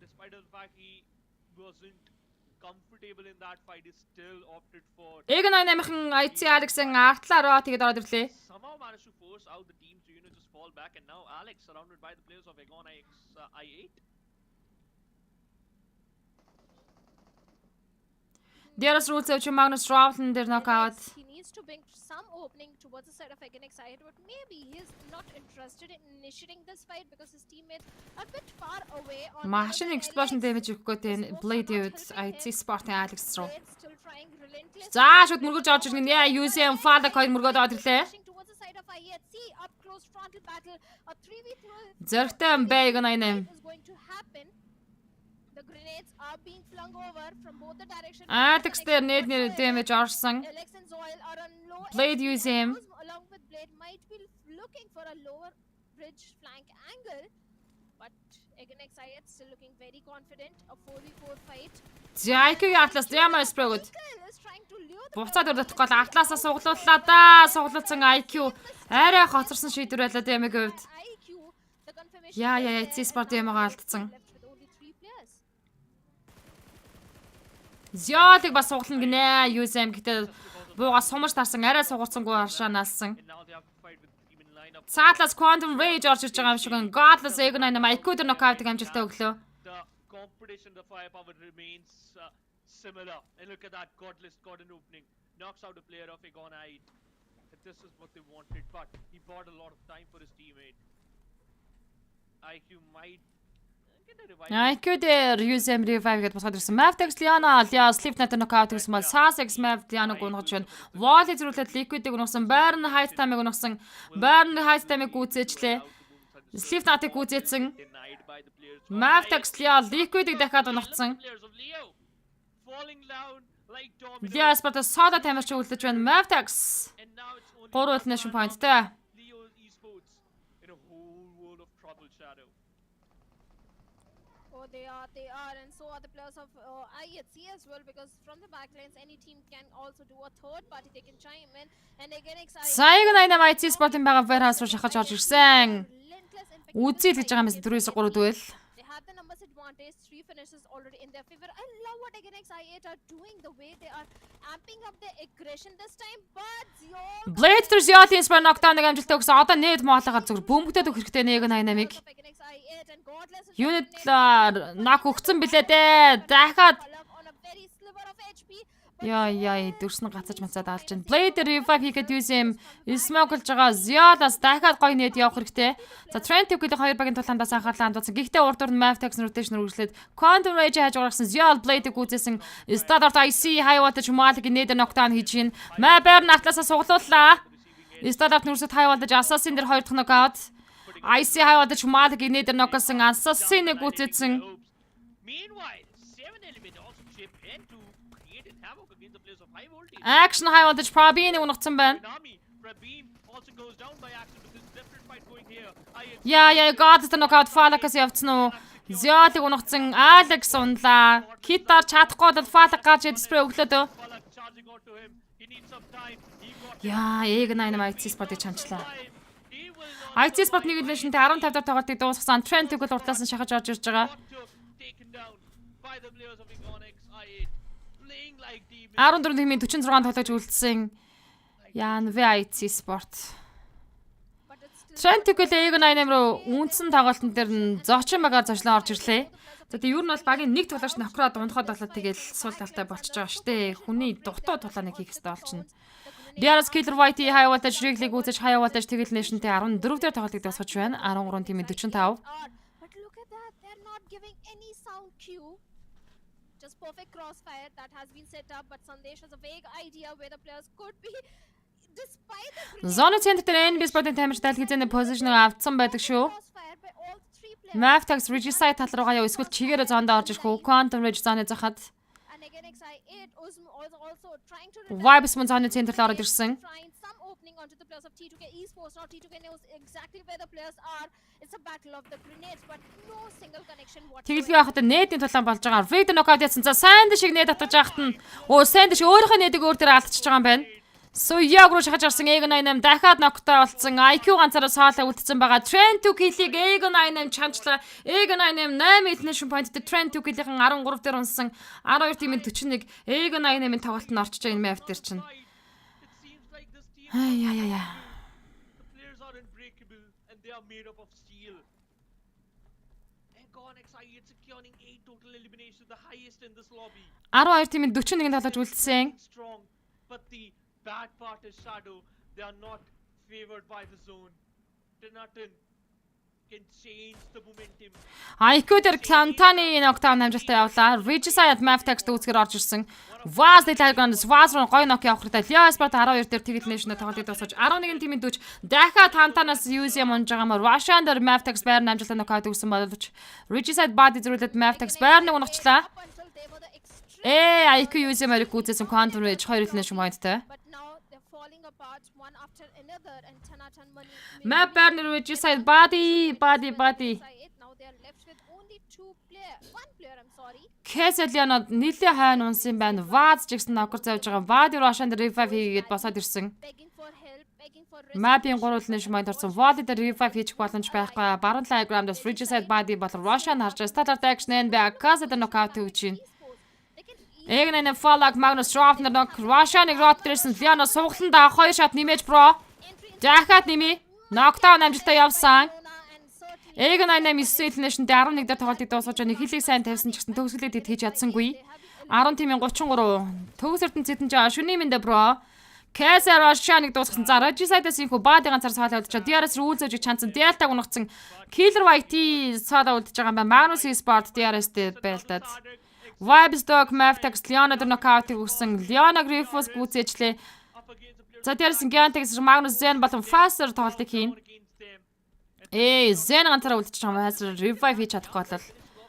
Despite the fact he wasn't comfortable in that fight, he still opted for Eagle 98-ын IC Alex-ын артлаараа тэгээд ороод ирлээ. somehow managed to force out the team to just fall back, and now Alex surrounded by the players of Egon I8. Дээрээс рүүлцээвч Magnus Rovland дээр knockout. He needs to bring some opening towards the side of Egenix side, but maybe he's not interested in initiating this fight because his teammates are a bit far away on the Машин other explosion LX. damage өгөхгүйтэй Blade-д IT Sport-ын Alex руу. Blade still trying relentless. За шууд мөргөж орж ирнэ. Яа UCM Falak хоёр мөргөд орж ирлээ. Pushing towards the side of IET, up close frontal battle, a 3v3 Зөрөгтэй Egan 98. is going to happen. The grenades are being flung over from both the directions. Alex дээр нэр damage орсон. Alex and Zoil are on low Blade HP, UCM. and Uzm along with Blade might be looking for a lower bridge flank angle, but Aganex IET still looking very confident. A 4v4 fight. За IQ-ийн Atlas ямар спрэгүүд. Kill is trying to lure the Буцаад өрдөх гол Atlas-аас суглууллаа да. Суглуулсан IQ арай хоцорсон шийдвэр байлаа дэмэгийн хувьд. IQ. The confirmation. Яа Sport ямаага алдсан. Left with only 3 players. Зёолыг бас суглана гинэ. UCM гэдэг бууга сумж тарсан арай сугурцсангүй харшаа наалсан. And now they have to fight with even lineup. Цаатлаас Quantum Rage орж ирж байгаа юм шиг Godless Egan 98 IQ дээр нокаутыг амжилттай өглөө. The competition, the firepower remains similar. And look at that, Godless got an opening, knocks out a player of Egon 8. This is what they wanted, but he bought a lot of time for his teammate. IQ might get a revive. IQ дээр UCM revive гэдээ босгоод ирсэн. Mavtex Liana Slipknot нокаут гэсэн бол Sassex Mav Liana гунгаж байна. Volley зөрүүлээд Liquid-ийг унагсан, Baron Height time-ыг унагсан. Baron Height time-ыг гүйцээчлээ. Slipknot-ыг гүйцээсэн. Denied by the players. Mavtex Liana Liquid-ийг дахиад унагсан. Players of Leo falling down like dominoes. Liana Sport Soda тамирч үлдэж байна. Mavtex And now it's only 3 elimination point-тэй. Leo Esports in a whole world of trouble, Shadow. Oh, they are, and so are the players of IET as well, because from the backlines, any team can also do a third party, they can chime in, and again, За Egan 98 IT Sport-ын байгаа warehouse руу шахаж орж ирсэн. Үзэл гэж байгаа юмс 4-3 дүүл. They have the numbers advantage, 3 finishes already in their favor. I love what again IET are doing, the way they are amping up their aggression this time, but Ziol Blade дээр Ziol-ийн Sport knockdown-ыг амжилттай өгсөн. Одоо нээд моолоогоор зөвхөн бөмбөгдөд өгөх хэрэгтэй Egan 98-ыг. of again IET and Godless is Unit knock өгсөн билээ дээ. Дахиад on a very sliver of HP. яа дөрснө гацаж мацаад алж байна. Blade дээр revive хийгээд UCM smoke-лж байгаа. Ziol-аас дахиад гоё нээд явах хэрэгтэй. За Trent Tuchel-ийн хоёр багийн тулаанд бас анхаарлаа хандуулсан. Гэхдээ урд нь Mavtex rotation үргэлжлээд Quantum Rage хаж гаргасан. Ziol Blade-ийг үзээсэн. Standard IC high voltage Malik-ийн нээд knockdown хийж гин. Baron Atlas-аас суглууллаа. Standard нүрсэд high voltage Assassin дээр хоёр дахь knockout. IC high voltage Malik-ийн нээд knockсан. Assassin-ыг үзээсэн. Meanwhile, 7-element also chipped in to create havoc against the players of high voltage. Action high voltage Probin-ыг унагцсан байна. Konami, Prabim also goes down by accident because different fight going here. Яа Godless knockout Falak-аас явцсан уу? Ziol-ыг унагцсан Alex унлаа. Kit-аар чадахгүй бол Falak гарч спрей өглөөд. Falak charging onto him. He needs some time. He got Яа Egan 98 IT Sport-ыг чанчлаа. time. He will not IT Sport нэг элементтэй 15 дахь тоглолтыг дуусгасан. Trent Tuchel уртлаас нь шахаж орж ирж байгаа. taken down by the players of Egonix I8. Playing like demons. 14-46 тоглож үлдсэн. Яан IT Sport. But it's still Trent Tuchel Egan 98 руу үндсэн тоглолтын дээр нь зочин багаар зочлон орж ирлээ. За тэгээ юу нь бол багийн нэг тоглогч нохроод унахад болоод тэгэл сул талтай болчихж байгаа штэ. Хүний дутуу тулааныг хийх хэрэгтэй болчихно. Diaras Killer White high voltage rig-ийг үзэж high voltage тэгэл нэшнтэй 14 дээр тоглолтыг дуусгаж байна. 13 тимийн 45. But look at that, they're not giving any sound cue. Just perfect crossfire that has been set up, but Sandesh has a vague idea where the players could be. Despite the Zone center дээр NB Sport-ын тамирч дэлгэцэн позишныг авцсан байдаг шүү. crossfire by all 3 players. Mavtex Regicide тал руугаа яв эсвэл чигээр зоонд орж ирэх үү? Quantum Rage зооны захад And again, XI8 also trying to Vibes мөн зооны центр руу орж ирсэн. find some opening onto the players of T2K Esports. Now T2K knows exactly where the players are. It's a battle of the grenades, but no single connection Тэгэлгүй whatsoever. явахад нээдийн тулаан болж байгаа. Rig knockout яасан. За Sand шиг нээд татаж яахад нь Sand шиг өөрийнхөө нээдэг өөр дээр алдчихж байгаа юм байна. Суяг руу шахаж орсон Egan 98 дахиад ноктой болцсон. IQ ганцаараа соолоо үлдсэн байгаа. Trent Tuchel-ийг Egan 98 чанчлаа. Egan 98 8 elimination point-тэй Trent Tuchel-ийн 13 дээр унсан. 12 тимийн 41 Egan 98-ийн тоглолт нь орчиж байгаа энэ map дээр чинь. It seems like this team. Яа. The players are unbreakable and they are made up of steel. Egonix I8 securing 8 total eliminations, the highest in this lobby. 12 тимийн 41 тоглож үлдсэн. Strong, but the bad part is Shadow. They are not favored by the zone. They're not in. can change the momentum. IQ дээр Tantani нокдаун амжилттай явлаа. Regicide Maftex дүүцгээр орж ирсэн. Vaz Delagons Vaz руу гоё нок явах хэрэгтэй. Leo Sport 12 дээр Tigil Nation-д тоглолтыг дуусгаж 11 тимийн дүүж дахиад Tantanаас UCM унж байгаа мөр Russian дээр Maftex Bayern амжилттай нокаут өгсөн боловч Regicide body зөрүүлээд Maftex Bayern-ыг унагчлаа. Up until they were the extreme. IQ UCM-ыг гүйцээсэн Quantum Rage 2 Nation pointтэй. But now they're falling apart one after another, and Tanatan Money. Map Bayern Regicide body. Now they are left with only one player. I'm sorry. Keselianод нийлээ хойно унсан байна. Vaz Jackson нокер завж байгаа. Body Russian дээр revive хийгээд босоод ирсэн. Begging for help, begging for Map-ийн 3 Nation point орсон. Volley дээр revive хийчих боломж байхгүй. Баруун diagram-дас Regicide body болон Russian харж статарт action and Akasa дээр нокаут өгч байна. They can easily Эгнэн Fallout Magnus Shrapner нок Russian-ыг рот дээрсэн Leon суглан да 2 шат нэмэж бро. Дахиад нэмий. Knockdown амжилттай явсан. and certainly Эгнэн 9 Nation-д 11 дээр тоглолтыг дуусгаж нэг хилийг сайн тавьсан ч гэсэн төгсгөлийг тэд хийж чадсангүй. 10 тимийн 33. Төгс эрдэнэ зэтэн жаа шүний минь дэ бро. Кэсэ Russian-ыг дуусгасан. За Regicide-аас инхүү баадын ганцаар цаалаа удаж. DRS рүү зөөж чанцсан. Delta-г унагцсан. Killer White цаалаа удаж байгаа юм байна. Magnus Sport DRS дээр байлдаад. Vibes Dog Maftex Leon-д нокаутыг өгсөн. Leon-ыг Refuse гүйцээжлээ. Up against the players За DRS Gigantex Magnus Zen болон Faster тоглолтыг хийн. against them. Zen ганцаараа үлдчих юм байна. Revive хийж чадахгүй болол.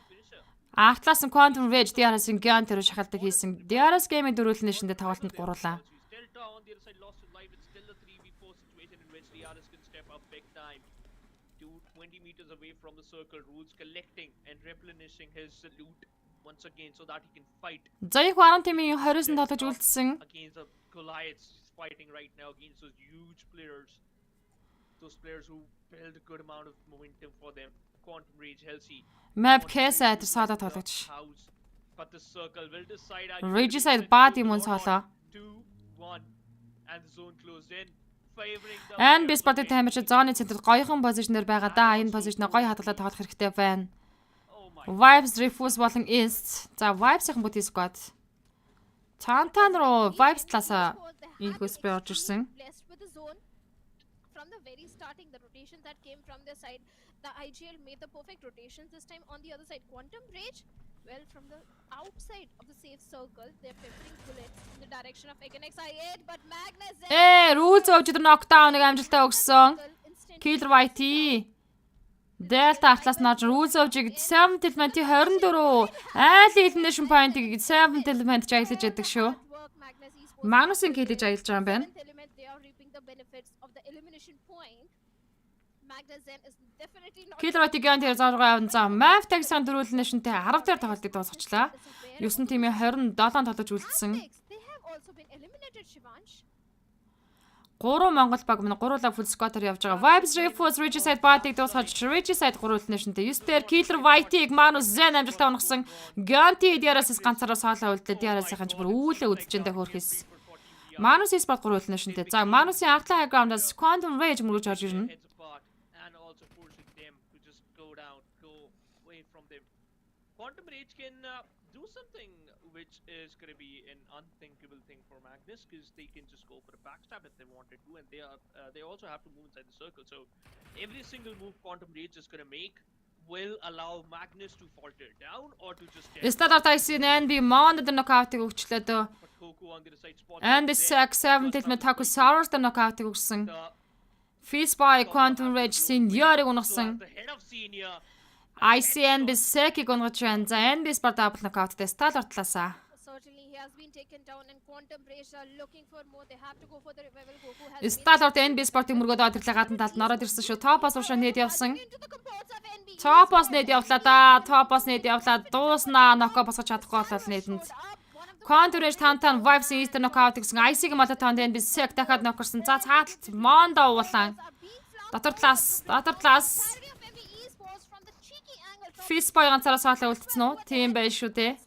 Finisher. Артлаас нь Quantum Rage DRS Giganter руу шахалдаг хийсэн. DRS Game-ийн дөрөвлөн нэшэндээ тоглолтод гуруулаа. Delta on the other side lost his life. It's still a 3v4 situation in which the Aris can step up big time. 20 meters away from the circle, Rules collecting and replenishing his loot once again so that he can fight За их 10 тимийн 29 тоглож үлдсэн. against the Goliaths. He's fighting right now against those huge players. Those players who build a good amount of momentum for them. Quantum Rage, Halsey. Map Case атер саада тоглож. But the circle will decide. Regicide body мөн соолоо. 2-1 and the zone closed in. Favoring the And би спортыг таймерч зооны центрт гоёхон позишнээр байгаа да. Энэ позишнээ гоё хадгалаад тоглох хэрэгтэй байна. Oh my Vibes Refuse болон East. За Vibes-ийн бүти squad. Tantan руу Vibes талаасаа инх үспэ орж ирсэн. blessed with the zone from the very starting. The rotation that came from their side, the IGL made the perfect rotations this time. On the other side, Quantum Rage, well, from the outside of the safe circle, they're peppering bullets in the direction of Egenex I8, but Magnus Rule зөөж knockdown-ыг амжилттай өгсөн. Killer White. Delta артлаас норж Rule зөөжийг 7 element-ийн 24 айл elimination point-ыг 7 element ч аялаж яддаг шүү. Magnus-ын киллж аялж байгаа юм байна. Element, they are reaping the benefits of the elimination point. Magnus is definitely not Killer White гэнтэр зоргоо явна. За Maftex-ийн дөрвөлнэ шинтэй 10 дээр тоглолтыг дуусгачлаа. 9 тимийн 27 тоглож үлдсэн. They have also been eliminated, Shivansh. 3 Монгол баг мөн 3 лаг full squatter явж байгаа. Vibes Refuse Regicide body-г дуусгаж Regicide 3 нэшнтэй 9 дээр Killer White-ийг Magnus Zen амжилттай унагсан. Ganti DRS-с ганцаараа соолоо үлдээ. DRS-ийн ч бүр үүлээ үдчэндээ хөөрхис. Magnus Sport 3 нэшнтэй. За Magnus-ийн артлаа background-аас Quantum Rage мөрөж орж ирнэ. heads apart and also forcing them to just go down, go away from them. Quantum Rage can do something which is going to be an unthinkable thing for Magnus because they can just go for a backstab if they wanted to, and they also have to move inside the circle. So every single move Quantum Rage is going to make will allow Magnus to falter down or to just get. Start IC NB Mondo дээр knockout-ыг өгчлээ дөө. But Koku on the other side spot. And the 7 element Taku Sours дээр knockout-ыг өгсөн. Fist by Quantum Rage Senior-ыг унагсан. The head of senior. ICN Biseki гонгож байна. За NB Sport double knockout-тэй стал ортлаасаа. Certainly, he has been taken down, and Quantum Rage are looking for more. They have to go for the revival. Goku has been Стал орт NB Sport-ыг мөргөд одэрлээ гадна талд нороод ирсэн шүү. Топос уушаа нэд явсан. into the compounds of NB. Топос нэд явлаа да. Топос нэд явлаа. Дууснаа ноко босгож чадахгүй болол нэдэнд. Quantum Rage Tantan Vibes Eastern knockout гэсэн IC-г малатанд NB Sek дахиад нокорсон. За цааталт Mondo уулаан. Дотор талаас Fist boy ганцаараа соолоо үлдсэн үү? Тийм байж шүү дээ.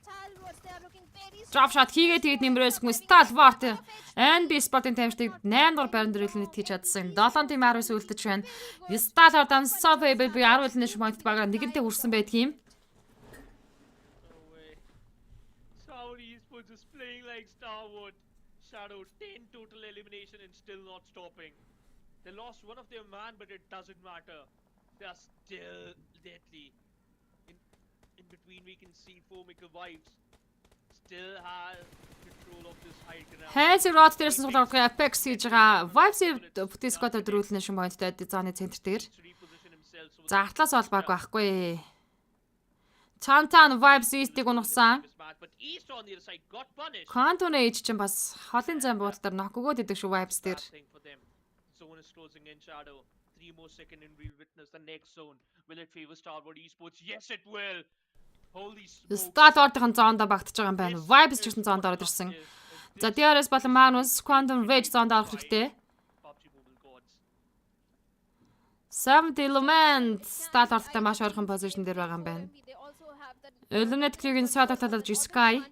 Drop shot хийгээд тэгээд нэмрээсгүй Stall Wart. NB Sport-ын тамирчдыг 8 дугаар байранд ирүүлнэ хийж чадсан. 7 тим 19 үлдэж байна. Stall ордан Sobe би 10 үлдэнэ шмойт багаар нэгэнтээ хүрсэн байдаг юм. No way. Saudi Esports is playing like Starwood. Shadow 10 total elimination and still not stopping. They lost one of their man, but it doesn't matter. they are still deadly. In between, we can see Fomical Vibes still has control of this high ground. Хайз рот дээрээс нь суулгах Apex хийж байгаа. Vibes бүтээскот дөрүүлнэ шин поинттай зоны центр дээр. За артлаас олбаагүй байхгүй. Tantan Vibes East-ийг унагсан. Quantum Age ч бас холын зам буудалтаар нок өгөөд идэг шүү Vibes дээр. Zone is closing in shadow. 3 more seconds and we'll witness the next zone. Will it favor Starboard Esports? Yes, it will. Holy smokes. Starboard-ын зоонд багтаж байгаа юм байна. Vibes ч гэсэн зоонд ороод ирсэн. За DRS болон Magnus Quantum Rage зоонд орох хэрэгтэй. 7 Element Starboard-тай маш ойрхон позишн дээр байгаа юм байна. Eliminate Crew-ийн саадах талаад Sky.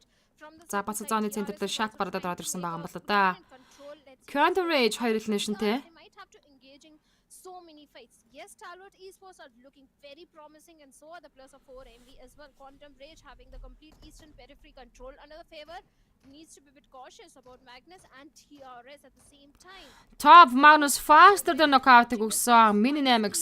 За бас зооны центр дээр Shack барадад ороод ирсэн байгаа юм байна да. Quantum Rage хоёр elimination-тэй. So many fights. Yes, Talbot Esports are looking very promising, and so are the players of 4MV as well. Quantum Rage having the complete eastern periphery control under the favor needs to be a bit cautious about Magnus and TRS at the same time. Top Magnus faster than knockout-ыг өгсөн Minimix.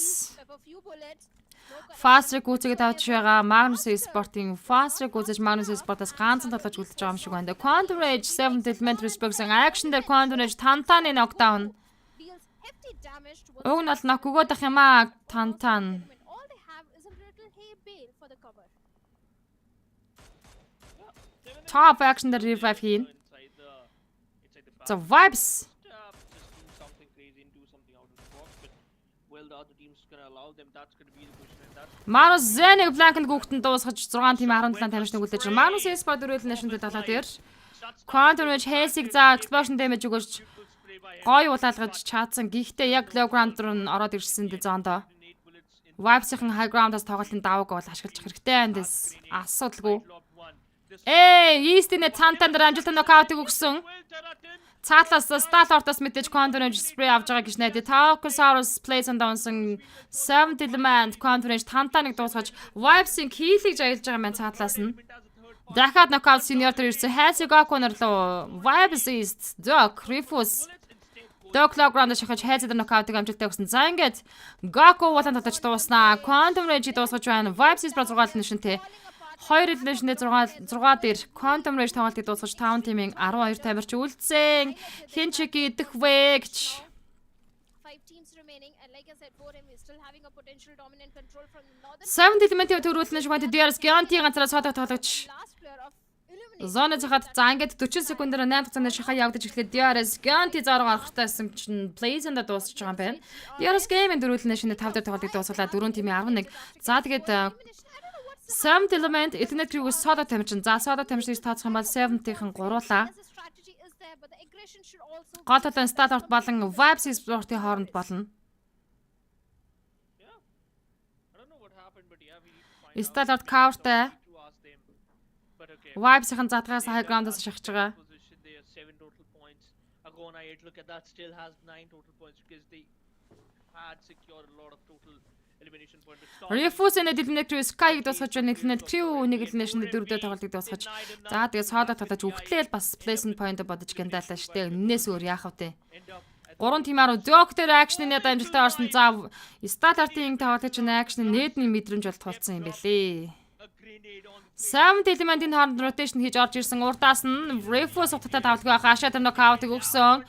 Faster гүцэд авч байгаа Magnus Esports-ийн faster гүцэж Magnus Esports-аас ганцхан тоглож үлдэж байгаа юм шиг байна. Quantum Rage 7 element respect-сан action дээр Quantum Rage Tantаны knockdown. Уг нь бол нок өгөөд ах юм аа Tantan. All they have is a little hay bale for the cover. Top action дээр revive хийн. So Vibes. Just do something crazy and do something out of the box, but well, the other team's gonna allow them. That's gonna be the question, and that's Magnus Zen-ийг Blank-д гүгтэн дуусгаж 6 тийм 17 тамирчны үлдэж байгаа. Magnus Esports дөрөв нэшнтэй талаа дээр Quantum Rage Haze-ийг за explosion damage өгөөж гой улаалгаж чаадсан. Гэхдээ яг low ground руу ороод ирсэн дэ зоондоо. Vibes-ийн high ground-аас тоглолтын давааг бол ашиглах хэрэгтэй эндээс асуудалгүй. East-ийн Tantan дээр амжилттай knockout-ыг өгсөн. Цаатлаас Starlord-оос мэдээж Quantum Rage spray авч байгаа гэж найдаа. Taosaurus plays on downсан 7 element Quantum Rage Tantanыг дуусгаж Vibes-ийн heal-ийг ажиллаж байгаа юм цаатлаас нь. Дахиад knockout senior дээр ирсэн. Haze Gaku-нор руу Vibes East, Doc, Rifus Doc Loground шахаж Haze дээр knockout-ыг амжилттай өгсөн. За ингээд Gaku болон татаж дууснаа. Quantum Rage дуусгаж байна. Vibes East 6 нэшнтэй. 2 elimination-д 6 дээр Quantum Rage тоглолтыг дуусгаж 5 тимийн 12 тамирч үлдсэн. Хэн ч идэх вэ гэж. 5 teams remaining, and like I said, 4MV is still having a potential dominant control from the northern. 7 element-ийн төрүүлнэ шиг байна. DRS Gianti ганцаараа суудах тоглогч. Last player of Illuminate. Зоны захад за ингээд 40 секундээр 8 цаанаа шахаа явагдаж эхлэхэд DRS Gianti зорго орохтойсэн чинь Blaze-нд дуусч байгаа юм байна. DRS Game-ийн төрүүлнэ шинэ 5 дээр тоглолтыг дуусгалаа 4 тимийн 11. За тэгээд 7 element Ethernet Crew-с содо тамирчин. За содо тамирчныг тооцох юм бол 7-ийнхэн гуруулаа. The strategy is there, but the aggression should also Гол талын Starlord болон Vibes Esports-ийн хооронд болно. yeah. I don't know what happened, but yeah, we need to find Starlord cover-тай to ask them. But okay. Vibes-ийн задгаас high ground-аас шахаж байгаа. Position there, 7 total points. Agona 8, look at that, still has 9 total points because they had secured a lot of total elimination points. Refuse-ийн Eliminate Crew Sky-г дуусгаж байна. Eliminate Crew нэг elimination-д 4 дээр тоглолтыг дуусгаж. За тэгээд содо тоглож өгтлээл бас placement point бодож гандалаа штэ. Энээс өөр яах вэ? 3 тимээр Doctor action-ийн амжилттай орсон. За Starlord-ийн тоглолтын чинь action нээдний мэдрэмж бол тулцсан юм бэлээ. 7 element-ийн хооронд rotation хийж орж ирсэн. Урдаас нь Refuse утгатай тоглох байх. Ашаа тэр knockout-ыг өгсөн.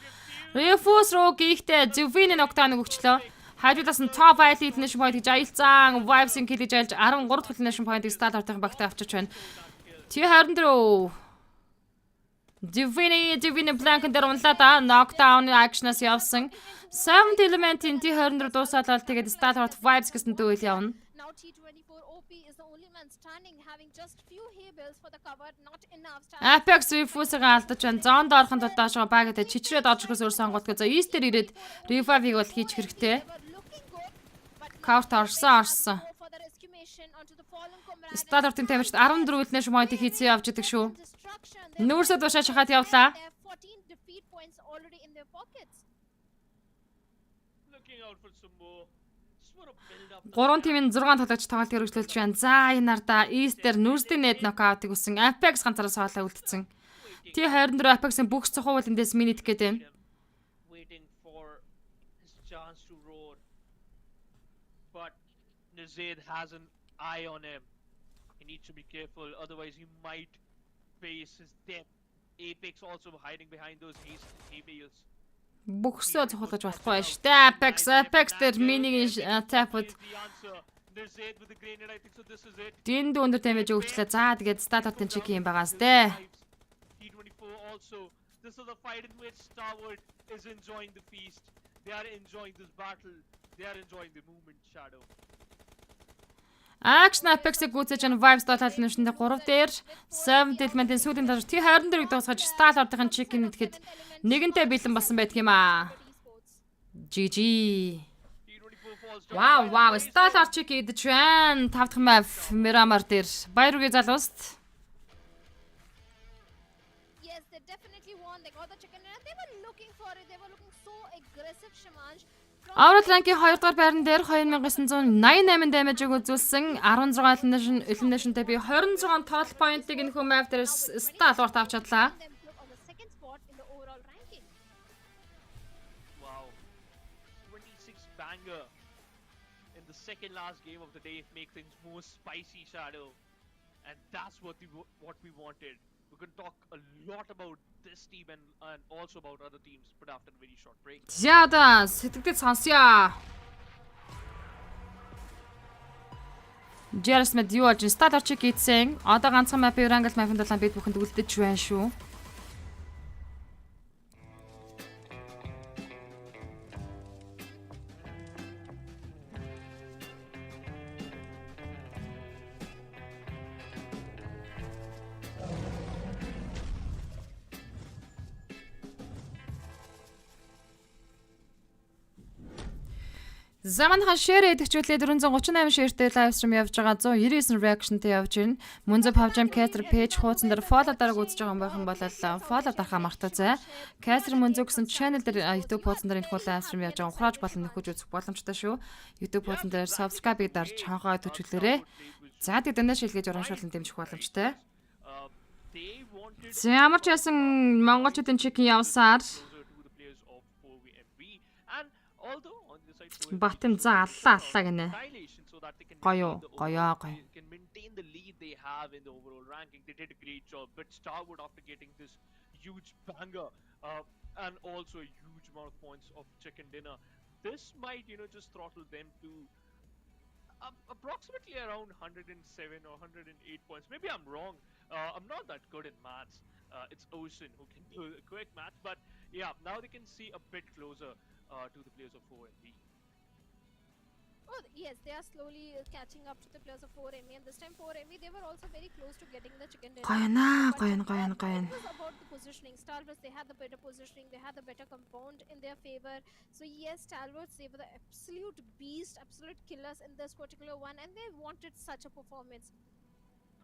Refuse руу гихтээ Zuvin knockdown-ыг өгчлөө. Хажуудаас нь top elimination point гэж аялцсан. Vibes-ийн kill гэж айлж 13 дахь elimination point-ыг Starlord-ийн багтаа авчиж байна. T24 Divine Blank дээр унлаа да. Knockdown action-аас явсан. 7 element-ийн T24 дуусаалал тэгээд Starlord Vibes гэсэн дүүл явна. now T24 OP is the only man standing, having just few hay bales for the cover, not enough. Apex Refuse-ыг алдаж байна. Зоонд орохын тулд доошоо багтаа чичрээд орж ирэх өөр сонгоолтгоо. За East-ээр ирээд revive-ыг бол хийж хэрэгтэй. Court орсон. Starlord-ийн тамирчид 14 elimination point-ийг хийцээ авч идэг шүү. Нүүрсээ дуушаа шахаад явлаа. 14 defeat points already in their pockets. Looking out for some more. Just want to build up. 3 тимийн 6 тоглогч тоглолт хэрэгжүүлж байна. За энэ нарда East-ээр Нүрсдийн net knockout-ыг өгсөн. Apex ганцаараа соолоо үлдсэн. T24 Apex-ийн бүх цохол эндээс минут гээд байна. Waiting for his chance to roar. But Nazid has an eye on him. He needs to be careful, otherwise he might face his death. Apex also hiding behind those hay bales. Бүхсөө T24 цохолж spots болохгүй him out. штэ. Apex Nice weapon дээр angle. минийг Getting тапд cocky is the answer. Nazid with the grenade, I think so. This is it. дэнд өндөр дэмэж өгчлээ. За тэгээд статартын чек юм байгаас дээ. T24 also. This is a fight in which Starwood is enjoying the feast. They are enjoying this battle. They are enjoying the movement, Shadow. Action Apex-ийг гүйцэж энэ Vibes Total нэшэндээ 3 дээр 7 Element-ийн сүүлийн талаар T24-ыг дуусгаж Star-ын чек-ийг нэтгэхэд нэгэнтээ бэлэн болсон байдаг юм аа. GG. Вау, Star чек идэж байна. 5 дахь map Miramar дээр. Баяр үгээ залууст. Yes, they definitely won. They got the chicken and they were looking for it. They were looking so aggressive, Shimanj. Overall ranking 2 дугаар байран дээр 2988 damage-ыг үзүүлсэн 16 elimination-тэй би 26 total point-ыг энэ хүн map дээр Star алуурт авч чадлаа. On the second spot in the overall ranking. Wow. 26 banger in the second last game of the day. Make things more spicy, Shadow. And that's what we wanted. We're going to talk a lot about this team and also about other teams, but after a very short break. За одоо сэтгэлдээ сонсъё. Jerris мэд юу болж Star чек хийсэн. Одоо ганцхан map Wrangle map-ын талаар бид бүхэнд үлдэж байна шүү. Заманхан share идэвхжүүлээ 438 shareтэй live stream явж байгаа 199 reaction-тэй явж байна. MUNZU PUBG Caster page хуудсан дээр follow дарааг үзэж байгаа байх юм бол follow дарахаа мартаоцай. Caster MUNZU гэсэн channel дээр YouTube хуудсан дээр энэ хүү live stream явж байгаа ухрааж болон нөхөж үзэх боломжтой шүү. YouTube хуудсан дээр subscribe-ыг дарж чангаа төчүүлээрэй. За тэгээд дандаа шилгээж урамшуулан дэмжих боломжтой. За ямар ч ясан монголчуудын чек явсаар Батэм за аллаа гинэ. Гоё. Can maintain the lead they have in the overall ranking. They did a great job, but Starwood after getting this huge banger and also a huge amount of points of chicken dinner, this might just throttle them to approximately around 107 or 108 points. Maybe I'm wrong. I'm not that good in maths. It's Ocean who can do a quick math, but yeah, now they can see a bit closer to the players of 4MB. Oh, yes, they are slowly catching up to the players of 4ME, and this time 4ME, they were also very close to getting the chicken dinner. Гоё. It was about the positioning. Stalwarts, they had the better positioning, they had the better compound in their favor. So yes, Stalwarts, they were the absolute beast, absolute killers in this particular one, and they wanted such a performance.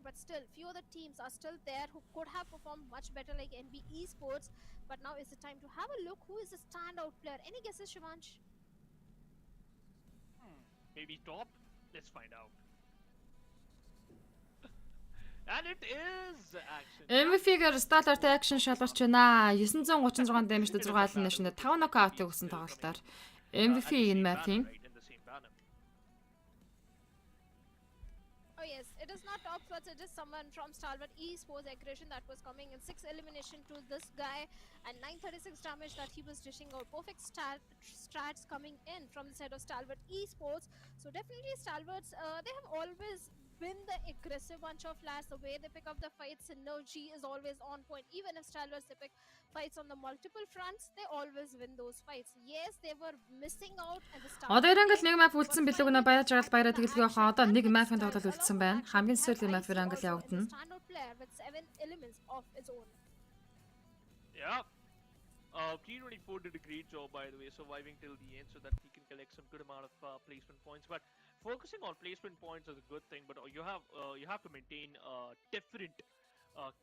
But still, few other teams are still there who could have performed much better, like NB Esports. But now is the time to have a look who is the standout player. Any guesses, Shivansh? Maybe top? Let's find out. And it is action. MVP-гээр Star-тай action шалгарч байна. 936 damage-тэй 6 elimination-тэй 5 knockout-ыг өгсөн тоглолтоор MVP энэ map-ийн. Oh yes, it is not top spots, it is someone from Stalwart Esports aggression that was coming in 6 elimination to this guy and 936 damage that he was dishing out. Perfect strats coming in from the side of Stalwart Esports. So definitely Stalwarts, they have always been the aggressive bunch of lads. The way they pick up the fights, synergy is always on point. Even if Stalwarts, they pick fights on the multiple fronts, they always win those fights. Yes, they were missing out at the start. Одоо Wrangle нэг map үлдсэн билүү гэнэ баяж жаргал баяраа тэгэлгүй хаа одоо нэг map-ын тоглолт үлдсэн байна. Хамгийн сүүлийн map Wrangle явагдана. Standout player with 7 elements of its own. Yeah. T24 did a great job, by the way, surviving till the end so that he can collect some good amount of placement points. But focusing on placement points is a good thing, but you have to maintain different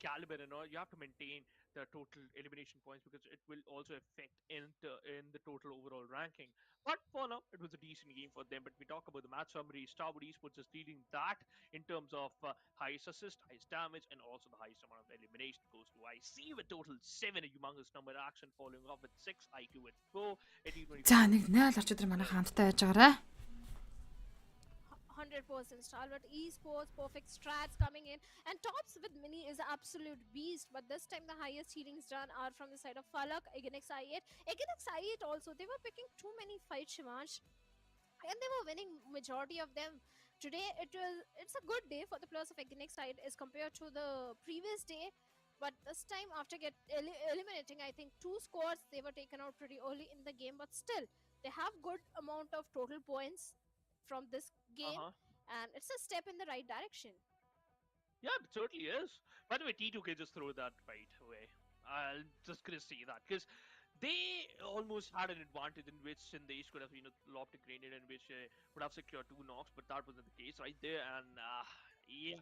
caliber and all. You have to maintain the total elimination points because it will also affect in the total overall ranking. But for now, it was a decent game for them. But we talk about the match summary. Starwood Esports is leading that in terms of highest assist, highest damage, and also the highest amount of elimination goes to IC with total 7, a humongous number action following up with 6, IQ with 4. За нэг 0 орчод манай хамттай байж байгаарай. 100% Stalwart Esports, perfect strats coming in, and tops with Mini is an absolute beast. But this time, the highest healings done are from the side of Falak, Againix I8. Againix I8 also, they were picking too many fights, Shivansh, and they were winning majority of them. Today, it's a good day for the players of Againix side as compared to the previous day. But this time, after eliminating, I think 2 scores, they were taken out pretty early in the game. But still, they have good amount of total points from this game, Uh-huh. and it's a step in the right direction. Yeah, it certainly is. By the way, T2K just threw that fight away. I'll just gonna say that because they almost had an advantage in which Sindesh could have, lobbed a grenade in which would have secured 2 knocks, but that wasn't the case right there. And yeah,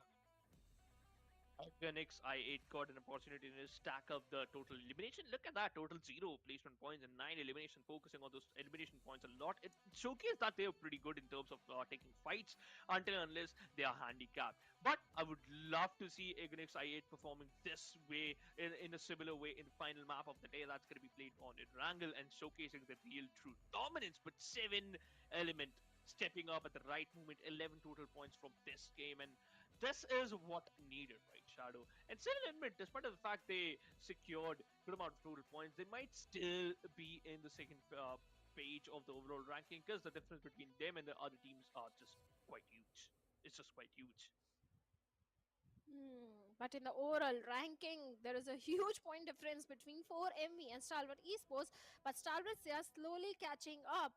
Phoenix I8 got an opportunity to stack up the total elimination. Look at that, total 0 placement points and 9 elimination, focusing on those elimination points a lot. It showcased that they are pretty good in terms of taking fights until unless they are handicapped. But I would love to see Ignex I8 performing this way in a similar way in the final map of the day that's going to be played on Wrangle and showcasing the real true dominance. But 7 element stepping up at the right moment, 11 total points from this game, and this is what needed, right, Shadow? And still admit, despite the fact they secured good amount of total points, they might still be in the second page of the overall ranking because the difference between them and the other teams are just quite huge. It's just quite huge. But in the overall ranking, there is a huge point difference between 4MV and Stalwart Esports. But Stalwart, they are slowly catching up.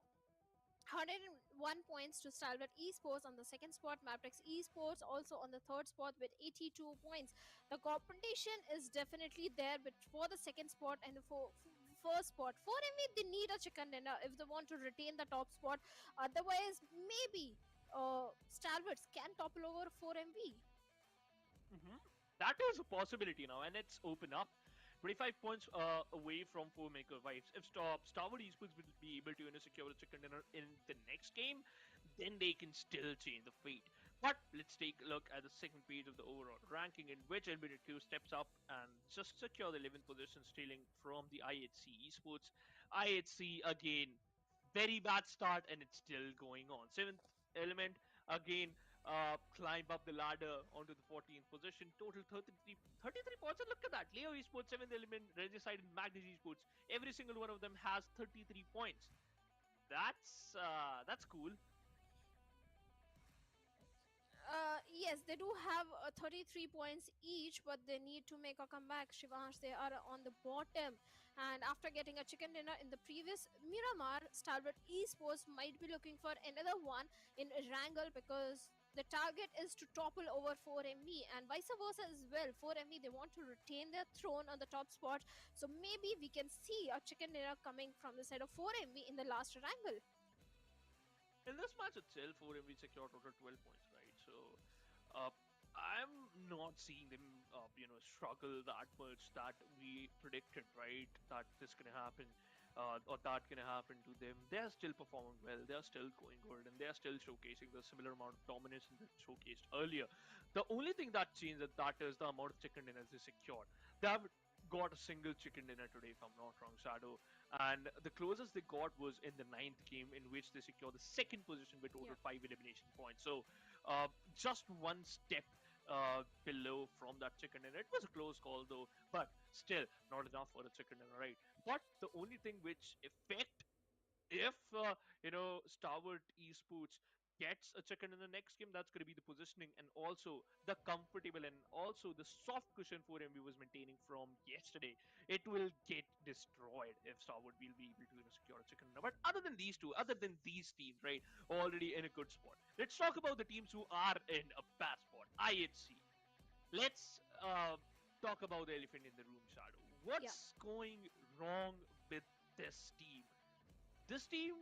101 points to Stalwart Esports on the second spot. Matrix Esports also on the third spot with 82 points. The competition is definitely there, but for the second spot and the first spot, 4MV, they need a chicken dinner if they want to retain the top spot. Otherwise, maybe Stalwarts can topple over 4MV. Hmm. That is a possibility now, and it's open up. 25 points away from 4 Maker Vibes. If Starwood Esports will be able to secure a chicken dinner in the next game, then they can still change the fate. But let's take a look at the second page of the overall ranking, in which LBDQ steps up and just secure the 11th position, stealing from the IHC Esports. IHC again, very bad start, and it's still going on. 7th element again climb up the ladder onto the 14th position. Total 33 points. And look at that. Leo Esports, 7th element, Regicide, and Magnus Esports. Every single one of them has 33 points. That's cool. Yes, they do have 33 points each, but they need to make a comeback. Shivansh, they are on the bottom. And after getting a chicken dinner in the previous Miramar, Stalwart Esports might be looking for another one in Wrangle because the target is to topple over 4MV and vice versa as well. 4MV, they want to retain their throne on the top spot. So maybe we can see a chicken dinner coming from the side of 4MV in the last Wrangle. In this match itself, 4MV secured total 12 points, right? So, uh, I'm not seeing them, struggle that much that we predicted, right? That this gonna happen, or that gonna happen to them. They're still performing well. They're still going good, and they're still showcasing the similar amount of dominance that showcased earlier. The only thing that changed that is the amount of chicken dinners they secured. They have got a single chicken dinner today, if I'm not wrong, Shadow. And the closest they got was in the ninth game, in which they secured the second position with total Yeah. 5 elimination points. So just one step below from that chicken dinner. It was a close call though, but still not enough for a chicken dinner, right? But the only thing which affect if Starward Esports gets a chicken in the next game, that's going to be the positioning and also the comfortable and also the soft cushion 4MB was maintaining from yesterday. It will get destroyed if Starwood will be able to secure a chicken. But other than these two, other than these teams, right, already in a good spot. Let's talk about the teams who are in a bad spot. IHC. Let's talk about the elephant in the room, Shadow. Yeah. What's going wrong with this team? This team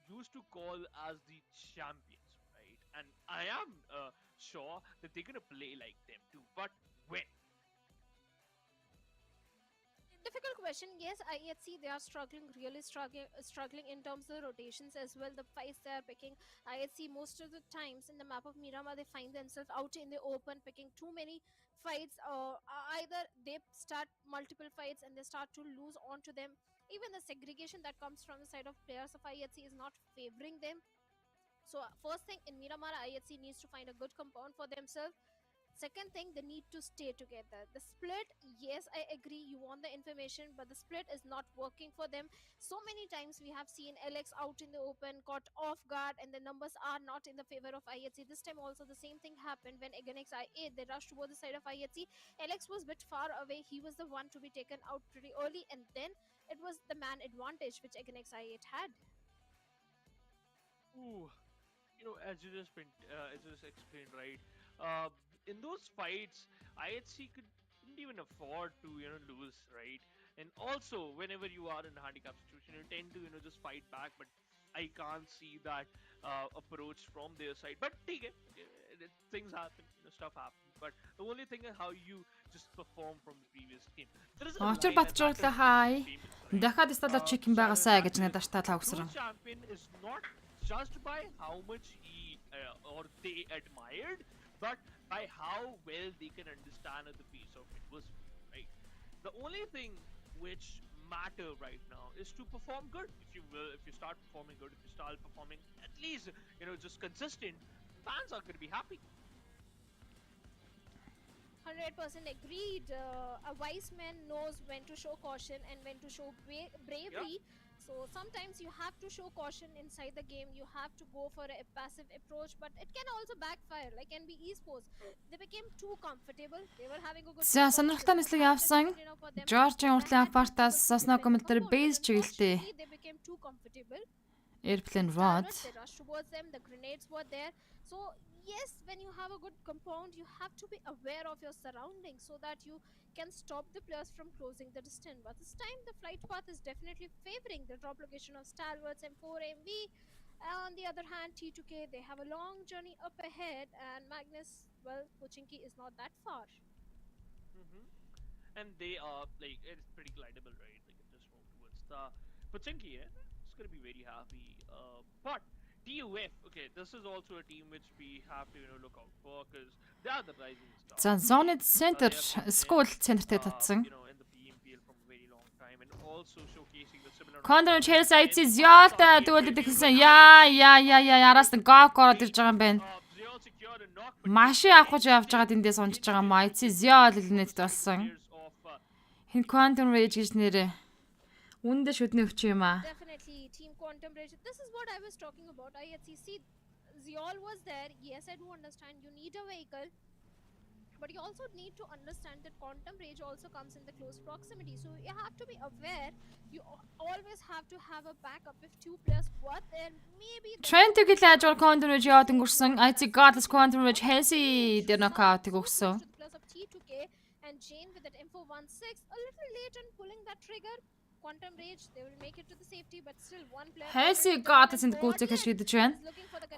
used to call as the champions, right? And I am sure that they're gonna play like them too. But when? Difficult question. Yes, IHC, they are struggling, really struggling in terms of the rotations as well. The fights they are picking, IHC most of the times in the map of Miramar, they find themselves out in the open, picking too many fights. Either they start multiple fights and they start to lose onto them. Even the segregation that comes from the side of players of IHC is not favoring them. So first thing in Miramar, IHC needs to find a good compound for themselves. Second thing, they need to stay together. The split, yes, I agree, you want the information, but the split is not working for them. So many times we have seen Alex out in the open, caught off guard, and the numbers are not in the favor of IHC. This time also the same thing happened when against I8, they rushed toward the side of IHC. Alex was a bit far away, he was the one to be taken out pretty early, and then it was the man advantage which against I8 had. Ooh, as you just explained, right? Uh, in those fights, IHC couldn't even afford to, lose, right? And also, whenever you are in a handicap situation, you tend to, just fight back. But I can't see that approach from their side. But take it, things happen, stuff happens. But the only thing is how you just perform from the previous game. There is a Очор line, and that Батжуулаа is хай. famous, right? Дахиад стала чек юм Shadow байгаасаа гэж Impact надад та true тагсран. champion is not judged by how much he or they admired, but by how well they can understand at the piece of adversity, right? The only thing which matter right now is to perform good. If you start performing good, if you start performing at least just consistent, fans are going to be happy. 100% agreed. A wise man knows when to show caution and when to show bravery. So sometimes you have to show caution inside the game. You have to go for a passive approach, but it can also backfire. Like NB Esports, they became too comfortable. They were having a good. За сонирхолтой нислэг явсан. Жоржийн уртлын апартаас сосноо комментэр бейс чиглэлтэй. They became too comfortable. Airplane rod. They rushed towards them. The grenades were there. So yes, when you have a good compound, you have to be aware of your surroundings so that you can stop the players from closing the distance. But this time, the flight path is definitely favoring the drop location of Stalwarts M4 MV. On the other hand, T2K, they have a long journey up ahead, and Magnus, well, Pochinki is not that far. And they are like, it's pretty glidable, right? They can just move towards the Pochinki. It's gonna be very happy. But TUF, okay, this is also a team which we have to look out for because they are the rising stars. За Zoned Center school центртэй татсан. In the PMPL from a very long time and also showcasing the similar. Condor Chelsea IT зёолтой түүлдэг гэсэн. Яраас нь гок ороод ирж байгаа юм байна. Машин авах гэж явж байгаад эндээс унжиж байгаа юм. IT зёол элнэт болсон. Хин Quantum Rage гэж нэрээ. Үндэ шүдний өвч юм аа. Definitely, Team Quantum Rage. This is what I was talking about. IHCC, Ziol was there. Yes, I do understand you need a vehicle. But you also need to understand that Quantum Rage also comes in the close proximity. So you have to be aware. You always have to have a backup if two players were there. Maybe... Trend to get large Quantum Rage яваад өнгөрсөн. IT Godless Quantum Rage Healthy дээр knockout-ыг өгсөн. Plus of T2K and Jane with that info 16. A little late on pulling that trigger. Quantum Rage, they will make it to the safety, but still one player. Healthy Godless энд гүйцэг хашгидэж байна.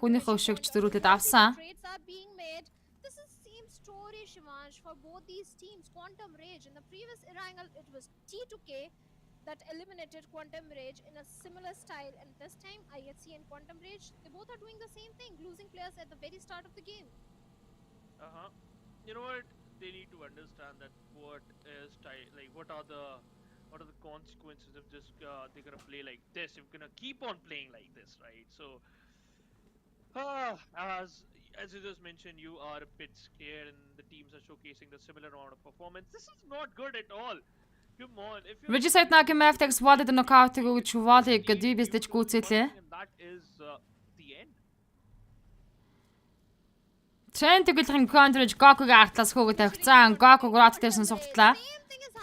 Хүнийхээ өшөөгч зөрүүлээд авсан. Trades are being made. This is same story, Shivansh, for both these teams. Quantum Rage in the previous Irangle, it was T2K that eliminated Quantum Rage in a similar style, and this time IHC and Quantum Rage, they both are doing the same thing, losing players at the very start of the game. You know what? They need to understand that what are the consequences if just they're gonna play like this, if you're gonna keep on playing like this, right? So as you just mentioned, you are a bit scared and the teams are showcasing the similar amount of performance. This is not good at all. Come on, if you Registered нагийн Mavtex Volley knockout-ыг өгч Volley гэдгийг бистэж гүйцээлээ. that is the end. Trend гэхлийн Quantum Rage Goku-г артлаас хөөгд тавьцсан. Goku Grot дээрсэн сугтлаа.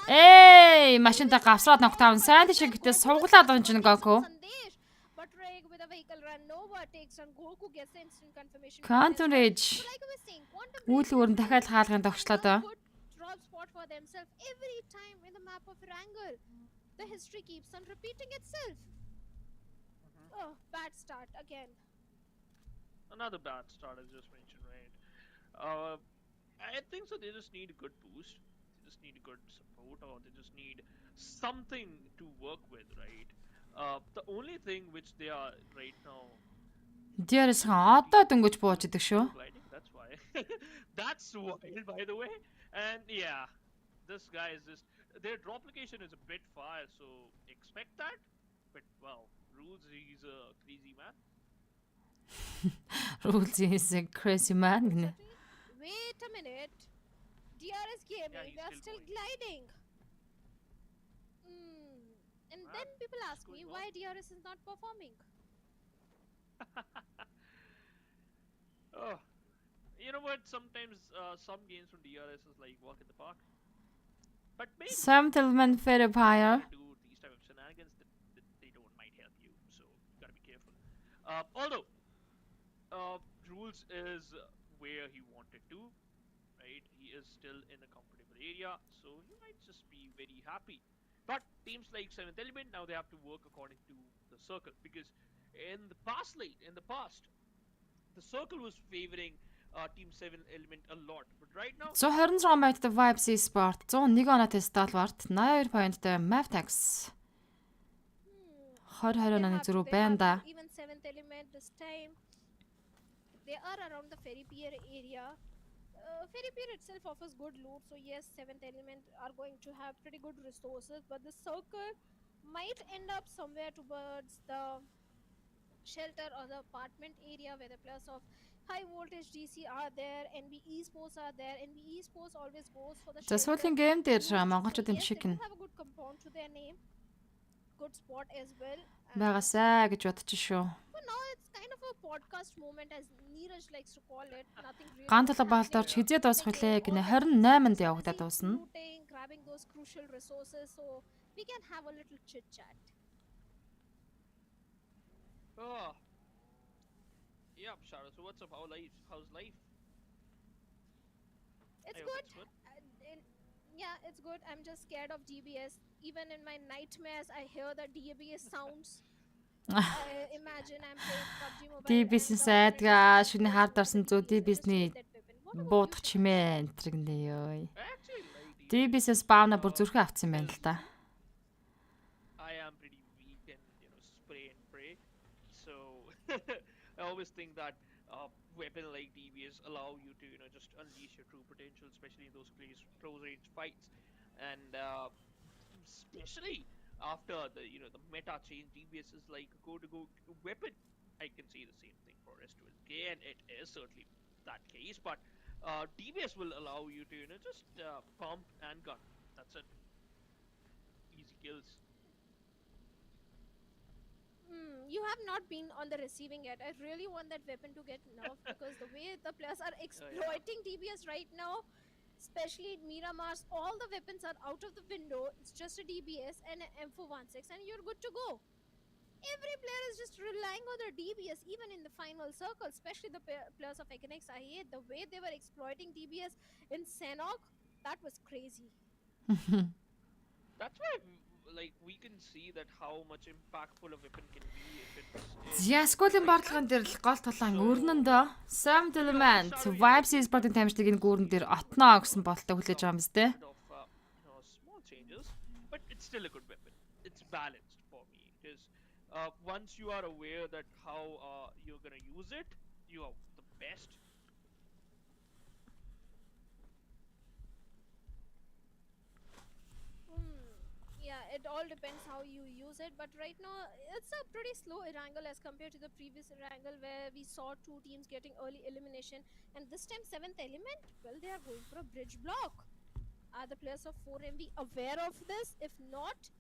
Эй, машинтаа гавсраад ногтаав. Сайн шиг гэтээ сувглаад унжин Goku. Quantum Rage үйл өөрн дахиад хаалгын тогшлоо доо. Every time in the map of Wrangle, the history keeps on repeating itself. Oh, bad start again. Another bad start, as just mentioned, right? I think so. They just need a good boost. They just need a good support, or they just need something to work with, right? The only thing which they are right now. Дээрээс одоо дөнгөж бууж идэг шүү. That's why. That's wild, by the way. And yeah, this guy is just their drop location is a bit far, so expect that. But wow, Rules, he's a crazy man. Rules is a crazy man гинэ. Wait a minute. DRS gaming, Yeah, he's they are still still gliding. And then people What's ask me going why on? DRS is not performing. Oh, you know what? Sometimes some games from DRS is like walk in the park. But maybe 7th element fair you're empire. gonna do these type of shenanigans that they don't might help you. So you gotta be careful. Although rules is where he wanted to, right? He is still in a comfortable area, so he might just be very happy. But teams like Seventh Element now they have to work according to the circle because in the past, the circle was favoring Team 7 Element a lot, but right now 126 поинттай Vibes Esport, 101 оноотой Stalwart, 82 поинттай Mavtax. 2020 They оны have to, зүрүү they байна have да. to. Even 7th element this time. They are around the ferry pier area. Ferry pier itself offers good loot, so yes, 7th element are going to have pretty good resources, but the circle might end up somewhere towards the shelter or the apartment area where the players of high voltage DC are there, NB Esports are there. NB Esports always goes for the За shelter. сүүлийн гейм дээр loot, so монголчуудын yes, жишээ they do гин have a good compound to their name, good spot as well. байгаасаа гэж бодчих шүү. For now, it's kind of a podcast moment, as Neeraj likes to call it. Nothing really Ганц was толго баалтаар happening хизээ in the дуусах game. үлээ гинэ All the 28-нд teams are явагдаад busy дуусна. looting, grabbing those crucial resources, so we can have a little chit chat. oh yeah, Shara. So what's up? How's life? It's I hope good. it's good. Yeah, it's good. I'm just scared of DBS. Even in my nightmares, I hear the DBS sounds. Imagine I'm playing PUBG Mobile. DBS-ийн сайдгаа шүний хард орсон зүү DBS-ний буудах чимээ энэ гинэ ёо. I actually like DBS-с спавна бүр зүрхэн авцсан байна л да. I am pretty weak in spray and pray, so I always think that weapon like DBS allow you to just unleash your true potential, especially in those close range fights, and especially after the meta change. DBS is like a go weapon. I can say the same thing for S12K, and it is certainly that case. But DBS will allow you to just pump and gun. That's it. Easy kills. You have not been on the receiving end. I really want that weapon to get nerfed because the way the players are exploiting DBS right now, especially in Miramars, all the weapons are out of the window. It's just a DBS and an M416 and you're good to go. Every player is just relying on their DBS, even in the final circle, especially the players of Econex IA. The way they were exploiting DBS in Senok, that was crazy. That's why we can see that how much impactful a weapon can be if it's Яскуулын борлогын дээр л гол толон өрнөнд 7th element Vibes Esport-ын тамирчдыг энэ гүүрэн дээр отноо гэсэн болтой хүлээж байгаа юм зү тэ. Small changes, but it's still a good weapon. It's balanced for me because once you are aware that how you're gonna use it, you are the best. Yeah, it all depends how you use it, but right now it's a pretty slow Erangel as compared to the previous Erangel where we saw two teams getting early elimination, and this time 7th element, well, they are going for a bridge block. Are the players of 4MV aware of this? If not,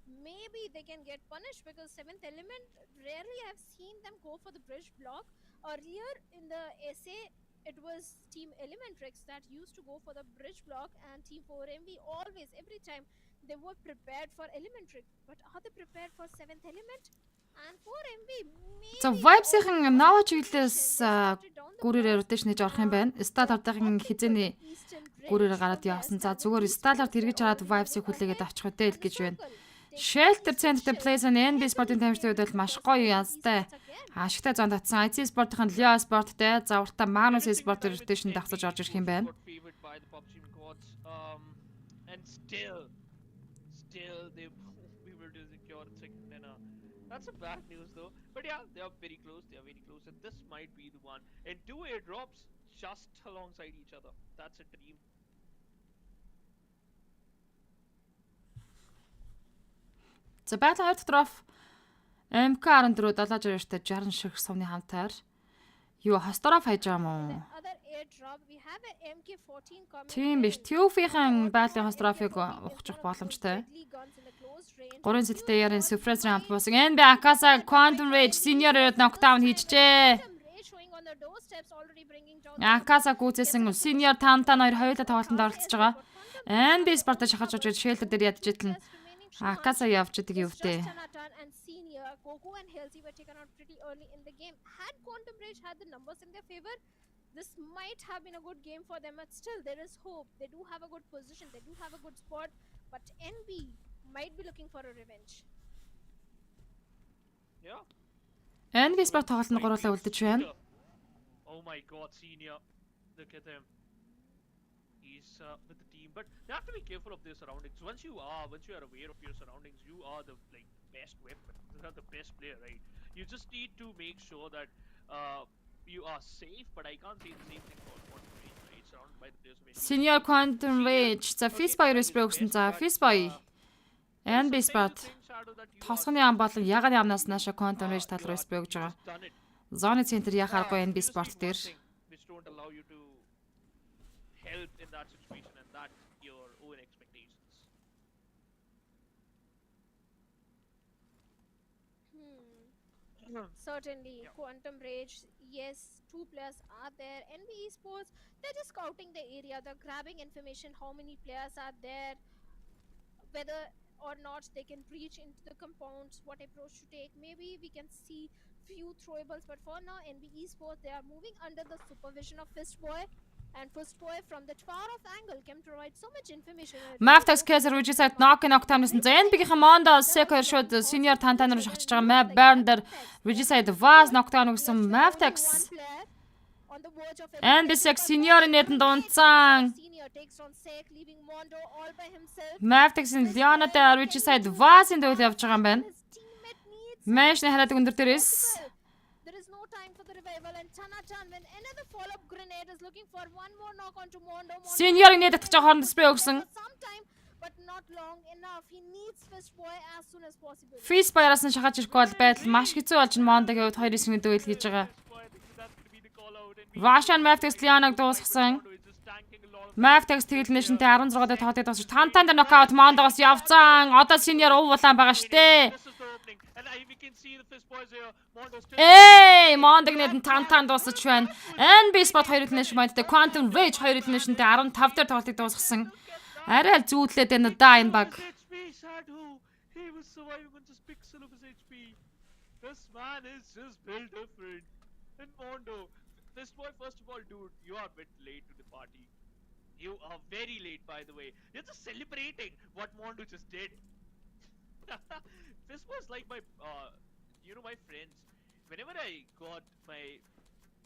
maybe they can get punished because 7th element, rarely I've seen them go for the bridge block. Earlier in the SA, it was Team Elementrix that used to go for the bridge block, and Team 4MV always, every time, they were prepared for Elementrix. But are they prepared for 7th element? And 4MV, maybe... За Vibes-ийн Nova чиглэлээс гүрээр rotation хийж орох юм байна. Stalwart-ын хизээний гүрээр гараад явсан. За зүгээр Stalwart эргэж хараад Vibes-ийг хүлээгээд авчих үтэй л гэж байна. Shelter Center plays an NB Sport-ын тамирчдын хувьд бол маш гоё янзтай ашигтай зон татсан. IC Sport-ын Leo Sport-тэй завхартаа Magnus Sport rotation дагсаж орж ирэх юм байна. And still we were to secure the second winner. That's a bad news though. But yeah, they are very close. And this might be the one. And 2 airdrops just alongside each other. That's a dream. За Battle 2 доторх MK14 762-тэй 60 шиг сумны хамтаар Юу хостороф хайж байгаа юм уу? Other airdrop, we have a MK14 coming. Тийм биш. Тюфийн байгалийн хосторофыг ухчих боломжтой. 3 сеттэй ярин Surprise Ramp босон. NB Akasa Quantum Rage Senior knockdown хийжээ. Акаса гүйцээсэн Senior Tantan 2 хоёулаа тоглолтод оролцож байгаа. NB Sparta шахаж очиж Shelter дээр ядж итлэн. Акаса явж идэг юу вэ? Goku and Halsey were taken out pretty early in the game. Had Quantum Rage had the numbers in their favor, this might have been a good game for them, but still there is hope. They do have a good position, they do have a good spot, but NB might be looking for a revenge. Yeah. NB Sport тоглолтод гурлаа үлдэж байна. Oh my god, Senior. Look at him. He's with the team, but they have to be careful of their surroundings. Once you are aware of your surroundings, you are the best weapon. You are the best player, right? You just need to make sure that you are safe, but I can't say the same thing for Quantum Rage, right? Surrounded by the players of NB. Senior Quantum Rage. За Fistboy Respray өгсөн. За Fistboy. NB Sport. Тосгоны ам болон яганы амнаас нааша Quantum Rage тал руу Respray өгж байгаа. Зоны центр яхааргүй NB Sport дээр. Which don't allow you to help in that situation, and that's your own expectations. Certainly, Quantum Rage, yes, 2 players are there. NB Esports, they're just scouting the area, they're grabbing information, how many players are there, whether or not they can breach into the compounds, what approach to take. Maybe we can see few throwables, but for now, NB Esports, they are moving under the supervision of Fistboy. And Fistboy from the far off angle can provide so much information. Maftax Kaiser Regisite knock-taan-сан. За NB-ийн Mondo Second шууд Senior Tantan руу шахаж байгаа. Map Burner Regisite Vaz knock-down өгсөн Maftax. NB6 Senior-ийн нэдэн дунцсан. Maftax-ийн Leonard Regisite Vaz-ийн дэвэл явж байгаа юм байна. Мэшний хараад өндөр дээрээс Senior-ийн нэдэт гэж хооронд спрей өгсөн. Fistboy-аас нь шахаж ирэхгүй бол байдал маш хэцүү болж Mondo-гийн хувьд 2 эсрэг дэвэл хийж байгаа. Russian Maftax Leonard дуусгасан. Maftax тэгэл нэшнтэй 16-д тоотыг дуусгаж Tantan дээр knockout Mondo-гоос явцсан. Одоо Senior уулаан байгаа штэ. Mondo нэдэн Tantan дуусч байна. NB Sport 2 нэш майдтай Quantum Rage 2 нэшнтэй 15 дээр тоглолтыг дуусгасан. Арай л зүүдлээд байна да энэ баг. He was surviving on just pixel of his HP. This man is just built different. And Mondo, Fistboy, first of all, dude, you are a bit late to the party. You are very late, by the way. You're just celebrating what Mondo just did. Fistboy is like my, my friends. Whenever I got my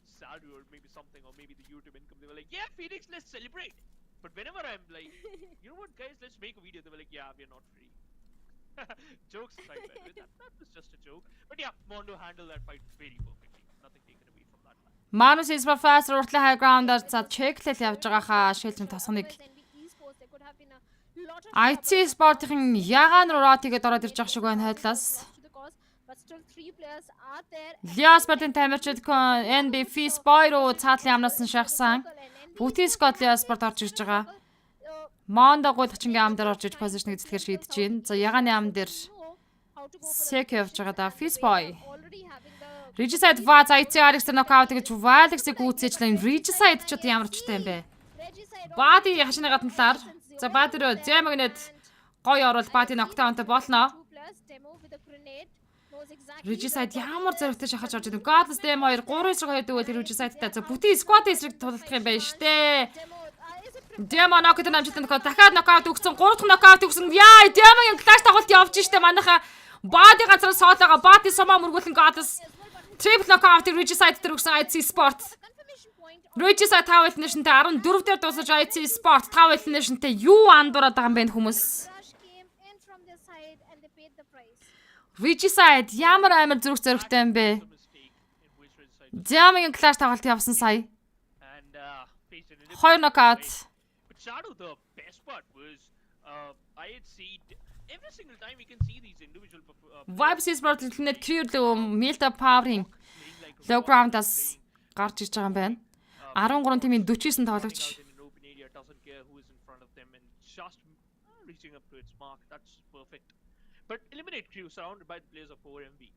salary or maybe something, or maybe the YouTube income, they were like, yeah, Phoenix, let's celebrate. But whenever I'm like, you know what, guys, let's make a video, they were like, yeah, we're not free. Jokes aside, by the way, that was just a joke. But yeah, Mondo handled that fight very perfectly. Nothing taken away from that man. Manus is fast уртлын high ground-аар за чеклэл явж байгаахаа шилжин тосгоныг IT Sport-ийн ягаан руу ротигээд ороод ирж байгаа шиг байна хайдлаас. Liasport-ийн тамирчид NB Fistboy руу цаатлын амнаас нь шахсан. Putin Scott Liasport орж ирж байгаа. Mondo гуйлгчингийн ам дээр орж иж позишныг эзлэхээр шийдэж байна. За ягааны ам дээр Sek явж байгаа да Fistboy. Regisite Vaz IT Alex knockout гэж Alex-ийг үүсээчлэн Regisite ч ямар ч юм бэ. Body хашны гадна талаар. За Body руу Zemagnet гоё орвол Body knockdownтай болно. Regisite ямар зэрэгтэй шахаж орж идэв. Godless Demo 2 3 эсрэг 2 дүүл Regisite-тай. За Putin Squad эсрэг тулдах юм байна штэ. Demo knock-д намжуулсан дахиад knockout өгсөн 3 дахь knockout өгсөн. Яа, Demo-гийн clash тоглолт явж штэ. Манайха Body газар соолоогоо Body сумаа мөргүүлэн Godless triple knockout Regisite дээр өгсөн IT Sport. Regisite 5 нэшнтэй 14 дээр дуусаж IT Sport 5 нэшнтэй юу андуураад байгаа юм бэ хүмүүс? Regisite ямар амар зүрх зөрөгтэй юм бэ? Demo-гийн clash тоглолт явсан сая. 2 knockout. Shadow, the best part was I had seen every single time we can see these individual Vibes Sport net crew to Milta powering low ground as гарч ирж байгаа юм байна. 13 тимийн 49 тоглогч. In an open area, doesn't care who is in front of them and just reaching up to its mark. That's perfect. But Eliminate Crew surrounded by the players of 4MV.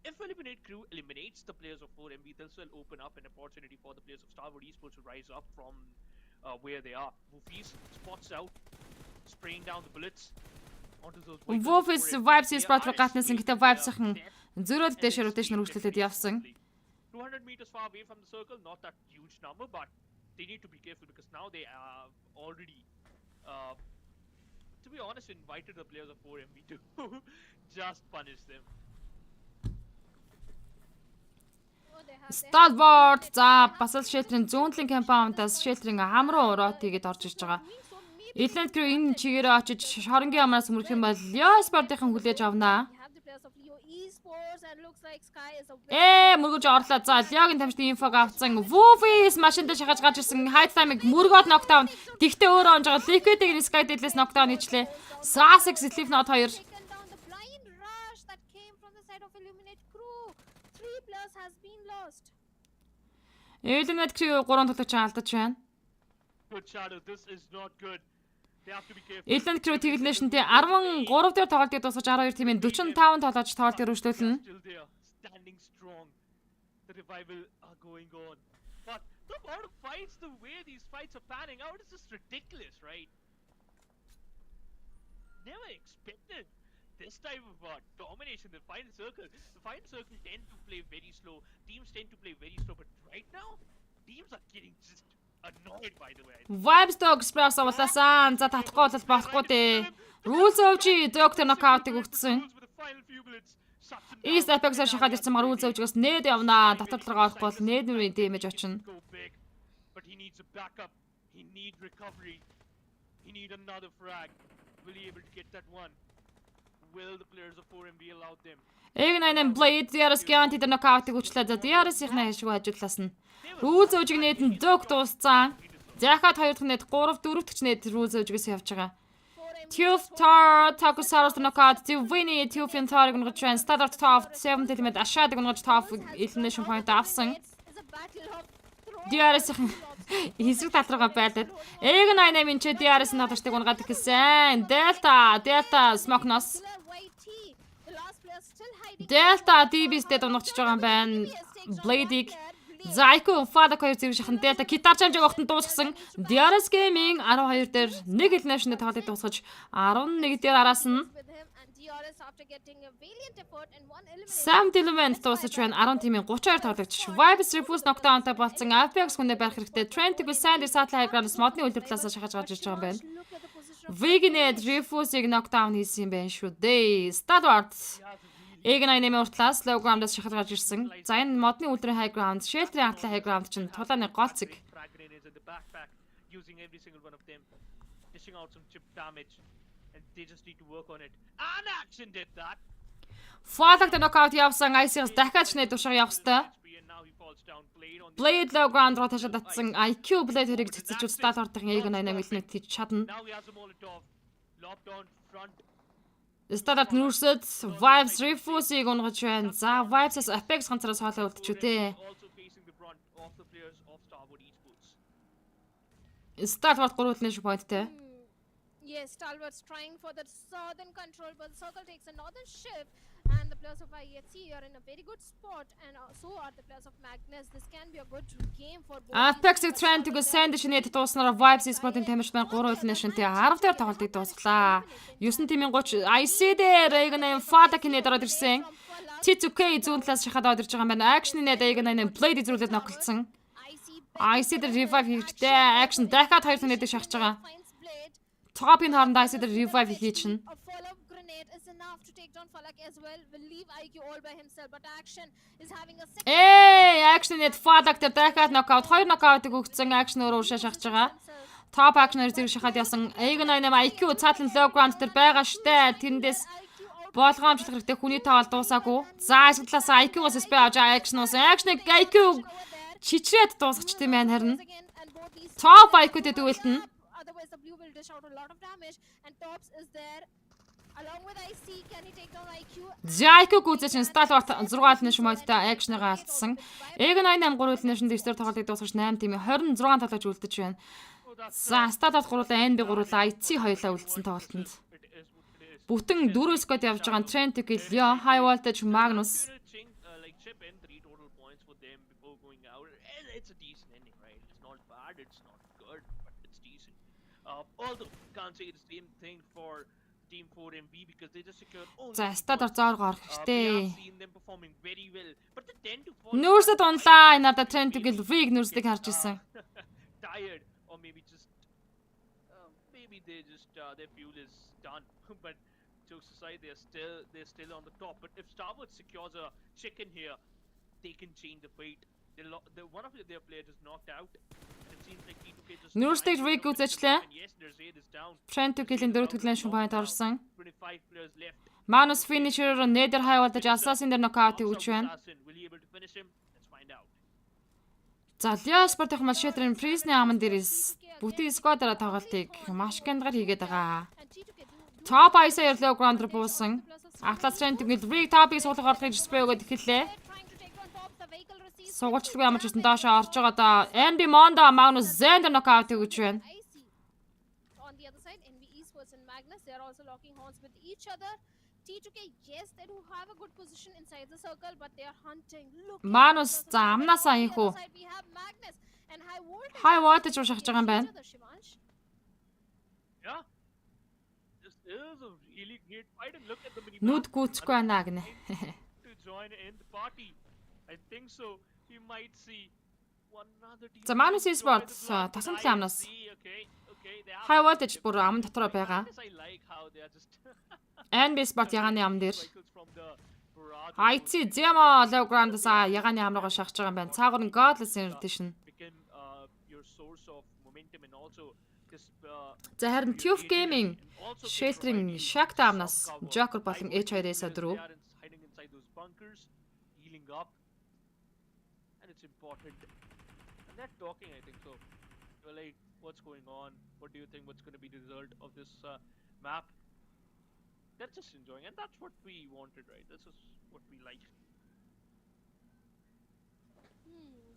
If Eliminate Crew eliminates the players of 4MV, they'll still open up an opportunity for the players of Starboard Esports to rise up from where they are. Woofy's spots out, spraying down the bullets onto those. Wolf's Vibes Esports руу гатнасан гэдэг Vibes-ын зөрөөл дэш rotation үргэлжлүүлээд явсан. 200 meters far away from the circle, not that huge number, but they need to be careful because now they are already, to be honest, invited the players of 4MV to just punish them. Starboard за бас л Shelter-ийн зүүнлэн компаундаас Shelter-ийн хам руу ороод тэгээд орж ирж байгаа. Eliminate Crew энэ чигээрээ очиж шоронгийн амраас мөрөх юм бол Leo Sport-ийн хүлээж авнаа. Мөргөж орлоо. За Leo-гийн тамирчдын инфог авцсан. Woofy's машиндаа шахаж гарч ирсэн. High Time-ыг мөргөөд нокдаун. Тэгтээ өөрөө онж байгаа. Liquid-ийг Sky Deadless нокдаун хийчлээ. Sasek Slipknot 2. Eliminate Crew 3 тоглогч алдаж байна. Good shadow, this is not good. They have to be careful. Eliminate Crew тэглэшнтэй 13 дээр тоглолтыг дуусгаж 12 тимийн 45 тоглож тоглолтыг үргэлжлүүлнэ. Still there, standing strong. The revival are going on. But the amount of fights, the way these fights are panning out is just ridiculous, right? Never expected this type of domination. The final circle tend to play very slow. Teams tend to play very slow, but right now, teams are getting just annoyed by the way. Vibes Dog Express авлаасан. За татахгүй бол болохгүй дээ. Rules өвчи доктор нокаутыг өгсөн. East Apex-аар шахаад ирсэн мар Rules өвчгөөс нээд явнаа. Дотор талгаа орохгүй бол нээд нүрийн дэмэж очино. But he needs a backup. He needs recovery. He needs another frag. Will he able to get that one? Will the players of 4MB allow them? Эгнайнэн Blade DRS Giant дээр нокаутыг өчлөө. За DRS-ийнхнаа хэшгүй хажууллаасан. Rules өвчг нээд нь дог дууссан. Захад 2 дахь нээд 3 4 дахь нээд Rules өвчгөөс явж байгаа. Tuftar Takusaros knockout Winnie Tufin Targ ngож байна. Standard top 7 element ашаадаг ngож top elimination point авсан. DRS-ийн хэсэг тал руугаа байлаад Эгнайнэн ч DRS-ийн тоглолтыг унгаад гэсэн. Delta Smoke-ноос Delta DB-стэй дунгачж байгаа юм байна. Blade-ийг Zaiku Fada 2 зэрэг шахан Delta гитар чамжиг огтон дуусгасан. DRS Gaming 12 дээр 1 elimination тоглолтыг дуусгаж 11 дээр араас нь Sam Element дуусгаж байна. 10 тимийн 32 тоглогч. Vibes Refuse knockdown-тай болцсон. Apex хүнээ барих хэрэгтэй. Trent Tigus Sandy Satellite Ground модны үлдэр талаас шахаж гарч ирж байгаа юм байна. Vignette Refuse-ийг knockdown хийсэн юм байна шүү дээ. Starboard Эгнайнэн уртлаас low ground-аас шахаж гарч ирсэн. За энэ модны үлдрийн high ground, Shelter-ийн хатла high ground чинь тулааны гол зэг. Using every single one of them, dishing out some chip damage, and they just need to work on it. And Action did that. Fallout knockout явсан IC-с дахиад ч нэ тушаа явах хэвээр. Blade low ground руу ташаа татсан IQ Blade хэрэг цэцэж устдаад ордохын Эгнайнэн мэлнэт хийж чадна. Now he has a Molotov, locked on front. Standard нүүрсэд Vibes Refuse-ийг унгаж байна. За Vibes-аас Apex ганцаараа соолоо үлдчихв дээ. Also facing the brunt of the players of Starboard Esports. Starboard 3 elimination point-тэй. Yes, Stalwart's trying for the southern control, but the circle takes a northern shift, and the players of IEC are in a very good spot, and so are the players of Magnus. This can be a good game for both. Apex-ийг Trent Tigus Sandy шинэд дууснараа Vibes Esports-ийн тамирч байна 3 elimination-тэй 10 дээр тоглолтыг дуусглаа. 9 тимийн 30 IC дээр Эгнайнэн Fada кинед ороод ирсэн. T2K зүүн талаас шахаад орж ирж байгаа юм байна. Action-ийн нед Эгнайнэн Blade изрүүлээд ноколцсон. IC дээр revive хийхдээ Action дахиад 2 тэнэдэг шахаж байгаа. Top-ийн хоорондоо IC дээр revive хийчихнэ. A follow-up grenade is enough to take down Falak as well. Will leave IQ all by himself, but Action is having a second. Action-ийн Falak дээр дахиад knockout 2 knockout-ыг өгсөн. Action өөрөө уушаа шахаж байгаа. Top Action-аар зэрэг шахаад явсан. Эгнайнэн IQ цаатлан low ground дээр байгаа штэ. Тэрэндээс болгоомжлох хэрэгтэй. Хүний тоол дуусаагүй. За ашиг талаас IQ-гоос SP авч Action-оос Action-ыг IQ чичрээд дуусгач тийм байна харин. Top IQ-тэй дүүлтэн. Otherwise, the blue will dish out a lot of damage, and Tops is there. Along with IC, can he take down IQ? Жайку гүзэж сталварт 6-ны шмойттой акшныгаа алдсан. Эг 883 нэшэнд 9-р тоглолтыг дуусгаж 8 тимийн 26 тоглож үлдэж байна. Oh, that's За сталварт гуруулаа NB гуруулаа IC хоёулаа үлдсэн тоглолтод. it is what it is. Бүтэн 4 скот явж байгаа Trent Gil, Leo, High Voltage, Magnus. Like chip in 3 total points for them before going out. It's a decent ending, right? It's not bad, it's not good, but it's decent. Although can't say the same thing for Team 4MB because they just secured only За 3 сталварт points. зооргоо орох We have хэрэгтэй. seen them performing very well, but they tend to fall Нүүрсэд унлаа. Надад Trent Gil Rig нүүрсдийг харж исэн. tired or maybe just maybe they just their fuel is done. But jokes aside, they're still on the top. But if Starwood secures a chicken here, they can change the fate. One of their players is knocked out. And it seems like T2K just Нүүрсдийг trying Rig to үзэжлээ. and yes, their Zayd is down. Trent Gil-ийн 4 төлөлийн шин point орсон. 25 players left. Magnus finisher Nether High Voltage Assassin дээр нокаут Knocks өгч out байна. Assassin. Will he able to finish him? Let's find out. За Leo Sport их Malshater-ын Priest-ны аман дээрээс бүтэн squad-аараа тоглолтыг маш гянгаар хийгээд байгаа. And T2K do Top IC-ээр low ground руу буусан. Atlas Trent Gil Rig top-ыг суулгах орохыг спray өгöd эхэллээ. trying to take on top. The vehicle receives Сугалчлгүй ямар ч гэсэн доошоо орж байгаа да. NB Mondo Magnus Zen дээр нокаут өгч байна. IC. On the other side, NB Esports and Magnus, they are also locking horns with each other. T2K, yes, they do have a good position inside the circle, but they are hunting. Look. Magnus за амнаасаа On the хийхүү. other side, we have Magnus and High Voltage. High Voltage руу шахаж байгаа юм байна. Yeah. This is a really great fight and look at the mini Нүд гүцэхгүй байна гинэ. to join in the party. I think so. We might see one another team. За Magnus join Esports the blood, тасан but талын I амнаас see, okay, they have High Voltage бүр ам дотроо байгаа. I like how they are just NB Sport ягааны ам дээр vehicles from the barrage IC Zemo low ground-аас ягааны ам руугаа шахаж байгаа юм байна. Цаагур нь Godless Edition. became your source of momentum and also this За харин Tuf Gaming also they Shelter-ийн provide you Shack Down-аас some cover. Joker болон High voltage H2-ээс players, дөрөв. they are hiding inside those bunkers, healing up, and it's important. And they're talking, I think so. They're like, what's going on? What do you think? What's going to be the result of this map? They're just enjoying, and that's what we wanted, right? This is what we like.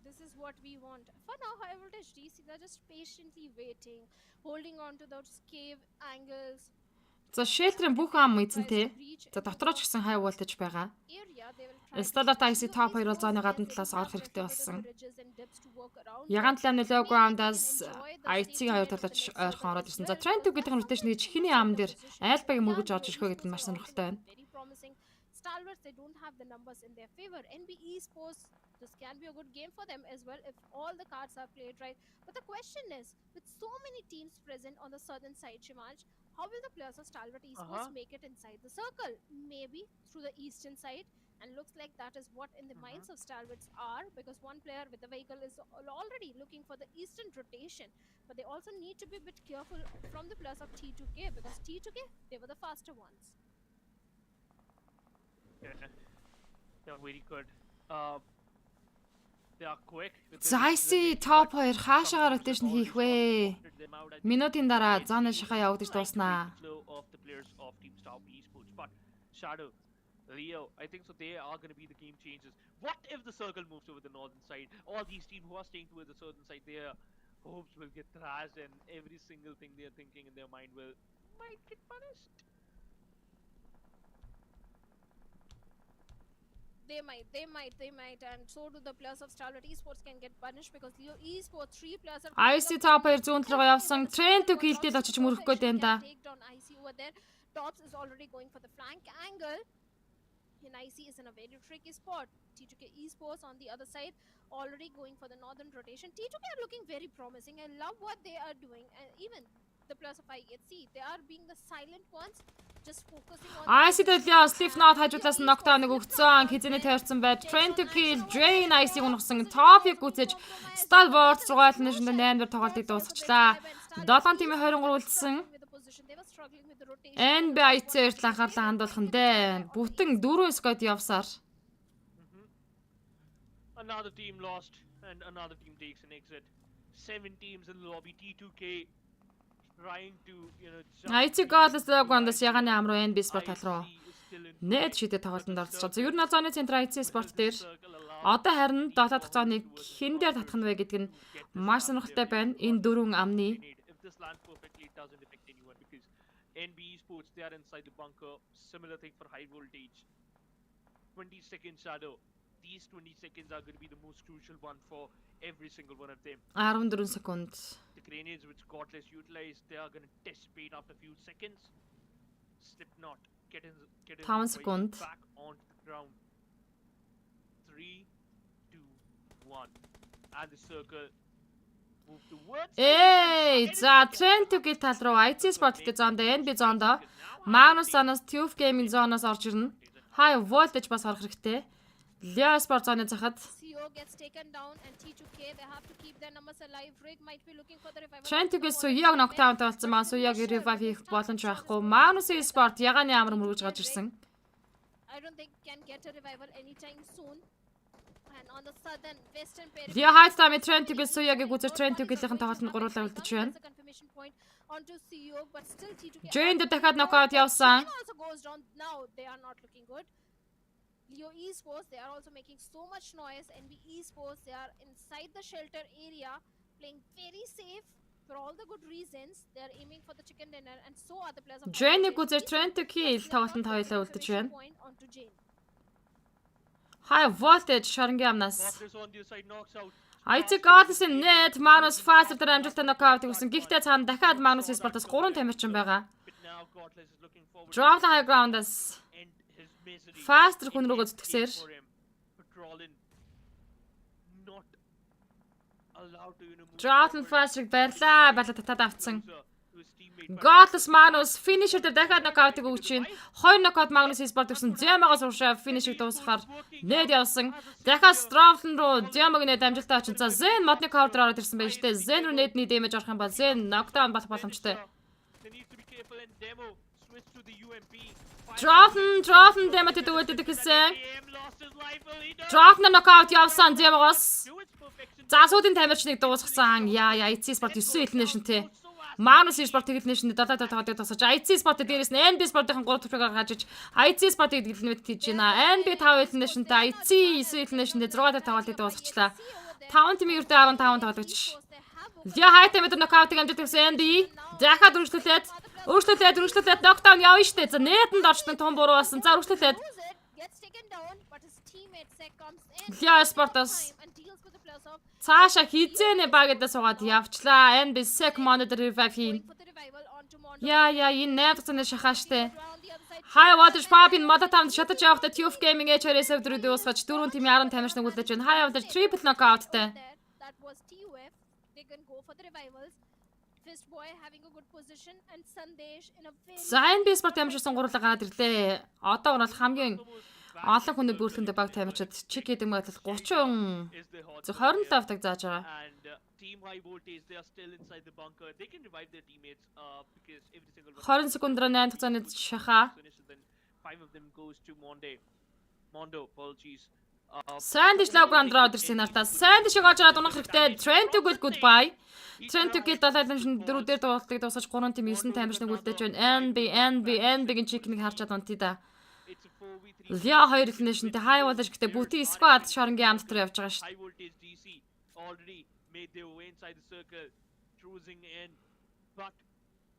This is what we want. For now, High Voltage DC, they're just patiently waiting, holding on to those cave angles. За Shelter-ийн бүх ам эзэн Tries те. to reach За дотроо ч гэсэн High Voltage байгаа. area, they will try to Standard push. IC Look, top these 2 бол forces, зооны they гадна do талаас have орох their хэрэгтэй bit of болсон. bridges and dips to work around Ягаан them. талааны low Maybe they ground-аас can enjoy the IC safety хоёр net of the тоглож next ойрхон circle ороод as ирсэн. well, За Trent because Gil-ийн that's rotation the гэж хиний ам дээр position. айлбагийн Yeah, мөргөж орж the ирэх вэ гэдэгт Esports маш are сонирхолтой also байна. very promising. Stalwarts, they don't have the numbers in their favor. NB Esports, this can be a good game for them as well if all the cards are played right. But the question is, with so many teams present on the southern side, Shimansh, how will the players of Stalwart Esports make it inside the circle? Maybe through the eastern side, and looks like that is what in the minds of Stalwarts are, because one player with the vehicle is already looking for the eastern rotation. But they also need to be a bit careful from the players of T2K, because T2K, they were the faster ones. Yeah, they're very good. They are quick. За IC top 2 хаашаа rotation хийх вэ? Минутын дараа зоны шахаа явагдаж дууснаа. Of the players of Team Star Esports, but Shadow, Leo, I think so. They are going to be the game changers. What if the circle moves over the northern side? All these teams who are staying towards the southern side, their hopes will get thrashed, and every single thing they are thinking in their mind might get punished. They might, and so do the players of Stalwart Esports can get punished because Leo Esports 3 players are. IC top 2 зүүн руугаа явсан. Trent Gil-д очиж мөрөх гээд байна да. Take down IC over there. Tops is already going for the flank angle. And IC is in a very tricky spot. T2K Esports on the other side already going for the northern rotation. T2K are looking very promising. I love what they are doing, and even the players of IHC, they are being the silent ones. Just focusing on IC дээр Leo Slipknot хажуудлаас knockdown-ыг өгцөн. Хизээний тойрсон байж Trent Gil Drain IC-г унагсан. Top-ыг гүйцэж Stalwart 6-ны шүндэ 8-д тоглолтыг дуусгачлаа. 7 тимийн 23 үлдсэн. NB IC-ээр анхаарлаа хандуулах нь дээ. Бүтэн 4 скот явсаар. Another team lost, and another team takes an exit. 7 teams in the lobby. T2K trying to, IC Gold-с Logондос яганы ам руу NB Sport тал руу нээд шидэт тоглолтод оролцож байгаа. Ер нь зооны центр IC Sport дээр одоо харин Dota дахь зооныг хэн дээр татах нь вэ гэдг нь маш сонирхолтой байна. Энэ дөрвөн амны if this lands perfectly, it doesn't affect anyone because NB Sports, they are inside the bunker. Similar thing for high voltage. 20-second shadow. These 20 seconds are going to be the most crucial one for every single one of them. 14 секунд. The grenades which Godless utilized, they are going to dissipate after a few seconds. Slipknot, get in 5 секунд. back onto the ground. 3, 2, 1. And the circle move towards. Эй, за Trent-ийн тал руу IC Sport-тэй зоонд NB зоонд Magnus зоноос Tube Gaming зоноос орж ирнэ. High voltage бас орох хэрэгтэй. Leo Sport зооны захад CO gets taken down and T2K, they have to keep their numbers alive. Rig might be looking for the revival. Trent-ээс Suyag knockdown болсон маань Suyag revive хийх боломж байхгүй. Magnus Sport яганы амар мөргөж гарч ирсэн. I don't think can get a revival anytime soon. And on the southern western perimeter, Leo хайд тами Trent-ээс Suyag-ийг үзэж Trent-ийн тоглолтод гуруулаа үлдэж байна. that's a confirmation point onto CO, but still T2K. Jane дахиад knockout явсан. Also goes down now. They are not looking good. Leo Esports, they are also making so much noise. NB Esports, they are inside the shelter area, playing very safe for all the good reasons. They are aiming for the chicken dinner, and so are the players of Jane-ийг үзэж Trent-ийг хийл тоглолтод хоёулаа үлдэж байна. point onto Jane. High voltage шарангийн амнаас Godless on the other side knocks out. IC Gold-ийн net Magnus Faster дээр амжилттай knockout хийсэн. Гэхдээ цаана дахиад Magnus Sport-аас 3 тамирчин байгаа. But now Godless is looking forward Drop the high ground-аас to end his misery. Faster хүн рүүгээ зүтгэсээр For him. Patrolin not allowed to, move Drop and forward. Faster-ыг барьлаа. Балаа татаад авцсан. To his teammate, but Gold-с Magnus finisher дээр дахиад knockout-ыг өгч чинь 2 knockout Magnus Sport гэсэн Zemo-гоос уршаа finish-ийг дуусгахаар нэд явсан. Дахиад Stroflin руу Zemo-г нэд амжилттай очин. За Zen модны counter ороод ирсэн байж тээ. Zen руу нэдний damage орох юм бол Zen knockdown болох боломжтой. they need to be careful and demo switch to the UMP. Drop Demo-тэй дүүдэд гэсэн. PM lost his rifle. He does Drop на knockout явсан Zemo-гоос. do its perfection. За сүүдийн тамирчныг дуусгасан. IC Sport 9 elimination-тэй. Magnus Sport elimination-д далаад тоглоод тусаж IC Sport дээрээс нь NB Sport-ийн 3 төвчөөр гаргаж IC Sport-ыг eliminate хийж байна. NB 5 elimination-тэй IC 9 elimination-д 6 тоглолтыг дуусгачлаа. 5 тимийн ердөө 15 тоглогч. Лиа хайтаа мэд knockout-ыг амжилт өгсөн NB. Дахиад үргэлжлүүлээд knockdown явна штэ. За нээтэнд орчсон том буруу болсон. За үргэлжлүүлээд Gets taken down, but his teammate Sek comes in. Leo Sportos And deals with the players of цааша хизээний багуудаа суугаад явчлаа. NB Sec monitor revive хийн. for the revival onto Mondo. Яа энэ 8 цагны шахаа штэ. Around the other side. High voltage pop-ын модо тамд шатаж явахдаа Tube Gaming HRS өдрөө дуусгаж 4 тимийн 10 тамирчныг үлдээж байна. High voltage triple knockout-тэй. There, that was TUF. They can go for the revivals. Fist Boy having a good position and Sandesh in a very За NB Sport тамирчин гурлаа гараад ирлээ. Одоо бол хамгийн олон хүний бүрэлдэхүүн баг тамирчид чик гэдэг мэт 30 Is the hot зөв 27 таг зааж байгаа. and team high voltage, they are still inside the bunker. They can revive their teammates because every single one 20 секундаар 8 дахь зооны шахаа. finishes, then 5 of them goes to Mondo, apologies. Sandwich log ground руу ирсэн нартаа. Sandwich-ийг олж аваад унах хэрэгтэй. Trent-ийг үл goodbye. Trent-ийг 70 4 дээр дуулалтыг дуусгаж 3 тим 9 тамирчныг үлдээж байна. NB-гийн чикнийг харчаад унтъя да. It's a 4v3. Leo 2 elimination-тэй high voltage гэхдээ бүтэн squad шоронгийн ам дотор явж байгаа шүү. High voltage DC already made their way inside the circle, cruising in, but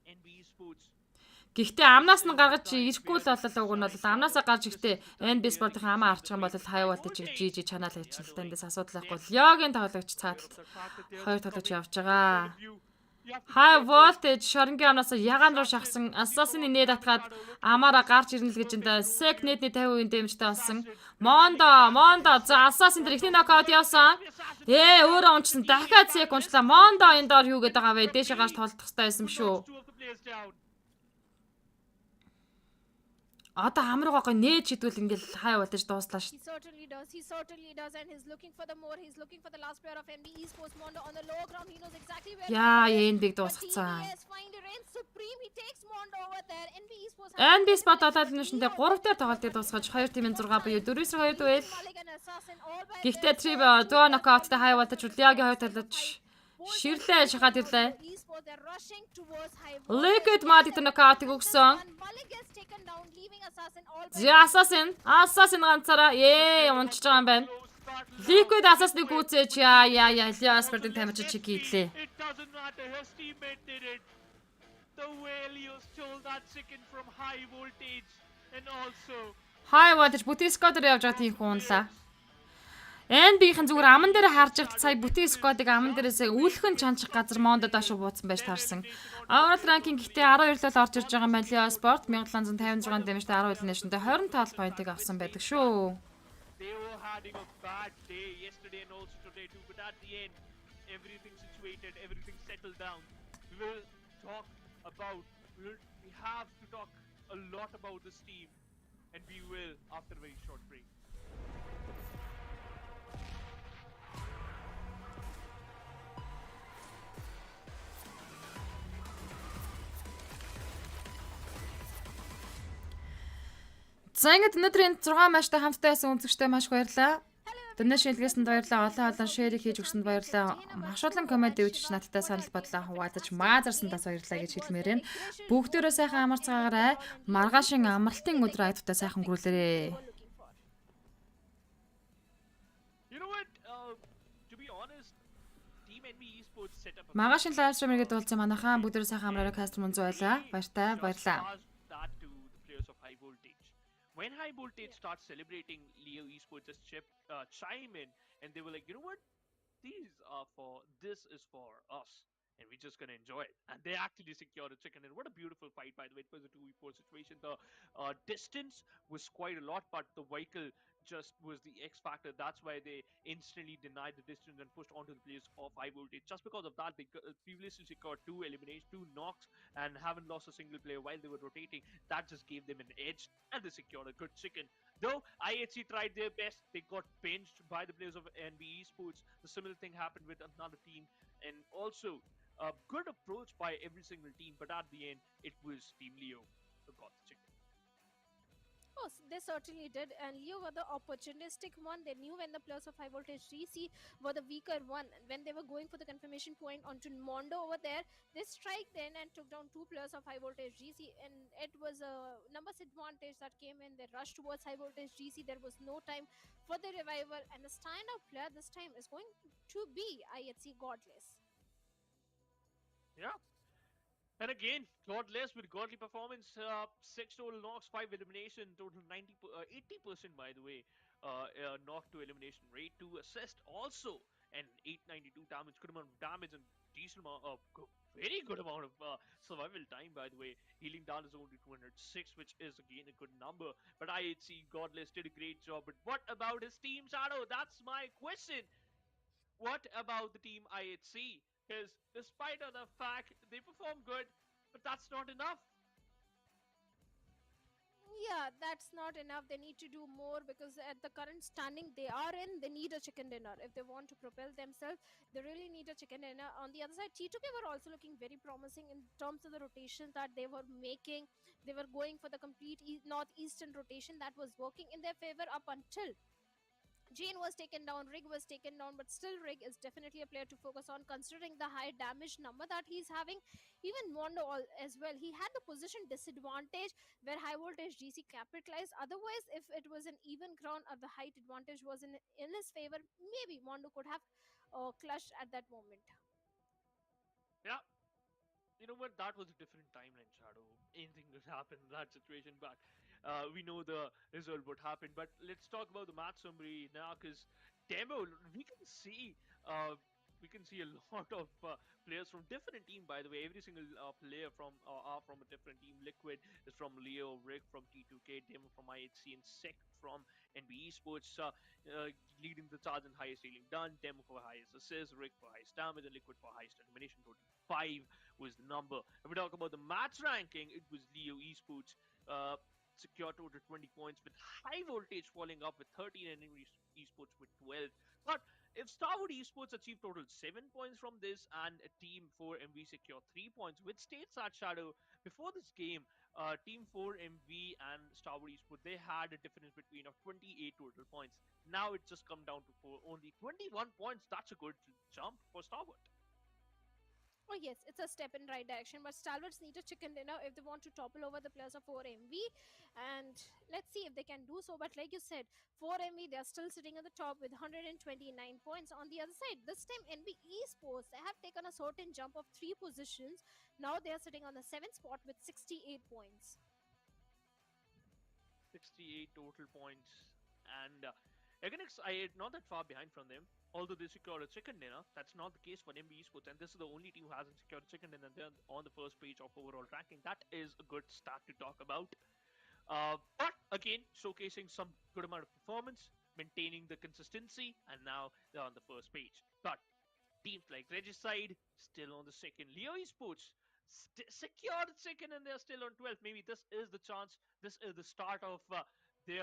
NB Sports. Гэхдээ амнаас нь гаргаж ирэхгүй л болол уг нь бол амнаасаа гарч ихдээ NB Sport-ийн амаа арчих юм бол high voltage GG чанал хийчихсэн л тэндээс асуудал байхгүй. Leo-гийн тоглогч цааталт 2 тоглогч явж байгаа. High voltage шоронгийн амнаасаа ягаан руу шахсан Assassin-ийн нээд атгаад амаараа гарч ирнэ л гэж энэ Sec нээдний 50% дэмжтэй болсон. Mondo за Assassin дээр ихний knockout явсан. Өөрөө унчсан дахиад Sec унчлаа. Mondo энэ доор юу гэдэг байгаа вэ? Дээшээ гарч тоглох хэрэгтэй байсан шүү. Two of the players down. Одоо хамруугаа гоо нээж шидвэл ингээл high voltage дууслаа шүү. He certainly does, and he's looking for the more. He's looking for the last player of NB Esports Mondo on the low ground. He knows exactly where. Яа, to go. энэ биг But дуусгацсан. TBS finally reigns supreme. He takes Mondo over there. NB Esports. NB Sport олоод нэшнтэй 3 дээр тоглолтыг дуусгаж 2 тимийн 6 буюу 4-2 дуэл. Mulligan assassin all by Гэхдээ Trib 2 knockoutтай high voltage Leo-гийн 2 тоглож Gold Ширлээ position шахаад now. ирлээ. Leo Esports, they're rushing towards high Liquid voltage. Madi нокаутыг өгсөн. Mullen gets taken down, leaving Assassin all by За Assassin ганцаараа унчиж байгаа юм байна. Liquid Assassin-ыг гүйцээж яа Leo Esports-ын тамирчид чиг хийдлээ. It doesn't matter. His teammate did it. The way Leo stole that chicken from high voltage, and also High voltage бүтэн сквадаар явж байгаа тийм хүнлээ. NB-ийн зүгээр аман дээр харж байхад сая бүтэн сквадыг аман дээрээсээ үүлхэн чанчих газар Мондо доош бууцсан байж таарсан. Overall ranking гэхдээ 12 л орж ирж байгаа юм байна. Leo Sport 1756 дэмжтэй 12 нэшнтэй 25 поинтыг авсан байдаг шүү. they were having a bad day yesterday and also today too, but at the end, everything situated, everything settled down. We will we have to talk a lot about this team, and we will after a very short break. За ингээд өнөөдрийн 6 матчтай хамтдаа байсан үзэгчтэй маш их баярлалаа. Дэнэ шилгээсэнд баярлалаа. Олон шеэрийг хийж өгсөнд баярлалаа. Маш олон комент өвчж надтай санал бодлоо хуваалцаж маазарсан тас баярлалаа гэж хэлмээр байна. Бүгдээрээ сайхан амарцгаагаарай. Маргаашин амралтын өдөр айдтай сайхан өнгөрүүлээрэй. You know what? To be honest, Team NB Esports set up a Маргаашин лайв стримергээд дуулсан манайхаа бүгдээрээ сайхан амраарай. Кастер MUNZU байлаа. Баяртай баярлалаа. that to the players of high voltage. When high voltage starts celebrating, Leo Esports just chime in, and they were like, you know what? This is for us, and we're just gonna enjoy it. And they actually secured a chicken. And what a beautiful fight, by the way. It was a 2v4 situation. The distance was quite a lot, but the vehicle just was the X factor. That's why they instantly denied the distance and pushed onto the players of high voltage. Just because of that, they previously secured 2 eliminations, 2 knocks, and haven't lost a single player while they were rotating. That just gave them an edge, and they secured a good chicken. Though IHC tried their best, they got benched by the players of NB Esports. The similar thing happened with another team, and also a good approach by every single team. But at the end, it was Team Leo who got the chicken. Oh, they certainly did, and Leo were the opportunistic one. They knew when the players of high voltage GC were the weaker one, and when they were going for the confirmation point onto Mondo over there, they strike then and took down 2 players of high voltage GC, and it was a numbers advantage that came in. They rushed towards high voltage GC. There was no time for the revival, and the standout player this time is going to be IHC Godless. Yeah. And again, Godless with godly performance, 6 total knocks, 5 elimination, total 80% by the way, knock to elimination rate, 2 assist also, and 892 damage, good amount of damage and decent amount of, very good amount of survival time by the way, healing down his own to 206, which is again a good number. But IHC Godless did a great job. But what about his team, Shadow? That's my question. What about the team IHC? Because despite of the fact they perform good, but that's not enough. Yeah, that's not enough. They need to do more because at the current standing they are in, they need a chicken dinner. If they want to propel themselves, they really need a chicken dinner. On the other side, T2K were also looking very promising in terms of the rotations that they were making. They were going for the complete northeastern rotation that was working in their favor up until Jane was taken down, Rig was taken down, but still Rig is definitely a player to focus on considering the high damage number that he's having. Even Mondo as well, he had the position disadvantage where high voltage GC capitalized. Otherwise, if it was an even ground or the height advantage was in his favor, maybe Mondo could have clutched at that moment. Yeah. You know what? That was a different timeline, Shadow. Anything could happen in that situation, but we know the result would happen. But let's talk about the match summary now, because demo we can see a lot of players from different team. By the way, every single player are from a different team. Liquid is from Leo, Rick from T2K, Demo from IHC, and Sec from NB Esports. Leading the charge in highest healing done, Demo for highest assist, Rick for highest damage, and Liquid for highest elimination. Total 5 was the number. If we talk about the match ranking, it was Leo Esports. Secure total 20 points, with high voltage falling up with 13 and Esports with 12. But if Starwood Esports achieved total 7 points from this and Team 4 MV secure 3 points, which states that, Shadow, before this game, Team 4 MV and Starwood Esports, they had a difference between of 28 total points. Now it's just come down to only 21 points. That's a good jump for Starwood. Oh yes, it's a step in right direction, but Stalwarts need a chicken dinner if they want to topple over the players of 4MV, and let's see if they can do so. But like you said, 4MV, they are still sitting at the top with 129 points. On the other side, this time NB Esports, they have taken a certain jump of 3 positions. Now they are sitting on the 7th spot with 68 points. 68 total points. And Egonix, I not that far behind from them. Although they secured a second dinner, that's not the case for MB Esports, and this is the only team who hasn't secured a second dinner. They're on the first page of overall ranking. That is a good start to talk about. But again, showcasing some good amount of performance, maintaining the consistency, and now they're on the first page. But teams like Regicide still on the second. Leo Esports secured second, and they're still on 12th. Maybe this is the chance. This is the start of